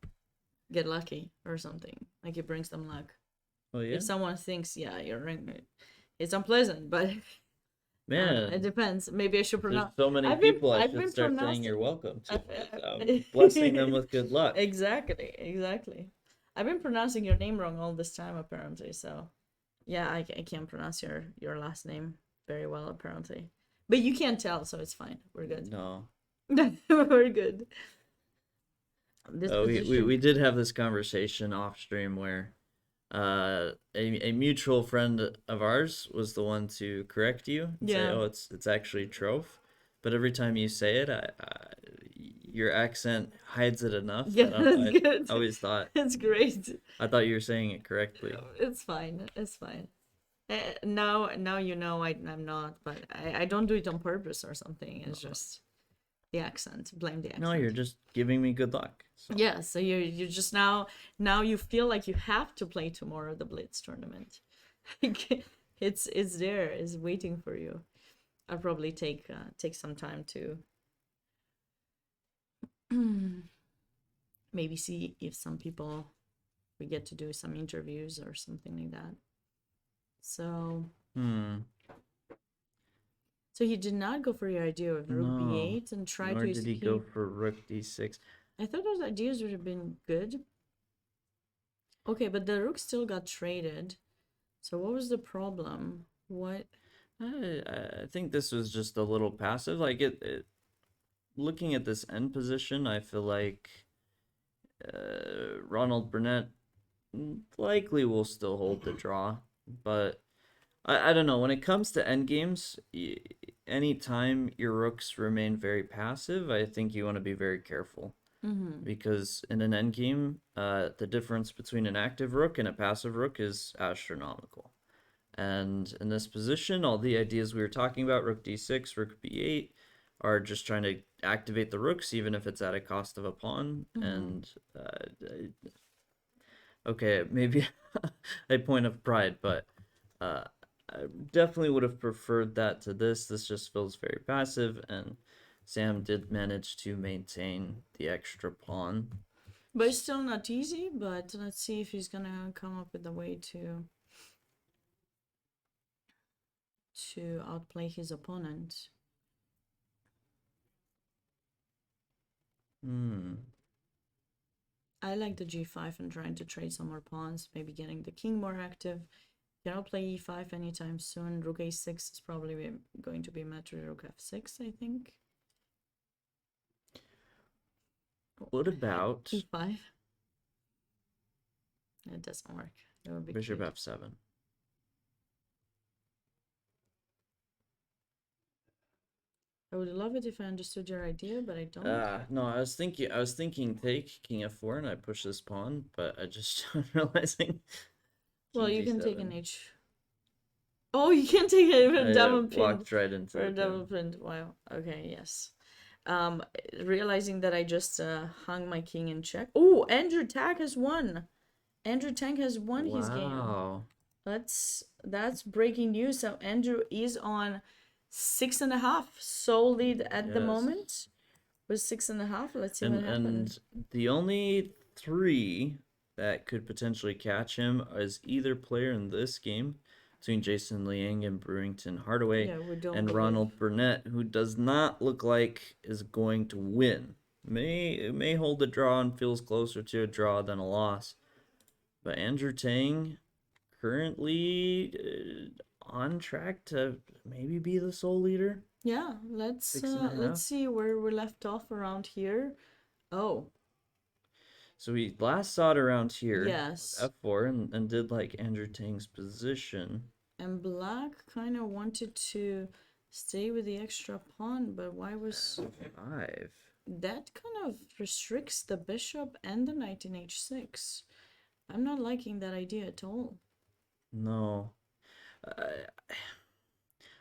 get lucky or something. Like it brings them luck. Oh yeah. If someone thinks, yeah, you're right, it's unpleasant, but Man, it depends. Maybe I should there's pronounce. so many I've been- people I I've should been start saying pronouncing- you're welcome to. I- Blessing them with good luck. Exactly. I've been pronouncing your name wrong all this time, apparently. So, yeah, I can't pronounce your last name very well, apparently. But you can't tell, so it's fine. We're good. No. Very good. This We position. did have this conversation off stream where a mutual friend of ours was the one to correct you and say, Yeah. "Oh, it's actually Troph," but every time you say it, your accent hides it enough Yeah, that that's I good. always thought It's great. I thought you were saying it correctly. It's fine. It's fine. Now you know I'm not, but I don't do it on purpose or something. It's just the accent. Blame the No, you're accent. just giving me good luck. So. Yeah, so you just now you feel like you have to play tomorrow the Blitz tournament. It's there, it's waiting for you. I'll probably take some time to maybe see if some people we get to do some interviews or something like that. So so he did not go for your idea of Rook No, B8 and try nor to did he go for Rook D6. I thought those ideas would have been good. Okay, but the Rook still got traded. So what was the problem? What? I think this was just a little passive. Like looking at this end position, I feel like Ronald Burnett likely will still hold the draw, but I don't know. When it comes to end games, anytime your rooks remain very passive, I think you want to be very careful. Because in an end game, the difference between an active rook and a passive rook is astronomical. And in this position, all the ideas we were talking about, rook d6, rook b8, are just trying to activate the rooks, even if it's at a cost of a pawn. And okay, maybe a point of pride, but I definitely would have preferred that to this. This just feels very passive, and Sam did manage to maintain the extra pawn. But it's still not easy, but let's see if he's gonna come up with a way to outplay his opponent. I like the g5 and trying to trade some more pawns, maybe getting the king more active. Cannot play e5 anytime soon. Rook a6 is probably going to be met with rook f6, I think. What about e5? It doesn't work. It would be bishop cute. f7? I would love it if I understood your idea, but I don't. No, I was thinking take king f4 and I push this pawn, but I just realizing. Well, king you can take an g7. h. Oh, you can take it with I double pin. walked right into For a it. double pin. Wow. Okay, yes. Realizing that I just hung my king in check. Oh, Andrew Tang has won. Andrew Tang has won his game. Wow. That's breaking news. So Andrew is on 6.5. Sole lead at the Yes. moment. Was 6.5. Let's see what happens. And the only 3 that could potentially catch him is either player in this game between Jason Liang and Brewington Hardaway Yeah, we don't and believe. Ronald Burnett, who does not look like is going to win. May hold a draw and feels closer to a draw than a loss. But Andrew Tang currently on track to maybe be the sole leader. Yeah, let's 6.5. see where we left off around here. Oh, So we last saw it around here. yes. With f4 and did like Andrew Tang's position. And black kind of wanted to stay with the extra pawn, but why was 5. that kind of restricts the bishop and the knight in h6? I'm not liking that idea at all. No. A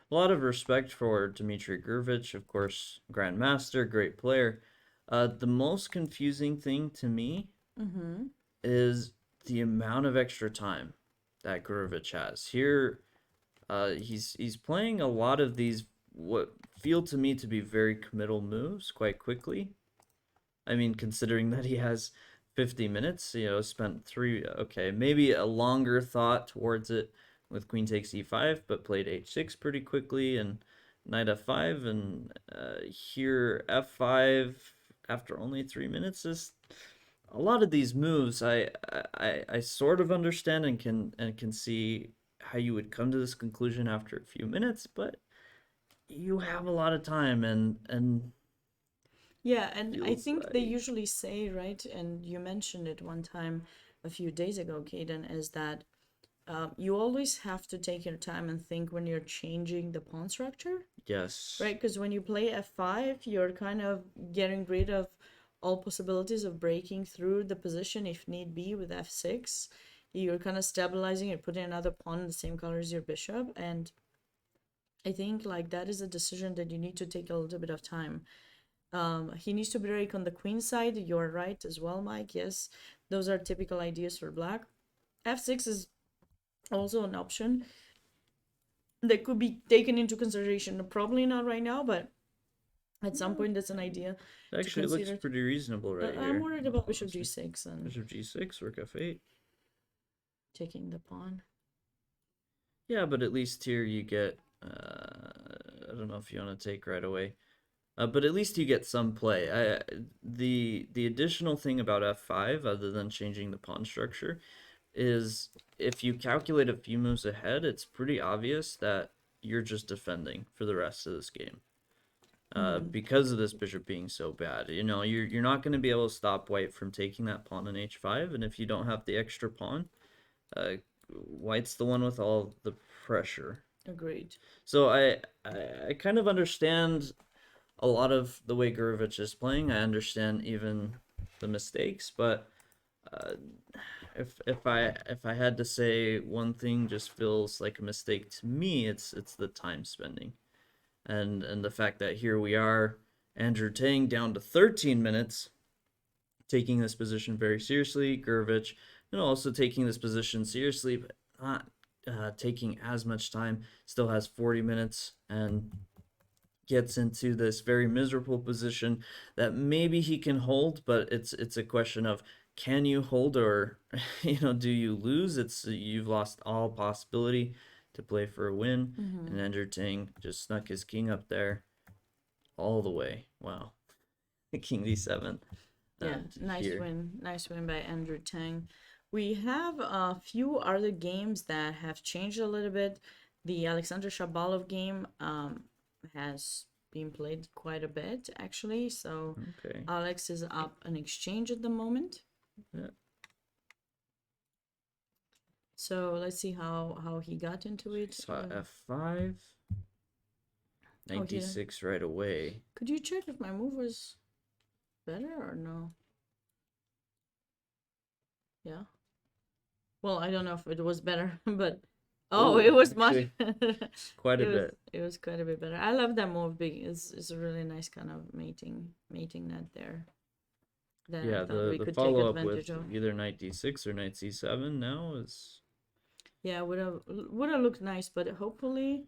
lot of respect for Dmitry Gurevich, of course, grandmaster, great player. The most confusing thing to me is the amount of extra time that Gurevich has. Here, he's playing a lot of these what feel to me to be very committal moves quite quickly. I mean, considering that he has 50 minutes, spent 3, okay, maybe a longer thought towards it with queen takes e5, but played h6 pretty quickly and knight f5, and here f5 after only 3 minutes is a lot of these moves I sort of understand and can see how you would come to this conclusion after a few minutes, but you have a lot of time and Yeah, and I Feels think they right. usually say, right, and you mentioned it one time a few days ago, Kaden, is that you always have to take your time and think when you're changing the pawn structure, Yes. right? Because when you play f5, you're kind of getting rid of all possibilities of breaking through the position if need be with f6. You're kind of stabilizing it, putting another pawn in the same color as your bishop, and I think like that is a decision that you need to take a little bit of time. He needs to break on the queen side. You're right as well, Mike. Yes, those are typical ideas for black. f6 is also an option that could be taken into consideration. Probably not right now, but at some point that's an idea to Actually, it looks consider. pretty reasonable right I'm here. worried about bishop g6 and Bishop g6, rook f8. taking the pawn. Yeah, but at least here you get, I don't know if you want to take right away, but at least you get some play. The additional thing about f5, other than changing the pawn structure, is if you calculate a few moves ahead, it's pretty obvious that you're just defending for the rest of this game. Because of this bishop being so bad, you know, you're not going to be able to stop white from taking that pawn on h5, and if you don't have the extra pawn, white's the one with all the pressure. Agreed. So I kind of understand a lot of the way Gurevich is playing. I understand even the mistakes, but if I had to say one thing just feels like a mistake to me, it's the time spending, and the fact that here we are, Andrew Tang down to 13 minutes, taking this position very seriously. Gurevich, you know, also taking this position seriously, but not taking as much time. Still has 40 minutes and gets into this very miserable position that maybe he can hold, but it's a question of can you hold or you know, do you lose? It's you've lost all possibility to play for a win. And Andrew Tang just snuck his king up there all the way. Wow. King d7. Yeah, nice here. win. Nice win by Andrew Tang. We have a few other games that have changed a little bit. The Alexander Shabalov game has been played quite a bit, actually. So Okay. Alex is up an exchange at the moment. Yeah. So let's see how he got into it. Saw f5. Knight he- d6 right away. Could you check if my move was better or no? Yeah. Well, I don't know if it was better, but Ooh, it was much. actually, quite a It was- bit. It was quite a bit better. I love that move. It's a really nice kind of mating net there. That I Yeah, thought we the could take follow up advantage with of. either knight d6 or knight c7 now is Yeah, would have looked nice, but hopefully.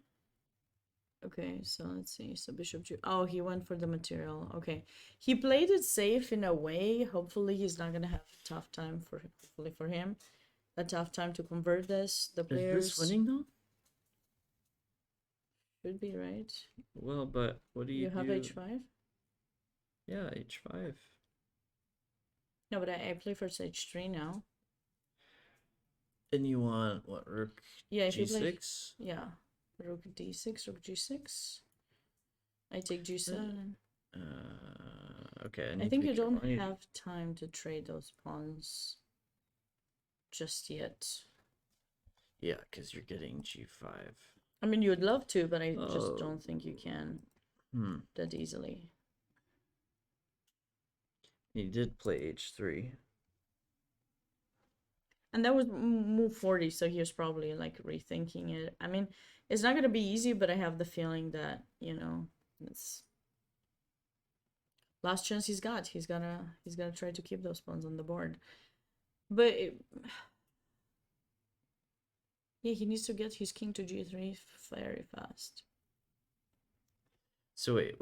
Okay, so let's see. So bishop G. Oh, he went for the material. Okay, he played it safe in a way. Hopefully, he's not gonna have a tough time for hopefully for him, a tough time to convert this. The is players this winning though? should be right. Well, but what do you You have do? h5. Yeah, h5. No, but I play first h3 now. And you want what, rook Yeah, if you play. g6? Yeah, rook d6, rook g6. I take g7. Okay, I need to think be you don't careful. I need- have time to trade those pawns just yet. Yeah, because you're getting g5. I mean, you would love to, but I just Oh. don't think you can that easily. He did play h3. And that was move 40, so he was probably like rethinking it. I mean, it's not gonna be easy, but I have the feeling that, you know, it's last chance he's got. He's gonna try to keep those pawns on the board. But yeah, he needs to get his king to g3 very fast. So wait.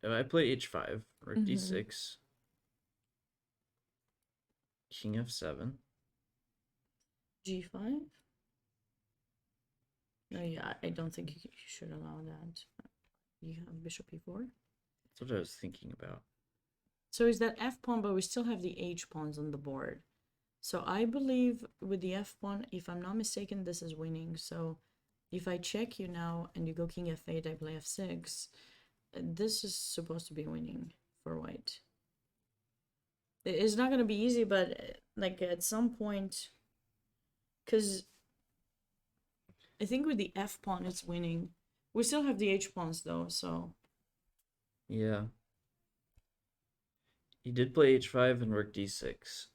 If I play h5, rook Mhm. d6, king f7. G5? No, yeah, I don't think you should allow that. You have bishop e4. That's what I was thinking about. So is that f pawn, but we still have the h pawns on the board. So I believe with the f pawn, if I'm not mistaken, this is winning. So if I check you now and you go king f8, I play f6, this is supposed to be winning for white. It's not gonna be easy, but like at some point, because I think with the F pawn it's winning. We still have the H pawns though, so Yeah. He did play h5 and rook d6.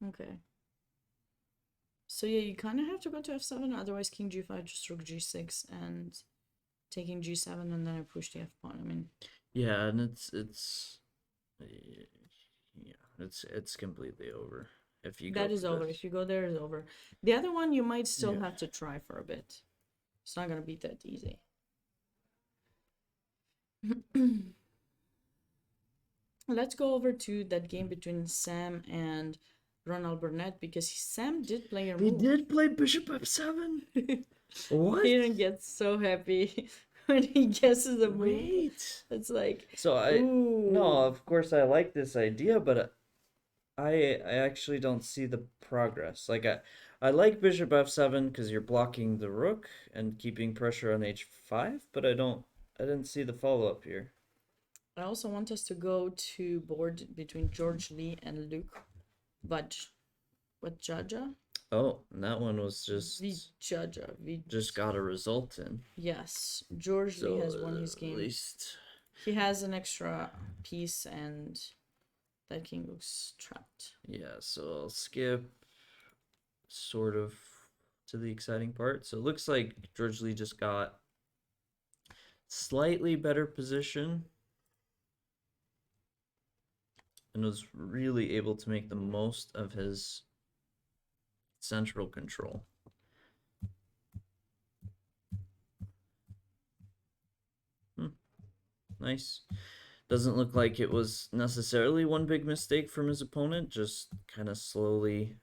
okay. So yeah, you kind of have to go to f7, otherwise king g5, just rook g6, and taking g7, and then I push the f pawn. I mean, Yeah, and it's completely over if you go that is for over. this. If you go there, it's over. The other one, you might still Yeah. have to try for a bit. It's not gonna be that easy. Let's go over to that game between Sam and Ronald Burnett, because Sam did play your He move. did play bishop f7. What? Hayden gets so happy when he guesses a move. Wait. It's like, So no, ooh. of course I like this idea, but I actually don't see the progress. Like I like bishop f7 because you're blocking the rook and keeping pressure on h5, but I didn't see the follow-up here. I also want us to go to board between George Lee and Luke Vajjaja. Oh, and that one was just Vijjaja. got a result in. Yes, George Lee So has won his at game. least He has an extra piece, and that king looks trapped. yeah, so I'll skip sort of to the exciting part. So it looks like George Lee just got slightly better position and was really able to make the most of his central control. Nice. Doesn't look like it was necessarily one big mistake from his opponent, just kind of slowly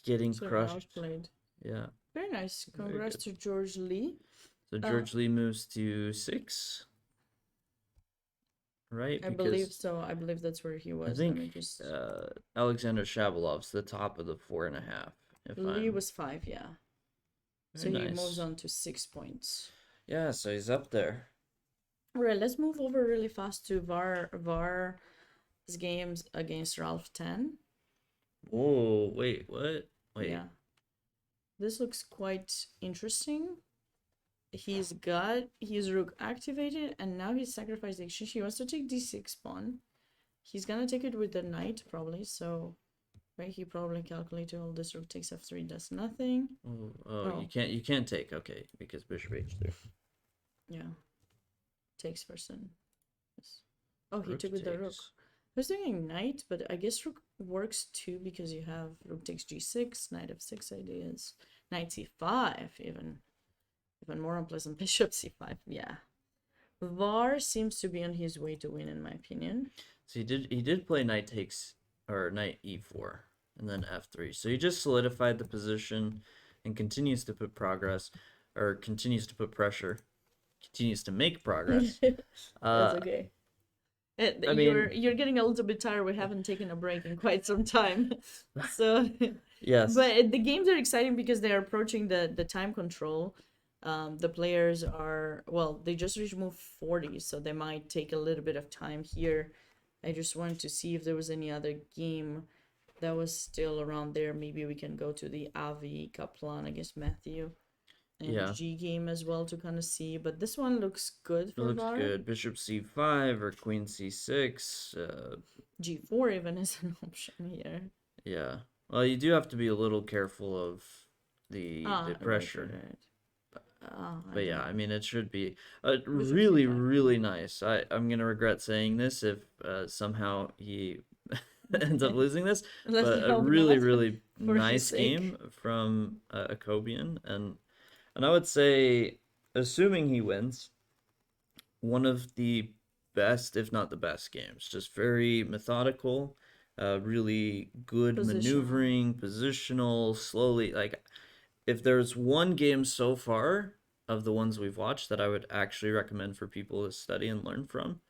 getting So crushed. outplayed. Yeah. Very nice. Very Congrats to good. George Lee. So George Lee moves to 6. Right? I believe so. I believe that's where he was. I Let me think just... Alexander Shabalov's the top of the 4.5. If Lee I'm was 5, yeah. So very he nice. moves on to 6 points. Yeah, so he's up there. All right, let's move over really fast to Var's games against Ralph 10. Whoa, wait, what? Wait. Yeah. This looks quite interesting. He's got his rook activated, and now he's sacrificed the exchange. He wants to take d6 pawn. He's gonna take it with the knight, probably, so... Right, he probably calculated all this. Rook takes f3, does nothing. Oh, you can't take, okay, because bishop h3. Yeah. Takes first then. Yes. Oh, he Rook took with the rook. takes. I was thinking knight, but I guess rook works too, because you have rook takes g6, knight f6 ideas, knight c5, even more unpleasant, bishop c5. Yeah, Var seems to be on his way to win, in my opinion. So he did play knight takes, or knight e4 and then f3. So he just solidified the position and continues to put progress, or continues to put pressure, continues to make progress. That's okay. I mean, You're getting a little bit tired. We haven't taken a break in quite some time, so yes. But the games are exciting because they are approaching the time control. The players are, well, they just reached move 40, so they might take a little bit of time here. I just wanted to see if there was any other game that was still around there. Maybe we can go to the Avi Kaplan against Matthew and Yeah. G game as well to kind of see. But this one looks good It for looks VAR. good. Bishop c5 or queen c6. G4 even is an option here. Yeah. Well, you do have to be a little careful of the Right, pressure. right. I But yeah, don't- I mean, it should be really, c5. really nice. I'm gonna regret saying this if somehow he ends up losing this. Let's But a hope really, not, really for his nice sake. game from Akobian, and I would say, assuming he wins, one of the best, if not the best games. Just very methodical, really good Positional. maneuvering, positional, slowly. Like, if there's one game so far of the ones we've watched that I would actually recommend for people to study and learn from,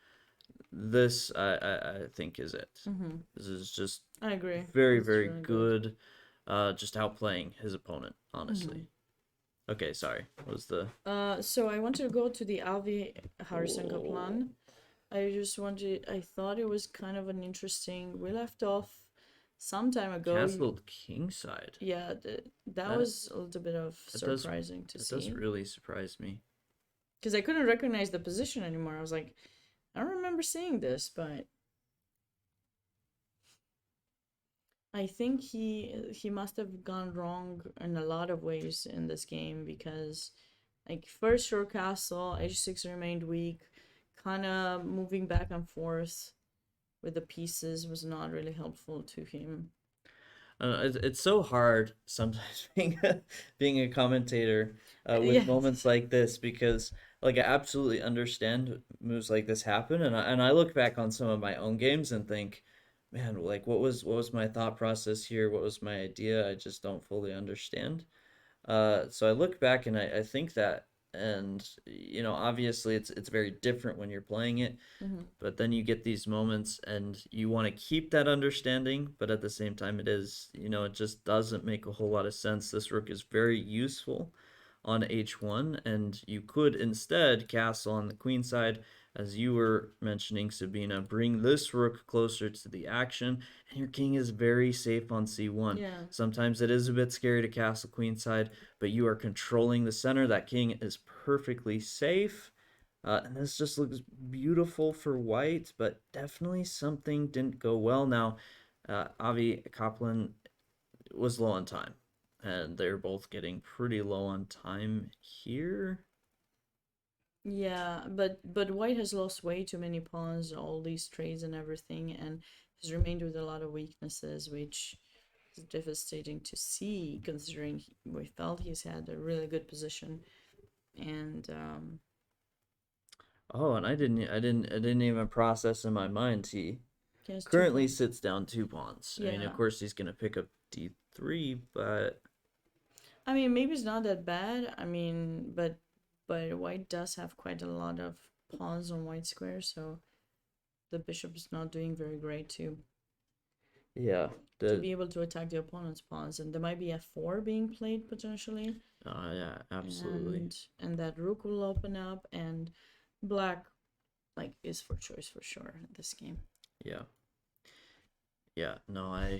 this I think is it. Mhm. This is just I agree. very, It's very really good. Just outplaying his opponent, honestly. Okay, sorry. What was the... So I want to go to the Avi Harrison Kaplan. I thought it was kind of an interesting. We left off some time ago. Castled kingside? Yeah, that That- was a little bit of that does- surprising to That see. does really surprise me. Because I couldn't recognize the position anymore. I was like, I don't remember seeing this, but I think he must have gone wrong in a lot of ways in this game because, like, first short castle, h6 remained weak, kind of moving back and forth with the pieces was not really helpful to him. It's so hard sometimes being a commentator with Yeah. moments like this because like I absolutely understand moves like this happen and I look back on some of my own games and think, man, like what was my thought process here? What was my idea? I just don't fully understand. So I look back and I think that, and you know, obviously it's very different when you're playing it, but then you get these moments and you want to keep that understanding, but at the same time it is, you know, it just doesn't make a whole lot of sense. This rook is very useful on h1, and you could instead castle on the queen side, as you were mentioning, Sabina, bring this rook closer to the action, and your king is very safe on c1. Yeah. Sometimes it is a bit scary to castle queenside, but you are controlling the center. That king is perfectly safe. And this just looks beautiful for white, but definitely something didn't go well. Now, Avi Kaplan was low on time, and they're both getting pretty low on time here. Yeah, but White has lost way too many pawns, all these trades and everything, and has remained with a lot of weaknesses, which is devastating to see, considering we felt he's had a really good position, and Oh, and I didn't even process in my mind. He he has two currently pawns. sits down 2 pawns. I mean, of Yeah. course, he's gonna pick up d3, but I mean, maybe it's not that bad. I mean, but White does have quite a lot of pawns on White square, so the bishop is not doing very great too. yeah, To be able to attack the opponent's pawns, and there might be f4 being played potentially. yeah, absolutely. And that rook will open up, and black like is for choice for sure in this game. Yeah. Yeah, no,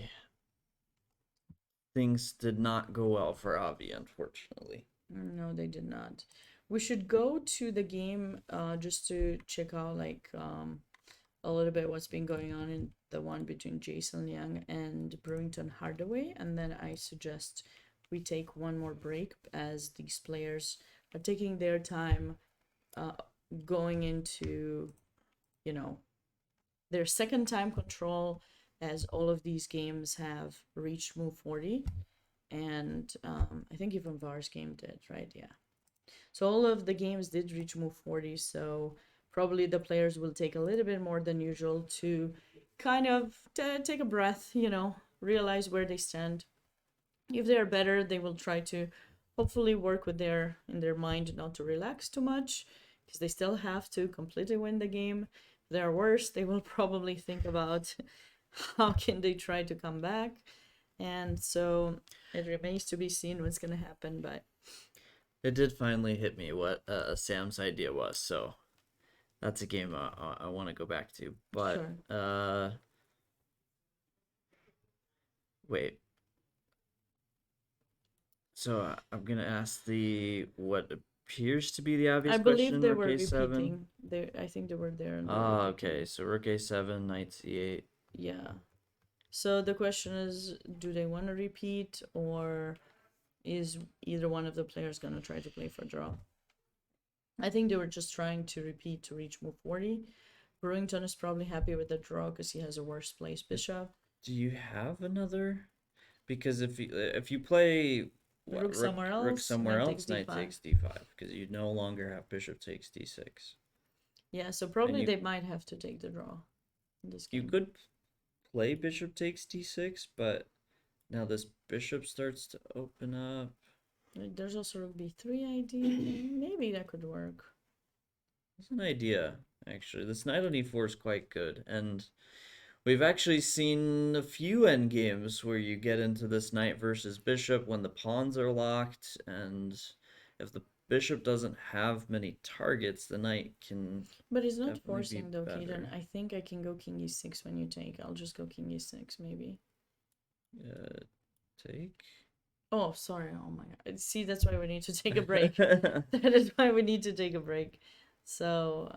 things did not go well for Avi, unfortunately. No, they did not. We should go to the game just to check out like a little bit what's been going on in the one between Jason Young and Brewington Hardaway, and then I suggest we take one more break as these players are taking their time going into, you know, their second time control, as all of these games have reached move 40, and I think even VAR's game did, right? Yeah. So all of the games did reach move 40, so probably the players will take a little bit more than usual to kind of take a breath, you know, realize where they stand. If they're better, they will try to hopefully work with in their mind not to relax too much, because they still have to completely win the game. If they're worse, they will probably think about how can they try to come back. And so it remains to be seen what's going to happen, but It did finally hit me what Sam's idea was, so that's a game I want to go back to. But wait. So I'm gonna ask what appears to be the obvious I believe question. they Rook were a7. repeating. I think they were there. And they were Ah, repeating. okay. So rook a7, knight c8. Yeah. So the question is, do they want to repeat, or is either one of the players going to try to play for a draw? I think they were just trying to repeat to reach move 40. Brewington is probably happy with the draw because he has a worse placed bishop. Do you have another? Because if you play Rook somewhere else, knight takes d5, because you no longer have bishop takes d6. Yeah, so probably they might have to take the draw in this game. You could play bishop takes d6, but now this bishop starts to open up. There's also rook b3 idea. Maybe that could work. That's an idea, actually. This knight on e4 is quite good, and we've actually seen a few endgames where you get into this knight versus bishop when the pawns are locked, and if the bishop doesn't have many targets, the knight can But he's not definitely be forcing though, Kaden. better. I think I can go king e6 when you take. I'll just go king e6 maybe. Take. Oh, sorry. Oh my god. See, that's why we need to take a break. That is why we need to take a break. So,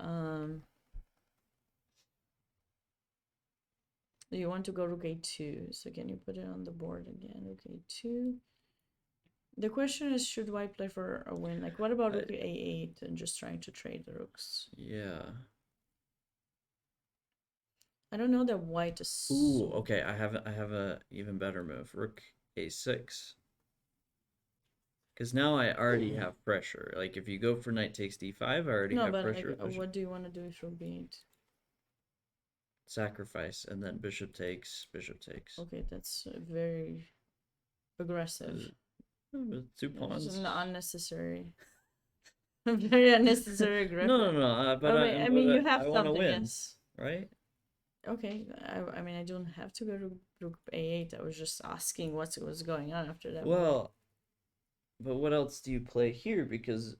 you want to go rook a2. So can you put it on the board again? Rook a2. The question is, should white play for a win? Like, what about rook a8 and just trying to trade the rooks? Yeah. I don't know that white is. Ooh, okay. I have a even better move. Rook a6. Because now I already have pressure. Like if you go for knight takes d5, I already No, have but pressure. like, Bishop what do you want to do with rook b8? sacrifice, and then bishop takes, bishop takes. Okay, that's very aggressive. Two pawns. It's unnecessary. Very unnecessary aggression. No. But I mean, you have I want to something, win, yes. right? Okay, I mean, I don't have to go to rook a8. I was just asking what was going on after that. Well, but what else do you play here? Because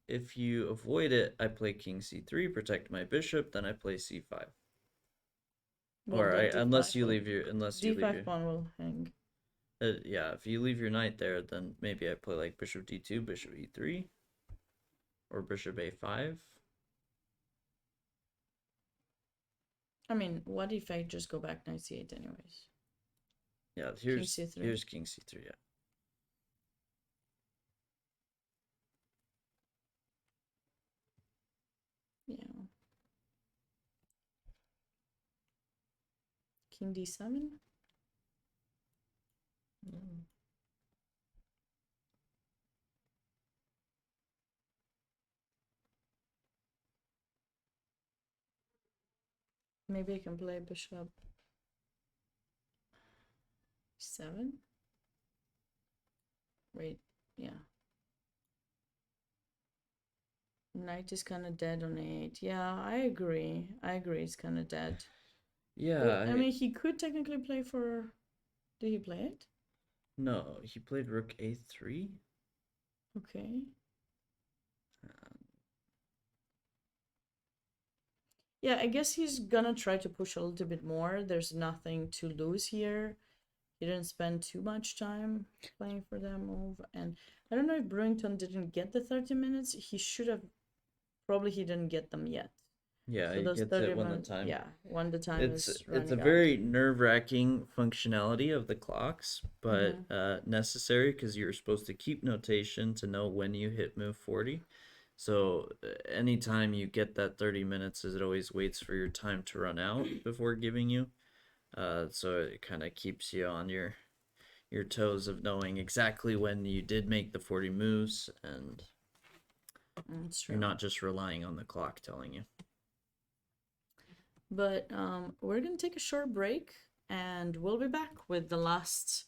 if you avoid it, I play king c3, protect my bishop, then I play c5. Well, Or the unless you d5 leave your d5 pawn will hang. yeah, if you leave your knight there, then maybe I play like bishop d2, bishop e3, or bishop a5. I mean, what if I just go back knight c8 anyways? Yeah, King c3. here's king c3. Yeah. Yeah. King d7. Maybe I can play bishop 7. Wait, yeah. Knight is kind of dead on 8. Yeah, I agree. It's kind of dead. Yeah, But, I mean, he could technically play for. Did he play it? no, he played rook a3. Okay. Yeah, I guess he's gonna try to push a little bit more. There's nothing to lose here. He didn't spend too much time playing for that move. And I don't know if Brewington didn't get the 30 minutes. He should have. Probably he didn't get them yet. Yeah, So he those gets 30 it when the minutes. time. Yeah, when the time It's is it's a running out. very nerve-wracking functionality of the clocks, but Mm-hmm. necessary because you're supposed to keep notation to know when you hit move 40. So anytime you get that 30 minutes, it always waits for your time to run out before giving you. So it kind of keeps you on your toes of knowing exactly when you did make the 40 moves, and That's true. you're not just relying on the clock telling you. But we're gonna take a short break, and we'll be back with the last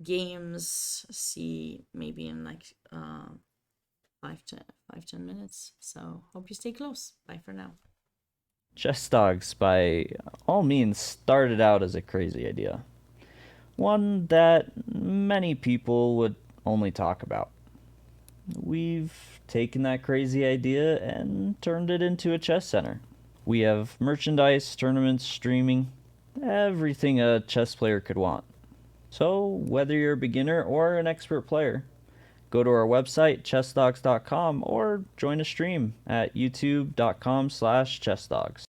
games. See, maybe in like 5-10 minutes. So hope you stay close. Bye for now. Chess Dogs, by all means, started out as a crazy idea. One that many people would only talk about. We've taken that crazy idea and turned it into a chess center. We have merchandise, tournaments, streaming, everything a chess player could want. So, whether you're a beginner or an expert player, go to our website, chessdogs.com, or join a stream at youtube.com/chessdogs.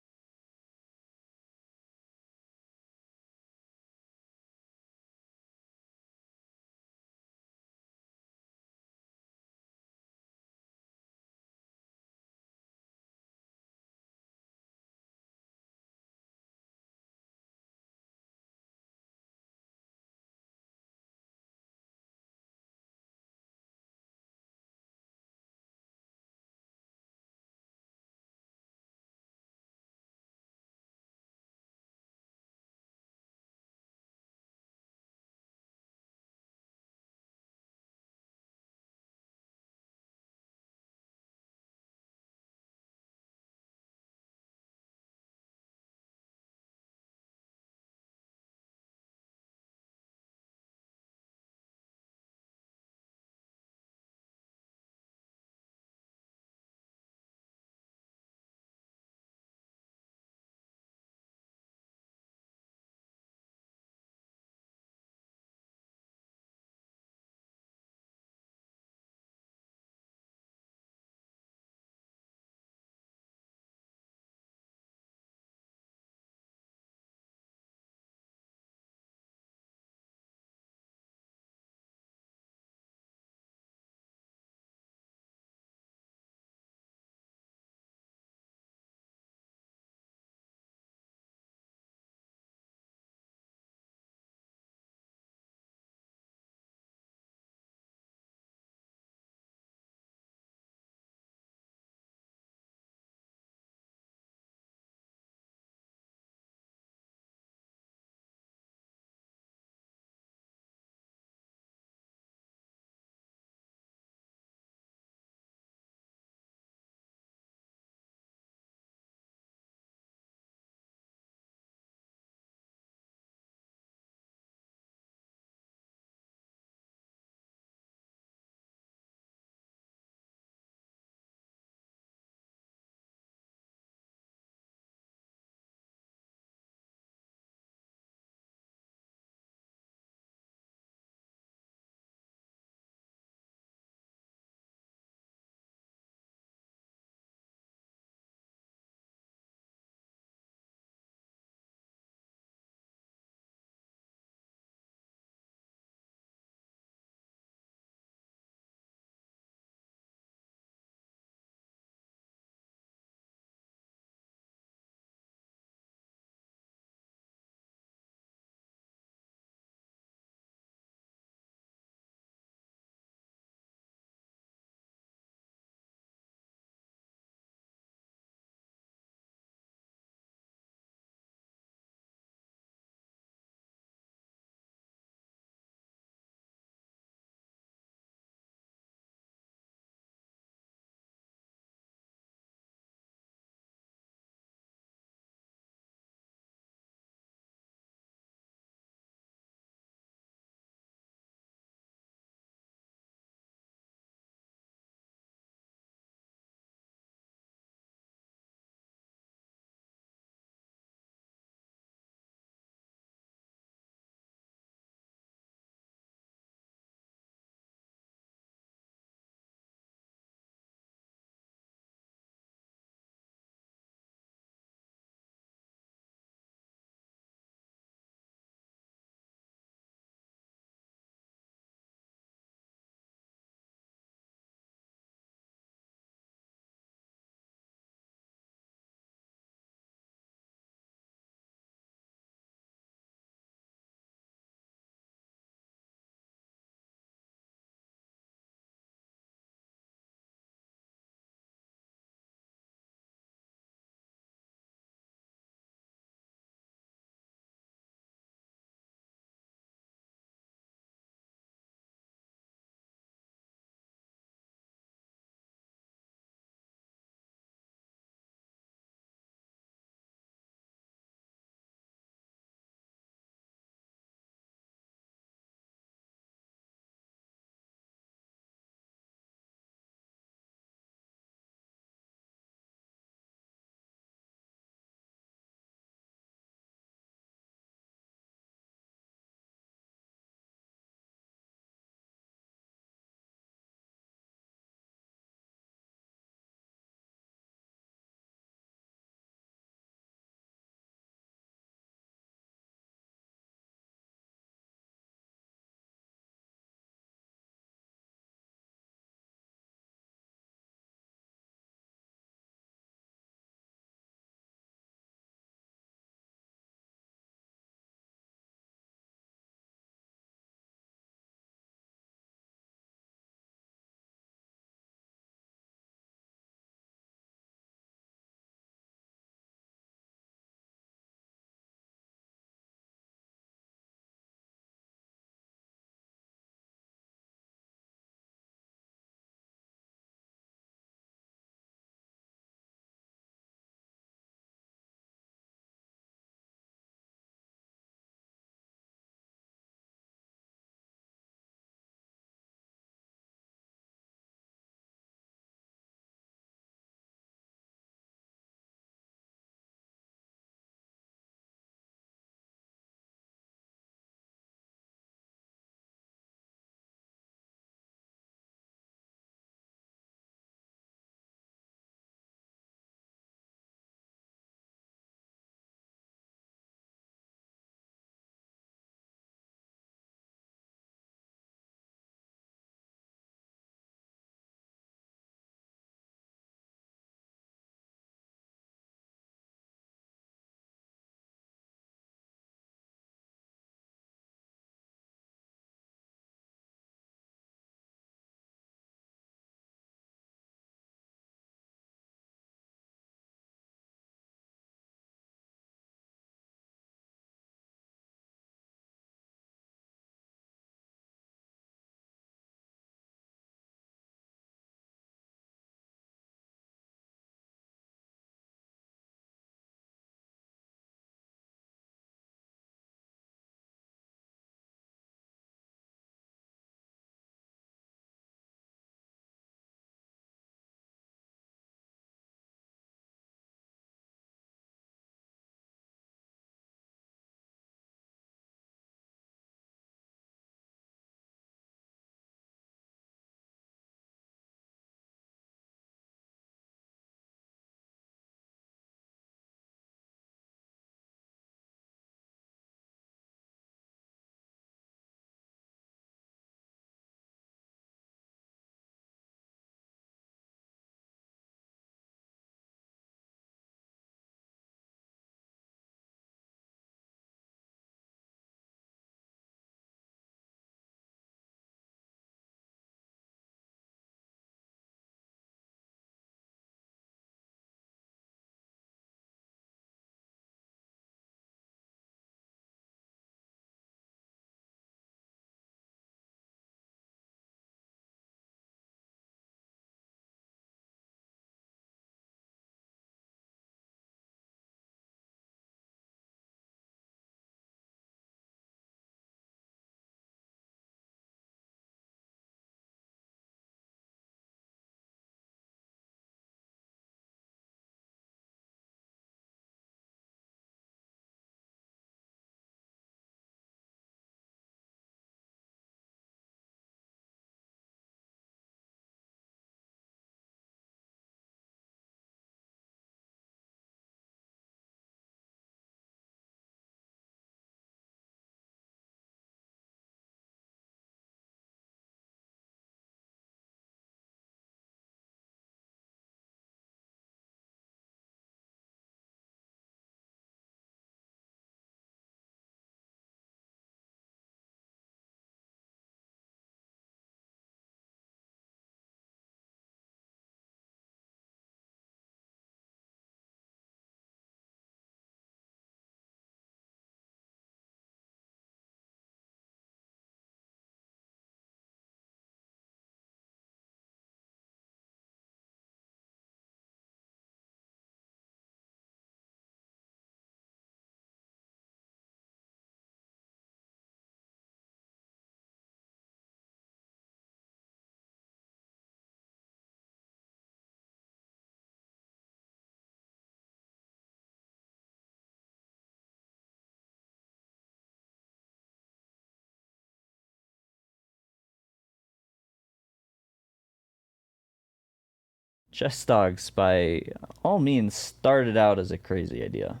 Chess dogs, by all means, started out as a crazy idea.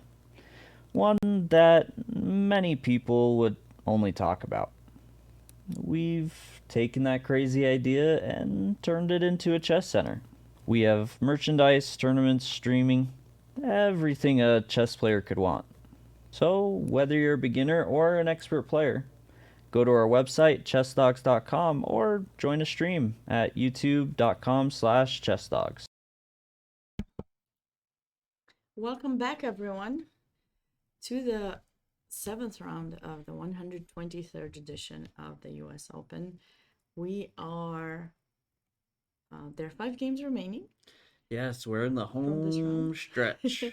One that many people would only talk about. We've taken that crazy idea and turned it into a chess center. We have merchandise, tournaments, streaming, everything a chess player could want. So, whether you're a beginner or an expert player, go to our website, chessdogs.com, or join a stream at youtube.com/chessdogs. Welcome back, everyone, to the 7th round of the 123rd edition of the US Open. We are, there are 5 games remaining. Yes, we're in the From this round. home stretch.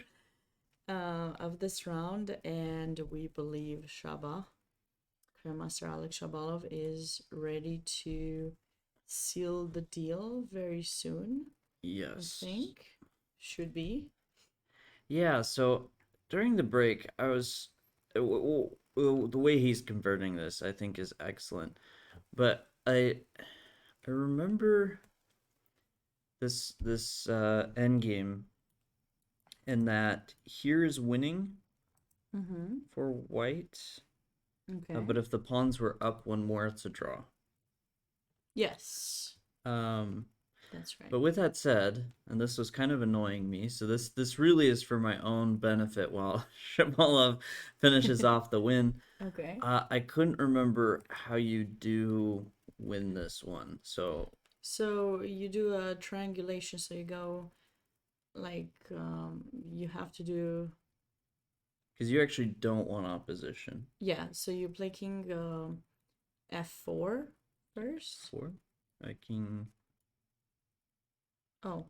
Of this round, and we believe Grandmaster Alex Shabalov is ready to seal the deal very soon. Yes. I think should be. Yeah, so during the break, I was the way he's converting this, I think, is excellent. But I remember this end game, in that here is winning Mm-hmm. for white, Okay. but if the pawns were up one more, it's a draw. Yes, that's right. But with that said, and this was kind of annoying me, so this really is for my own benefit while Shabalov finishes off the win. Okay. I couldn't remember how you do win this one. So So you do a triangulation. So you go, like, you have to do. because you actually don't want opposition. Yeah. So you play king f4 first. Four, king. Oh.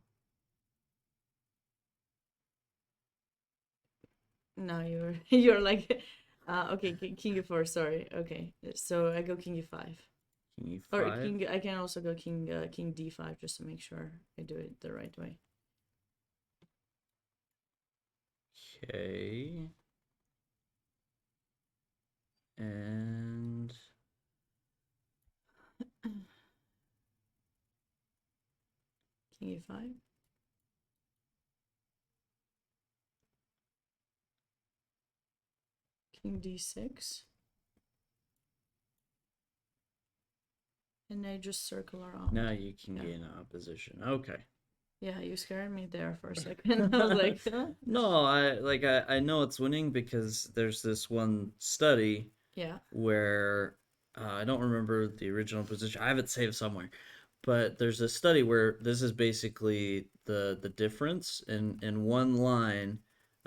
No, you're like, okay, king e4. Sorry. Okay. So I go king e5. King Or e5. king. I can also go king d5 just to make sure I do it the right way. Okay. And King e5. King d6. And I just circle around. now you can Yeah. gain opposition. Okay. Yeah, you scared me there for a second. I was like, huh? No, I know it's winning because there's this one study Yeah. where I don't remember the original position. I have it saved somewhere, but there's a study where this is basically the difference in one line.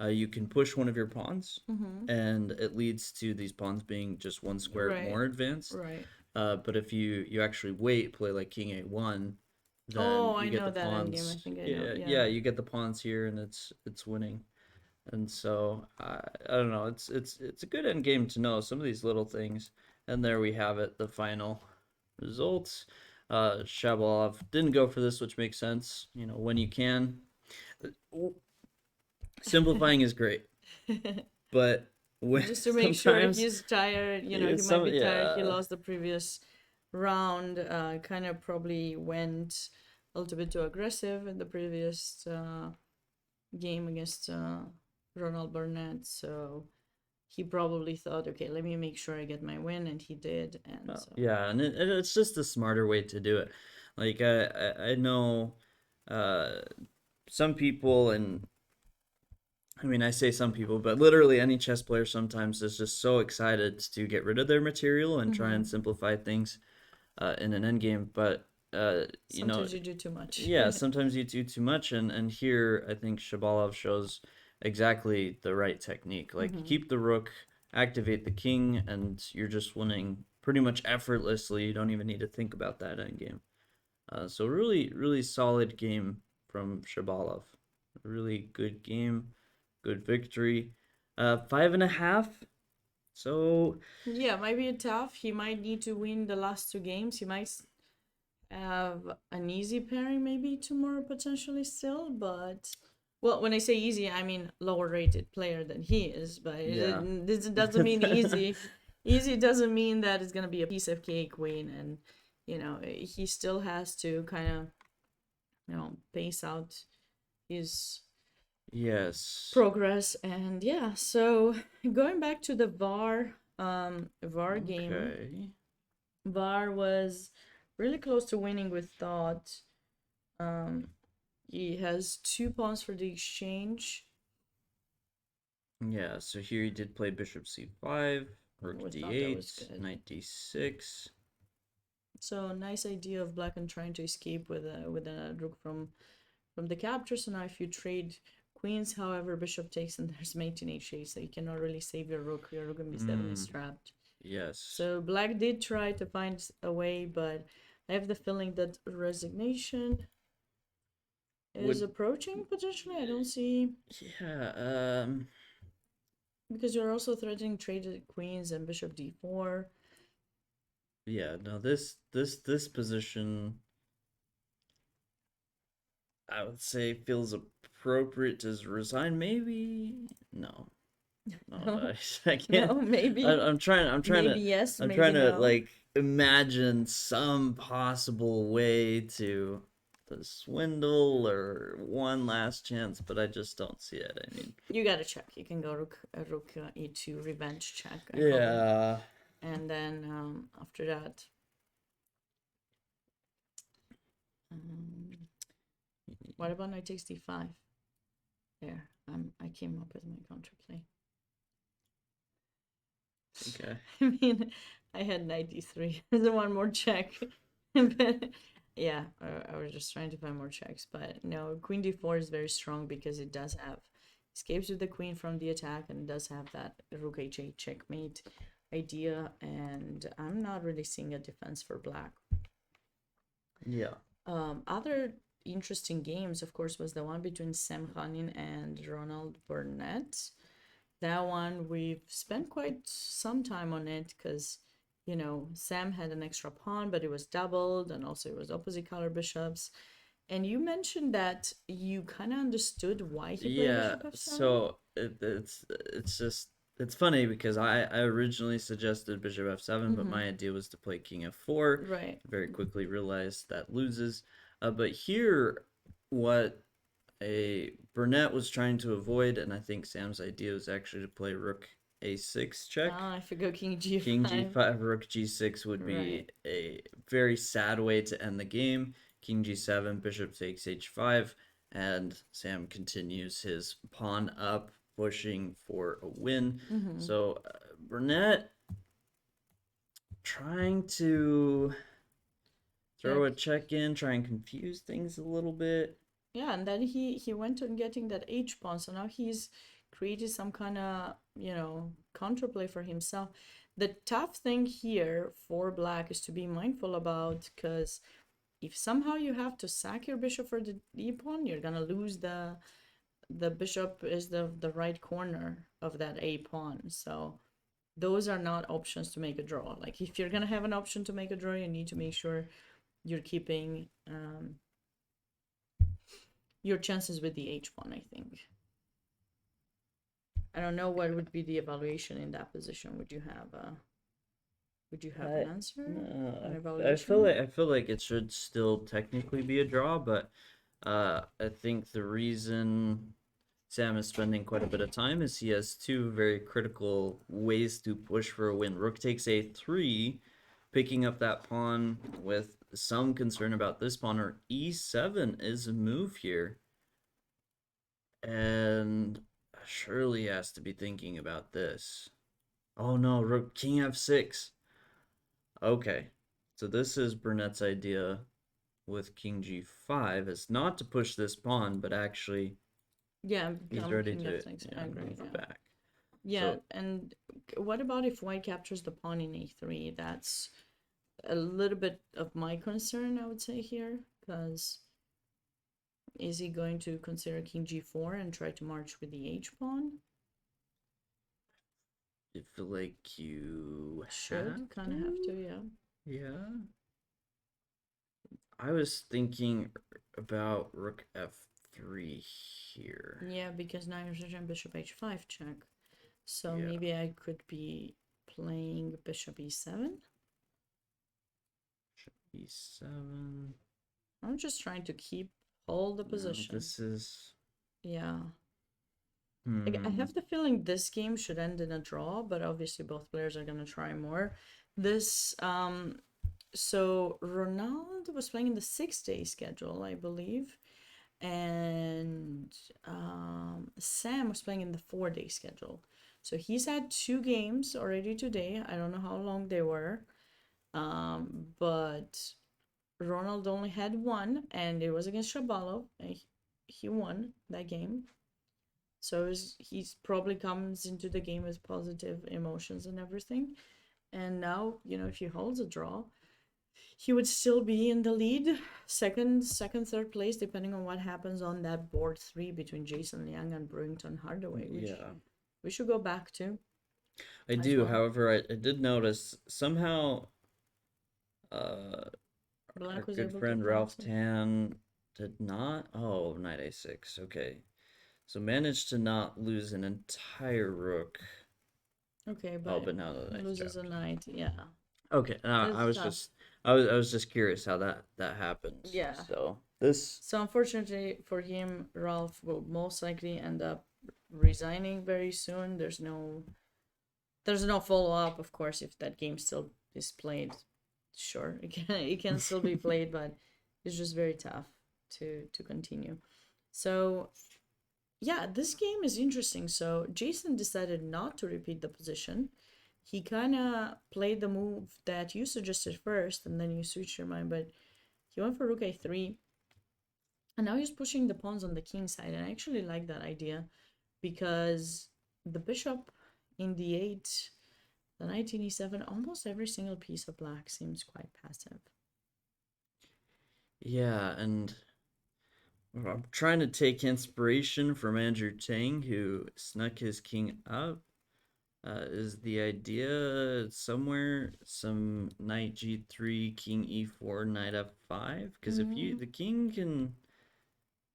You can push one of your pawns, Mm-hmm. and it leads to these pawns being just one square Right. more advanced. Right. But if you actually play like king a1, then Oh, you I get know the that pawns. endgame. I think I yeah, know. yeah, Yeah. you get the pawns here, and it's winning. And so I don't know. It's a good end game to know some of these little things. And there we have it, the final results. Shabalov didn't go for this, which makes sense. You know, when you can, simplifying is great, but when Just to make sure sometimes he's tired, yeah, he might some- be tired. He yeah. lost the previous round. Kind of probably went a little bit too aggressive in the previous game against Ronald Burnett. So he probably thought, okay, let me make sure I get my win, and he did. And so yeah, and it's just a smarter way to do it. Like I know some people, and I mean I say some people, but literally any chess player sometimes is just so excited to get rid of their material and try and simplify things in an endgame. But you know, sometimes you do too much. yeah, sometimes you do too much, and here I think Shabalov shows exactly the right technique. Like keep the rook, activate the king, and you're just winning pretty much effortlessly. You don't even need to think about that endgame. So really, really solid game from Shabalov. Really good game, good victory. 5.5. So Yeah, might be tough. He might need to win the last 2 games. He might have an easy pairing maybe tomorrow potentially still, but well, when I say easy, I mean lower rated player than he is, but Yeah. this doesn't mean easy. Easy doesn't mean that it's gonna be a piece of cake win, and he still has to kind of pace out his Yes. progress. And yeah, so going back to the VAR game, Okay. VAR was really close to winning with thought. He has 2 pawns for the exchange. Yeah, so here he did play bishop c5, rook We thought that was d8, good. knight d6. So nice idea of black and trying to escape with a rook from the capture. So now if you trade queens, however, bishop takes and there's mate in h8, so you cannot really save your rook. Your rook is definitely strapped. Yes. So black did try to find a way, but I have the feeling that resignation is approaching potentially. I don't see, Yeah, because you're also threatening traded queens and bishop d4. yeah, no, this position I would say feels appropriate to resign. Maybe no, No. I can't. No, maybe. I'm trying Maybe to. yes, I'm maybe trying to no. like imagine some possible way to swindle or one last chance, but I just don't see it. I mean, You gotta check. You can go rook e2 revenge check. I call it. yeah. And then after that, what about knight takes d5? There, I came up with my counterplay. Okay. I mean, I had knight d3. There's one more check. But yeah, I was just trying to find more checks. But no, queen d4 is very strong because it does have escapes with the queen from the attack, and it does have that rook h8 checkmate idea. And I'm not really seeing a defense for black. Yeah. Other interesting games, of course, was the one between Sam Khanin and Ronald Burnett. That one we've spent quite some time on it because, Sam had an extra pawn, but it was doubled, and also it was opposite color bishops. And you mentioned that you kind of understood why he played Yeah, bishop f7. so it's just it's funny because I originally suggested bishop f7, but my idea was to play king f4. Right. Very quickly realized that loses. But here, what a Burnett was trying to avoid, and I think Sam's idea was actually to play rook a6 check. I forgot king g5. King g5, rook g6 would be a very sad way to end the game. King g7, bishop takes h5, and Sam continues his pawn up, pushing for a win. So Burnett trying to throw a check in, try and confuse things a little bit. Yeah, and then he went on getting that h pawn, so now he's created some kind of counterplay for himself. The tough thing here for black is to be mindful about, because if somehow you have to sack your bishop for the d pawn, you're gonna lose the bishop is the right corner of that a pawn. So those are not options to make a draw. Like if you're gonna have an option to make a draw, you need to make sure you're keeping your chances with the h pawn, I think. I don't know what would be the evaluation in that position. Would you have an answer? An evaluation? I feel like it should still technically be a draw, but I think the reason Sam is spending quite a bit of time is he has two very critical ways to push for a win. Rook takes a3, picking up that pawn with some concern about this pawn, or e7 is a move here. And surely has to be thinking about this. Oh no, rook king f6. Okay, so this is Burnett's idea with king g5, is not to push this pawn, but actually he's ready to move back. Yeah, so, and what about if white captures the pawn in a3? That's a little bit of my concern, I would say, here, because is he going to consider king g4 and try to march with the h pawn? I feel like you should kind of have to, yeah. Yeah. I was thinking about rook f3 here. Yeah, because now you're searching bishop h5 check. So maybe I could be playing bishop e7. Bishop e7. I'm just trying to keep hold the No, position. this is. Yeah. Like, I Hmm. have the feeling this game should end in a draw, but obviously both players are gonna try more. This so Ronaldo was playing in the 6 day schedule, I believe, and Sam was playing in the 4 day schedule. So he's had 2 games already today. I don't know how long they were, but Ronald only had one, and it was against Shabalov, and he won that game. So he's probably comes into the game with positive emotions and everything. And now, if he holds a draw, he would still be in the lead, third place, depending on what happens on that board 3 between Jason Liang and Brewington Hardaway, which Yeah, we should go back to I as do. well. However, I did notice somehow uh, our Black was good able to friend pass Ralph it. Tan did not. Oh, knight a6. Okay. So managed to not lose an entire rook. Okay, Oh, but but now the knight's loses a trapped. knight. Yeah, Okay, I that's was tough. just I was just curious how that happened. Yeah. So this So unfortunately for him, Ralph will most likely end up resigning very soon. There's no follow up, of course, if that game still is played. Sure, it can still be played, but it's just very tough to continue. So yeah, this game is interesting. So Jason decided not to repeat the position. He kind of played the move that you suggested first, and then you switched your mind. But he went for rook a3, and now he's pushing the pawns on the king side. And I actually like that idea because the bishop in d8, the knight in e7, almost every single piece of black seems quite passive. yeah, and I'm trying to take inspiration from Andrew Tang, who snuck his king up. Is the idea somewhere some knight g3, king e4, knight f5? Because if the king can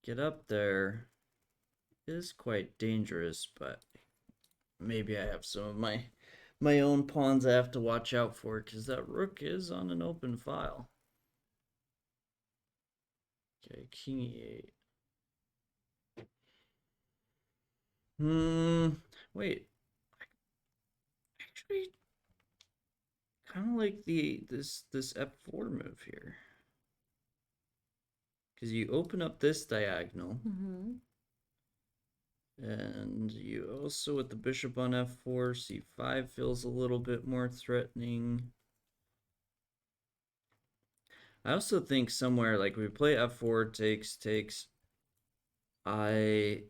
get up there, it is quite dangerous. But maybe I have some of my own pawns I have to watch out for, because that rook is on an open file. Okay, king e8. Wait. Actually, kind of like this f4 move here, because you open up this diagonal, and you also, with the bishop on f4, c5 feels a little bit more threatening. I also think somewhere like we play f4 takes. I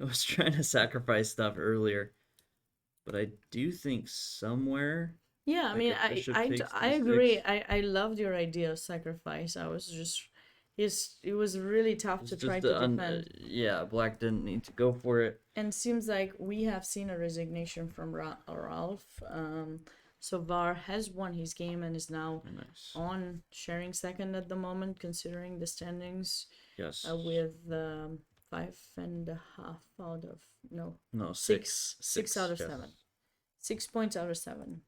was trying to sacrifice stuff earlier, but I do think somewhere Yeah, I like mean, a bishop takes I d6. agree. I loved your idea of sacrifice. I was just, it was really tough It's to try just to defend. yeah, black didn't need to go for it. And seems like we have seen a resignation from Ralph. So VAR has won his game and is now Nice. on sharing second at the moment, considering the standings. Yes. With 5.5 out of No, six out of yes. 7. 6 points out of 7.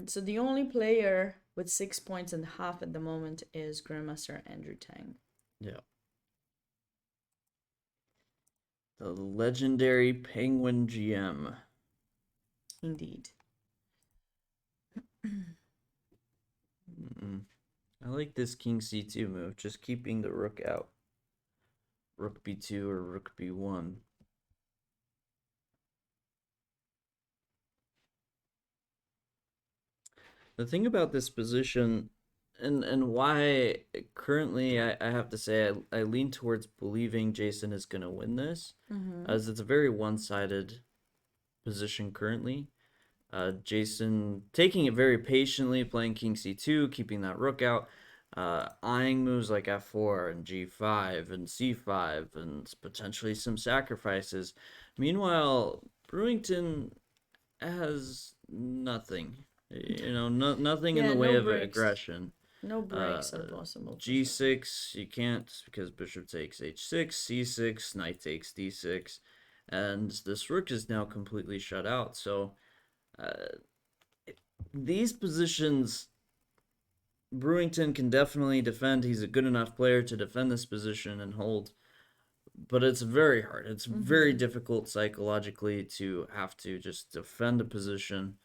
So the only player with 6.5 at the moment is Grandmaster Andrew Tang. Yeah. The legendary Penguin GM. Indeed. I like this king c2 move, just keeping the rook out. Rook b2 or rook b1. The thing about this position, and why currently I have to say I lean towards believing Jason is going to win this, as it's a very one-sided position currently. Jason taking it very patiently, playing king c2, keeping that rook out, eyeing moves like f4 and g5 and c5 and potentially some sacrifices. Meanwhile, Brewington has nothing. Nothing in Yeah, the way no of breaks. aggression. No breaks are possible. for sure. G6 you can't, because bishop takes h6, c6, knight takes d6, and this rook is now completely shut out. So these positions Brewington can definitely defend. He's a good enough player to defend this position and hold, but it's very hard. It's very difficult psychologically to have to just defend a position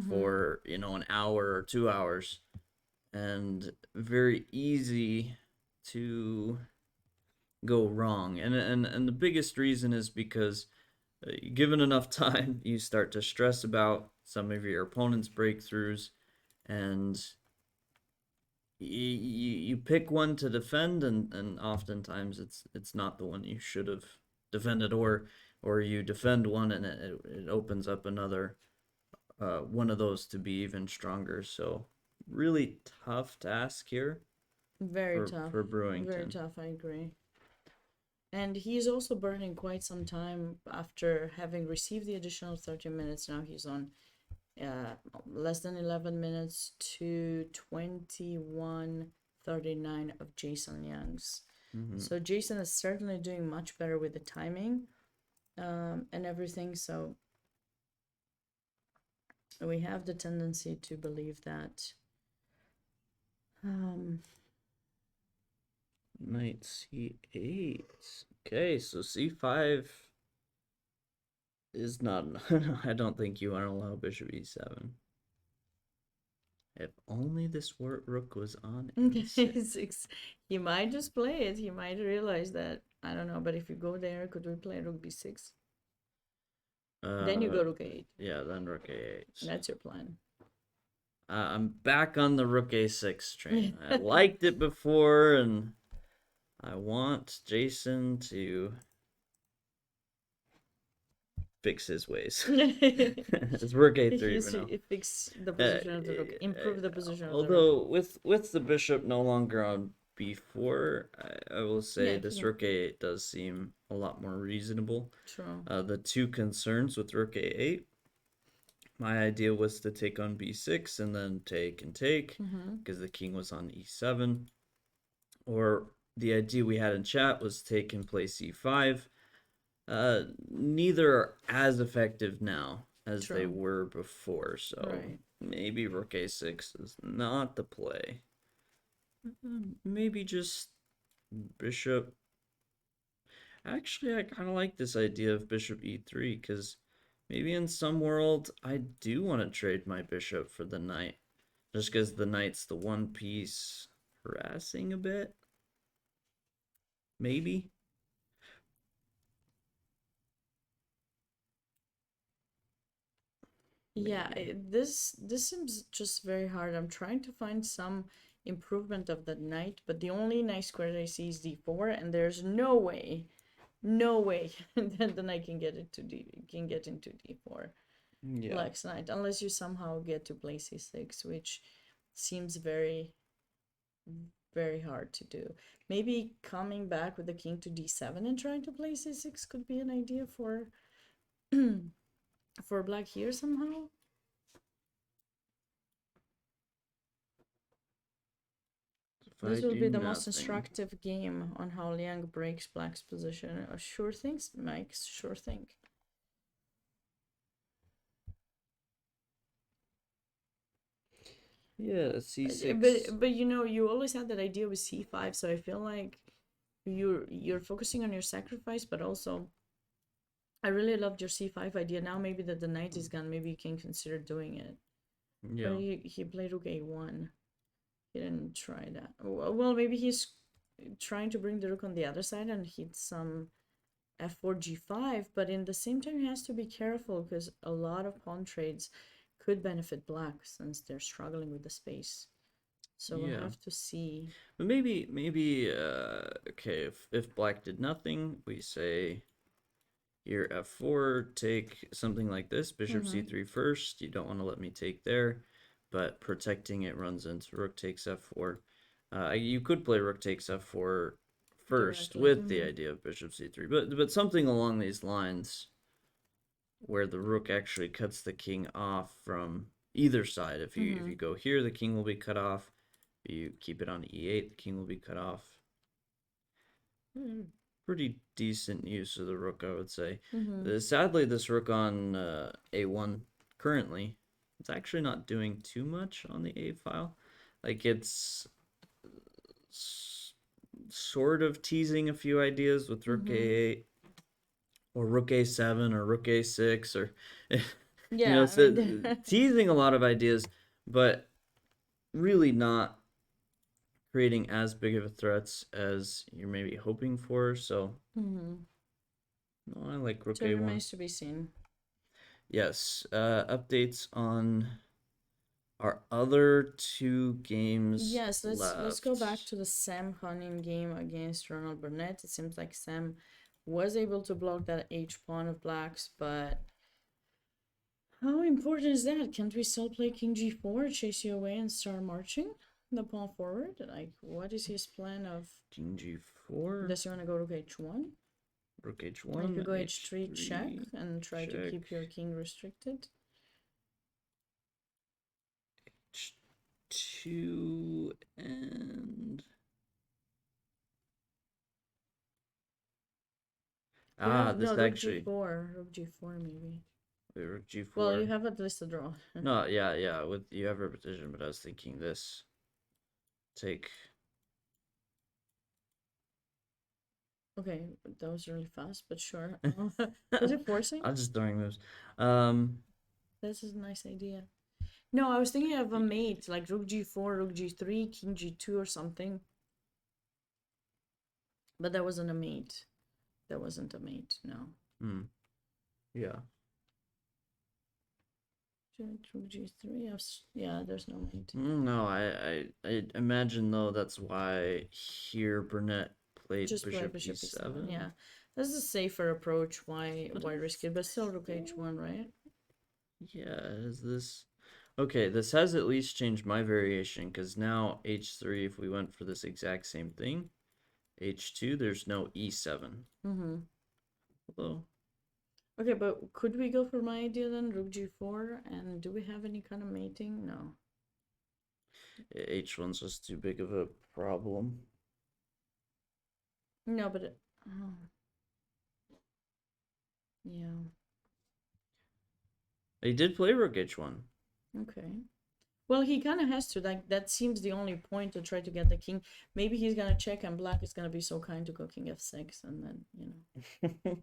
for, an hour or 2 hours, and very easy to go wrong. And the biggest reason is because given enough time, you start to stress about some of your opponent's breakthroughs, and you pick one to defend, and oftentimes it's not the one you should have defended, or you defend one and it opens up another one of those to be even stronger. So really tough task here Very for tough. for Very Brewington. tough, I agree. And he's also burning quite some time after having received the additional 30 minutes. Now he's on less than 11 minutes to 21:39 of Jason Young's. So Jason is certainly doing much better with the timing and everything. So we have the tendency to believe that. Knight c8. Okay, so c5 is not. I don't think you want to allow bishop e7. If only this rook was on e6. He might just play it. He might realize that. I don't know, but if you go there, could we play rook b6? Then you go rook a8. Yeah, then rook a8. That's your plan. I'm back on the rook a6 train. I liked it before, and I want Jason to fix his ways. It's rook a3 Fix the position of the rook. Improve the position of the rook. Although with the bishop no longer on b4, I will say Yeah, this rook a8 does seem a lot more reasonable. True. The two concerns with rook a8, my idea was to take on b6 and then take and take, because the king was on e7. Or the idea we had in chat was take and play c5. Neither are as effective now as they were before, so maybe rook a6 is not the play. Maybe just bishop. Actually, I kind of like this idea of bishop e3, because maybe in some world I do want to trade my bishop for the knight, just because the knight's the one piece harassing a bit. Maybe. Yeah, this seems just very hard. I'm trying to find some improvement of the knight, but the only nice square I see is d4, and there's no way that the knight can get into d4. Yeah. Black's knight, unless you somehow get to play c6, which seems very, very hard to do. Maybe coming back with the king to d7 and trying to play c6 could be an idea for for black here somehow. This will be the most instructive game on how Liang breaks black's position. Sure things, Mike, sure thing. Yeah, c6. But you know, you always had that idea with c5, so I feel like you're focusing on your sacrifice, but also I really loved your c5 idea. Now maybe that the knight is gone, maybe you can consider doing it. Yeah. But he played rook a1. He didn't try that. Well, maybe he's trying to bring the rook on the other side and hit some f4 g5, but in the same time he has to be careful because a lot of pawn trades could benefit black since they're struggling with the space. So we'll have to see. But maybe okay, if black did nothing, we say here f4, take something like this, bishop c3 first. You don't want to let me take there, but protecting it runs into rook takes f4. You could play rook takes f4 first with the idea of bishop c3, but something along these lines where the rook actually cuts the king off from either side. If you go here, the king will be cut off. If you keep it on e8, the king will be cut off. Pretty decent use of the rook, I would say. Sadly, this rook on a1 currently, it's actually not doing too much on the a file. Like it's sort of teasing a few ideas with Rook A8 or Rook A7 or Rook A6 or Yeah, I so mean, teasing a lot of ideas, but really not creating as big of a threats as you're maybe hoping for. So mhm. no, I like Rook So it A1. remains to be seen. Yes, updates on our other two games Yes, let's go back left. to the Sam Hunning game against Ronald Burnett. It seems like Sam was able to block that H pawn of Black's, but how important is that? Can't we still play King G4, chase you away, and start marching the pawn forward? Like, what is his plan of? King G4, Does he want to go to H1? Rook I H1, could go H3 check H3, and try to check, keep your king restricted. H2, and You have this no Rook actually G4, Rook G4 maybe. wait, Rook G4. Well, you have at least a draw. No, yeah, with you have repetition, but I was thinking this. Take Okay, that was really fast, but sure. Was it forcing? I'm just throwing moves. This is a nice idea. No, I was thinking of a mate, like Rook G4, Rook G3, King G2 or something. But that wasn't a mate. That wasn't a mate, no. Yeah. Rook G3, yeah, there's no mate. No, I imagine though that's why here Burnett played Just play Bishop Bishop E7. E7, yeah. This is a safer approach, why But risk it? But still Rook H1, right? Yeah, is this okay? This has at least changed my variation because now H3, if we went for this exact same thing, H2, there's no E7. Mm-hmm. Although Okay, but could we go for my idea then? Rook G4, and do we have any kind of mating? No. H1's just too big of a problem. No, but oh. Yeah. He did play Rook H1. Okay. Well, he kind of has to. Like, that seems the only point to try to get the king. Maybe he's gonna check, and Black is gonna be so kind to go King F6, and then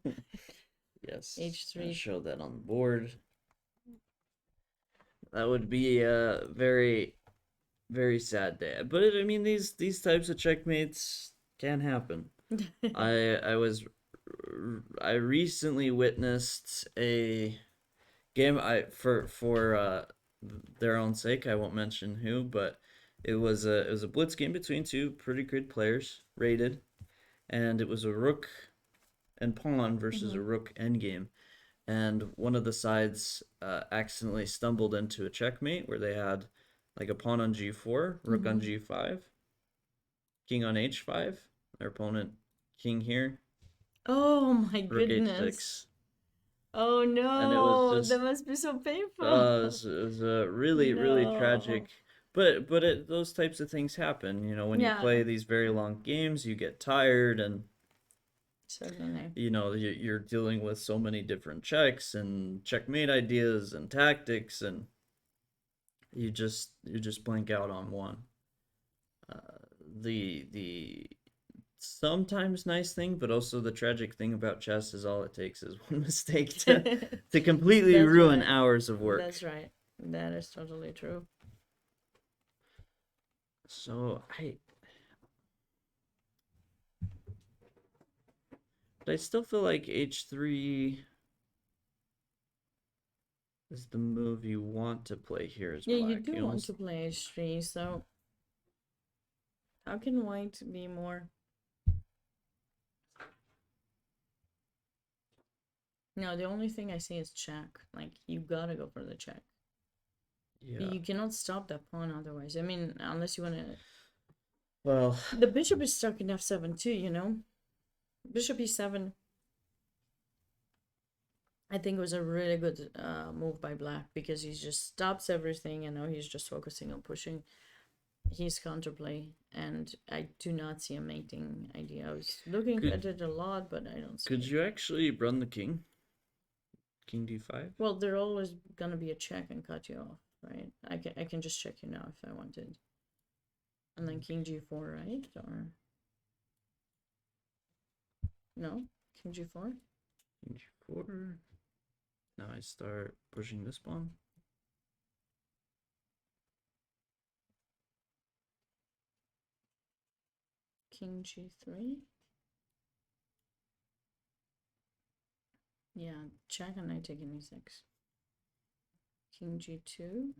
Yes. H3. I showed that on the board. That would be a very, very sad day. But I mean, these types of checkmates can happen. I recently witnessed a game. For their own sake, I won't mention who, but it was a blitz game between two pretty good players, rated, and it was a rook and pawn versus a rook endgame, and one of the sides accidentally stumbled into a checkmate where they had like a pawn on G4, rook on G5, king on H5, their opponent king here, Oh my rook goodness. H6. Oh no. And it was just that must be so painful. it was a really No. tragic, but those types of things happen. You know, when you Yeah. play these very long games, you get tired, and Certainly. you know you're dealing with so many different checks and checkmate ideas and tactics, and you just blank out on one. The sometimes nice thing, but also the tragic thing about chess is all it takes is one mistake to completely That's ruin right. hours of work. That's right. That is totally true. So but I still feel like H3 is the move you want to play here as Yeah, black. you do want almost- to play H3, so how can white be more? No, the only thing I see is check. Like, you gotta go for the check. Yeah. You cannot stop that pawn otherwise. I mean, unless you want to. Well, The bishop is stuck in f7 too, you know? Bishop e7, I think, was a really good move by black because he just stops everything and now he's just focusing on pushing his counterplay. And I do not see a mating idea. I was looking at it a lot, but I don't see could it. you actually run the king? King d5? Well, there's always gonna be a check and cut you off, right? I can just check you now if I wanted. And then king g4, right? Or no? King g4? King g4. Now I start pushing this pawn. King g3. Yeah, check and knight taking e6. King g2.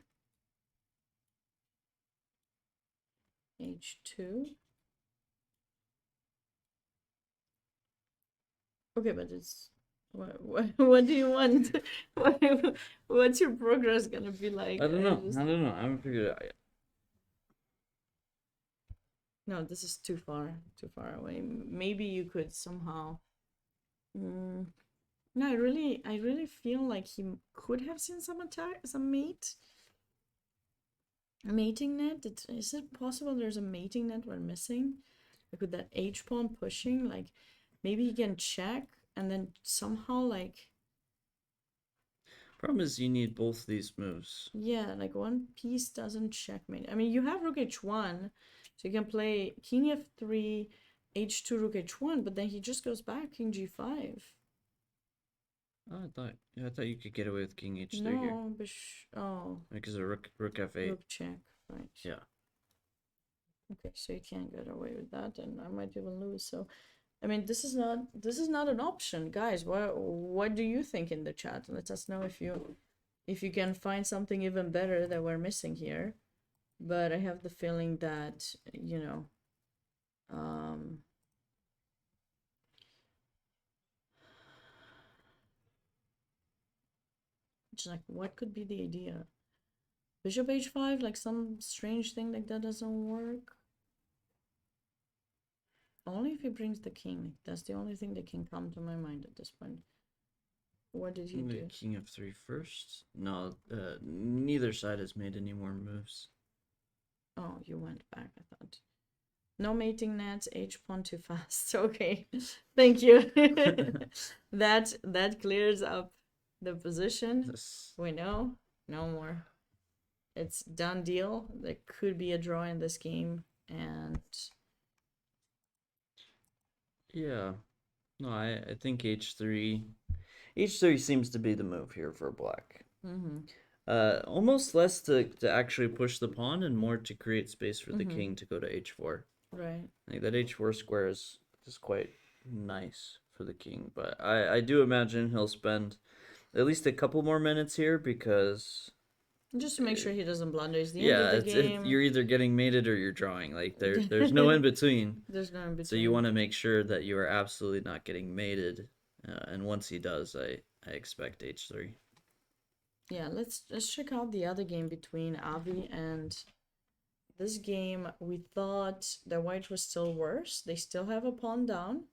h2. Okay, but it's what do you want? What's your progress gonna be like? I don't know. just- I don't know. I haven't figured it out yet. No, this is too far away. Maybe you could somehow. No, I really feel like he could have seen some mating net. Is it possible there's a mating net we're missing? Like with that H pawn pushing, like maybe he can check and then somehow like Problem is you need both these moves. yeah, like one piece doesn't checkmate. I mean, you have rook h1, so you can play king f3, h2, rook h1, but then he just goes back king g5. Oh, I thought you could get away with king h3 No, here but because of rook f8. rook check, right? Yeah. Okay, so you can't get away with that, and I might even lose. So, I mean, this is not an option, guys. What do you think in the chat? Let us know if you can find something even better that we're missing here. But I have the feeling that it's like what could be the idea? Bishop h5, like some strange thing like that doesn't work. Only if he brings the king. That's the only thing that can come to my mind at this point. What did he do? King f3 first. No, neither side has made any more moves. Oh, you went back, I thought. No mating nets, H pawn too fast. Okay, thank you. that clears up the position. This, We know, no more. It's done deal. There could be a draw in this game, and yeah. No, I think h3 seems to be the move here for black. Almost less to actually push the pawn and more to create space for the king to go to h4. right. I think that h4 square is quite nice for the king, but I do imagine he'll spend at least a couple more minutes here because Just to make sure he doesn't blunder. It's the yeah, end of the game. you're either getting mated or you're drawing. Like there's no in between. There's no in between. So you want to make sure that you are absolutely not getting mated, and once he does, I expect h3. Yeah, let's check out the other game between Avi and this game. We thought that white was still worse. They still have a pawn down,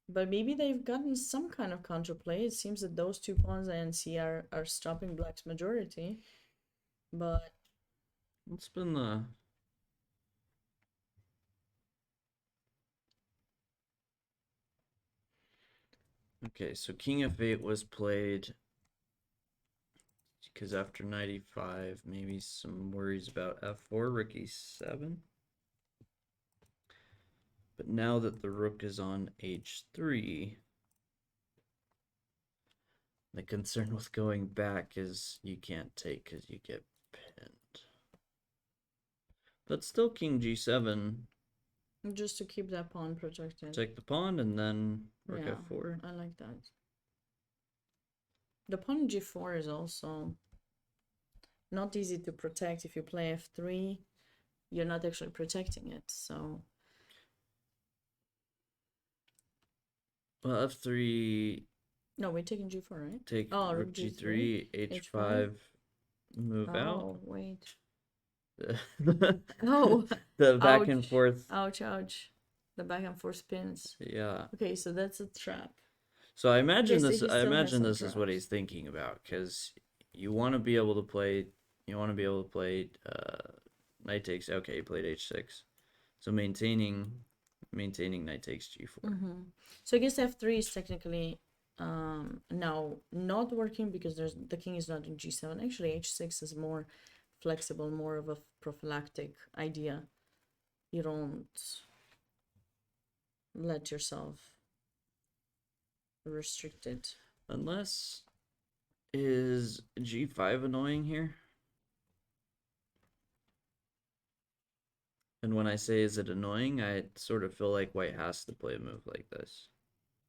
but maybe they've gotten some kind of counterplay. It seems that those two pawns and C are stopping black's majority. But What's been the okay? So king f8 was played because after knight e5, maybe some worries about f4, rook e7. But now that the rook is on h3, the concern with going back is you can't take because you get pinned. But still king g7. just to keep that pawn protected. Take the pawn and then rook Yeah, f4. I like that. The pawn g4 is also not easy to protect. If you play f3, you're not actually protecting it. So well, f3. no, we're taking g4, right? Take Oh, rook g3, h5, move Oh, out. wait. the Oh, back and ouch. forth. Ouch, ouch. The back and forth spins. Yeah. Okay, so that's a trap. So I imagine Okay, so this. he I still has imagine some this is what traps. he's thinking about because you want to be able to play. You want to be able to play. Knight takes. Okay, you played h6. So maintaining knight takes g4. So I guess f3 is technically now not working because the king is not in g7. Actually, h6 is more flexible, more of a prophylactic idea. you don't let yourself restrict it. Unless, is G5 annoying here? And when I say is it annoying, I sort of feel like white has to play a move like this.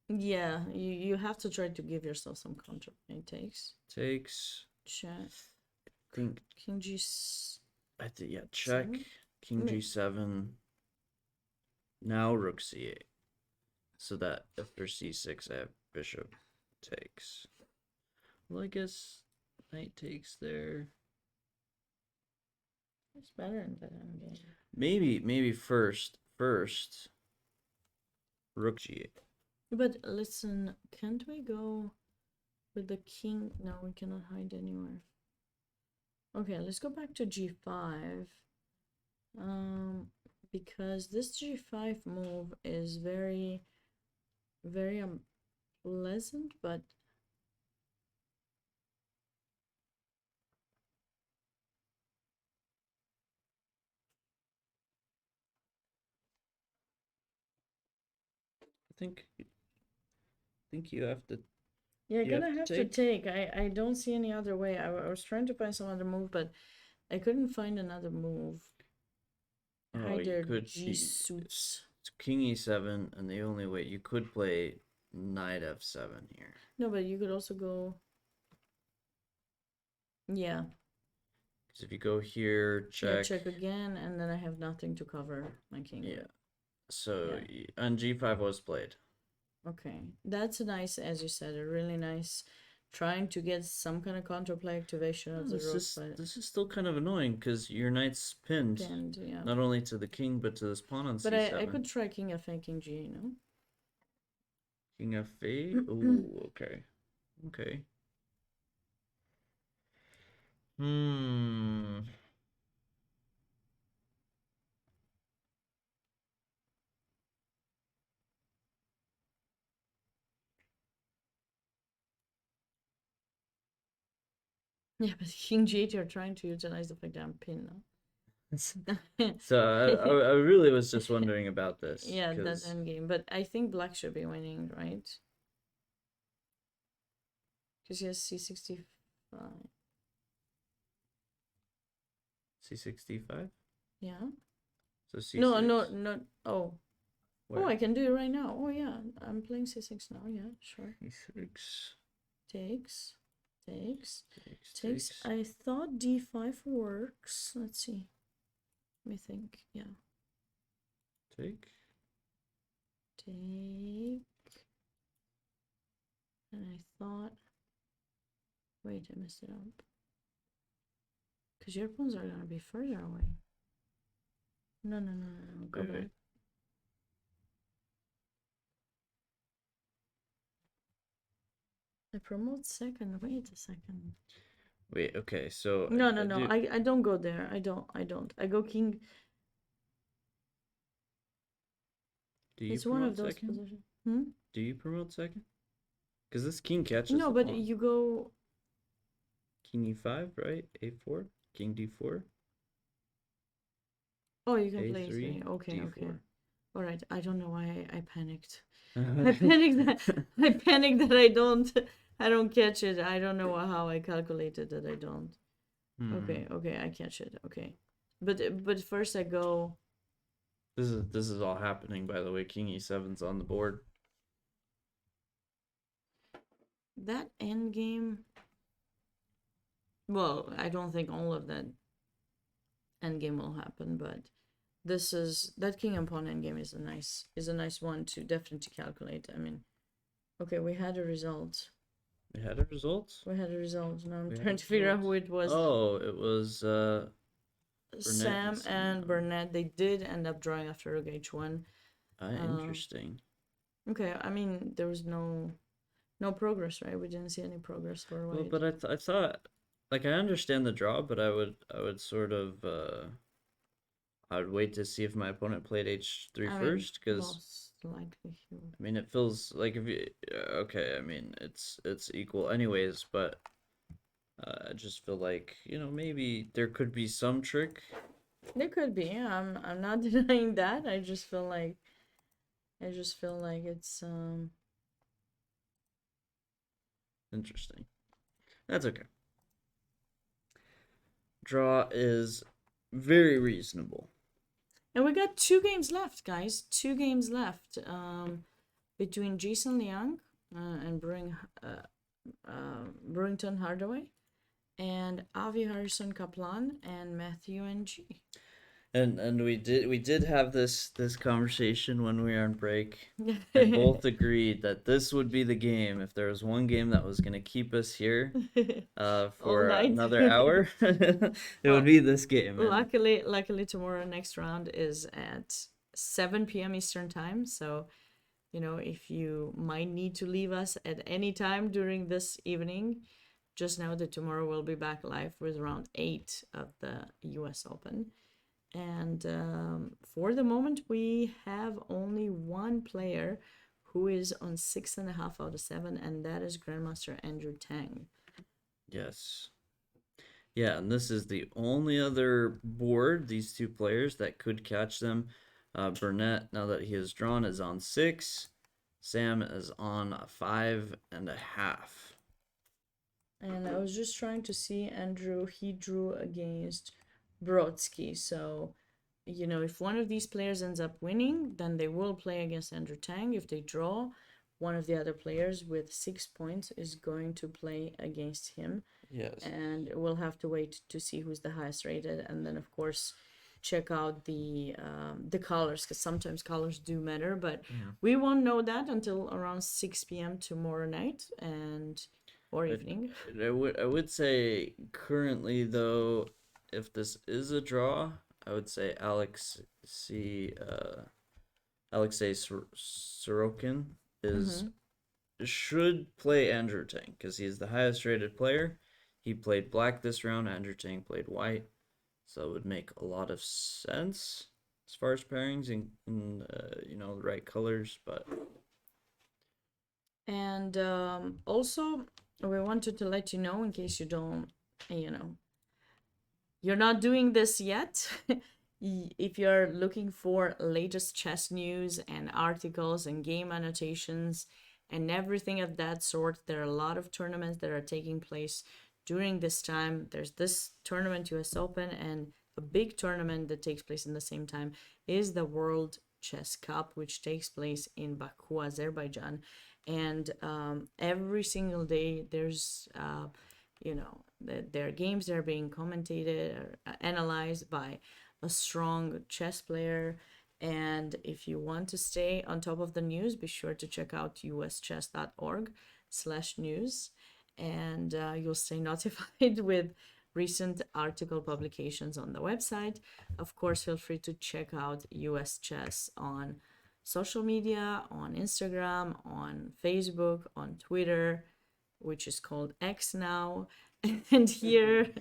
Yeah, you have to try to give yourself some counter. It takes Takes, check think, king g. yeah, check, Seven? king Me- G7, now rook C8. So that after C6 I have bishop takes. Well, I guess knight takes there. It's better in that endgame. Maybe first rook G8. But listen, can't we go with the king? No, we cannot hide anywhere. Okay, let's go back to g5. Because this g5 move is very, very unpleasant, but I think you have to. you're You have gonna to have to take? take. I don't see any other way. I was trying to find some other move, but I couldn't find another move. Oh, you Either could G suits. It's king E7, and the only way you could play knight F7 here. No, but you could also go. Yeah, Because if you go here, yeah, check. check again, and then I have nothing to cover my king. Yeah. So Yeah. and G5 was played. Okay, that's a nice, as you said, a really nice, trying to get some kind of counterplay activation of the rook, but This is still kind of annoying because your knight's pinned, pinned, yeah. not only to the king but to this pawn on But C7. I could try king f8, king g, you know? King F8. Ooh, okay, okay. Hmm. Yeah, but king g8, you're trying to utilize the fact that I'm pinned now. So I really was just wondering about this. Yeah, that 'cause endgame. But I think black should be winning, right? Because he has c65. C65. Yeah. So C6. No, no, no. Oh. Where? Oh, I can do it right now. Oh, yeah. I'm playing c6 now. Yeah, sure. C6. Takes. Takes. Takes. Takes. I thought d5 works. Let's see. Let me think. Yeah. Take. Take. And I thought. Wait, I messed it up. Because your pawns are gonna be further away. No, no, no, no, no. Go Wait, back. wait. I promote second. Wait a second. Wait. Okay. So No, no, I no. do- I don't go there. I don't. I go king. Do you It's one of promote those second? positions. Hmm? Do you promote second? Because this king catches. No, the but pawn. you go. King E5, right? A4. King D4. Oh, you can play A3. three. Okay, D4. okay. All right. I don't know why I panicked. I panicked that I panicked that I don't catch it. I don't know how I calculated that I don't. Hmm. Okay, okay, I catch it. Okay. But first I go. This is all happening, by the way. King E7's on the board. That endgame. Well, I don't think all of that endgame will happen, but this is that king and pawn endgame is a nice one to definitely calculate. I mean, okay, we had a result. We had a result. We had a result. Now I'm We had trying a to figure out result. who it was. Oh, it was Sam and and Sam. Burnett. They did end up drawing after rook h1. Interesting. Okay, I mean there was no progress, right? We didn't see any progress for Well, white. but I thought, like, I understand the draw, but I would sort of I would wait to see if my opponent played H3 I mean, first, because most likely he would. I mean it feels like if you okay, I mean it's equal anyways, but I just feel like maybe there could be some trick There could be. I'm not denying that. I just feel like it's Interesting. That's okay. Draw is very reasonable. and we got 2 games left, guys. 2 games left. Between Jason Liang and Brewington Hardaway, and Avi Harrison Kaplan and Matthew NG. And we did have this conversation when we were on break, and both agreed that this would be the game. If there was one game that was going to keep us here for night. another hour, it would be this game. And Luckily, tomorrow next round is at 7 p.m. Eastern time. So, if you might need to leave us at any time during this evening, just know that tomorrow we'll be back live with round 8 of the U.S. Open. And for the moment, we have only one player who is on 6.5 out of 7, and that is Grandmaster Andrew Tang. Yes. Yeah, and this is the only other board, these two players, that could catch them. Burnett, now that he has drawn, is on 6. Sam is on 5.5. And I was just trying to see Andrew. He drew against Brodsky. So, if one of these players ends up winning, then they will play against Andrew Tang. If they draw, one of the other players with 6 points is going to play against him. Yes. And we'll have to wait to see who's the highest rated, and then of course check out the colors, because sometimes colors do matter, but we won't know that until around 6 p.m. tomorrow night or evening. I would say currently, though, if this is a draw, I would say Alexei Sorokin should play Andrew Tang, because he's the highest rated player. He played black this round. Andrew Tang played white, so it would make a lot of sense as far as pairings and the right colors. But and also we wanted to let you know, in case you don't, you're not doing this yet. If you're looking for latest chess news and articles and game annotations and everything of that sort, there are a lot of tournaments that are taking place during this time. There's this tournament, US Open, and a big tournament that takes place in the same time is the World Chess Cup, which takes place in Baku, Azerbaijan. And every single day there's their games that are being commentated or analyzed by a strong chess player. And if you want to stay on top of the news, be sure to check out uschess.org/news, and you'll stay notified with recent article publications on the website. Of course, feel free to check out US Chess on social media, on Instagram, on Facebook, on Twitter, which is called X now, and here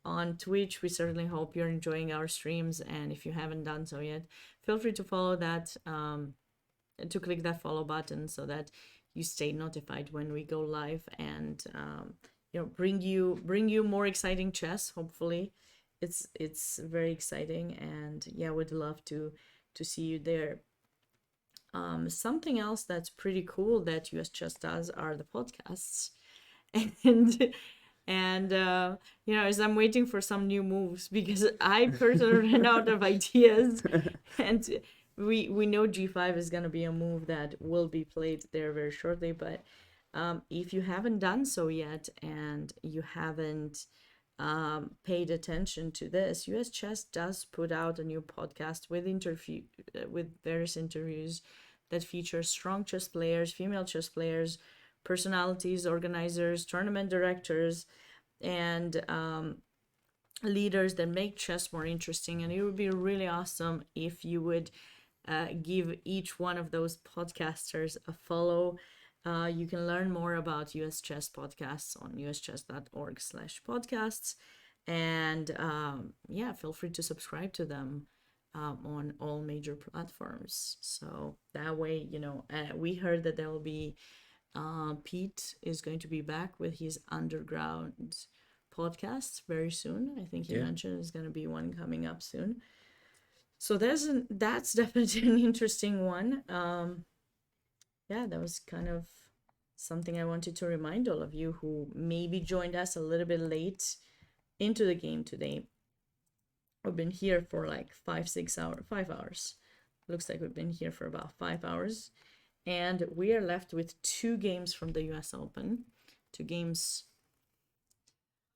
on Twitch. We certainly hope you're enjoying our streams, and if you haven't done so yet, feel free to follow that, to click that follow button, so that you stay notified when we go live, and bring you more exciting chess. Hopefully, it's very exciting, and yeah, we'd love to see you there. Something else that's pretty cool that US Chess does are the podcasts, and as I'm waiting for some new moves, because I personally ran out of ideas, and we know G5 is going to be a move that will be played there very shortly. But if you haven't done so yet, and you haven't paid attention to this, US Chess does put out a new podcast with various interviews that feature strong chess players, female chess players, personalities, organizers, tournament directors, and leaders that make chess more interesting. And it would be really awesome if you would give each one of those podcasters a follow. You can learn more about US Chess podcasts on uschess.org/podcasts, and feel free to subscribe to them on all major platforms. So that way, we heard that there will be Pete is going to be back with his underground podcasts very soon. I think he Yeah. mentioned there's going to be one coming up soon. So that's definitely an interesting one. Yeah, that was kind of something I wanted to remind all of you who maybe joined us a little bit late into the game today. We've been here for like 5 hours. Looks like we've been here for about 5 hours. And we are left with 2 games from the US Open. 2 games,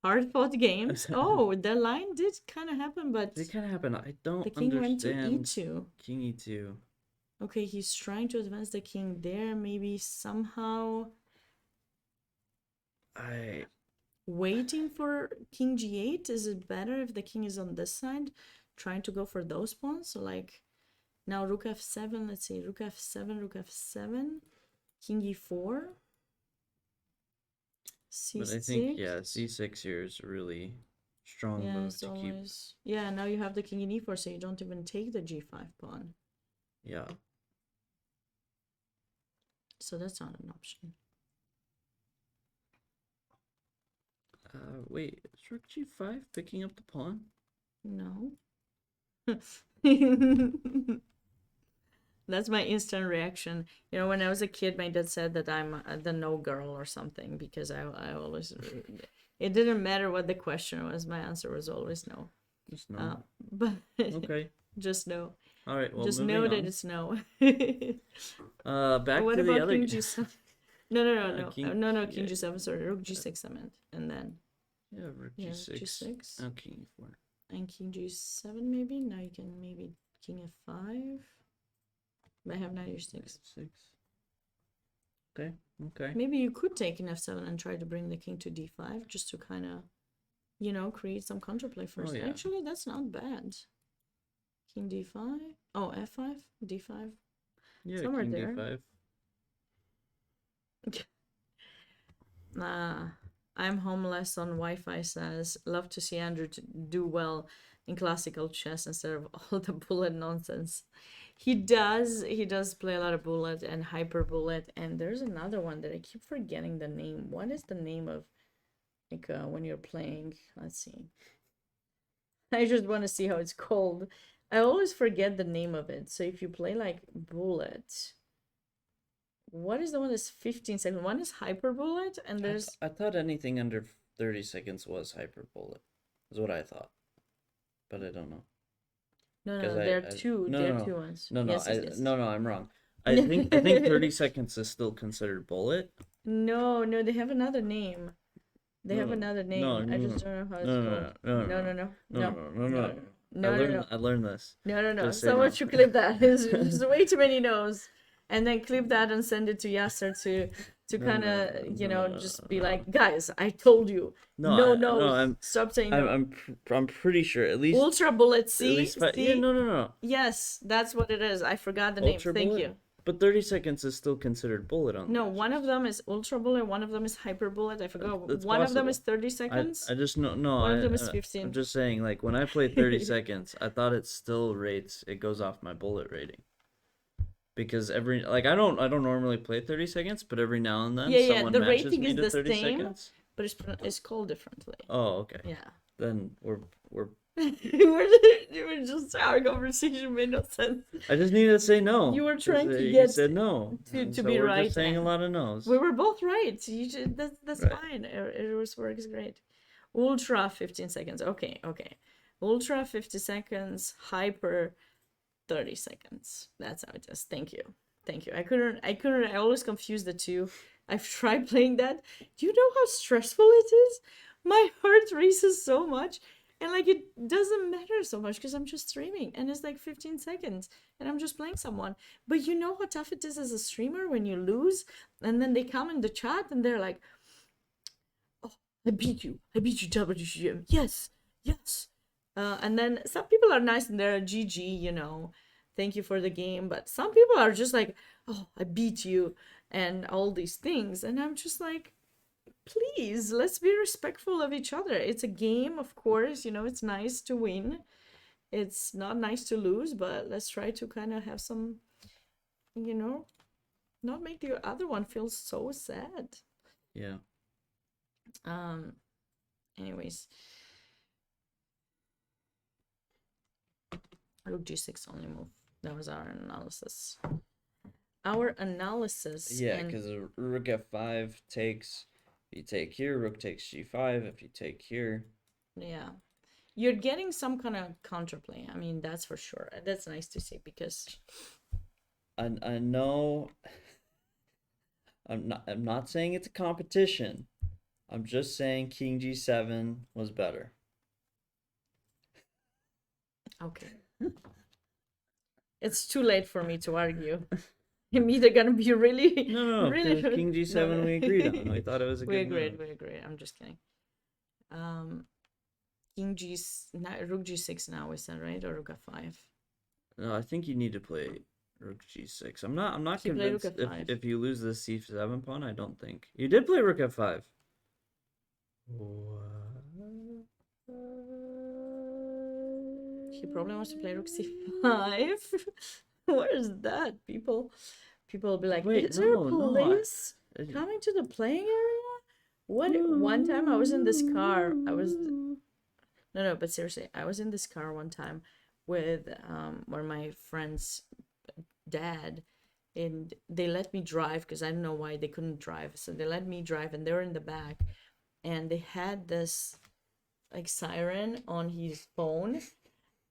hard fought games. Oh, the line did kind of happen, but It kind of happened. I don't the king went to understand e2. King E2. Okay, he's trying to advance the king there. Maybe somehow I waiting for king g8. Is it better if the king is on this side, trying to go for those pawns? So like now rook f7. Let's see, rook f7, rook f7, king e4, c6. But I think C6 here is a really strong Yeah, move it's to keep. always yeah. Now you have the king in e4, so you don't even take the g5 pawn. Yeah. So that's not an option. Wait, is rook G5 picking up the pawn? No. That's my instant reaction. You know, when I was a kid, my dad said that I'm the no girl or something because I always, it didn't matter what the question was, my answer was always no. Just no. But Okay. just no. All right. Well, Just moving know on. that it's no. Back What to the about other. king g7? No, king- no, king yeah. g7, sorry, rook g6 I meant. And then, Yeah, rook yeah, G6. g6. Oh, King E4. And king g7 maybe. Now you can maybe king f5. I have knight h6. F6. Okay. Okay. Maybe you could take an f7 and try to bring the king to d5 just to kind of, you know, create some counterplay first. yeah. Actually, that's not bad. King d5. Oh, f5, d5. Yeah, Somewhere King there. D5. I'm homeless on Wi-Fi says, love to see Andrew do well in classical chess instead of all the bullet nonsense. He does play a lot of bullet and hyper bullet, and there's another one that I keep forgetting the name. What is the name of, like, when you're playing? Let's see. I just want to see how it's called. I always forget the name of it. So if you play like bullet, what is the one that's 15 seconds? One is hyper bullet, and there's I thought anything under 30 seconds was hyper bullet. Is what I thought. But I don't know. no, 'Cause there are I- two. no, there no, are no. two ones. No, Yes, yes, yes. no, I'm wrong. I think 30 seconds is still considered bullet. No, they have another name. They have No, another name. no, I no, just don't know how it's no, called. no, No. I learned this. No. Just say Someone no. should clip that. There's way too many no's. And then clip that and send it to Yasser to kind of, you know, just be like, guys, I told you. No, Stop saying no. I'm pretty sure at least Ultra Bullet at C. least yeah, no. Yes, that's what it is. I forgot the name. Ultra Thank bullet? you. But 30 seconds is still considered bullet on. No, those. one of them is Ultra Bullet, one of them is Hyper Bullet. I forgot. That's One of them possible. is 30 seconds. I just no. One of them is 15. I'm just saying, like when I play 30 seconds, I thought it still rates. It goes off my bullet rating. Because every I don't normally play 30 seconds, but every now and then Yeah, someone the matches rating me is to the 30 same. seconds. But it's called differently. Oh, okay. Yeah. Then we're we're just our conversation made no sense. I just needed to say no. You were trying to You get said no. to and so be we're right, just saying a and lot of no's. We were both right. That's Right. fine. It works great. Ultra 15 seconds. Okay. Ultra 50 seconds. Hyper 30 seconds. That's how it is. Thank you. I couldn't. I always confuse the two. I've tried playing that. Do you know how stressful it is? My heart races so much. And like it doesn't matter so much because I'm just streaming and it's like 15 seconds and I'm just playing someone. But you know how tough it is as a streamer when you lose and then they come in the chat and they're like, "Oh, I beat you, WGM. Yes." And then some people are nice and they're GG, you know, thank you for the game. But some people are just like, "Oh, I beat you," and all these things, and I'm just like, please, let's be respectful of each other. It's a game, of course, you know, it's nice to win. It's not nice to lose, but let's try to kind of have some, you know, not make the other one feel so sad. Yeah. anyways. Rook g6 only move. That was our analysis. Our analysis. Yeah, and because rook f5 takes. If you take here, rook takes g5. If you take here, yeah, you're getting some kind of counterplay. I mean, that's for sure. That's nice to see because I know. I'm not saying it's a competition. I'm just saying king g7 was better. okay, it's too late for me to argue. I'm either gonna be really, No, really. because king g7 we agreed on. We thought it was a We good agreed. move. We agreed. I'm just kidding. King g, rook g6 now, is that right, or rook f5? No, I think you need to play rook g6. I'm not So you play rook convinced f5. if you lose the c7 pawn. I don't think you did play rook f5. He probably wants to play rook c5. Where's that? People will be like, Wait, is there a no, police I- coming to the playing area? What? One time I was in this car. No, but seriously, I was in this car one time with one of my friends' dad, and they let me drive because I don't know why they couldn't drive. So they let me drive, and they were in the back, and they had this like siren on his phone.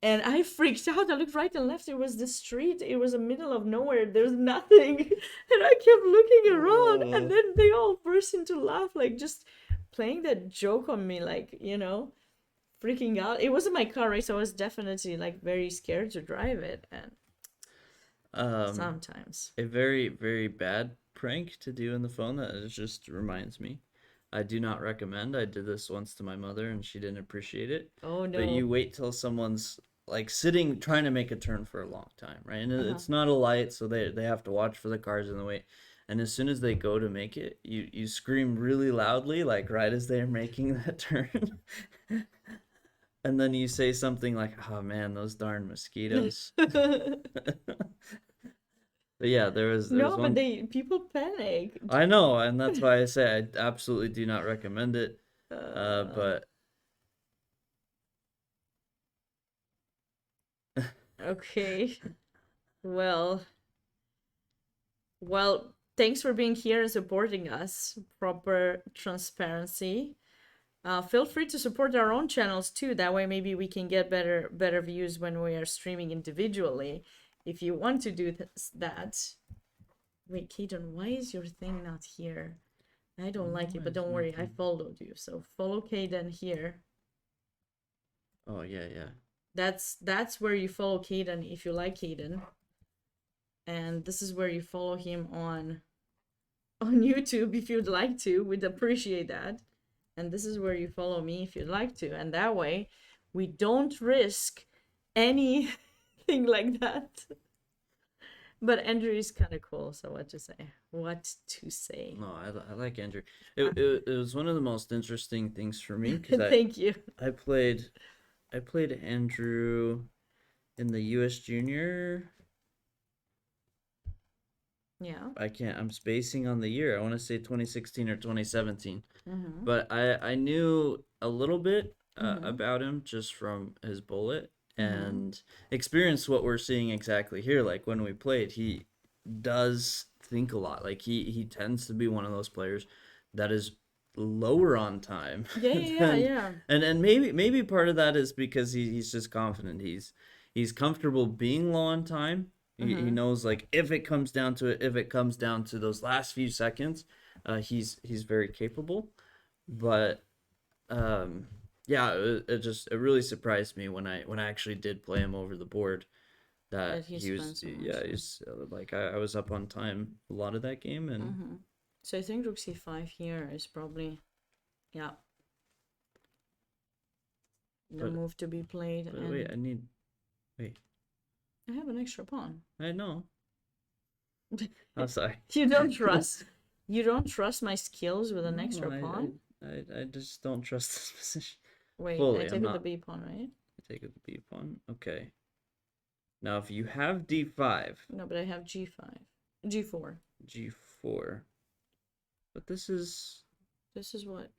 And I freaked out. I looked right and left. It was the street. It was the middle of nowhere. There's nothing. And I kept looking around. And then they all burst into laugh, like just playing that joke on me, like, freaking out. It wasn't my car, right? So I was definitely like very scared to drive it. And sometimes. A very, very bad prank to do in the phone that it just reminds me. I do not recommend. I did this once to my mother and she didn't appreciate it. Oh no. But you wait till someone's like sitting trying to make a turn for a long time, right? And it's not a light, so they have to watch for the cars in the way. And as soon as they go to make it, you scream really loudly, like right as they're making that turn. And then you say something like, "Oh man, those darn mosquitoes." But yeah, there was No, one. but people panic. I know, and that's why I say I absolutely do not recommend it. But okay. Well, thanks for being here and supporting us. Proper transparency. Feel free to support our own channels too. That way, maybe we can get better views when we are streaming individually. If you want to do that. Wait, Kaden, why is your thing not here? I don't like it, but don't worry, I followed you. So follow Kaden here. oh yeah. That's where you follow Kaden if you like Kaden. And this is where you follow him on YouTube if you'd like to. We'd appreciate that. And this is where you follow me if you'd like to. And that way, we don't risk anything like that. But Andrew is kind of cool, so what to say? No, I like Andrew. It was one of the most interesting things for me because Thank you. I played Andrew in the U.S. Junior. Yeah. I'm spacing on the year. I want to say 2016 or 2017. Mm-hmm. But I knew a little bit about him just from his bullet and experienced what we're seeing exactly here. Like when we played, he does think a lot. Like he tends to be one of those players that is lower on time. Yeah. And maybe part of that is because he's just confident. He's comfortable being low on time. He knows like if it comes down to it, if it comes down to those last few seconds, he's very capable. But yeah, it really surprised me when I actually did play him over the board that he was he's like I was up on time a lot of that game and So I think rook c5 here is probably the move to be played. But And wait, I have an extra pawn. I know. I'm sorry. You don't trust my skills with an extra No, pawn? I just don't trust this position. Wait, fully. I take with the b pawn, right? I take with the b pawn. Okay. Now if you have d5, No, but I have g5. G4. g4. But this is This is what?